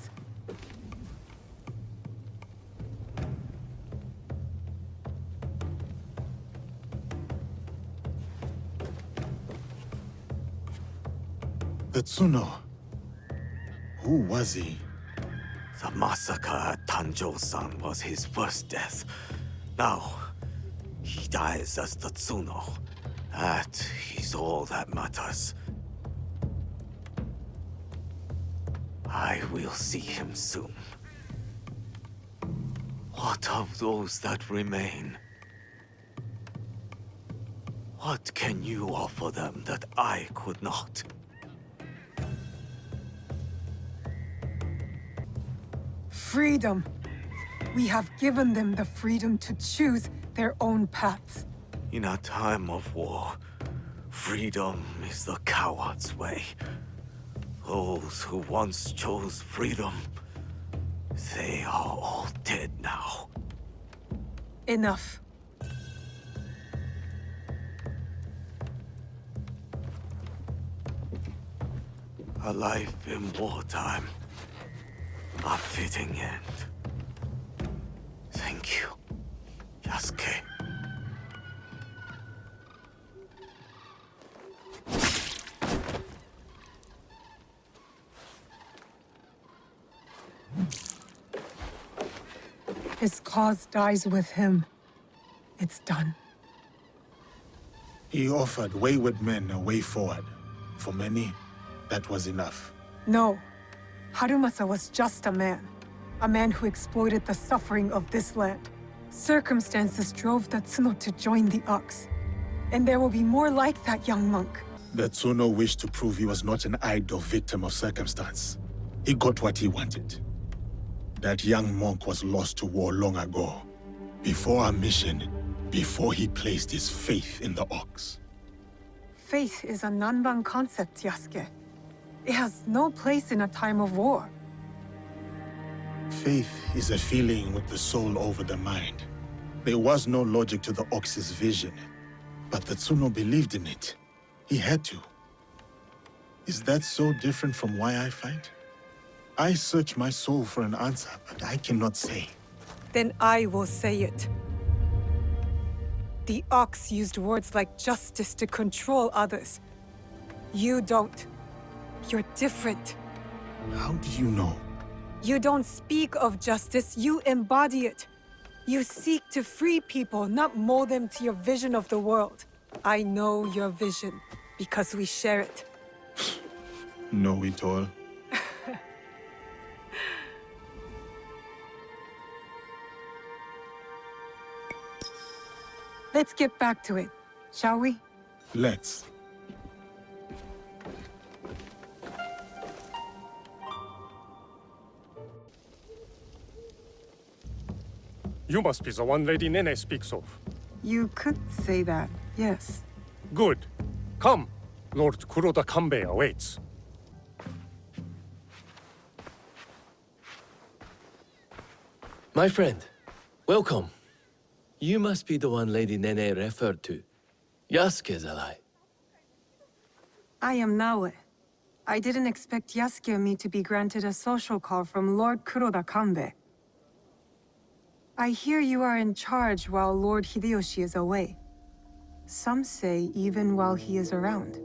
The Tsuno. Who was he? The massacre at Tanjo-san was his first death. Now, he dies as the Tsuno. That is all that matters. I will see him soon. What of those that remain? What can you offer them that I could not? Freedom. We have given them the freedom to choose their own paths. In a time of war, freedom is the coward's way. Those who once chose freedom, they are all dead now. Enough. A life in wartime. A fitting end. Thank you, Yasuke. His cause dies with him. It's done. He offered wayward men a way forward. For many, that was enough. No. Harumasa was just a man. A man who exploited the suffering of this land. Circumstances drove the Tsuno to join the Ox. And there will be more like that young monk. The Tsuno wished to prove he was not an idle victim of circumstance. He got what he wanted. That young monk was lost to war long ago, before our mission, before he placed his faith in the ox. Faith is a Nanban concept, Yasuke. It has no place in a time of war. Faith is a feeling with the soul over the mind. There was no logic to the ox's vision, but Tsuno believed in it. He had to. Is that so different from why I fight? I search my soul for an answer, but I cannot say. Then I will say it. The ox used words like justice to control others. You don't. You're different. How do you know? You don't speak of justice, you embody it. You seek to free people, not mold them to your vision of the world. I know your vision, because we share it. Know it all. Let's get back to it, shall we? Let's. You must be the one Lady Nene speaks of. You could say that, yes. Good. Come. Lord Kuroda Kanbei awaits. My friend, welcome. You must be the one Lady Nene referred to. Yasuke's ally. I am Naoe. I didn't expect Yasuke and me to be granted a social call from Lord Kuroda Kanbei. I hear you are in charge while Lord Hideyoshi is away. Some say even while he is around.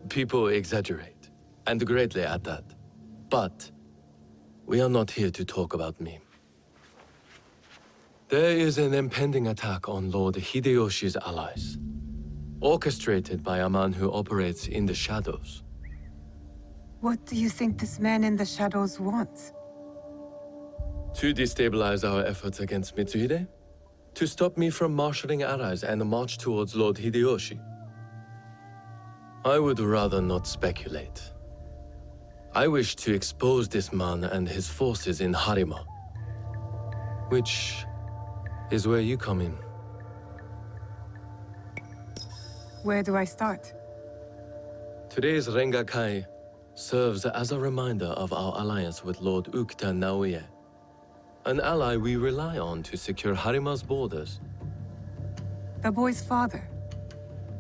People exaggerate, and greatly at that. But we are not here to talk about me. There is an impending attack on Lord Hideyoshi's allies, orchestrated by a man who operates in the shadows. What do you think this man in the shadows wants? To destabilize our efforts against Mitsuhide? To stop me from marshalling allies and march towards Lord Hideyoshi? I would rather not speculate. I wish to expose this man and his forces in Harima, which is where you come in. Where do I start? Today's Rengakai serves as a reminder of our alliance with Lord Ukta Naoye, an ally we rely on to secure Harima's borders. The boy's father.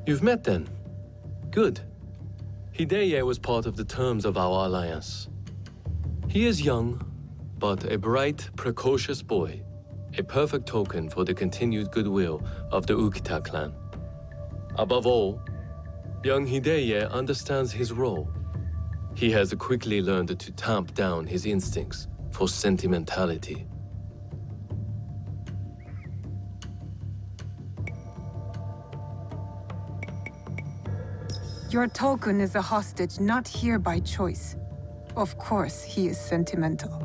You've met then? Good. Hideye was part of the terms of our alliance. He is young, but a bright, precocious boy, a perfect token for the continued goodwill of the Ukita clan. Above all, young Hideye understands his role. He has quickly learned to tamp down his instincts for sentimentality. Your token is a hostage not here by choice. Of course, he is sentimental.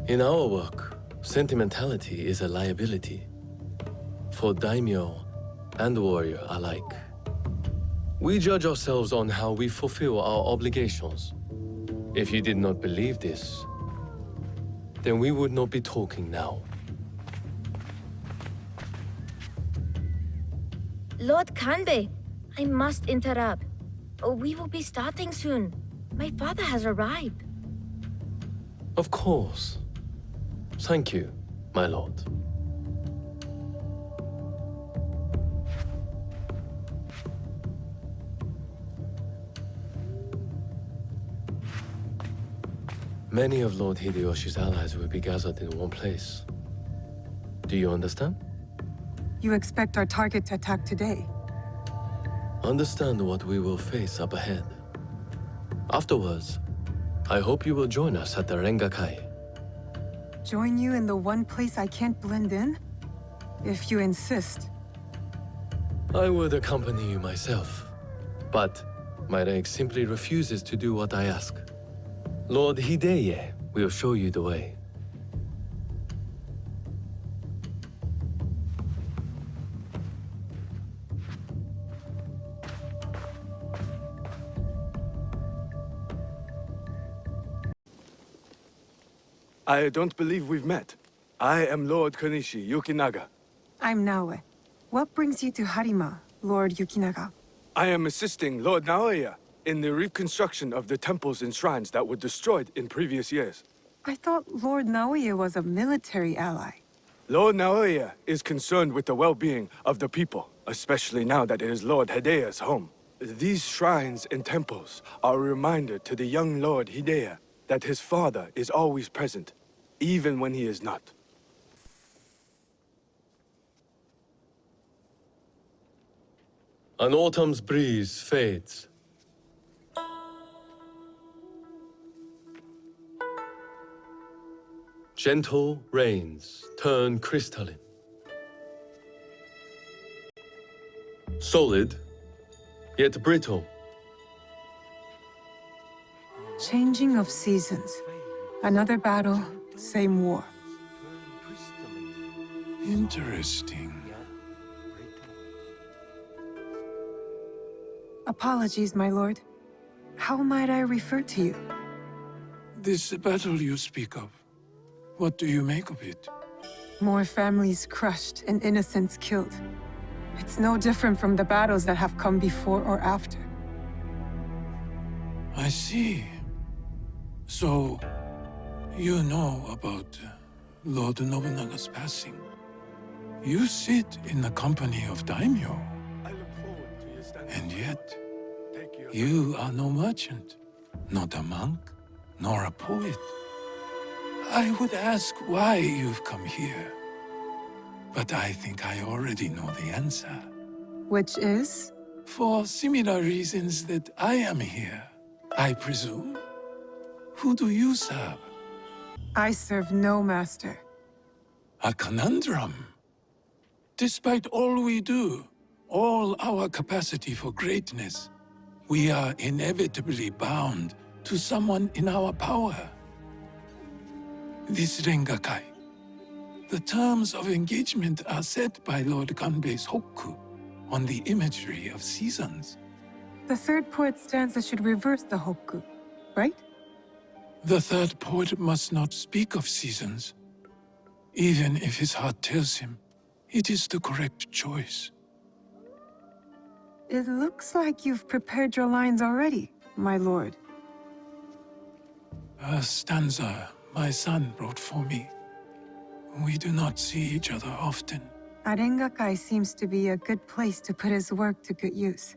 In our work, sentimentality is a liability. For daimyo and warrior alike. We judge ourselves on how we fulfill our obligations. If you did not believe this, then we would not be talking now. Lord Kanbei, I must interrupt. We will be starting soon. My father has arrived. Of course. Thank you, my lord. Many of Lord Hideyoshi's allies will be gathered in one place. Do you understand? You expect our target to attack today? Understand what we will face up ahead. Afterwards, I hope you will join us at the Rengakai. Join you in the one place I can't blend in? If you insist. I would accompany you myself, but my rank simply refuses to do what I ask. Lord Hideye will show you the way. I don't believe we've met. I am Lord Kanishi Yukinaga. I'm Naoe. What brings you to Harima, Lord Yukinaga? I am assisting Lord Naoya in the reconstruction of the temples and shrines that were destroyed in previous years. I thought Lord Naoya was a military ally. Lord Naoya is concerned with the well-being of the people, especially now that it is Lord Hidea's home. These shrines and temples are a reminder to the young Lord Hidea that his father is always present, even when he is not. An autumn's breeze fades. Gentle rains turn crystalline. Solid, yet brittle. Changing of seasons. Another battle, same war. Interesting. Apologies, my lord. How might I refer to you? This battle you speak of, what do you make of it? More families crushed and innocents killed. It's no different from the battles that have come before or after. I see. So, you know about Lord Nobunaga's passing. You sit in the company of daimyo. And yet, you are no merchant, not a monk, nor a poet. I would ask why you've come here. But I think I already know the answer. Which is? For similar reasons that I am here, I presume. Who do you serve? I serve no master. A conundrum. Despite all we do, all our capacity for greatness, we are inevitably bound to someone in our power. This Rengakai. The terms of engagement are set by Lord Kanbei's Hokku on the imagery of seasons. The third poet stanza should reverse the Hokku, right? The third poet must not speak of seasons, even if his heart tells him it is the correct choice. It looks like you've prepared your lines already, my lord. A stanza my son wrote for me. We do not see each other often. Arengakai seems to be a good place to put his work to good use.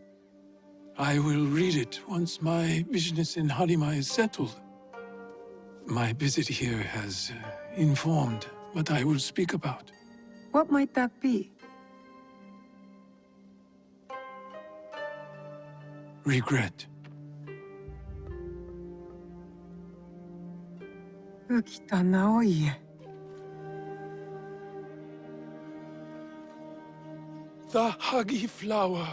I will read it once my business in Harima is settled. My visit here has informed what I will speak about. What might that be? Regret. Ukita Naoie. The huggy flower.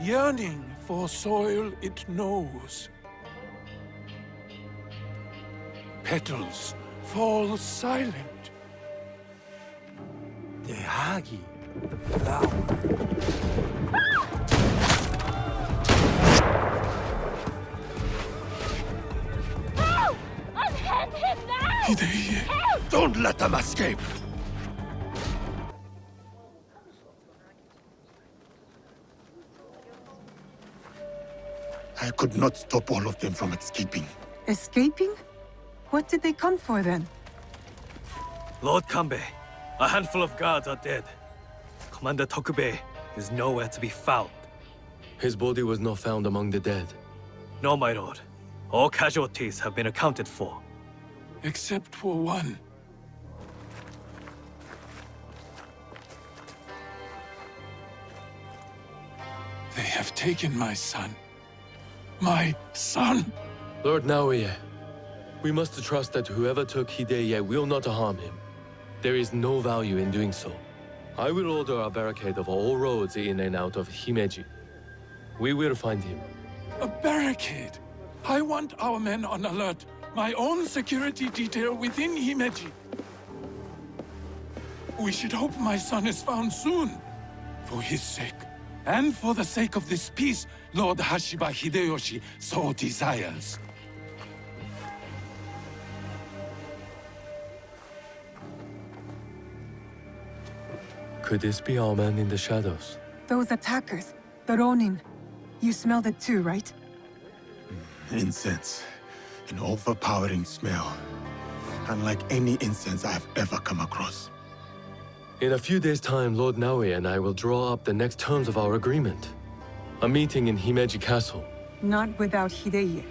Yearning for soil it knows. Petals fall silent. The hagi, the flower. No! Unhand him now! Hidei, don't let them escape! I could not stop all of them from escaping. Escaping? What did they come for then? Lord Kanbei, a handful of guards are dead. Commander Tokubei is nowhere to be found. His body was not found among the dead. No, my lord. All casualties have been accounted for. Except for one. They have taken my son. My son! Lord Naoya, we must trust that whoever took Hideye will not harm him. There is no value in doing so. I will order a barricade of all roads in and out of Himeji. We will find him. A barricade? I want our men on alert. My own security detail within Himeji. We should hope my son is found soon. For his sake. And for the sake of this peace, Lord Hashiba Hideyoshi so desires. Could this be our man in the shadows? Those attackers, the Ronin. You smelled it too, right? Incense. An overpowering smell. Unlike any incense I've ever come across. In a few days' time, Lord Naoe and I will draw up the next terms of our agreement. A meeting in Himeji Castle. Not without Hideye.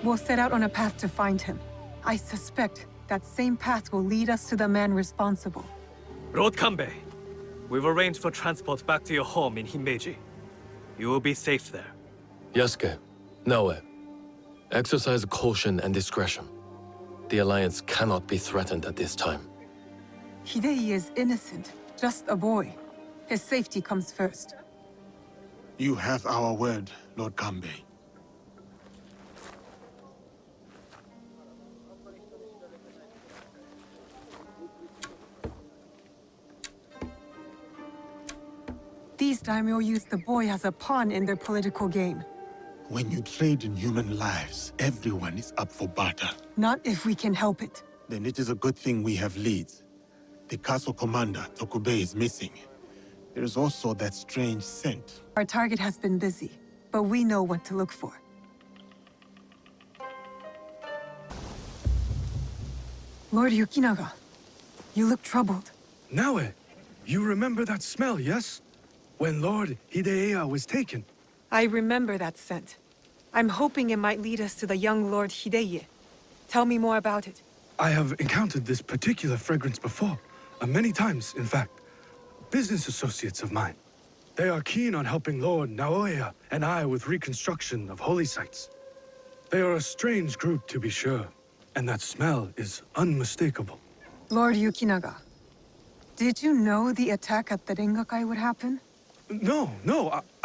We'll set out on a path to find him. I suspect that same path will lead us to the man responsible. Lord Kanbei, we've arranged for transport back to your home in Himeji. You will be safe there. Yasuke, Naoe, exercise caution and discretion. The Alliance cannot be threatened at this time. Hideye is innocent, just a boy. His safety comes first. You have our word, Lord Kanbei. These daimyo use the boy as a pawn in their political game. When you trade in human lives, everyone is up for barter. Not if we can help it. Then it is a good thing we have leads. The castle commander, Tokubei, is missing. There is also that strange scent. Our target has been busy, but we know what to look for. Lord Yukinaga, you look troubled. Naoe, you remember that smell, yes? When Lord Hideya was taken. I remember that scent. I'm hoping it might lead us to the young Lord Hideye. Tell me more about it. I have encountered this particular fragrance before. Many times, in fact. Business associates of mine. They are keen on helping Lord Naoya and I with reconstruction of holy sites. They are a strange group, to be sure, and that smell is unmistakable. Lord Yukinaga, did you know the attack at the Rengakai would happen? No,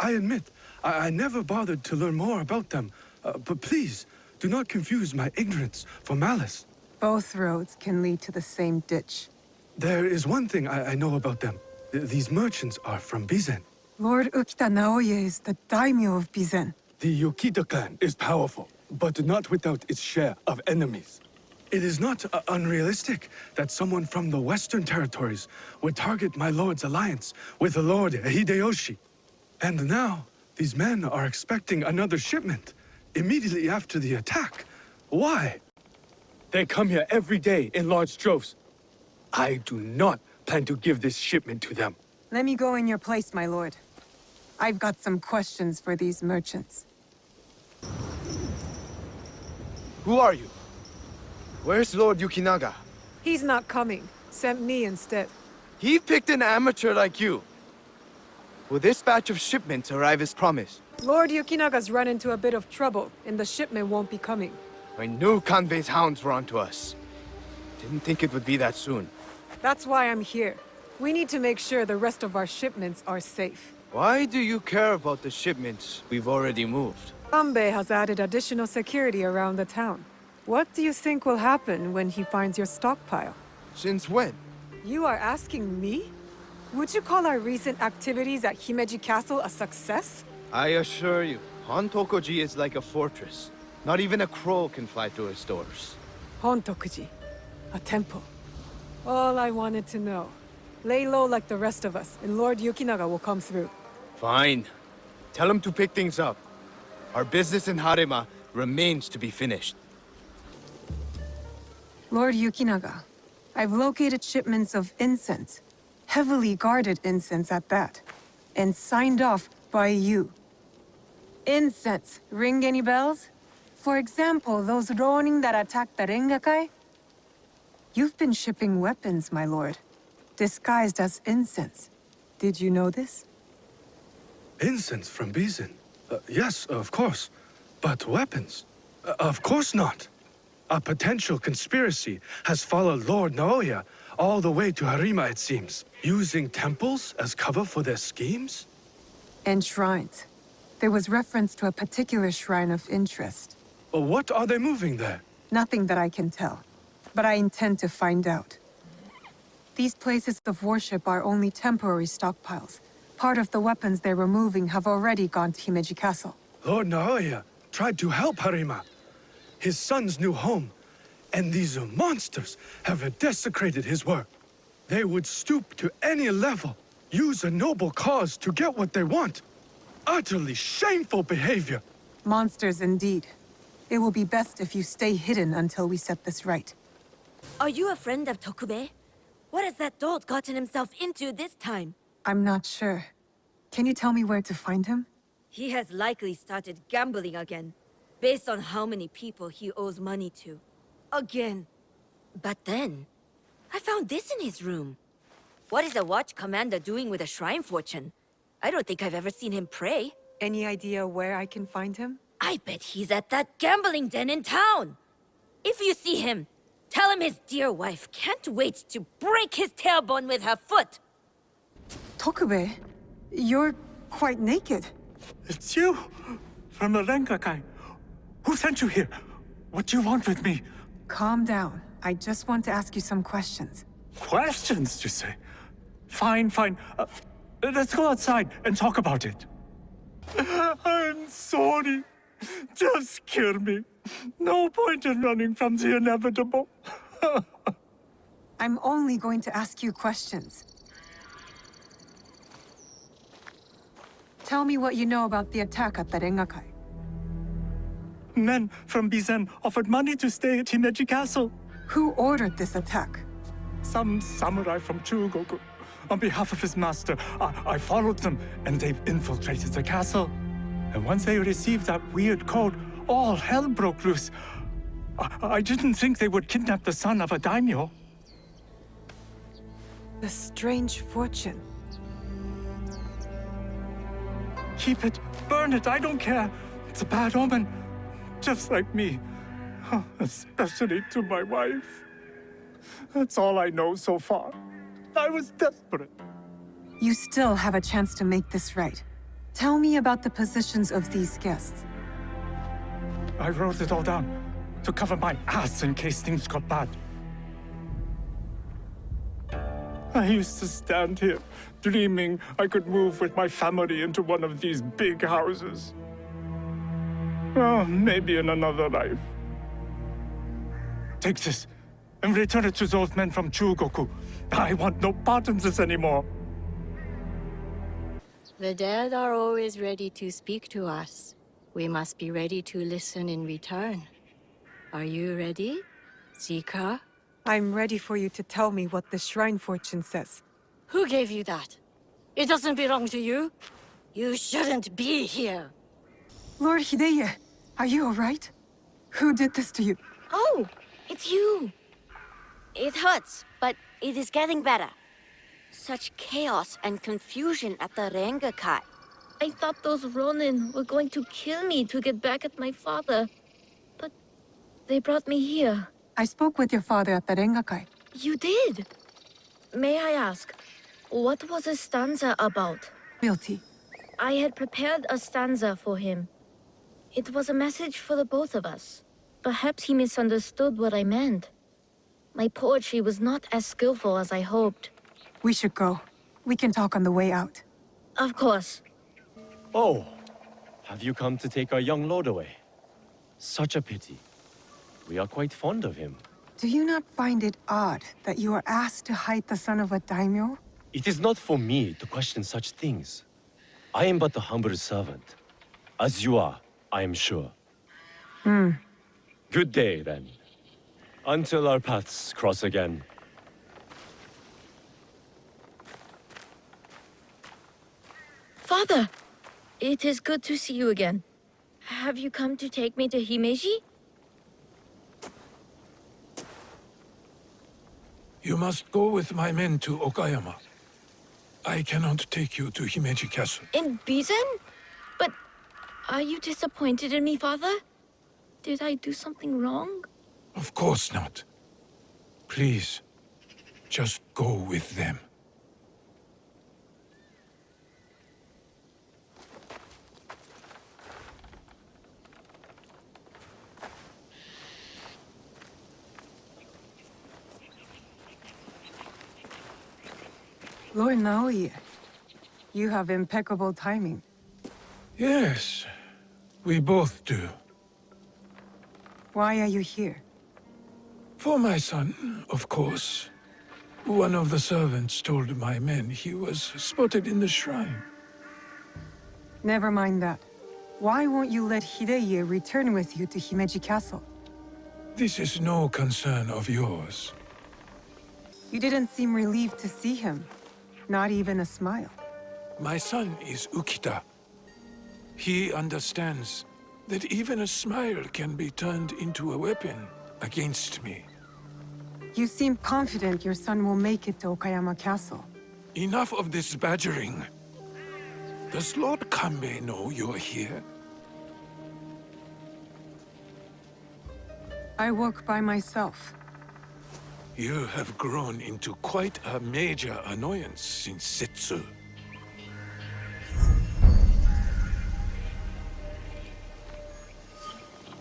I admit, I never bothered to learn more about them. But please, do not confuse my ignorance for malice. Both roads can lead to the same ditch. There is one thing I know about them. These merchants are from Bizen. Lord Ukita Naoye is the daimyo of Bizen. The Yokita clan is powerful, but not without its share of enemies. It is not unrealistic that someone from the Western territories would target my lord's alliance with the Lord Hideyoshi. And now, these men are expecting another shipment immediately after the attack. Why? They come here every day in large droves. I do not plan to give this shipment to them. Let me go in your place, my lord. I've got some questions for these merchants. Who are you? Where's Lord Yukinaga? He's not coming. Sent me instead. He picked an amateur like you. Will this batch of shipments arrive as promised? Lord Yukinaga's run into a bit of trouble, and the shipment won't be coming. I knew Kanbei's hounds were onto us. Didn't think it would be that soon. That's why I'm here. We need to make sure the rest of our shipments are safe. Why do you care about the shipments we've already moved? Kanbei has added additional security around the town. What do you think will happen when he finds your stockpile? Since when? You are asking me? Would you call our recent activities at Himeji Castle a success? I assure you, Hontokuji is like a fortress. Not even a crow can fly through its doors. Hontokuji. A temple. All I wanted to know. Lay low like the rest of us, and Lord Yukinaga will come through. Fine. Tell him to pick things up. Our business in Harima remains to be finished. Lord Yukinaga, I've located shipments of incense. Heavily guarded incense at that. And signed off by you. Incense, ring any bells? For example, those Ronin that attacked the Rengakai? You've been shipping weapons, my lord. Disguised as incense. Did you know this? Incense from Bizen? Yes, of course. But weapons? Of course not. A potential conspiracy has followed Lord Naoya all the way to Harima, it seems. Using temples as cover for their schemes? And shrines. There was reference to a particular shrine of interest. What are they moving there? Nothing that I can tell. But I intend to find out. These places of worship are only temporary stockpiles. Part of the weapons they're removing have already gone to Himeji Castle. Lord Naoya tried to help Harima, his son's new home, and these monsters have desecrated his work. They would stoop to any level, use a noble cause to get what they want. Utterly shameful behavior. Monsters indeed. It will be best if you stay hidden until we set this right. Are you a friend of Tokube? What has that dolt gotten himself into this time? I'm not sure. Can you tell me where to find him? He has likely started gambling again, based on how many people he owes money to. Again. But then, I found this in his room. What is a watch commander doing with a shrine fortune? I don't think I've ever seen him pray. Any idea where I can find him? I bet he's at that gambling den in town. If you see him, tell him his dear wife can't wait to break his tailbone with her foot. Tokube, you're quite naked. It's you! From the Rengakai. Who sent you here? What do you want with me? Calm down. I just want to ask you some questions. Questions, you say? Fine, fine. Let's go outside and talk about it. I'm sorry. Just kill me. No point in running from the inevitable. I'm only going to ask you questions. Tell me what you know about the attack at the Rengakai. Men from Bizen offered money to stay at Himeji Castle. Who ordered this attack? Some samurai from Chugoku. On behalf of his master, I followed them, and they've infiltrated the castle. And once they received that weird code, all hell broke loose. I didn't think they would kidnap the son of a daimyo. The strange fortune. Keep it, burn it, I don't care. It's a bad omen, just like me. Especially to my wife. That's all I know so far. I was desperate. You still have a chance to make this right. Tell me about the positions of these guests. I wrote it all down to cover my ass in case things got bad. I used to stand here, dreaming I could move with my family into one of these big houses. Oh, maybe in another life. Take this, and return it to those men from Chugoku. I want no part in this anymore. The dead are always ready to speak to us. We must be ready to listen in return. Are you ready, Zika? I'm ready for you to tell me what the shrine fortune says. Who gave you that? It doesn't belong to you. You shouldn't be here. Lord Hideye, are you all right? Who did this to you? Oh, it's you. It hurts, but it is getting better. Such chaos and confusion at the Rengakai. I thought those Ronin were going to kill me to get back at my father. But they brought me here. I spoke with your father at the Rengakai. You did? May I ask, what was a stanza about? Guilty. I had prepared a stanza for him. It was a message for the both of us. Perhaps he misunderstood what I meant. My poetry was not as skillful as I hoped. We should go. We can talk on the way out. Of course. Oh, have you come to take our young lord away? Such a pity. We are quite fond of him. Do you not find it odd that you are asked to hide the son of a daimyo? It is not for me to question such things. I am but a humble servant. As you are, I am sure. Good day, then. Until our paths cross again. Father! It is good to see you again. Have you come to take me to Himeji? You must go with my men to Okayama. I cannot take you to Himeji Castle. In Bizen? But are you disappointed in me, Father? Did I do something wrong? Of course not. Please, just go with them. Lord Naoye, you have impeccable timing. Yes, we both do. Why are you here? For my son, of course. One of the servants told my men he was spotted in the shrine. Never mind that. Why won't you let Hideye return with you to Himeji Castle? This is no concern of yours. You didn't seem relieved to see him. Not even a smile. My son is Ukita. He understands that even a smile can be turned into a weapon against me. You seem confident your son will make it to Okayama Castle. Enough of this badgering. Does Lord Kanbei know you're here? I work by myself. You have grown into quite a major annoyance since Setsu.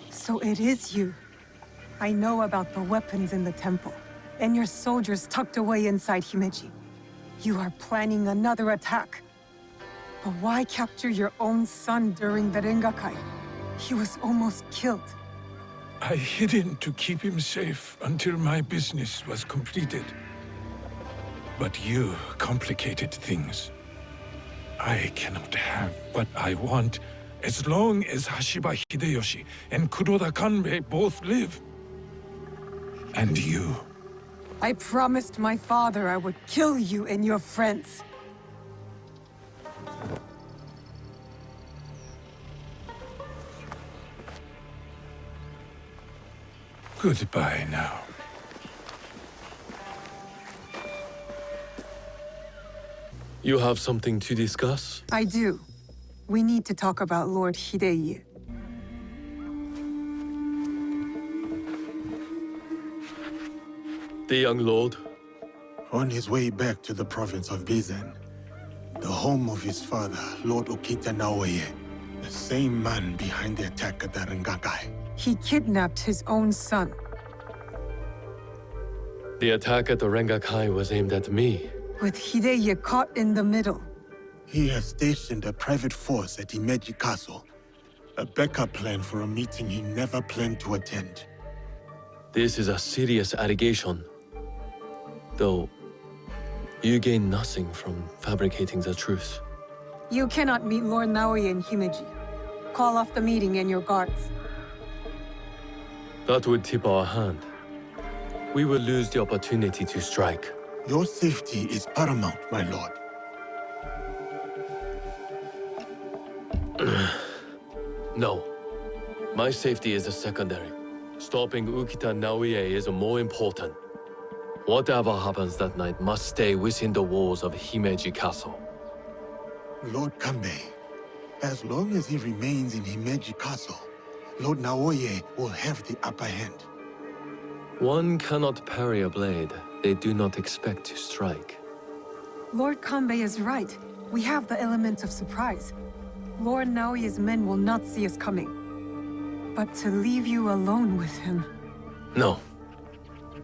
So it is you. I know about the weapons in the temple, and your soldiers tucked away inside Himeji. You are planning another attack. But why capture your own son during the Rengakai? He was almost killed. I hid him to keep him safe until my business was completed. But you complicated things. I cannot have what I want as long as Hashiba Hideyoshi and Kuroda Kanbei both live. And you. I promised my father I would kill you and your friends. Goodbye now. You have something to discuss? I do. We need to talk about Lord Hideye. The young lord? On his way back to the province of Bizen, the home of his father, Lord Okita Naoye, the same man behind the attack at the Rengakai. He kidnapped his own son. The attack at the Rengakai was aimed at me. With Hideye caught in the middle. He has stationed a private force at Himeji Castle, a backup plan for a meeting he never planned to attend. This is a serious allegation. Though, you gain nothing from fabricating the truth. You cannot meet Lord Naoye in Himeji. Call off the meeting and your guards. That would tip our hand. We will lose the opportunity to strike. Your safety is paramount, my lord. No. My safety is a secondary. Stopping Ukita Naoye is more important. Whatever happens that night must stay within the walls of Himeji Castle. Lord Kanbei, as long as he remains in Himeji Castle, Lord Naoye will have the upper hand. One cannot parry a blade they do not expect to strike. Lord Kanbei is right. We have the element of surprise. Lord Naoye's men will not see us coming. But to leave you alone with him... No.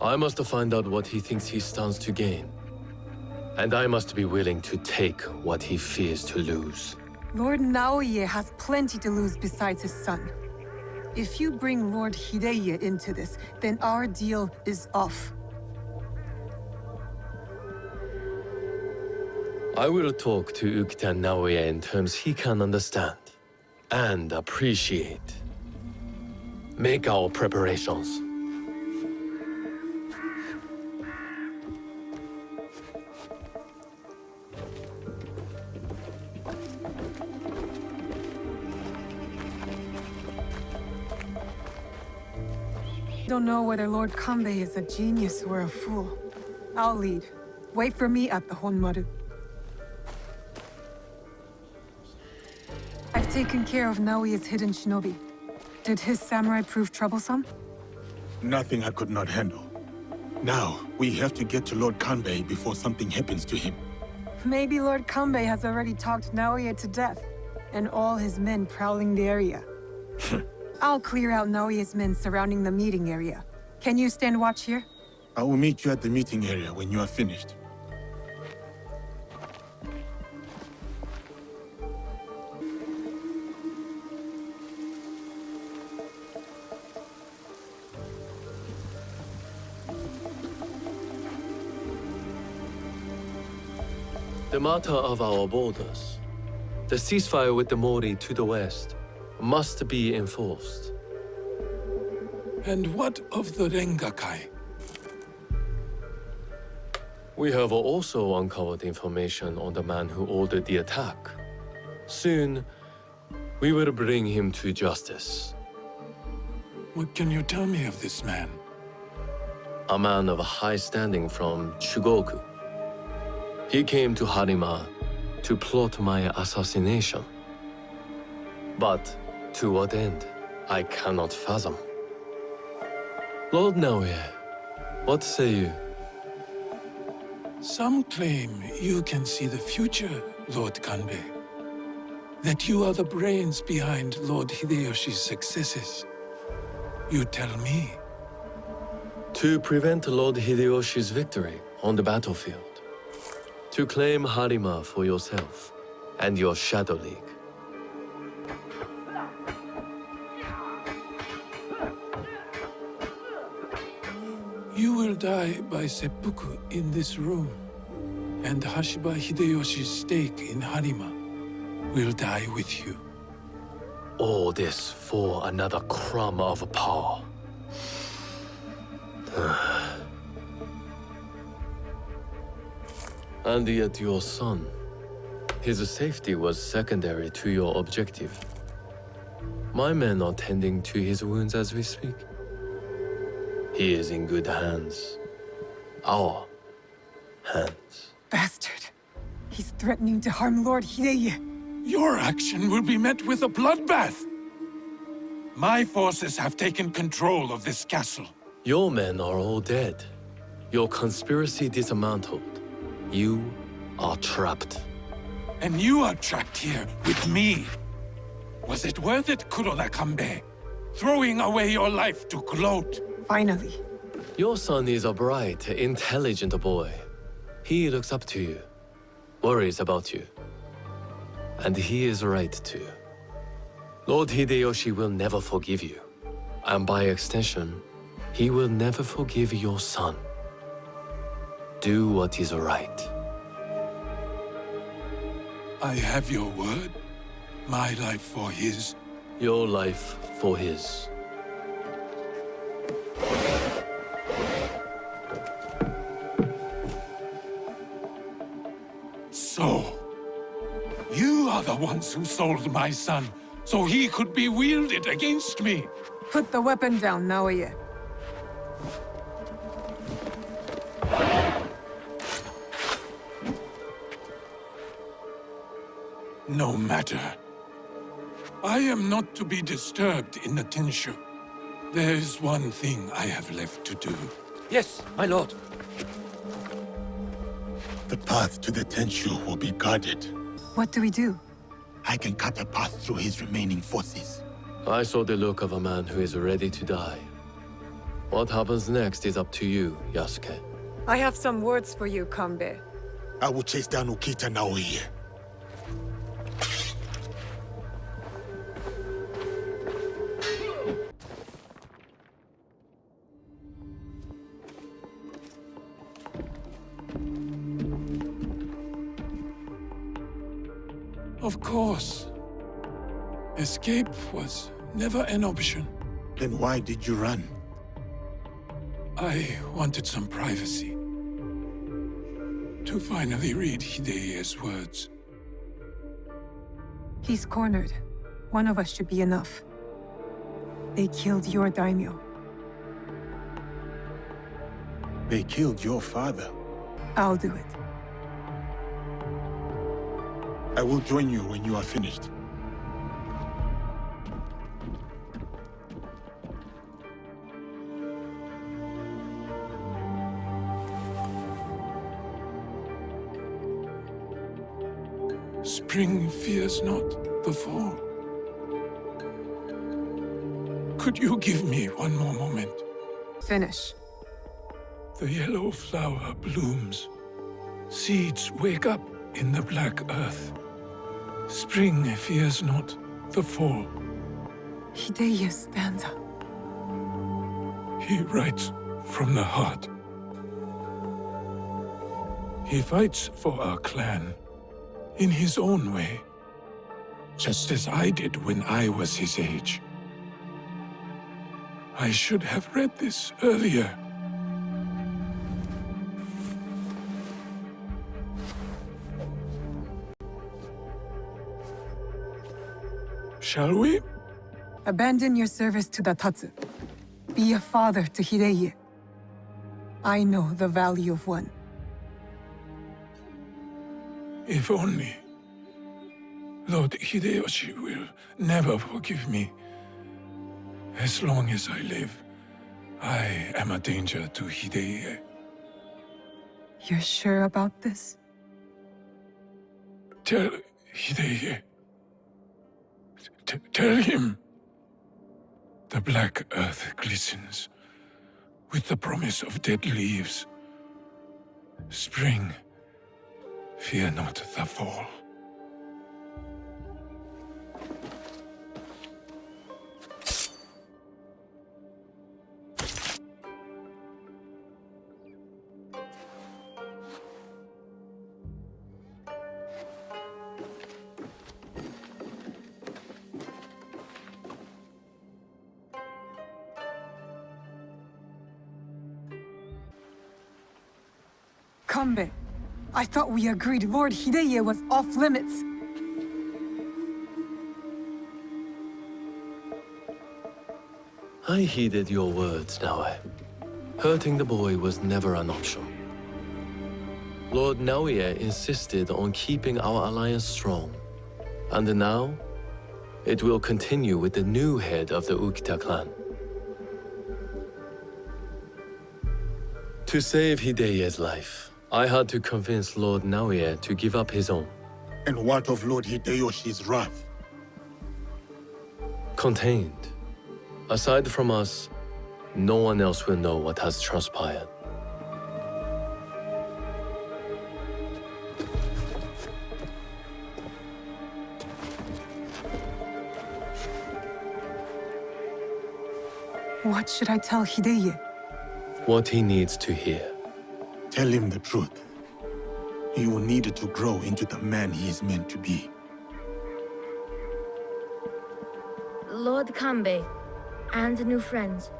I must find out what he thinks he stands to gain. And I must be willing to take what he fears to lose. Lord Naoye has plenty to lose besides his son. If you bring Lord Hideye into this, then our deal is off. I will talk to Ukita Naoye in terms he can understand and appreciate. Make our preparations. Don't know whether Lord Kanbei is a genius or a fool. I'll lead. Wait for me at the Honmaru. I've taken care of Naoye's hidden shinobi. Did his samurai prove troublesome? Nothing I could not handle. Now, we have to get to Lord Kanbei before something happens to him. Maybe Lord Kanbei has already talked Naoye to death, and all his men prowling the area. I'll clear out Naoye's men surrounding the meeting area. Can you stand watch here? I will meet you at the meeting area when you are finished. The matter of our borders, the ceasefire with the Mori to the west, must be enforced. And what of the Rengakai? We have also uncovered information on the man who ordered the attack. Soon, we will bring him to justice. What can you tell me of this man? A man of high standing from Chugoku. He came to Harima to plot my assassination. But to what end, I cannot fathom. Lord Naoya, what say you? Some claim you can see the future, Lord Kanbei. That you are the brains behind Lord Hideyoshi's successes. You tell me. To prevent Lord Hideyoshi's victory on the battlefield. To claim Harima for yourself and your Shadow League. You will die by seppuku in this room, and Hashiba Hideyoshi's stake in Harima will die with you. All this for another crumb of power. And yet your son, his safety was secondary to your objective. My men are tending to his wounds as we speak. He is in good hands. Our hands. Bastard. He's threatening to harm Lord Hideye. Your action will be met with a bloodbath. My forces have taken control of this castle. Your men are all dead. Your conspiracy dismantled. You are trapped. And you are trapped here with me. Was it worth it, Kuroda Kanbei? Throwing away your life to gloat? Finally. Your son is a bright, intelligent boy. He looks up to you, worries about you. And he is right too. Lord Hideyoshi will never forgive you. And by extension, he will never forgive your son. Do what is right. I have your word. My life for his. Your life for his. So, you are the ones who sold my son, so he could be wielded against me. Put the weapon down, Naoya. No matter. I am not to be disturbed in the Tenshu. There is one thing I have left to do. Yes, my lord. The path to the Tenshu will be guarded. What do we do? I can cut a path through his remaining forces. I saw the look of a man who is ready to die. What happens next is up to you, Yasuke. I have some words for you, Kanbei. I will chase down Ukita Naoya. Of course. Escape was never an option. Then why did you run? I wanted some privacy. To finally read Hideye's words. He's cornered. One of us should be enough. They killed your daimyo. They killed your father. I'll do it. I will join you when you are finished. Spring fears not the fall. Could you give me one more moment? Finish. The yellow flower blooms. Seeds wake up in the black earth. Spring fears not the fall. Hideye's stanza. He writes from the heart. He fights for our clan in his own way, just as I did when I was his age. I should have read this earlier. Shall we? Abandon your service to the Tatsu. Be a father to Hideye. I know the value of one. If only. Lord Hideyoshi will never forgive me. As long as I live, I am a danger to Hideye. You're sure about this? Tell Hideye. Tell him. The black earth glistens with the promise of dead leaves. Spring, fear not the fall. Kanbei, I thought we agreed Lord Hideye was off limits. I heeded your words, Naoe. Hurting the boy was never an option. Lord Naoe insisted on keeping our alliance strong. And now, it will continue with the new head of the Ukita clan. To save Hideye's life, I had to convince Lord Naoe to give up his own. And what of Lord Hideyoshi's wrath? Contained. Aside from us, no one else will know what has transpired. What should I tell Hideye? What he needs to hear. Tell him the truth. He will need to grow into the man he is meant to be. Lord Kanbei, and new friends.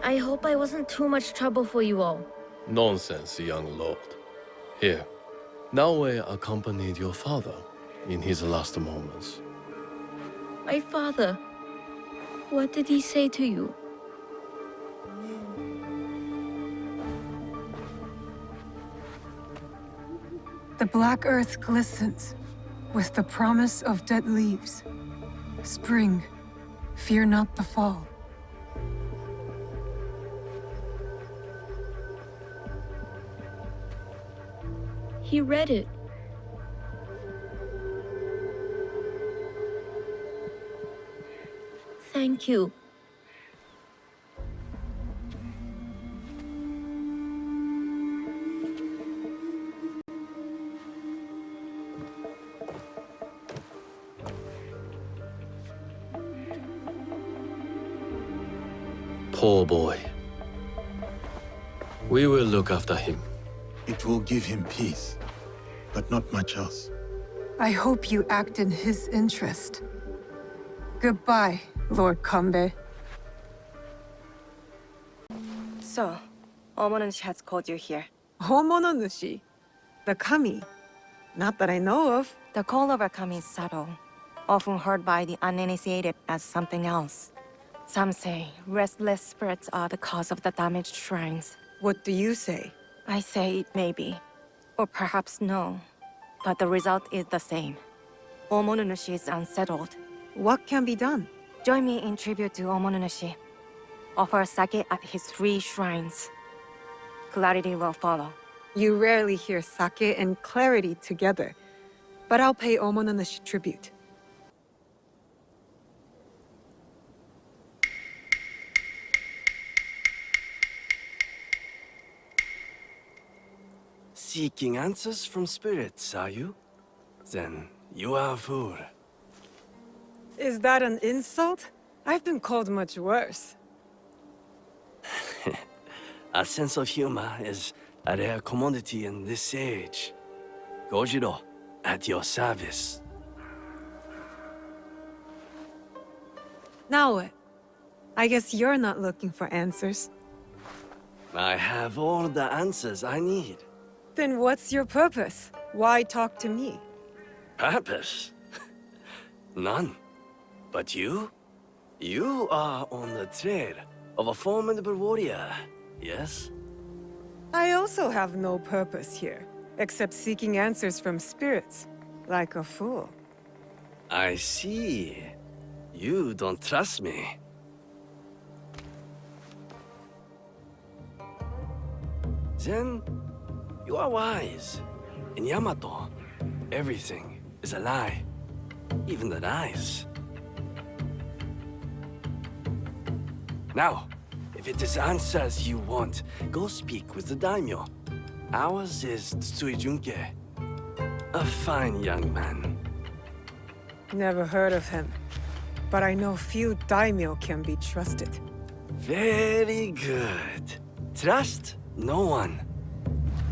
I hope I wasn't too much trouble for you all. Nonsense, young lord. Here, Naoe accompanied your father in his last moments. My father, what did he say to you? The black earth glistens with the promise of dead leaves. Spring, fear not the fall. He read it. Thank you. Poor boy. We will look after him. It will give him peace, but not much else. I hope you act in his interest. Goodbye, Lord Kanbei. So, Omonushi has called you here. Homononushi? The kami? Not that I know of. The call of a kami is subtle, often heard by the uninitiated as something else. Some say restless spirits are the cause of the damaged shrines. What do you say? I say it may be, or perhaps no, but the result is the same. Omonushi is unsettled. What can be done? Join me in tribute to Omonushi. Offer sake at his 3 shrines. Clarity will follow. You rarely hear sake and clarity together, but I'll pay Omonushi tribute. Seeking answers from spirits, are you? Then you are a fool. Is that an insult? I've been called much worse. A sense of humor is a rare commodity in this age. Gojiro, At your service. Now what? I guess you're not looking for answers. I have all the answers I need. Then what's your purpose? Why talk to me? Purpose? None. But you? You are on the trail of a formidable warrior, yes? I also have no purpose here, except seeking answers from spirits, like a fool. I see. You don't trust me. Then, you are wise. In Yamato, everything is a lie. Even the lies. Now, if it is answers you want, go speak with the daimyo. Ours is Tsui Junke. A fine young man. Never heard of him. But I know few daimyo can be trusted. Very good. Trust no one.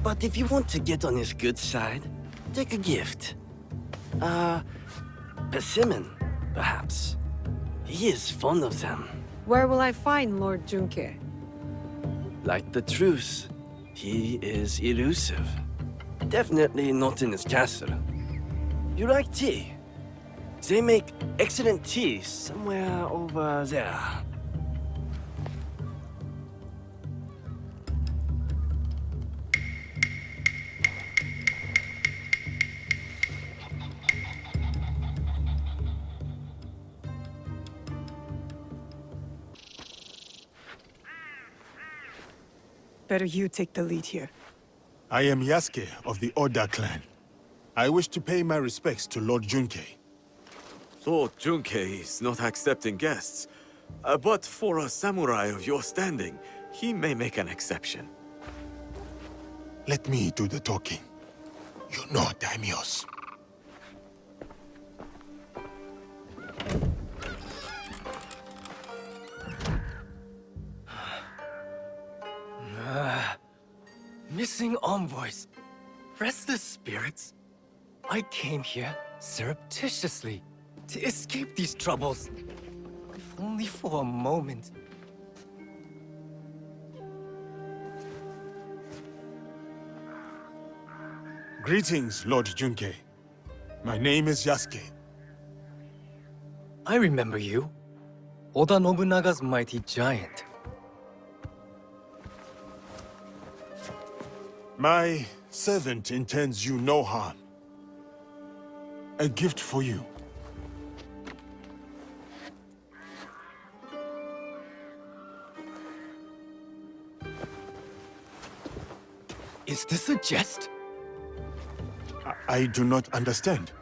But if you want to get on his good side, take a gift. Persimmon, perhaps. He is fond of them. Where will I find Lord Junke? Like the truth, he is elusive. Definitely not in his castle. You like tea? They make excellent tea somewhere over there. Better you take the lead here. I am Yasuke of the Oda clan. I wish to pay my respects to Lord Junke. Lord Junke is not accepting guests. But for a samurai of your standing, he may make an exception. Let me do the talking. You know daimyos. Missing envoys. Restless spirits. I came here surreptitiously to escape these troubles. If only for a moment. Greetings, Lord Junke. My name is Yasuke. I remember you. Oda Nobunaga's mighty giant. My servant intends you no harm. A gift for you. Is this a jest? I do not understand.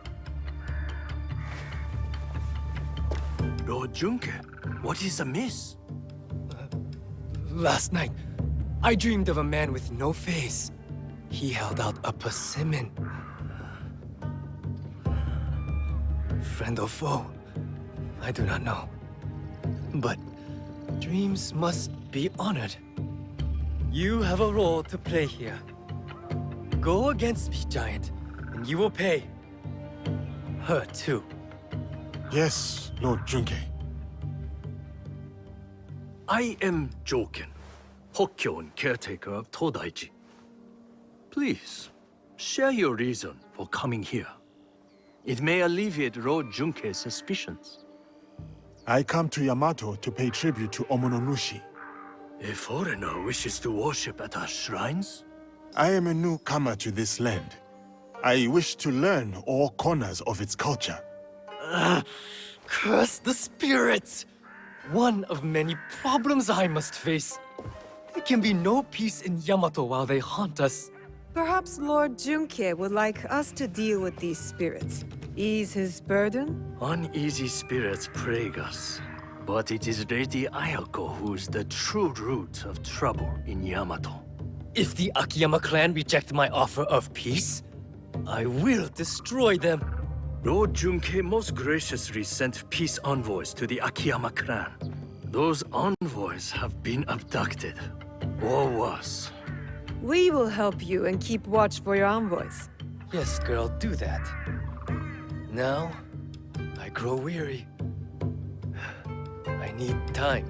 Lord Junke, what is amiss? Last night, I dreamed of a man with no face. He held out a persimmon. Friend or foe, I do not know. But dreams must be honored. You have a role to play here. Go against me, giant, and you will pay. Her too. Yes, Lord Junke. I am Joken, Hokkyon caretaker of Todaiji. Please, share your reason for coming here. It may alleviate Lord Junke's suspicions. I come to Yamato to pay tribute to Omononushi. A foreigner wishes to worship at our shrines? I am a newcomer to this land. I wish to learn all corners of its culture. Curse the spirits! One of many problems I must face. There can be no peace in Yamato while they haunt us. Perhaps Lord Junke would like us to deal with these spirits. Ease his burden? Uneasy spirits plague us. But it is Lady Ayako who is the true root of trouble in Yamato. If the Akiyama clan reject my offer of peace, I will destroy them. Lord Junke most graciously sent peace envoys to the Akiyama clan. Those envoys have been abducted, or worse. We will help you and keep watch for your envoys. Yes, girl, do that. Now, I grow weary. I need time,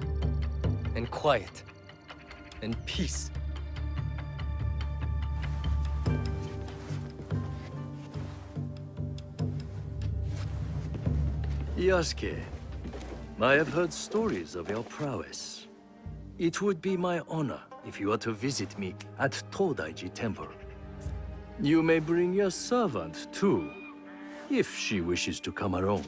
and quiet, and peace. Yasuke, I have heard stories of your prowess. It would be my honor if you were to visit me at Todaiji Temple. You may bring your servant, too, if she wishes to come alone.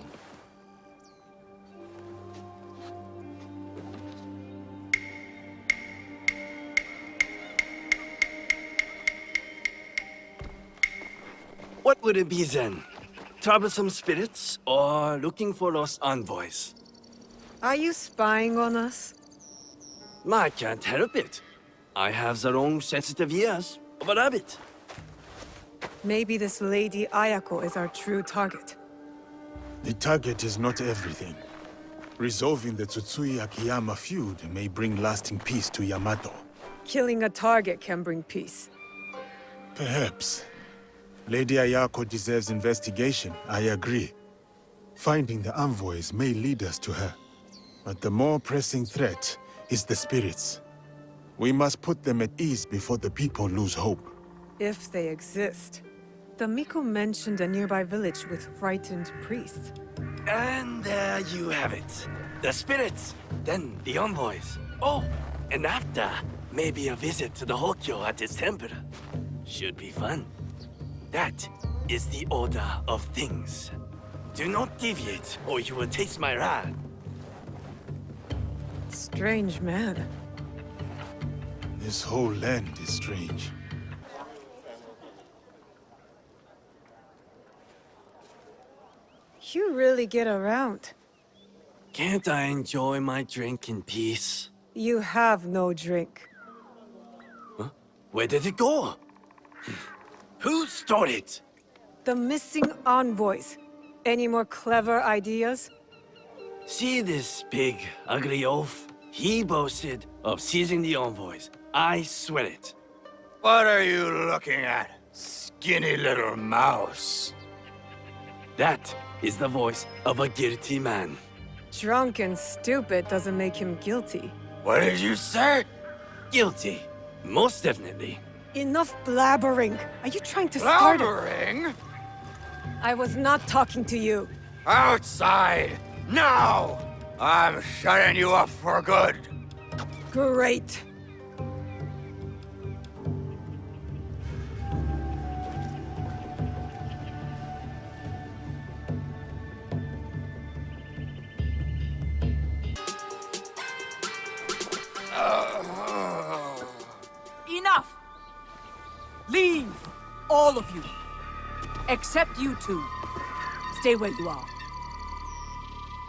What would it be then? Troublesome spirits, or looking for lost envoys? Are you spying on us? I can't help it. I have the long, sensitive ears of a rabbit. Maybe this Lady Ayako is our true target. The target is not everything. Resolving the Tsutsui Akiyama feud may bring lasting peace to Yamato. Killing a target can bring peace. Perhaps. Lady Ayako deserves investigation, I agree. Finding the envoys may lead us to her. But the more pressing threat is the spirits. We must put them at ease before the people lose hope. If they exist. The Miko mentioned a nearby village with frightened priests. And there you have it. The spirits, then the envoys. Oh, and after, maybe a visit to the Hokyo at his temple. Should be fun. That is the order of things. Do not deviate, or you will taste my wrath. Strange man. This whole land is strange. You really get around. Can't I enjoy my drink in peace? You have no drink. Huh? Where did it go? Who stole it? The missing envoys. Any more clever ideas? See this big, ugly oaf? He boasted of seizing the envoys. I swear it. What are you looking at, skinny little mouse? That is the voice of a guilty man. Drunk and stupid doesn't make him guilty. What did you say? Guilty. Most definitely. Enough blabbering. Are you trying to start it? Blabbering? I was not talking to you. Outside! Now! I'm shutting you up for good. Great. Enough! Leave! All of you. Except you two. Stay where you are.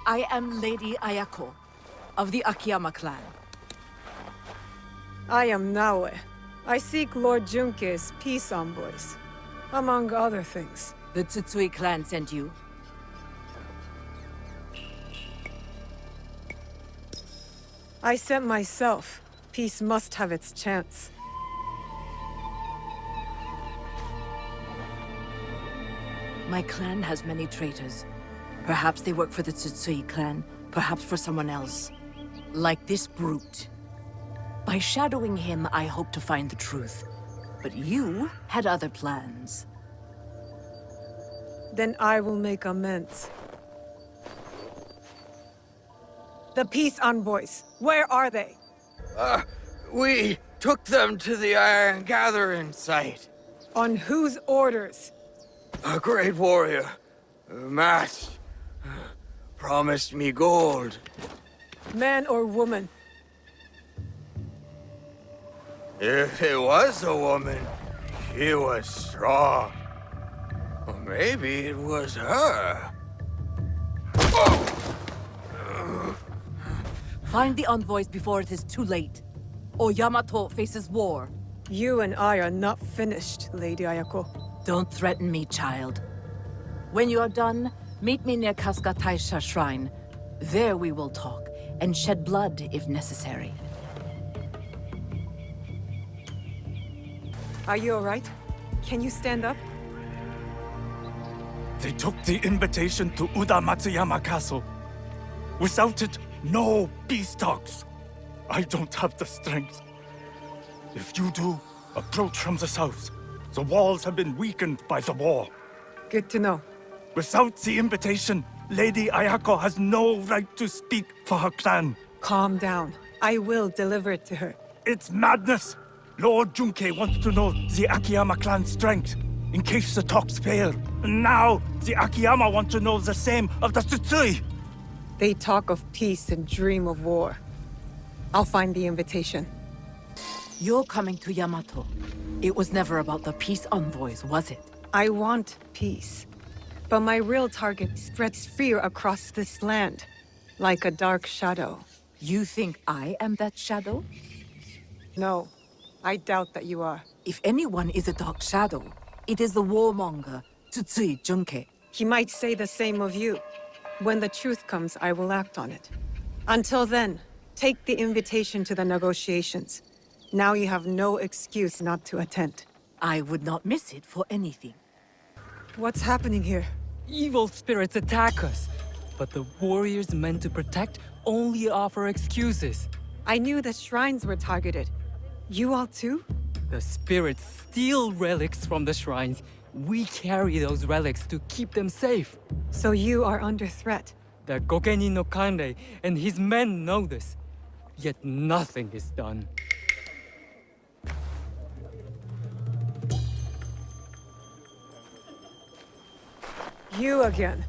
I am Lady Ayako, of the Akiyama clan. I am Naoe. I seek Lord Junke's peace envoys, among other things. The Tsutsui clan sent you. I sent myself. Peace must have its chance. My clan has many traitors. Perhaps they work for the Tsutsui clan, perhaps for someone else. Like this brute. By shadowing him, I hope to find the truth. But you had other plans. Then I will make amends. The peace envoys, where are they? We took them to the Iron Gathering site. On whose orders? A great warrior, Matt, promised me gold. Man or woman? If it was a woman, she was strong. Or maybe it was her. Find the envoys before it is too late. Or Yamato faces war. You and I are not finished, Lady Ayako. Don't threaten me, child. When you are done, meet me near Kasuga Taisha Shrine. There we will talk, and shed blood if necessary. Are you alright? Can you stand up? They took the invitation to Uda Matsuyama Castle. Without it, no peace talks. I don't have the strength. If you do, approach from the south. The walls have been weakened by the war. Good to know. Without the invitation, Lady Ayako has no right to speak for her clan. Calm down. I will deliver it to her. It's madness! Lord Junkei wants to know the Akiyama clan's strength, in case the talks fail. And now, the Akiyama want to know the same of the Tsutsui! They talk of peace and dream of war. I'll find the invitation. You're coming to Yamato. It was never about the peace envoys, was it? I want peace. But my real target spreads fear across this land, like a dark shadow. You think I am that shadow? No, I doubt that you are. If anyone is a dark shadow, it is the warmonger, Tsutsui Junkei. He might say the same of you. When the truth comes, I will act on it. Until then, take the invitation to the negotiations. Now you have no excuse not to attend. I would not miss it for anything. What's happening here? Evil spirits attack us, but the warriors meant to protect only offer excuses. I knew the shrines were targeted. You all too? The spirits steal relics from the shrines. We carry those relics to keep them safe. So you are under threat? The Gokenin no Kanrei and his men know this. Yet nothing is done. You again.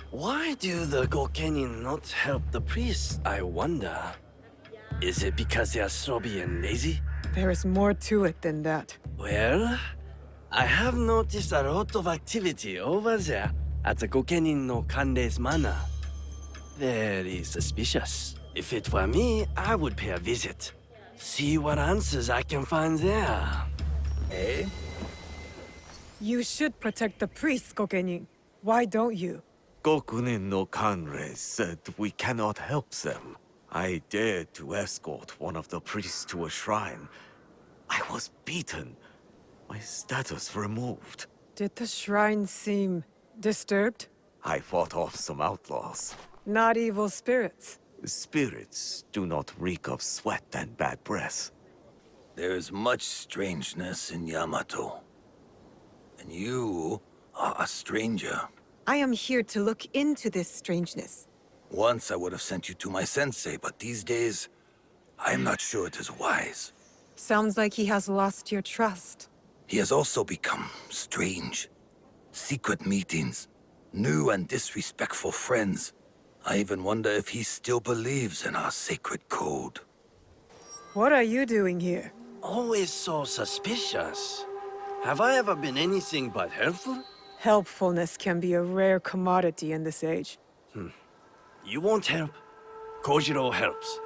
Why do the Gokenin not help the priests, I wonder? Is it because they are snobby and lazy? There is more to it than that. Well, I have noticed a lot of activity over there at the Gokenin no Kanrei's manor. Very suspicious. If it were me, I would pay a visit. See what answers I can find there. Eh? You should protect the priests, Gokenin. Why don't you? Gokunin no Kanrei said we cannot help them. I dared to escort one of the priests to a shrine. I was beaten. My status removed. Did the shrine seem disturbed? I fought off some outlaws. Not evil spirits. Spirits do not reek of sweat and bad breath. There's much strangeness in Yamato. And you are a stranger. I am here to look into this strangeness. Once I would have sent you to my sensei, but these days, I am not sure it is wise. Sounds like he has lost your trust. He has also become strange. Secret meetings, new and disrespectful friends. I even wonder if he still believes in our sacred code. What are you doing here? Always so suspicious. Have I ever been anything but helpful? Helpfulness can be a rare commodity in this age. You won't help. Kojiro helps.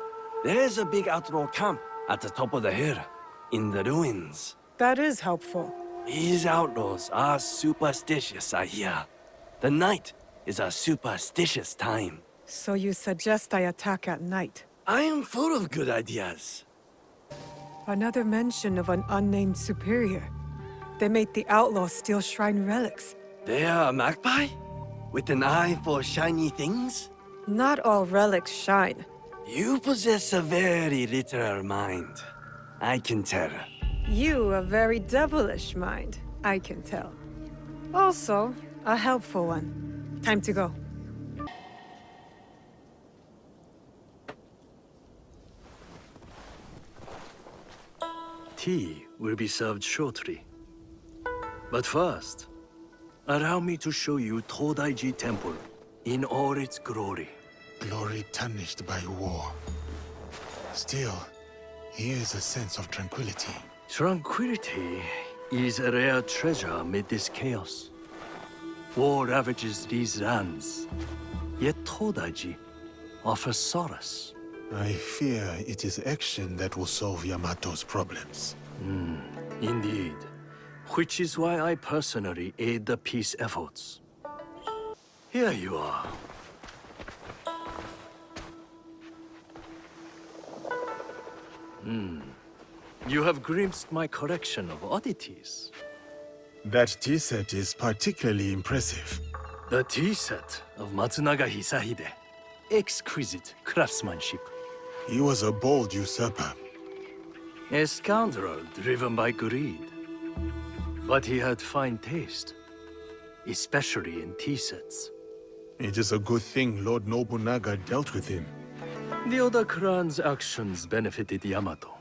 There's a big outlaw camp at the top of the hill, in the ruins. That is helpful. These outlaws are superstitious, I hear. The night is a superstitious time. So you suggest I attack at night? I am full of good ideas. Another mention of an unnamed superior. They made the outlaws steal shrine relics. They are a magpie? With an eye for shiny things? Not all relics shine. You possess a very literal mind. I can tell. You a very devilish mind, I can tell. Also, a helpful one. Time to go. Tea will be served shortly. But first, allow me to show you Todaiji Temple in all its glory. Glory tarnished by war. Still, here is a sense of tranquility. Tranquility is a rare treasure amid this chaos. War ravages these lands, yet Todaiji offers solace. I fear it is action that will solve Yamato's problems. Indeed. Which is why I personally aid the peace efforts. Here you are. You have glimpsed my collection of oddities. That tea set is particularly impressive. The tea set of Matsunaga Hisahide. Exquisite craftsmanship. He was a bold usurper. A scoundrel driven by greed. But he had fine taste, especially in tea sets. It is a good thing Lord Nobunaga dealt with him. The Oda clan's actions benefited Yamato,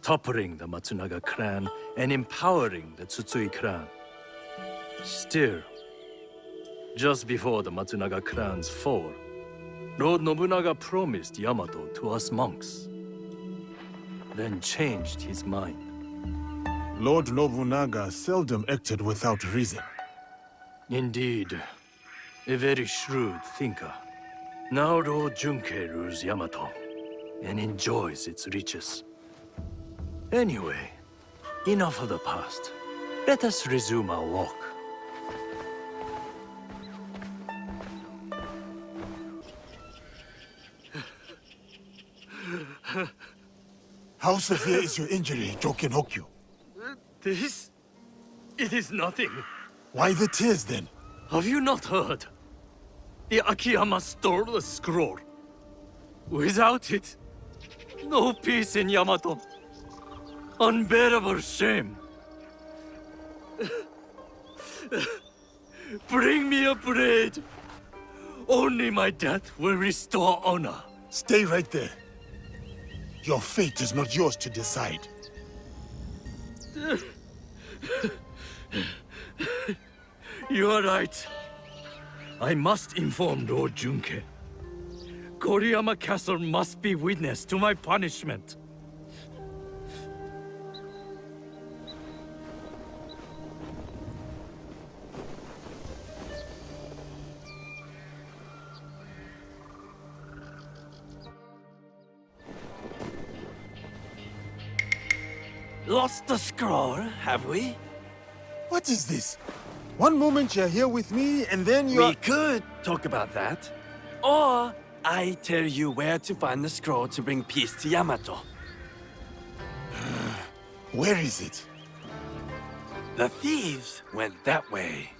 toppling the Matsunaga clan and empowering the Tsutsui clan. Still, just before the Matsunaga clan's fall, Lord Nobunaga promised Yamato to us monks, then changed his mind. Lord Nobunaga seldom acted without reason. Indeed, a very shrewd thinker. Now Lord Junkei rules Yamato and enjoys its riches. Anyway, enough of the past. Let us resume our walk. How severe is your injury, Joken Hokyu? This? It is nothing. Why the tears then? Have you not heard? The Akiyama stole the scroll. Without it, no peace in Yamato. Unbearable shame. Bring me a blade. Only my death will restore honor. Stay right there. Your fate is not yours to decide. You are right. I must inform Lord Junkei. Koriyama Castle must be witness to my punishment. Lost the scroll, have we? What is this? One moment you're here with me, and then you're... We could talk about that. Or I tell you where to find the scroll to bring peace to Yamato. Where is it? The thieves went that way.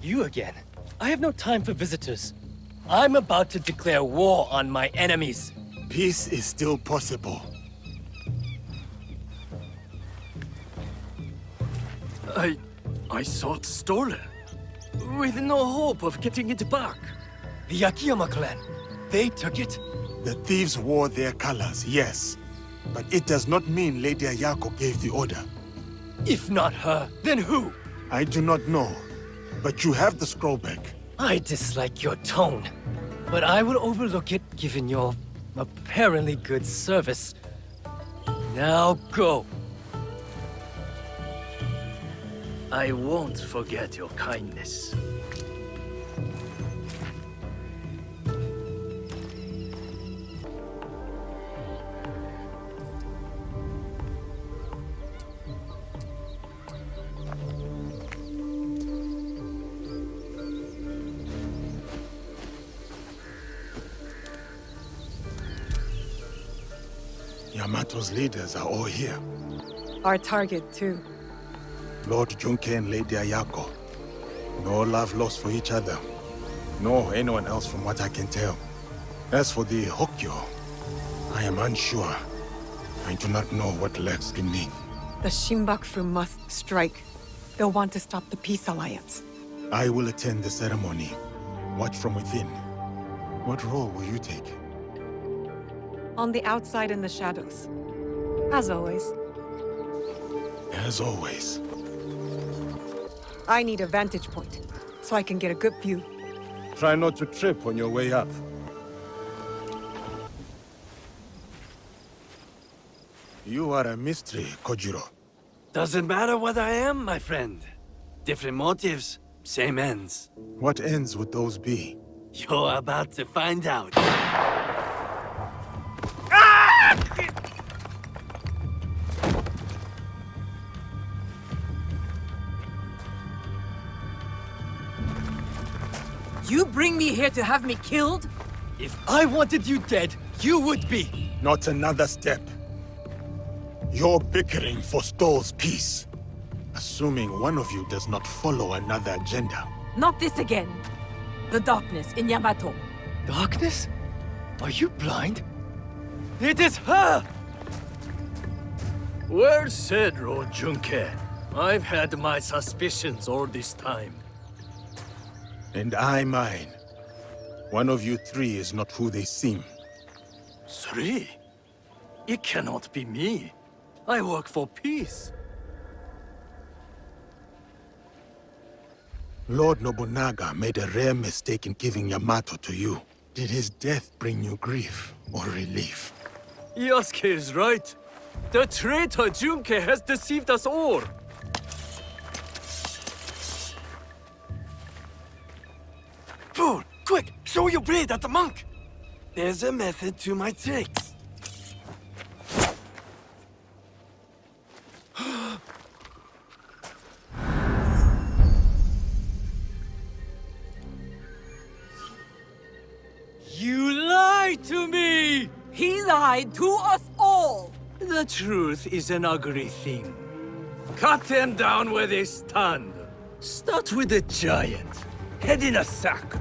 You again? I have no time for visitors. I'm about to declare war on my enemies. Peace is still possible. I saw it stolen, with no hope of getting it back. The Akiyama clan, they took it? The thieves wore their colors, yes. But it does not mean Lady Ayako gave the order. If not her, then who? I do not know, but you have the scroll back. I dislike your tone, but I will overlook it given your apparently good service. Now go. I won't forget your kindness. Yamato's leaders are all here. Our target, too. Lord Junkei and Lady Ayako. No love lost for each other. Nor anyone else from what I can tell. As for the Hokyo, I am unsure. I do not know what lurks beneath. The Shinbaku must strike. They'll want to stop the peace alliance. I will attend the ceremony. Watch from within. What role will you take? On the outside in the shadows. As always. As always. I need a vantage point, so I can get a good view. Try not to trip on your way up. You are a mystery, Kojiro. Doesn't matter what I am, my friend. Different motives, same ends. What ends would those be? You're about to find out. You bring me here to have me killed? If I wanted you dead, you would be. Not another step. Your bickering forestalls peace. Assuming one of you does not follow another agenda. Not this again. The darkness in Yamato. Darkness? Are you blind? It is her! Well said, Lord Junke. I've had my suspicions all this time. And I mine. One of you three is not who they seem. 3? It cannot be me. I work for peace. Lord Nobunaga made a rare mistake in giving Yamato to you. Did his death bring you grief or relief? Yasuke is right. The traitor Junke has deceived us all. Fool! Quick! Show your blade at the monk! There's a method to my tricks. You lied to me! He lied to us all! The truth is an ugly thing. Cut them down where they stand. Start with the giant. Head in a sack.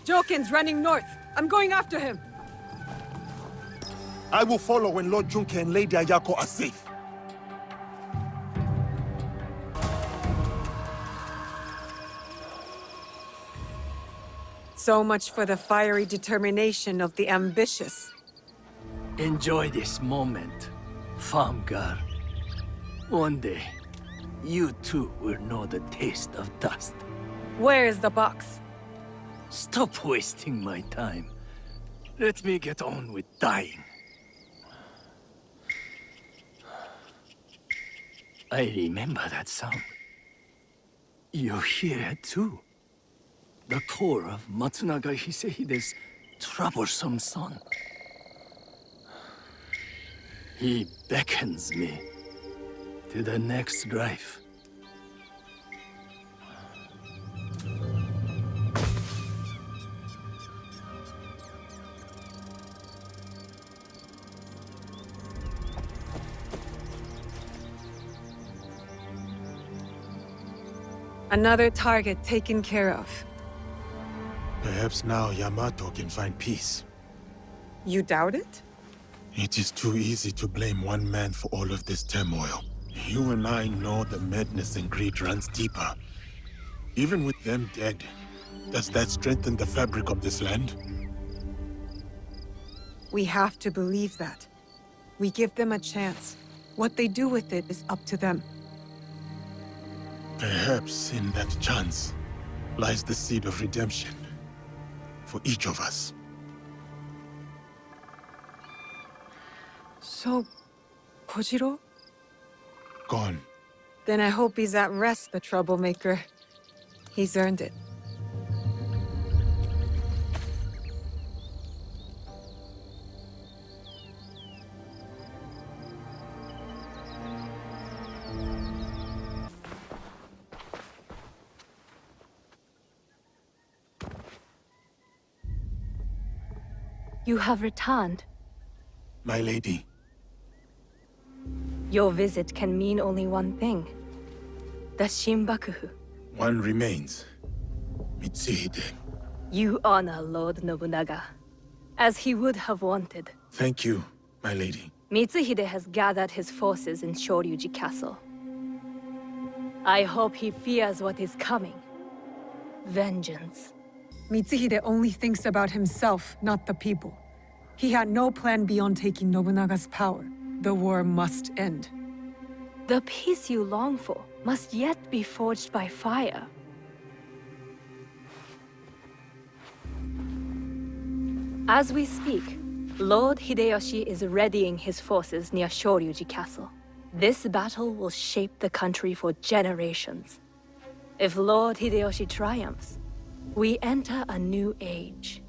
Joken's running north. I'm going after him. I will follow when Lord Junke and Lady Ayako are safe. So much for the fiery determination of the ambitious. Enjoy this moment, farm girl. One day, you too will know the taste of dust. Where is the box? Stop wasting my time. Let me get on with dying. I remember that sound. You hear it too. The call of Matsunaga Hisehide's troublesome son. He beckons me to the next life. Another target taken care of. Perhaps now Yamato can find peace. You doubt it? It is too easy to blame one man for all of this turmoil. You and I know the madness and greed runs deeper. Even with them dead, does that strengthen the fabric of this land? We have to believe that. We give them a chance. What they do with it is up to them. Perhaps in that chance lies the seed of redemption for each of us. So, Kojiro? Gone. Then I hope he's at rest, the troublemaker. He's earned it. You have returned. My lady. Your visit can mean only one thing. The Shinbakufu. One remains. Mitsuhide. You honor Lord Nobunaga, as he would have wanted. Thank you, my lady. Mitsuhide has gathered his forces in Shoryuji Castle. I hope he fears what is coming. Vengeance. Mitsuhide only thinks about himself, not the people. He had no plan beyond taking Nobunaga's power. The war must end. The peace you long for must yet be forged by fire. As we speak, Lord Hideyoshi is readying his forces near Shoryuji Castle. This battle will shape the country for generations. If Lord Hideyoshi triumphs, we enter a new age.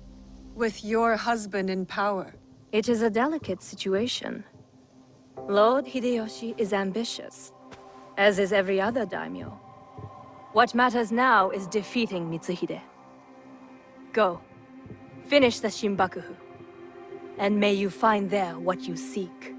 With your husband in power. It is a delicate situation. Lord Hideyoshi is ambitious, as is every other daimyo. What matters now is defeating Mitsuhide. Go. Finish the Shinbakufu. And may you find there what you seek.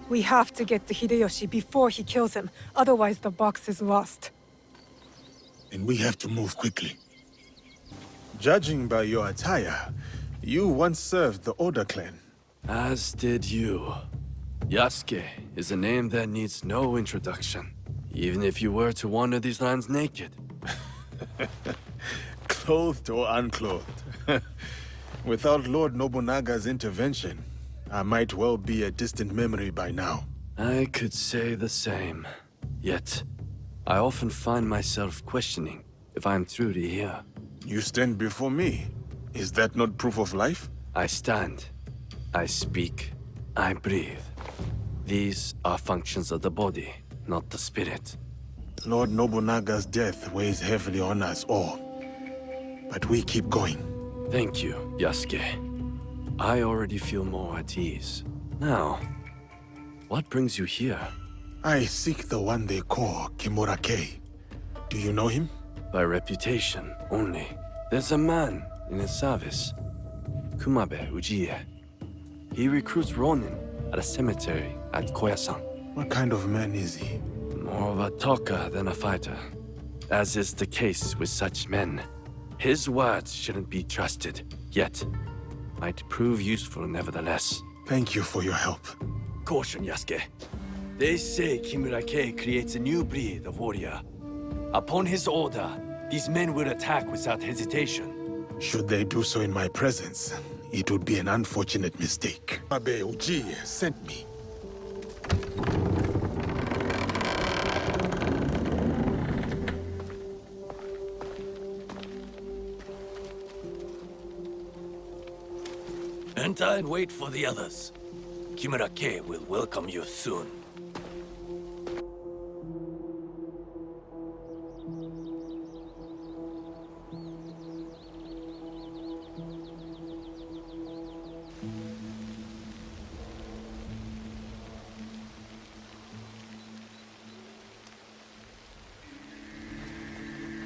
We have to get to Hideyoshi before he kills him, otherwise the box is lost. And we have to move quickly. Judging by your attire, you once served the Oda clan. As did you. Yasuke is a name that needs no introduction, even if you were to wander these lands naked. Clothed or unclothed. Without Lord Nobunaga's intervention, I might well be a distant memory by now. I could say the same. Yet, I often find myself questioning if I'm truly here. You stand before me. Is that not proof of life? I stand. I speak. I breathe. These are functions of the body, not the spirit. Lord Nobunaga's death weighs heavily on us all. But we keep going. Thank you, Yasuke. I already feel more at ease. Now, what brings you here? I seek the one they call Kimura-kei. Do you know him? By reputation only. There's a man in his service, Kumabe Ujiie. He recruits Ronin at a cemetery at Koyasan. What kind of man is he? More of a talker than a fighter. As is the case with such men. His words shouldn't be trusted, yet might prove useful nevertheless. Thank you for your help. Caution, Yasuke. They say Kimura-kei creates a new breed of warrior. Upon his order, these men will attack without hesitation. Should they do so in my presence, it would be an unfortunate mistake. Abe Ujiie sent me. Enter and wait for the others. Kimura-kei will welcome you soon.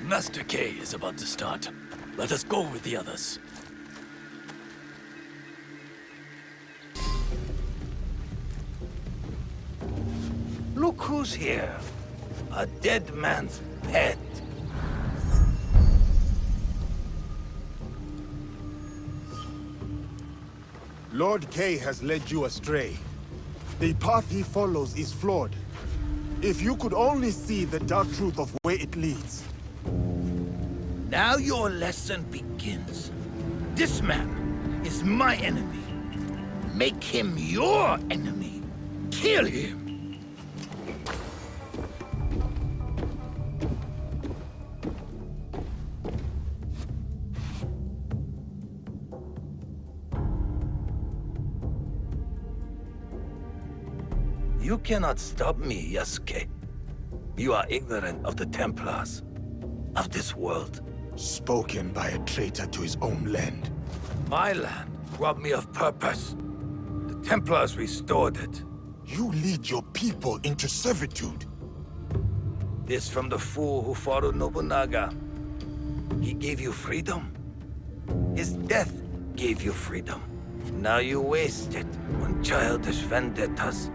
Master K is about to start. Let us go with the others. Look who's here. A dead man's pet. Lord K has led you astray. The path he follows is flawed. If you could only see the dark truth of where it leads. Now your lesson begins. This man is my enemy. Make him your enemy. Kill him. You cannot stop me, Yasuke. You are ignorant of the Templars, of this world. Spoken by a traitor to his own land. My land robbed me of purpose. The Templars restored it. You lead your people into servitude. This from the fool who followed Nobunaga. He gave you freedom. His death gave you freedom. Now you waste it on childish vendettas.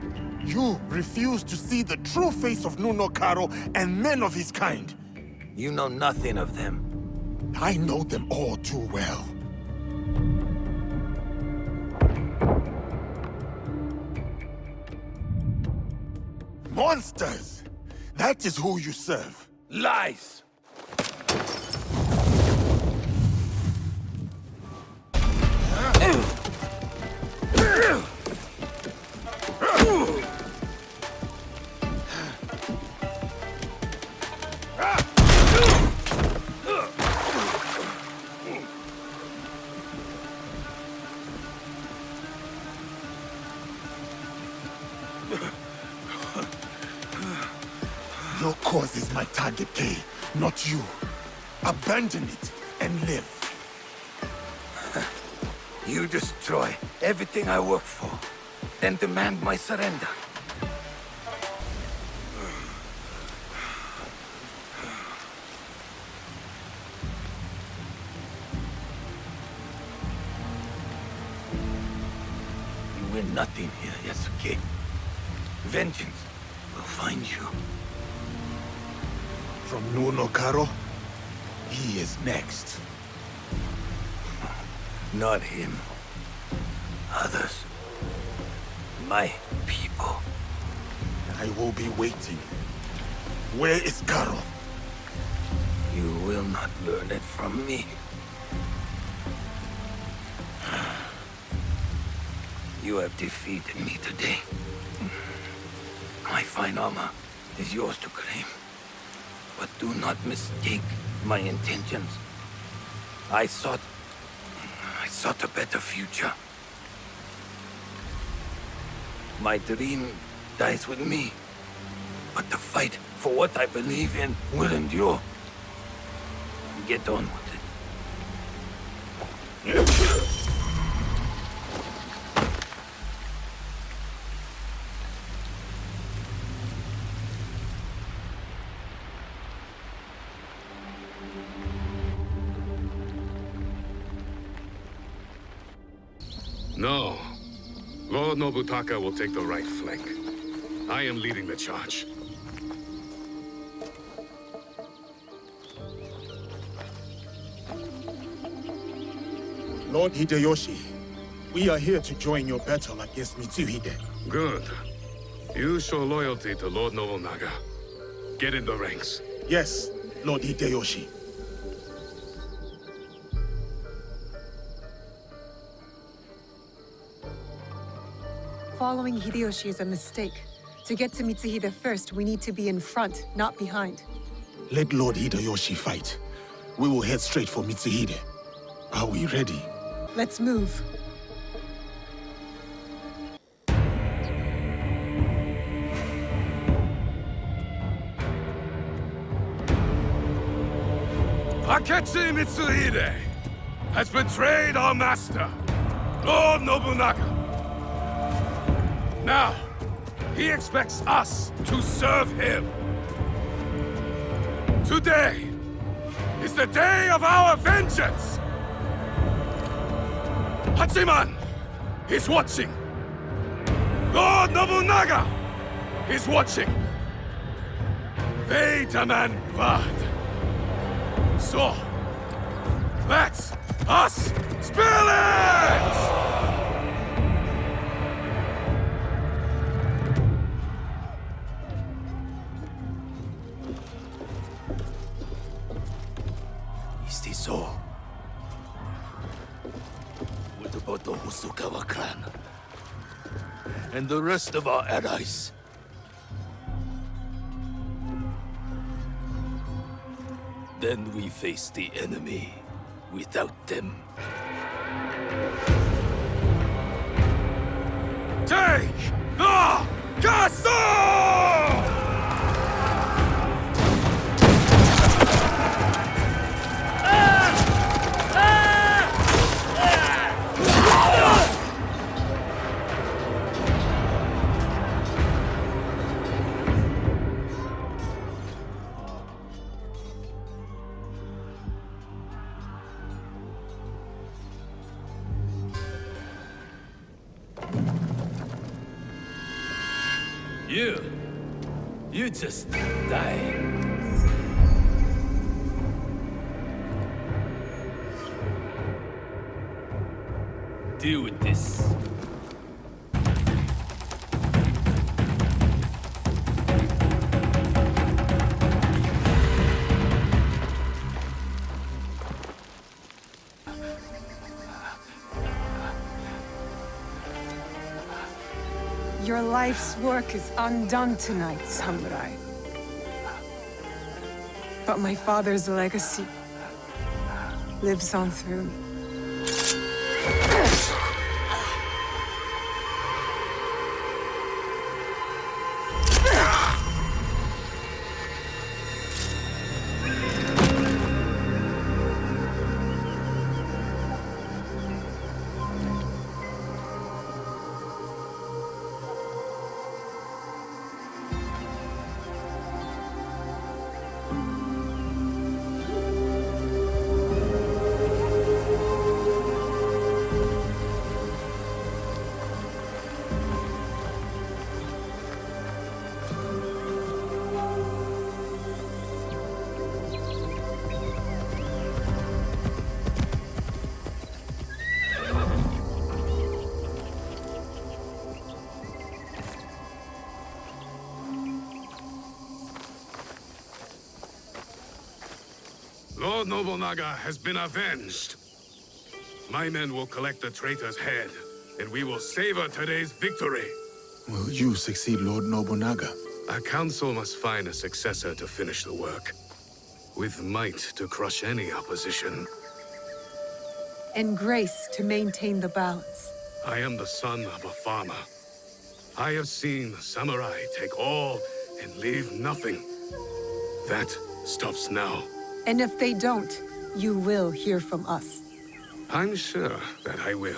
You refuse to see the true face of Nunokaro and men of his kind. You know nothing of them. I know them all too well. Monsters! That is who you serve. Lies! Your cause is my target, Kay, not you. Abandon it and live. You destroy everything I work for, then demand my surrender. You win nothing here, Yasuke. Vengeance will find you. From Nunokaro, he is next. Not him. Others. My people. I will be waiting. Where is Karo? You will not learn it from me. You have defeated me today. My fine armor is yours to claim. But do not mistake my intentions. I sought a better future. My dream dies with me. But the fight for what I believe in will endure. Get on with it. No. Lord Nobutaka will take the right flank. I am leading the charge. Lord Hideyoshi, we are here to join your battle against Mitsuhide. Good. You show loyalty to Lord Nobunaga. Get in the ranks. Yes, Lord Hideyoshi. Following Hideyoshi is a mistake. To get to Mitsuhide first, we need to be in front, not behind. Let Lord Hideyoshi fight. We will head straight for Mitsuhide. Are we ready? Let's move. Akechi Mitsuhide has betrayed our master, Lord Nobunaga. Now, he expects us to serve him. Today is the day of our vengeance! Hachiman is watching. Lord Nobunaga is watching. They demand blood. So, let us spill it! Is this so? What about the Hosokawa clan? And the rest of our allies? Then we face the enemy without them. Take the castle! You just die. Deal with this. Your life's work is undone tonight, samurai. But my father's legacy lives on through me. Lord Nobunaga has been avenged. My men will collect the traitor's head, and we will savor today's victory. Will you succeed Lord Nobunaga? Our council must find a successor to finish the work, with might to crush any opposition. And grace to maintain the balance. I am the son of a farmer. I have seen samurai take all and leave nothing. That stops now. And if they don't, you will hear from us. I'm sure that I will.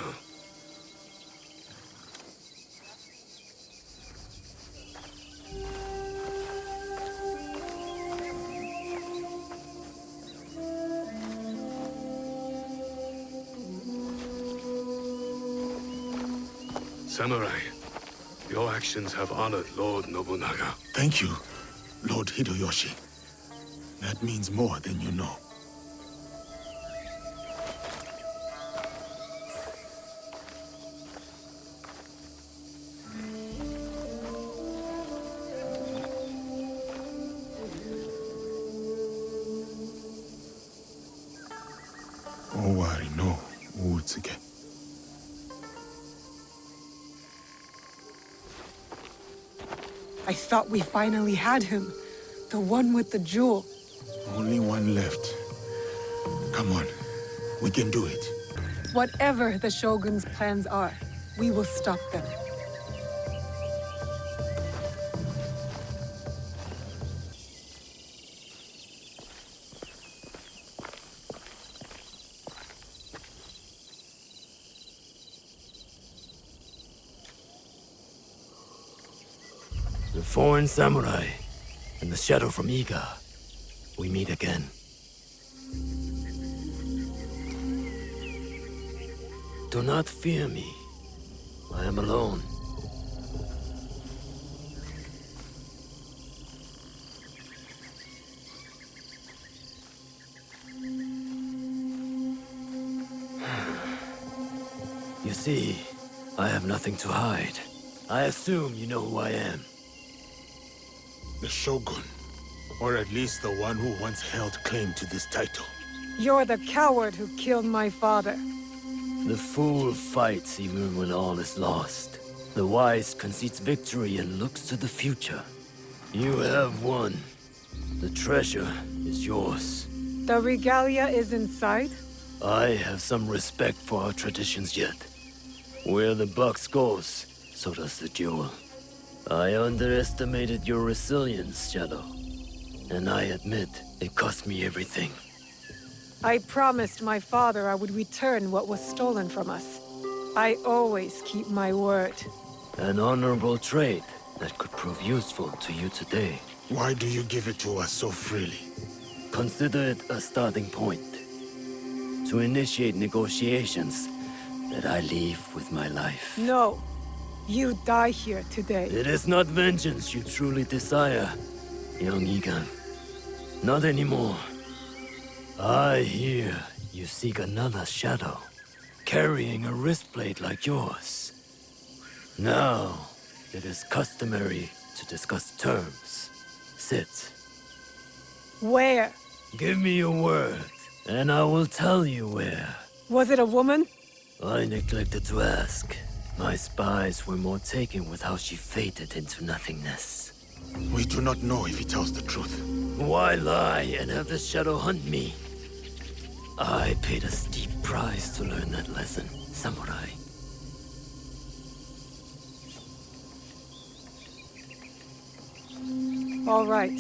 Samurai, your actions have honored Lord Nobunaga. Thank you, Lord Hideyoshi. That means more than you know. Owari no Uutsuke. I thought we finally had him. The one with the jewel. Only one left. Come on, we can do it. Whatever the Shogun's plans are, we will stop them. The foreign samurai and the shadow from Iga. We meet again. Do not fear me. I am alone. You see, I have nothing to hide. I assume you know who I am. The Shogun, or at least the one who once held claim to this title. You're the coward who killed my father. The fool fights even when all is lost. The wise concedes victory and looks to the future. You have won. The treasure is yours. The regalia is inside? I have some respect for our traditions yet. Where the box goes, so does the jewel. I underestimated your resilience, Shadow. And I admit, it cost me everything. I promised my father I would return what was stolen from us. I always keep my word. An honorable trait that could prove useful to you today. Why do you give it to us so freely? Consider it a starting point. To initiate negotiations that I leave with my life. No. You die here today. It is not vengeance you truly desire, young Egan. Not anymore. I hear you seek another shadow, carrying a wristblade like yours. Now, it is customary to discuss terms. Sit. Where? Give me your word, and I will tell you where. Was it a woman? I neglected to ask. My spies were more taken with how she faded into nothingness. We do not know if he tells the truth. Why lie and have the shadow hunt me? I paid a steep price to learn that lesson, samurai. All right.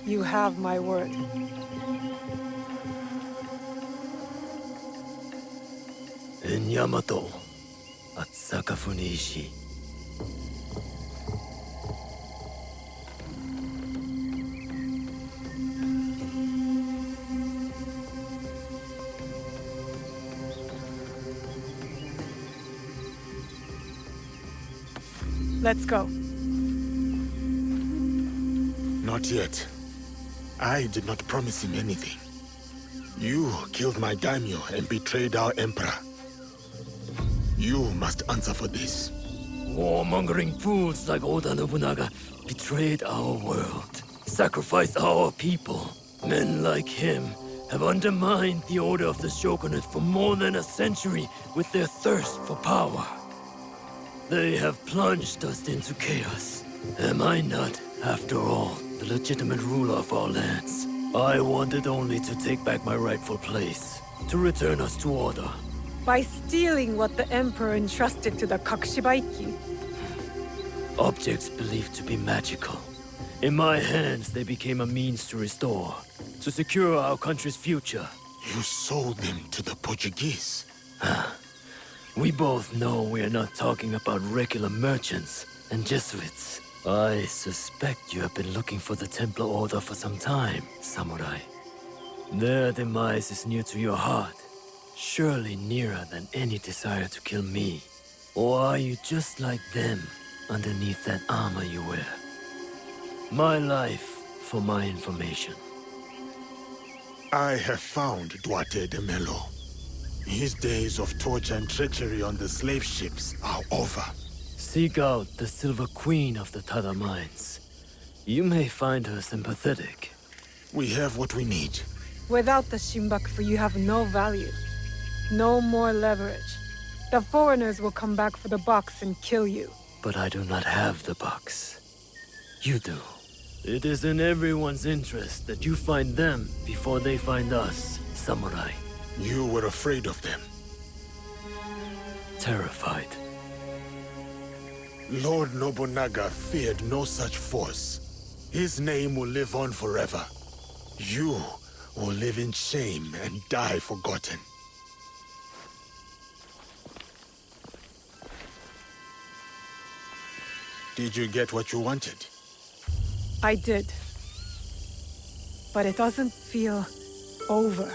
You have my word. In Yamato, at Sakafuniishi. Let's go. Not yet. I did not promise him anything. You killed my daimyo and betrayed our emperor. You must answer for this. Warmongering fools like Oda Nobunaga betrayed our world, sacrificed our people. Men like him have undermined the order of the shogunate for more than a century with their thirst for power. They have plunged us into chaos. Am I not, after all, the legitimate ruler of our lands? I wanted only to take back my rightful place, to return us to order. By stealing what the Emperor entrusted to the Kakushibaiki. Objects believed to be magical. In my hands, they became a means to restore, to secure our country's future. You sold them to the Portuguese. We both know we are not talking about regular merchants and Jesuits. I suspect you have been looking for the Templar Order for some time, Samurai. Their demise is near to your heart, surely nearer than any desire to kill me. Or are you just like them, underneath that armor you wear? My life for my information. I have found Duarte de Melo. His days of torture and treachery on the slave ships are over. Seek out the Silver Queen of the Tada Mines. You may find her sympathetic. We have what we need. Without the Shinbaku, you have no value. No more leverage. The foreigners will come back for the box and kill you. But I do not have the box. You do. It is in everyone's interest that you find them before they find us, Samurai. You were afraid of them. Terrified. Lord Nobunaga feared no such force. His name will live on forever. You will live in shame and die forgotten. Did you get what you wanted? I did. But it doesn't feel over.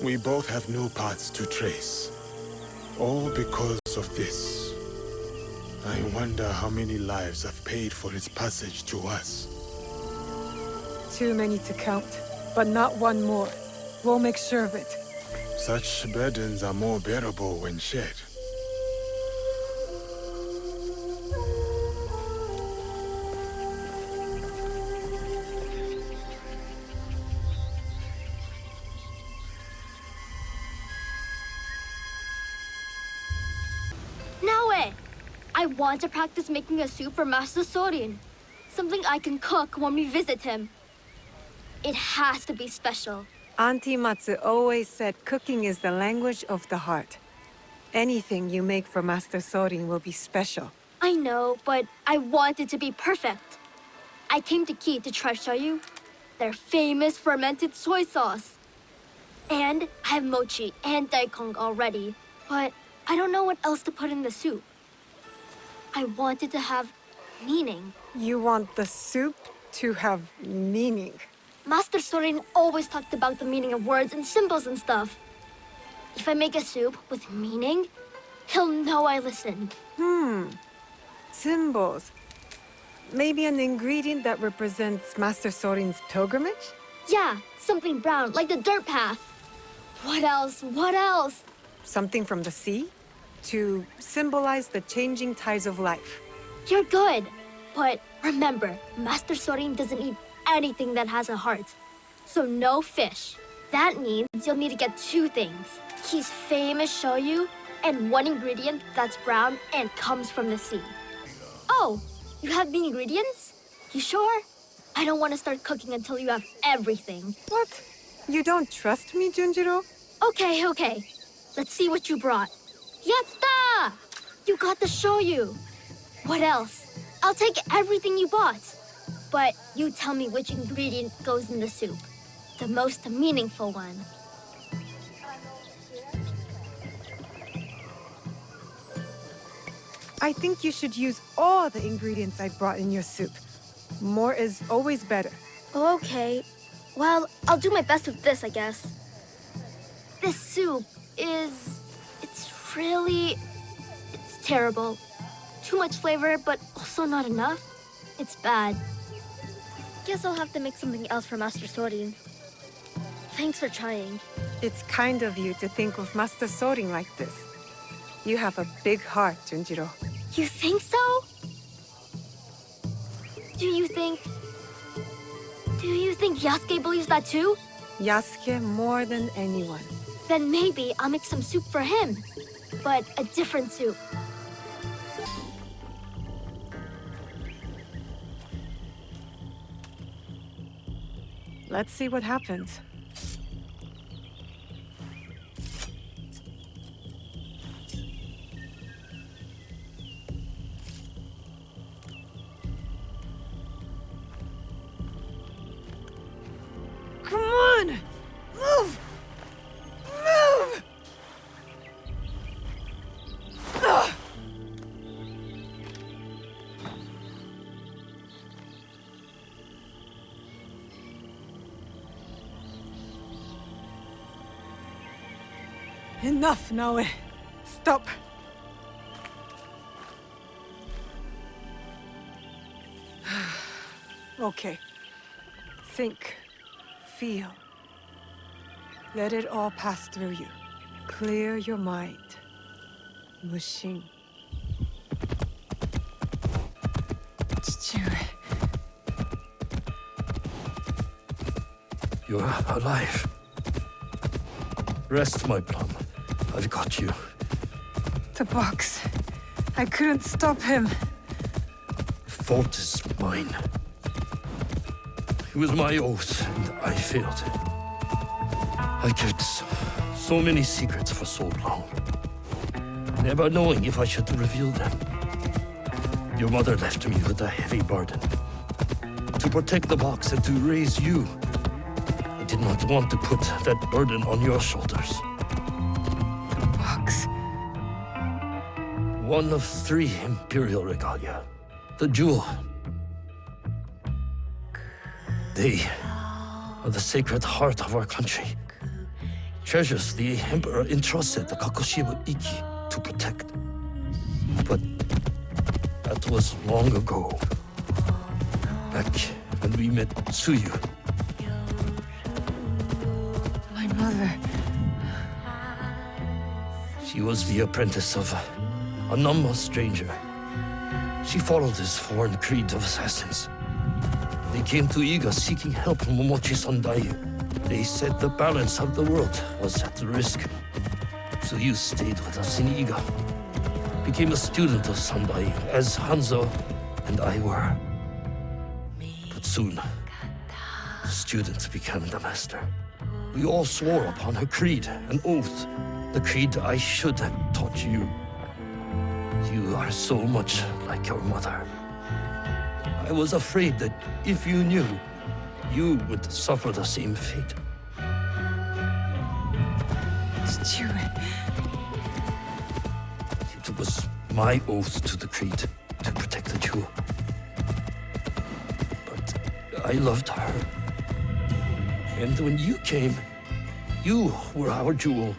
We both have new paths to trace. All because of this. I wonder how many lives have paid for its passage to us. Too many to count, but not one more. We'll make sure of it. Such burdens are more bearable when shared. I want to practice making a soup for Master Sorin. Something I can cook when we visit him. It has to be special. Auntie Matsu always said cooking is the language of the heart. Anything you make for Master Sorin will be special. I know, but I want it to be perfect. I came to Ki to try shoyu, their famous fermented soy sauce. And I have mochi and daikon already, but I don't know what else to put in the soup. I wanted to have meaning. You want the soup to have meaning? Master Sorin always talked about the meaning of words and symbols and stuff. If I make a soup with meaning, he'll know I listened. Symbols. Maybe an ingredient that represents Master Sorin's pilgrimage? Yeah, something brown, like the dirt path. What else? What else? Something from the sea? To symbolize the changing tides of life. You're good. But remember, Master Sorin doesn't eat anything that has a heart. So no fish. That means you'll need to get two things. He's famous shoyu, and one ingredient that's brown and comes from the sea. Oh, you have the ingredients? You sure? I don't want to start cooking until you have everything. What? You don't trust me, Junjiro? Okay. Let's see what you brought. Yatta! You got the shoyu. What else? I'll take everything you bought. But you tell me which ingredient goes in the soup. The most meaningful one. I think you should use all the ingredients I brought in your soup. More is always better. Okay. Well, I'll do my best with this, I guess. This soup is... It's terrible. Too much flavor, but also not enough. It's bad. Guess I'll have to make something else for Master Sorin. Thanks for trying. It's kind of you to think of Master Sorin like this. You have a big heart, Junjiro. You think so? Do you think Yasuke believes that too? Yasuke more than anyone. Then maybe I'll make some soup for him. But a different soup. Let's see what happens. Come on! Move! Move! Ugh. Enough, Naoe. Stop. Okay. Think. Feel. Let it all pass through you. Clear your mind. Mushin. You're alive. Rest, my plum. I've got you. The box. I couldn't stop him. The fault is mine. It was my oath, and I failed. I kept so many secrets for so long, never knowing if I should reveal them. Your mother left me with a heavy burden. To protect the box and to raise you, I did not want to put that burden on your shoulders. The box. One of 3 Imperial regalia. The jewel. They are the sacred heart of our country. Treasures the Emperor entrusted the Kakushiba Iki to protect. But that was long ago. Back when we met Tsuyu. My mother. She was the apprentice of a Nama stranger. She followed his foreign creed of assassins. They came to Iga seeking help from Momochi Sandayu. They said the balance of the world was at risk. So you stayed with us in Iga. Became a student of Sandayu, as Hanzo and I were. But soon, the student became the master. We all swore upon her creed, an oath. The creed I should have taught you. You are so much like your mother. I was afraid that if you knew, you would suffer the same fate. It was my oath to the creed to protect the jewel. But I loved her. And when you came, you were our jewel.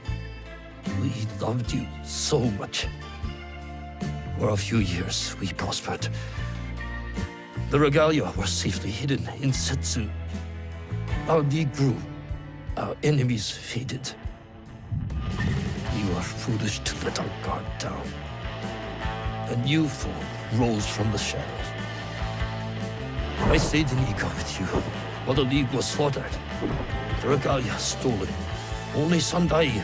We loved you so much. For a few years, we prospered. The regalia were safely hidden in Setsu. Our league grew. Our enemies faded. We were foolish to let our guard down. A new foe rose from the shadows. I stayed in Iga with you while the league was slaughtered. The regalia stolen. Only Sandai,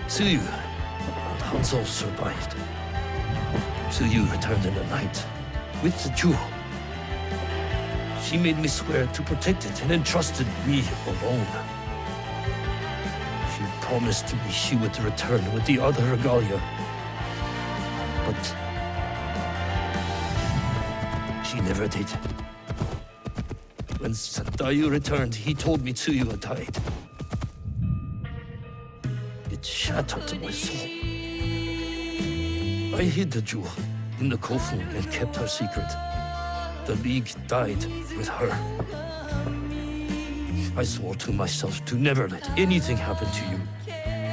Tsuyu, and Hanzo survived. Tsuyu returned in the night with the jewel. She made me swear to protect it and entrusted me alone. She promised me she would return with the other regalia. But she never did. When Sandayu returned, he told me Tsuyu had died. It shattered my soul. I hid the jewel in the Kofu and kept her secret. The League died with her. I swore to myself to never let anything happen to you,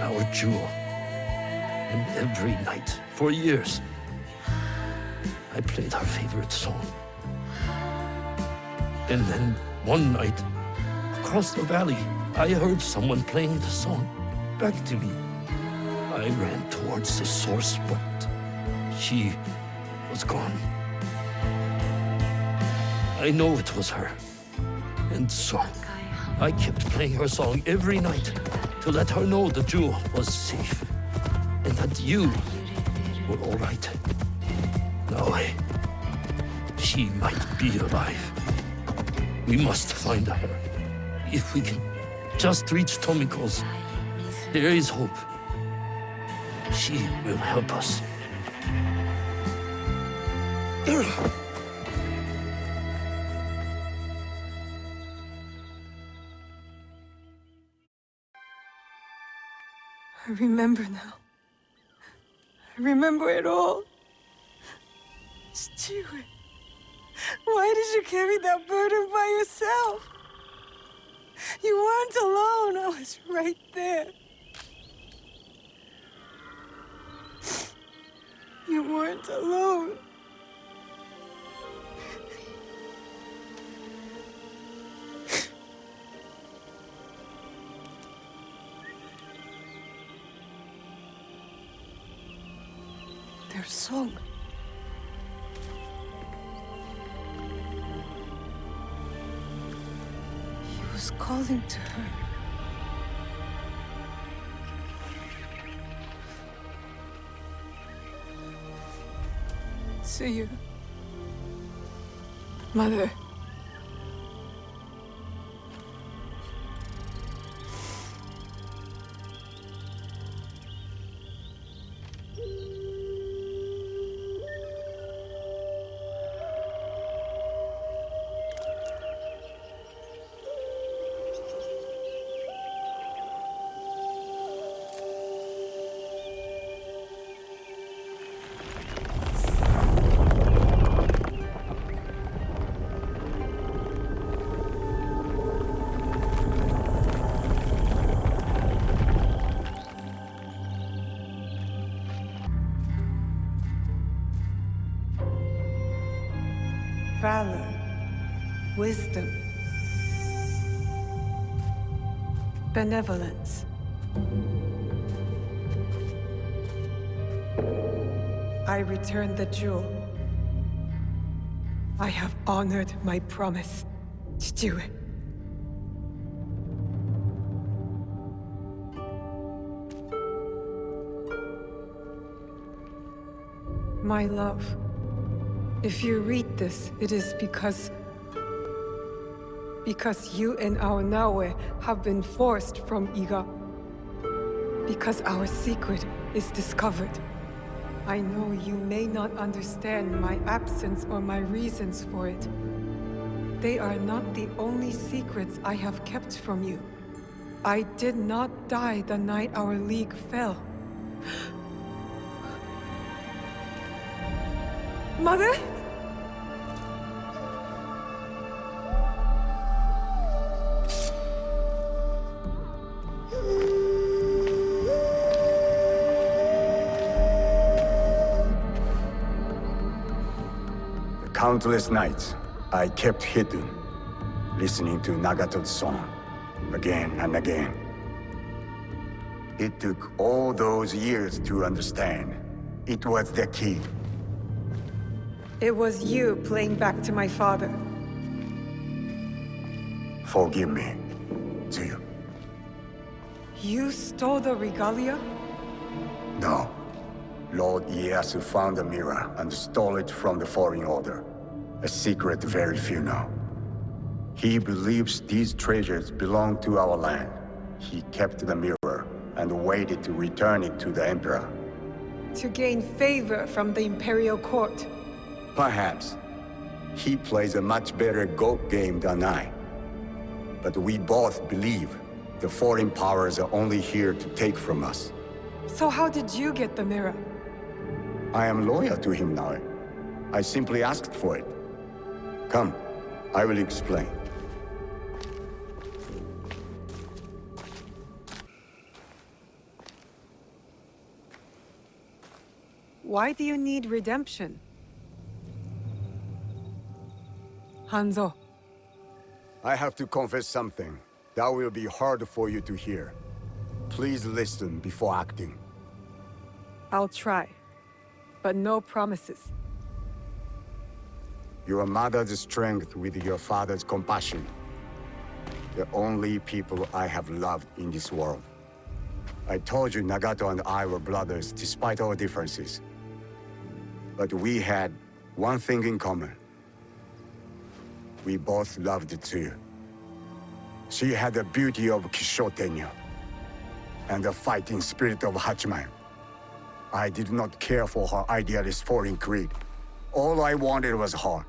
our jewel. And every night, for years, I played her favorite song. And then, one night, across the valley, I heard someone playing the song back to me. I ran towards the source, but she was gone. I know it was her. And so, I kept playing her song every night to let her know the jewel was safe and that you were all right. Now, she might be alive. We must find her. If we can just reach Tomiko's, there is hope. She will help us. I remember now. I remember it all. Stewart, why did you carry that burden by yourself? You weren't alone. I was right there. You weren't alone. Their song. He was calling to her. See you, Mother. Valor, wisdom, benevolence. I return the jewel. I have honored my promise, Stewart. My love. If you read this, it is because you and our Naue have been forced from Iga. Because our secret is discovered. I know you may not understand my absence or my reasons for it. They are not the only secrets I have kept from you. I did not die the night our league fell. Mother? Countless nights, I kept hidden, listening to Nagato's song, again and again. It took all those years to understand. It was the key. It was you playing back to my father. Forgive me, Tsuyu. You stole the regalia? No. Lord Ieyasu found the mirror and stole it from the Foreign Order. A secret very few know. He believes these treasures belong to our land. He kept the mirror and waited to return it to the Emperor. To gain favor from the Imperial Court. Perhaps. He plays a much better Go game than I. But we both believe the foreign powers are only here to take from us. So how did you get the mirror? I am loyal to him now. I simply asked for it. Come, I will explain. Why do you need redemption? Hanzo. I have to confess something that will be hard for you to hear. Please listen before acting. I'll try, but no promises. Your mother's strength with your father's compassion. The only people I have loved in this world. I told you Nagato and I were brothers despite our differences. But we had one thing in common. We both loved Tsuyu. She had the beauty of Kishotenyo and the fighting spirit of Hachiman. I did not care for her idealist foreign creed. All I wanted was her.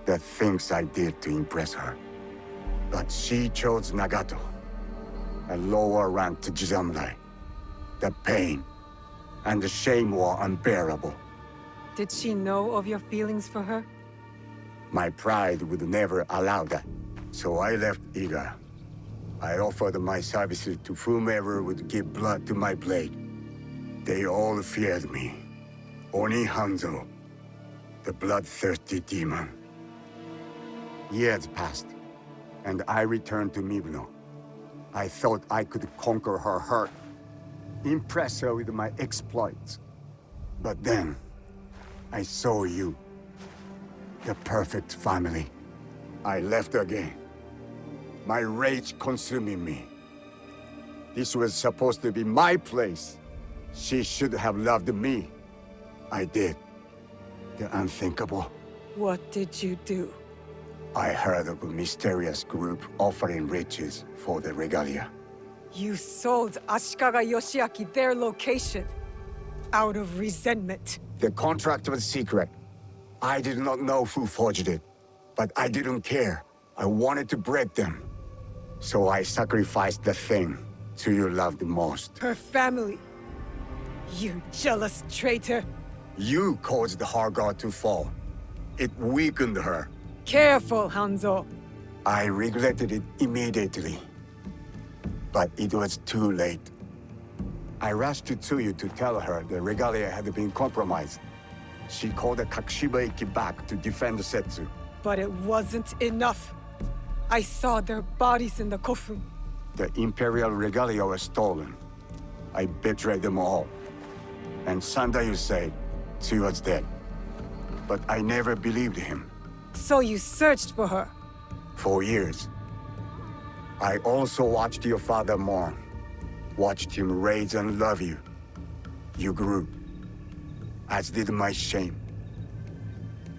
The things I did to impress her. But she chose Nagato, a lower ranked Jisamurai. The pain and the shame were unbearable. Did she know of your feelings for her? My pride would never allow that, so I left Iga. I offered my services to whomever would give blood to my blade. They all feared me. Oni Hanzo, the bloodthirsty demon. Years passed, and I returned to Mibuno. I thought I could conquer her hurt, impress her with my exploits. But then, I saw you. The perfect family. I left again. My rage consuming me. This was supposed to be my place. She should have loved me. I did. The unthinkable. What did you do? I heard of a mysterious group offering riches for the regalia. You sold Ashikaga Yoshiaki their location. Out of resentment. The contract was secret. I did not know who forged it. But I didn't care. I wanted to break them. So I sacrificed the thing Tsuyu loved most. Her family. You jealous traitor. You caused her guard to fall. It weakened her. Careful, Hanzo. I regretted it immediately. But it was too late. I rushed to Tsuyu to tell her the regalia had been compromised. She called the Kakushiba-eki back to defend Setsu. But it wasn't enough. I saw their bodies in the kofun. The Imperial regalia was stolen. I betrayed them all. And Sandayu said Tsuyu was dead. But I never believed him. So you searched for her? For years. I also watched your father mourn. Watched him raise and love you. You grew. As did my shame.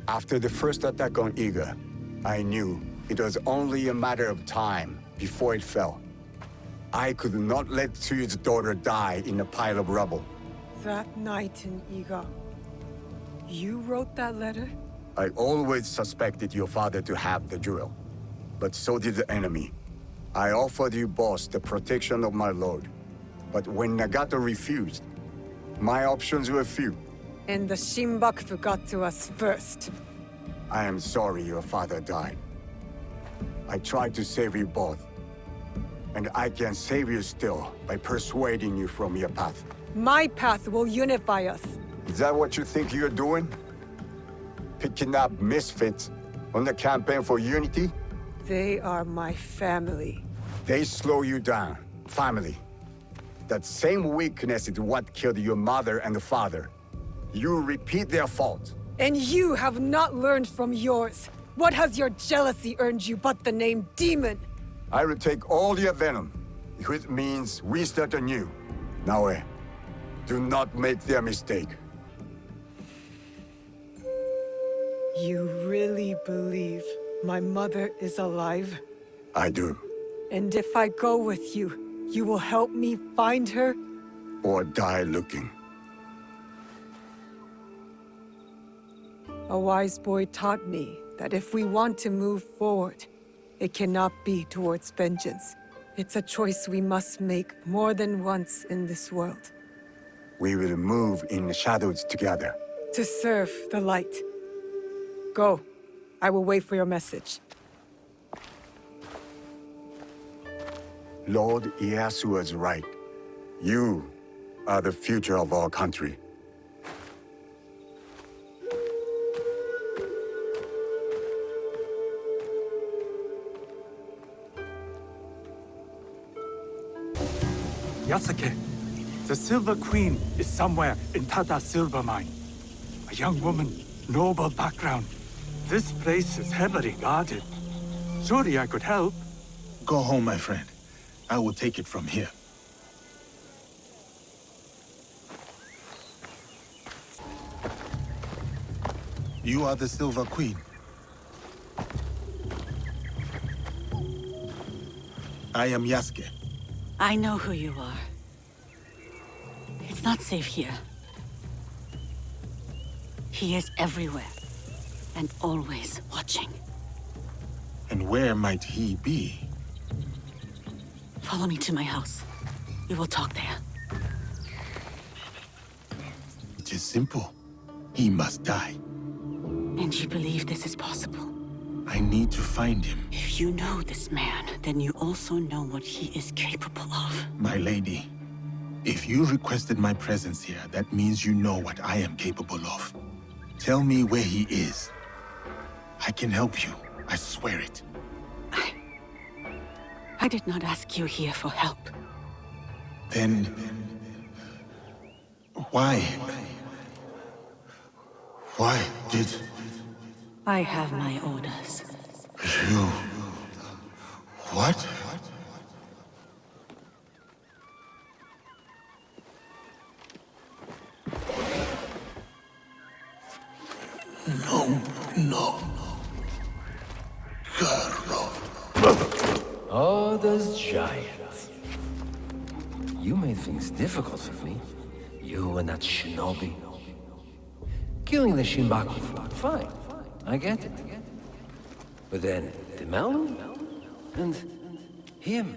After the first attack on Iga, I knew it was only a matter of time before it fell. I could not let Tsuyu's daughter die in a pile of rubble. That night in Iga, you wrote that letter? I always suspected your father to have the jewel, but so did the enemy. I offered you both the protection of my lord, but when Nagato refused, my options were few. And the Shinbakufu got to us first. I am sorry your father died. I tried to save you both. And I can save you still by persuading you from your path. My path will unify us. Is that what you think you're doing? Picking up misfits on the campaign for unity? They are my family. They slow you down. Family. That same weakness is what killed your mother and father. You repeat their fault. And you have not learned from yours. What has your jealousy earned you but the name Demon? I will take all your venom, if it means we start anew. Naoe, do not make their mistake. You really believe my mother is alive? I do. And if I go with you, you will help me find her? Or die looking. A wise boy taught me that if we want to move forward, it cannot be towards vengeance. It's a choice we must make more than once in this world. We will move in the shadows together. To serve the light. Go. I will wait for your message. Lord Ieyasu was right. You are the future of our country. Yasuke, the Silver Queen is somewhere in Tada Silver Mine. A young woman, noble background. This place is heavily guarded. Sorry I could help. Go home, my friend. I will take it from here. You are the Silver Queen. I am Yasuke. I know who you are. It's not safe here. He is everywhere, and always watching. And where might he be? Follow me to my house. We will talk there. It is simple. He must die. And you believe this is possible? I need to find him. If you know this man, then you also know what he is capable of. My lady, if you requested my presence here, that means you know what I am capable of. Tell me where he is. I can help you. I swear it. I did not ask you here for help. Then... why? Why did... I have my orders. You... what? No. Oh, those giants. You made things difficult for me. You and that shinobi. Killing the Shinbaku flock, fine. I get it. But then, the Malu? And him,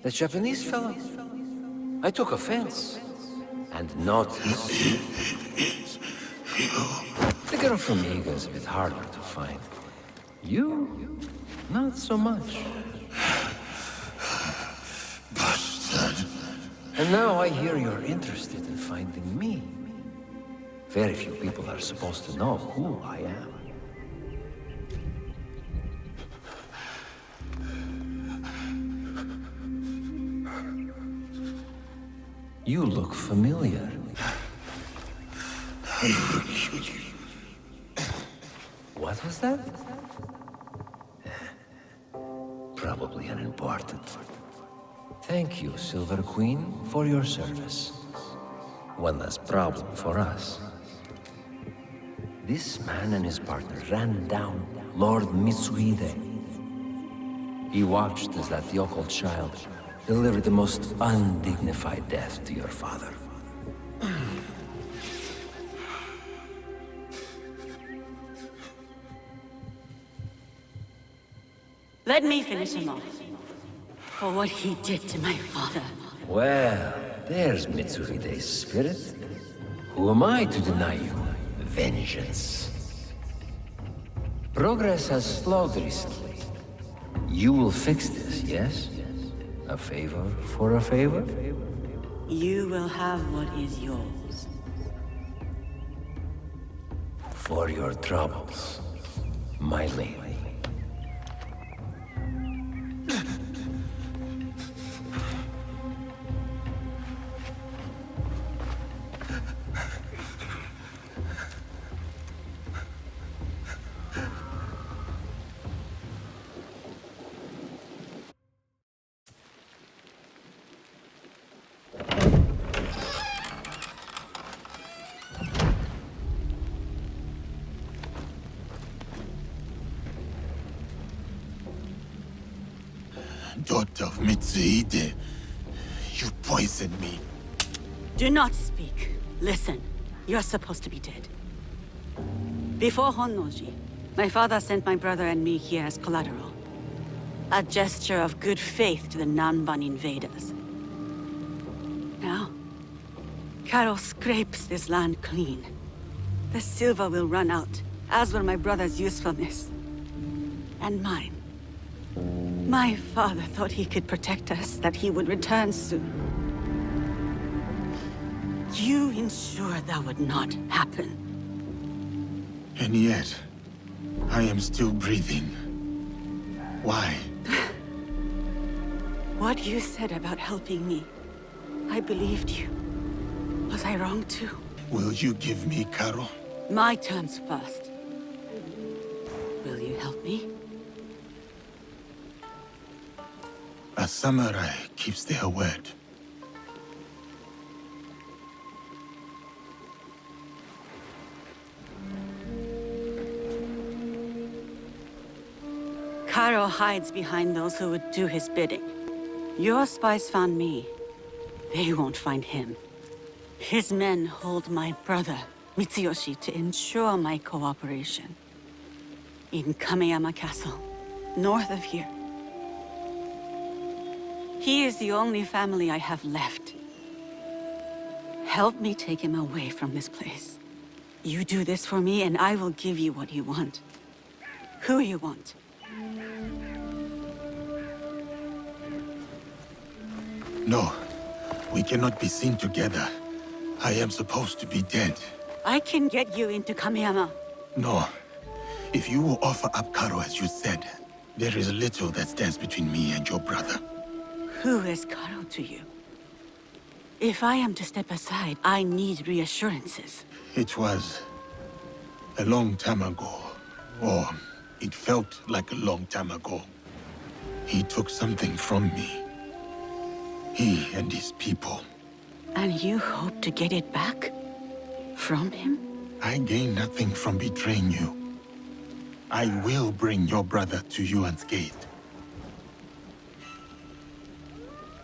the Japanese fellow. I took offense. And not... The girl from Iga is a bit harder to find. You? Not so much. Bastard. And now I hear you're interested in finding me. Very few people are supposed to know who I am. You look familiar. What was that? Probably unimportant. Thank you, Silver Queen, for your service. One less problem for us. This man and his partner ran down Lord Mitsuhide. He watched as that Yoko child delivered the most undignified death to your father. Let me finish him off. For what he did to my father. Well, there's Mitsuhide's spirit. Who am I to deny you vengeance? Progress has slowed recently. You will fix this, yes? A favor for a favor? You will have what is yours. For your troubles, my lady. Daughter of Mitsuhide, you poisoned me. Do not speak. Listen. You're supposed to be dead. Before Honnoji, my father sent my brother and me here as collateral. A gesture of good faith to the Nanban invaders. Now, Carol scrapes this land clean. The silver will run out, as will my brother's usefulness. And mine. My father thought he could protect us, that he would return soon. You ensured that would not happen. And yet, I am still breathing. Why? What you said about helping me, I believed you. Was I wrong too? Will you give me Carol? My terms first. Will you help me? A samurai keeps their word. Karo hides behind those who would do his bidding. Your spies found me. They won't find him. His men hold my brother, Mitsuyoshi, to ensure my cooperation. In Kameyama Castle, north of here. He is the only family I have left. Help me take him away from this place. You do this for me, and I will give you what you want. Who you want. No, we cannot be seen together. I am supposed to be dead. I can get you into Kameyama. No. If you will offer up Karo as you said, there is little that stands between me and your brother. Who is Karo to you? If I am to step aside, I need reassurances. It was a long time ago, or it felt like a long time ago. He took something from me. He and his people. And you hope to get it back? From him? I gain nothing from betraying you. I will bring your brother to you unscathed.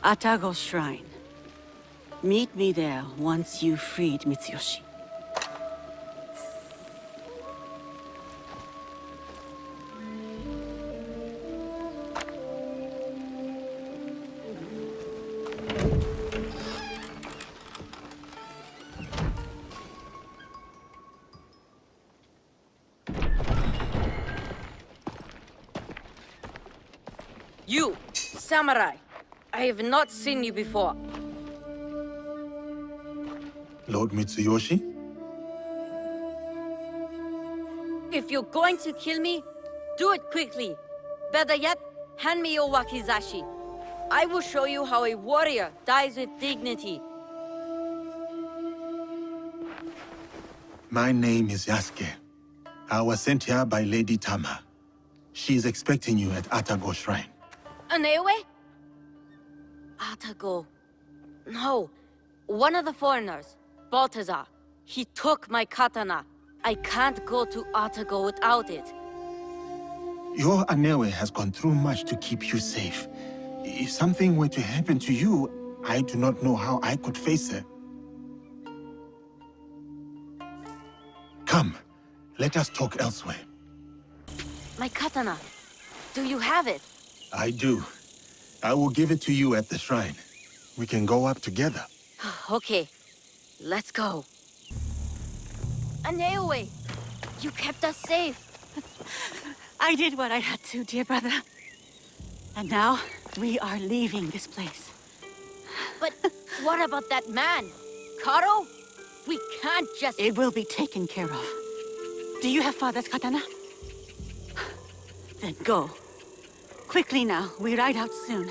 Atago Shrine. Meet me there once you've freed Mitsuyoshi. You, samurai! I have not seen you before. Lord Mitsuyoshi? If you're going to kill me, do it quickly. Better yet, hand me your wakizashi. I will show you how a warrior dies with dignity. My name is Yasuke. I was sent here by Lady Tama. She is expecting you at Atago Shrine. Anewe? Atago. No. One of the foreigners, Balthazar. He took my katana. I can't go to Atago without it. Your Anewe has gone through much to keep you safe. If something were to happen to you, I do not know how I could face her. Come, let us talk elsewhere. My katana. Do you have it? I do. I will give it to you at the shrine. We can go up together. Okay. Let's go. Anewe! You kept us safe. I did what I had to, dear brother. And now, we are leaving this place. But what about that man? Karo? We can't just... It will be taken care of. Do you have father's katana? Then go. Quickly now, we ride out soon.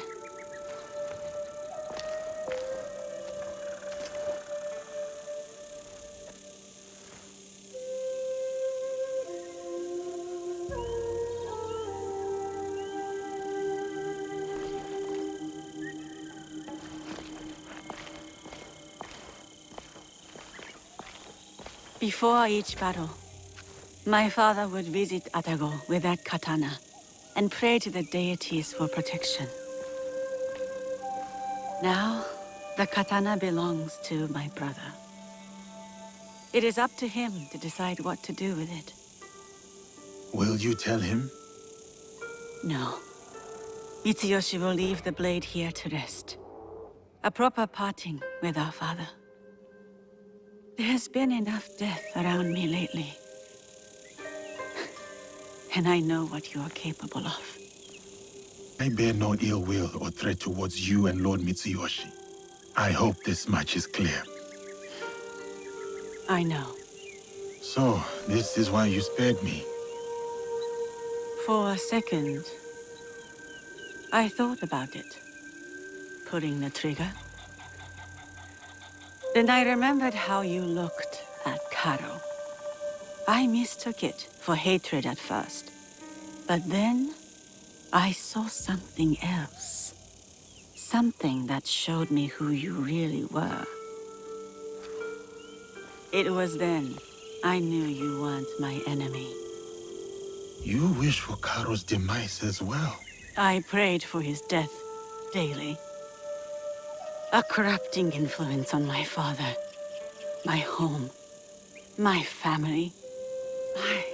Before each battle, my father would visit Atago with that katana and pray to the deities for protection. Now, the katana belongs to my brother. It is up to him to decide what to do with it. Will you tell him? No. Mitsuyoshi will leave the blade here to rest. A proper parting with our father. There has been enough death around me lately. And I know what you are capable of. I bear no ill will or threat towards you and Lord Mitsuyoshi. I hope this much is clear. I know. So, this is why you spared me. For a second, I thought about it. Pulling the trigger. Then I remembered how you looked at Karo. I mistook it for hatred at first. But then, I saw something else. something that showed me who you really were. It was then I knew you weren't my enemy. You wish for Karo's demise as well. I prayed for his death daily. A corrupting influence on my father, my home, my family. I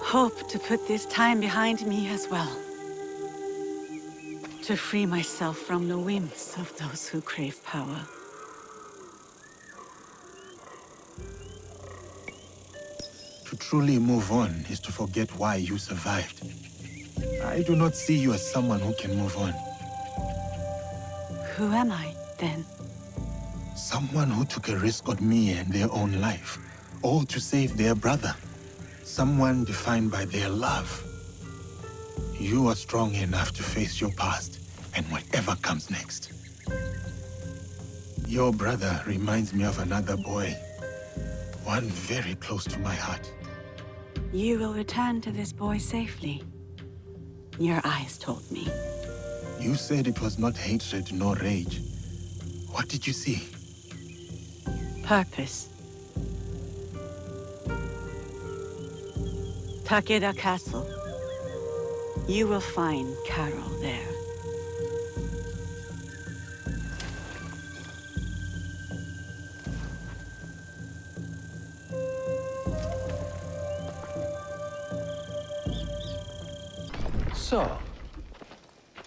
hope to put this time behind me as well. To free myself from the whims of those who crave power. To truly move on is to forget why you survived. I do not see you as someone who can move on. Who am I, then? Someone who took a risk on me and their own life, all to save their brother. Someone defined by their love. You are strong enough to face your past and whatever comes next. Your brother reminds me of another boy. One very close to my heart. You will return to this boy safely. Your eyes told me. You said it was not hatred nor rage. What did you see? Purpose. Takeda Castle. You will find Carol there. So,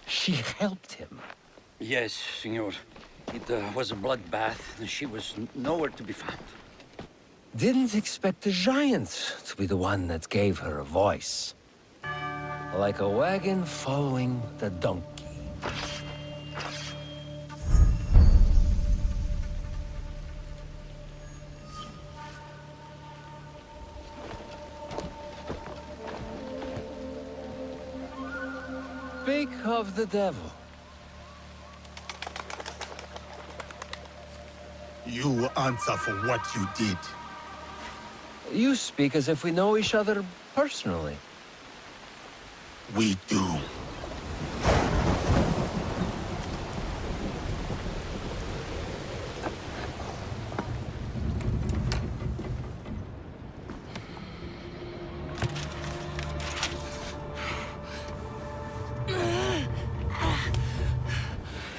she helped him. Yes, Signor. It was a bloodbath. She was nowhere to be found. Didn't expect the giant to be the one that gave her a voice. Like a wagon following the donkey. Speak of the devil. You will answer for what you did. You speak as if we know each other personally. We do.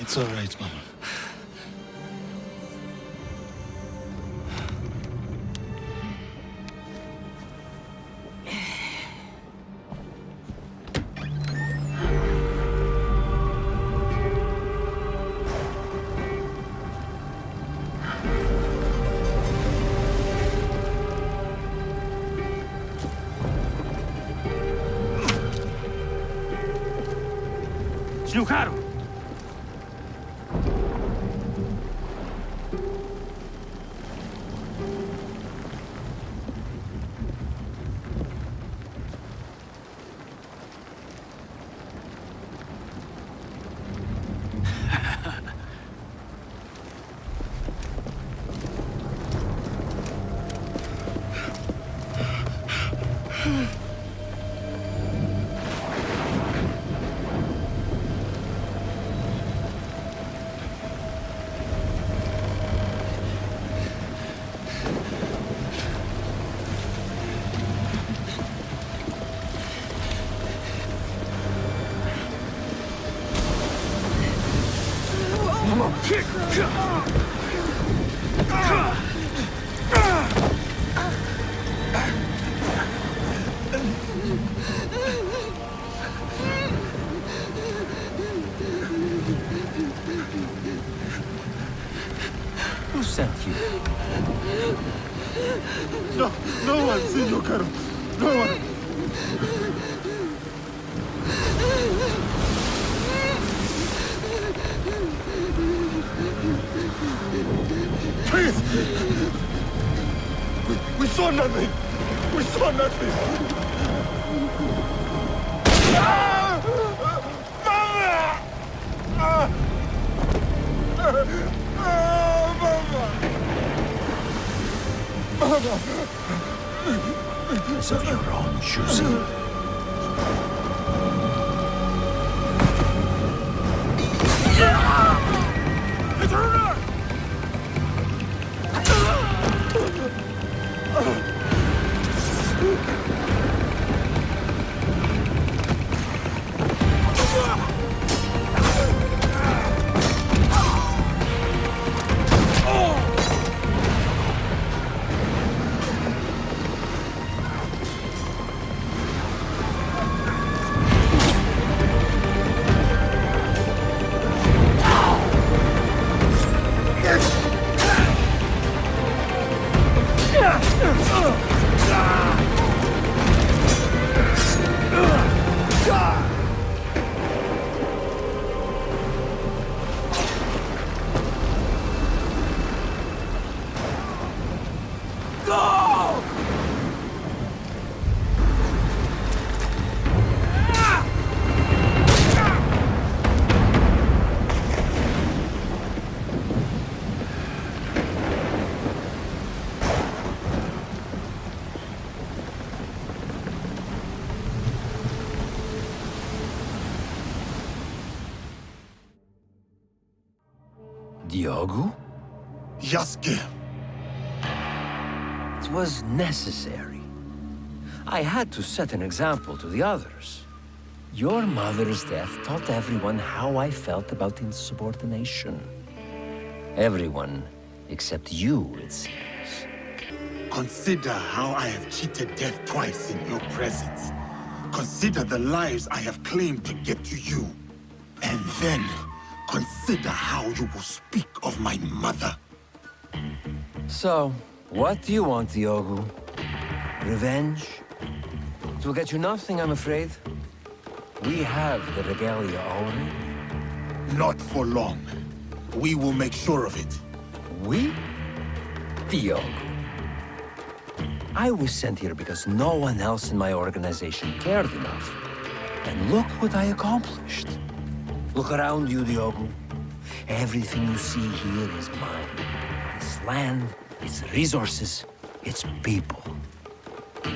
It's all right, Mama. Caro! Who sent you? No one, Senor Caro. No one. Please! We saw nothing! We saw nothing! Ah! Mama! Ah! Mama! It's of your own choosing. Diogo? Yasuke. It was necessary. I had to set an example to the others. Your mother's death taught everyone how I felt about insubordination. Everyone except you, it seems. Consider how I have cheated death twice in your presence. Consider the lives I have claimed to get to you. And then, consider how you will speak of my mother. So, what do you want, Diogo? Revenge? It will get you nothing, I'm afraid. We have the regalia already. Not for long. We will make sure of it. We? Diogo. I was sent here because no one else in my organization cared enough. And look what I accomplished. Look around you, Diogo. Everything you see here is mine. This land, its resources, its people.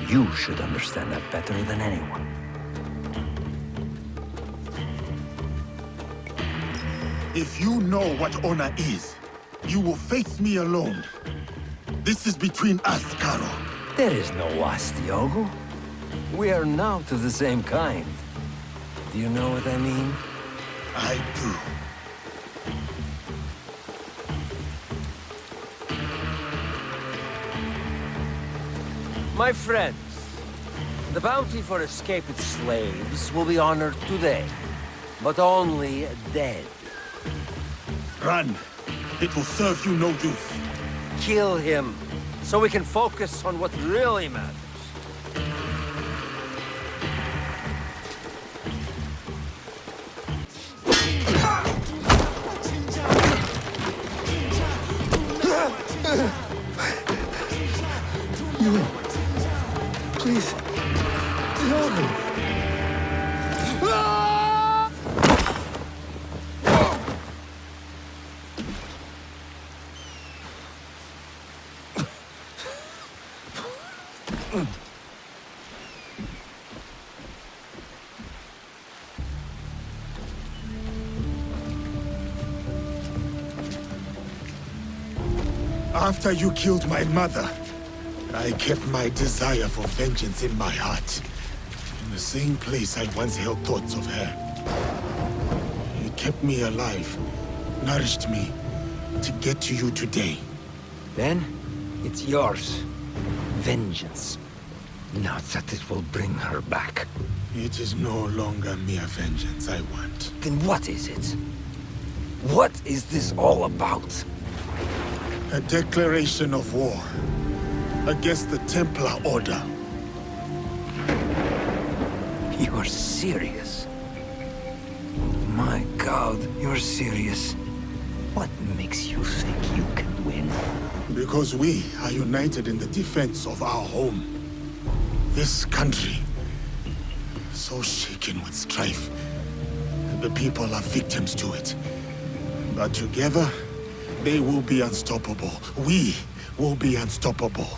You should understand that better than anyone. If you know what honor is, you will face me alone. This is between us, Caro. There is no us, Diogo. We are not of the same kind. Do you know what I mean? I do. My friends, the bounty for escaped slaves will be honored today, but only dead. Run. It will serve you no use. Kill him, so we can focus on what really matters. You... Please... Diogo! After you killed my mother, I kept my desire for vengeance in my heart. In the same place I once held thoughts of her. You kept me alive, nourished me, to get to you today. Then, it's yours. Vengeance. Not that it will bring her back. It is no longer mere vengeance I want. Then what is it? What is this all about? A declaration of war against the Templar Order. You are serious? My God, you're serious. What makes you think you can win? Because we are united in the defense of our home. This country, so shaken with strife. The people are victims to it. But together, they will be unstoppable. We will be unstoppable.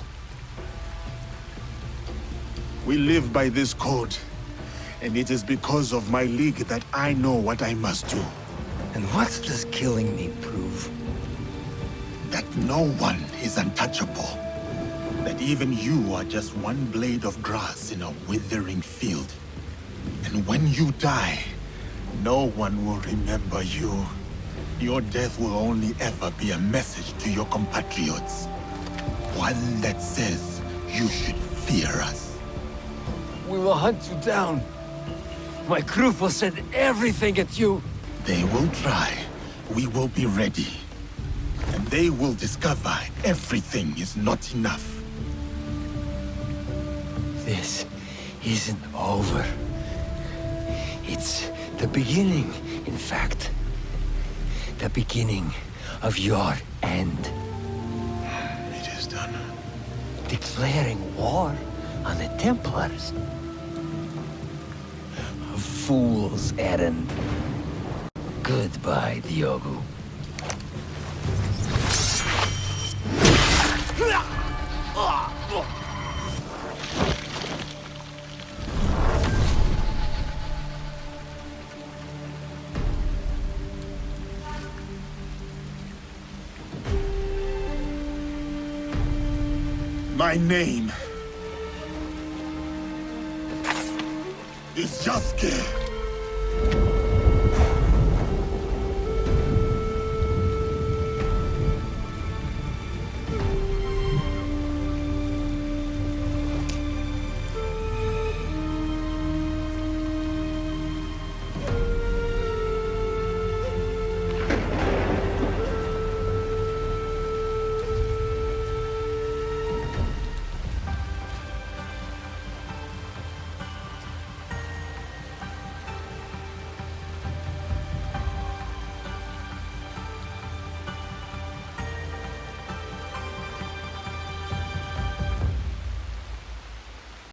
We live by this code, and it is because of my league that I know what I must do. And what does killing me prove? That no one is untouchable. That even you are just one blade of grass in a withering field. And when you die, no one will remember you. Your death will only ever be a message to your compatriots. One that says you should fear us. We will hunt you down. My group will send everything at you. They will try. We will be ready. And they will discover everything is not enough. This isn't over. It's the beginning, in fact. The beginning of your end. It is done. Declaring war on the Templars. A fool's errand. Goodbye, Diogo. My name is Yasuke.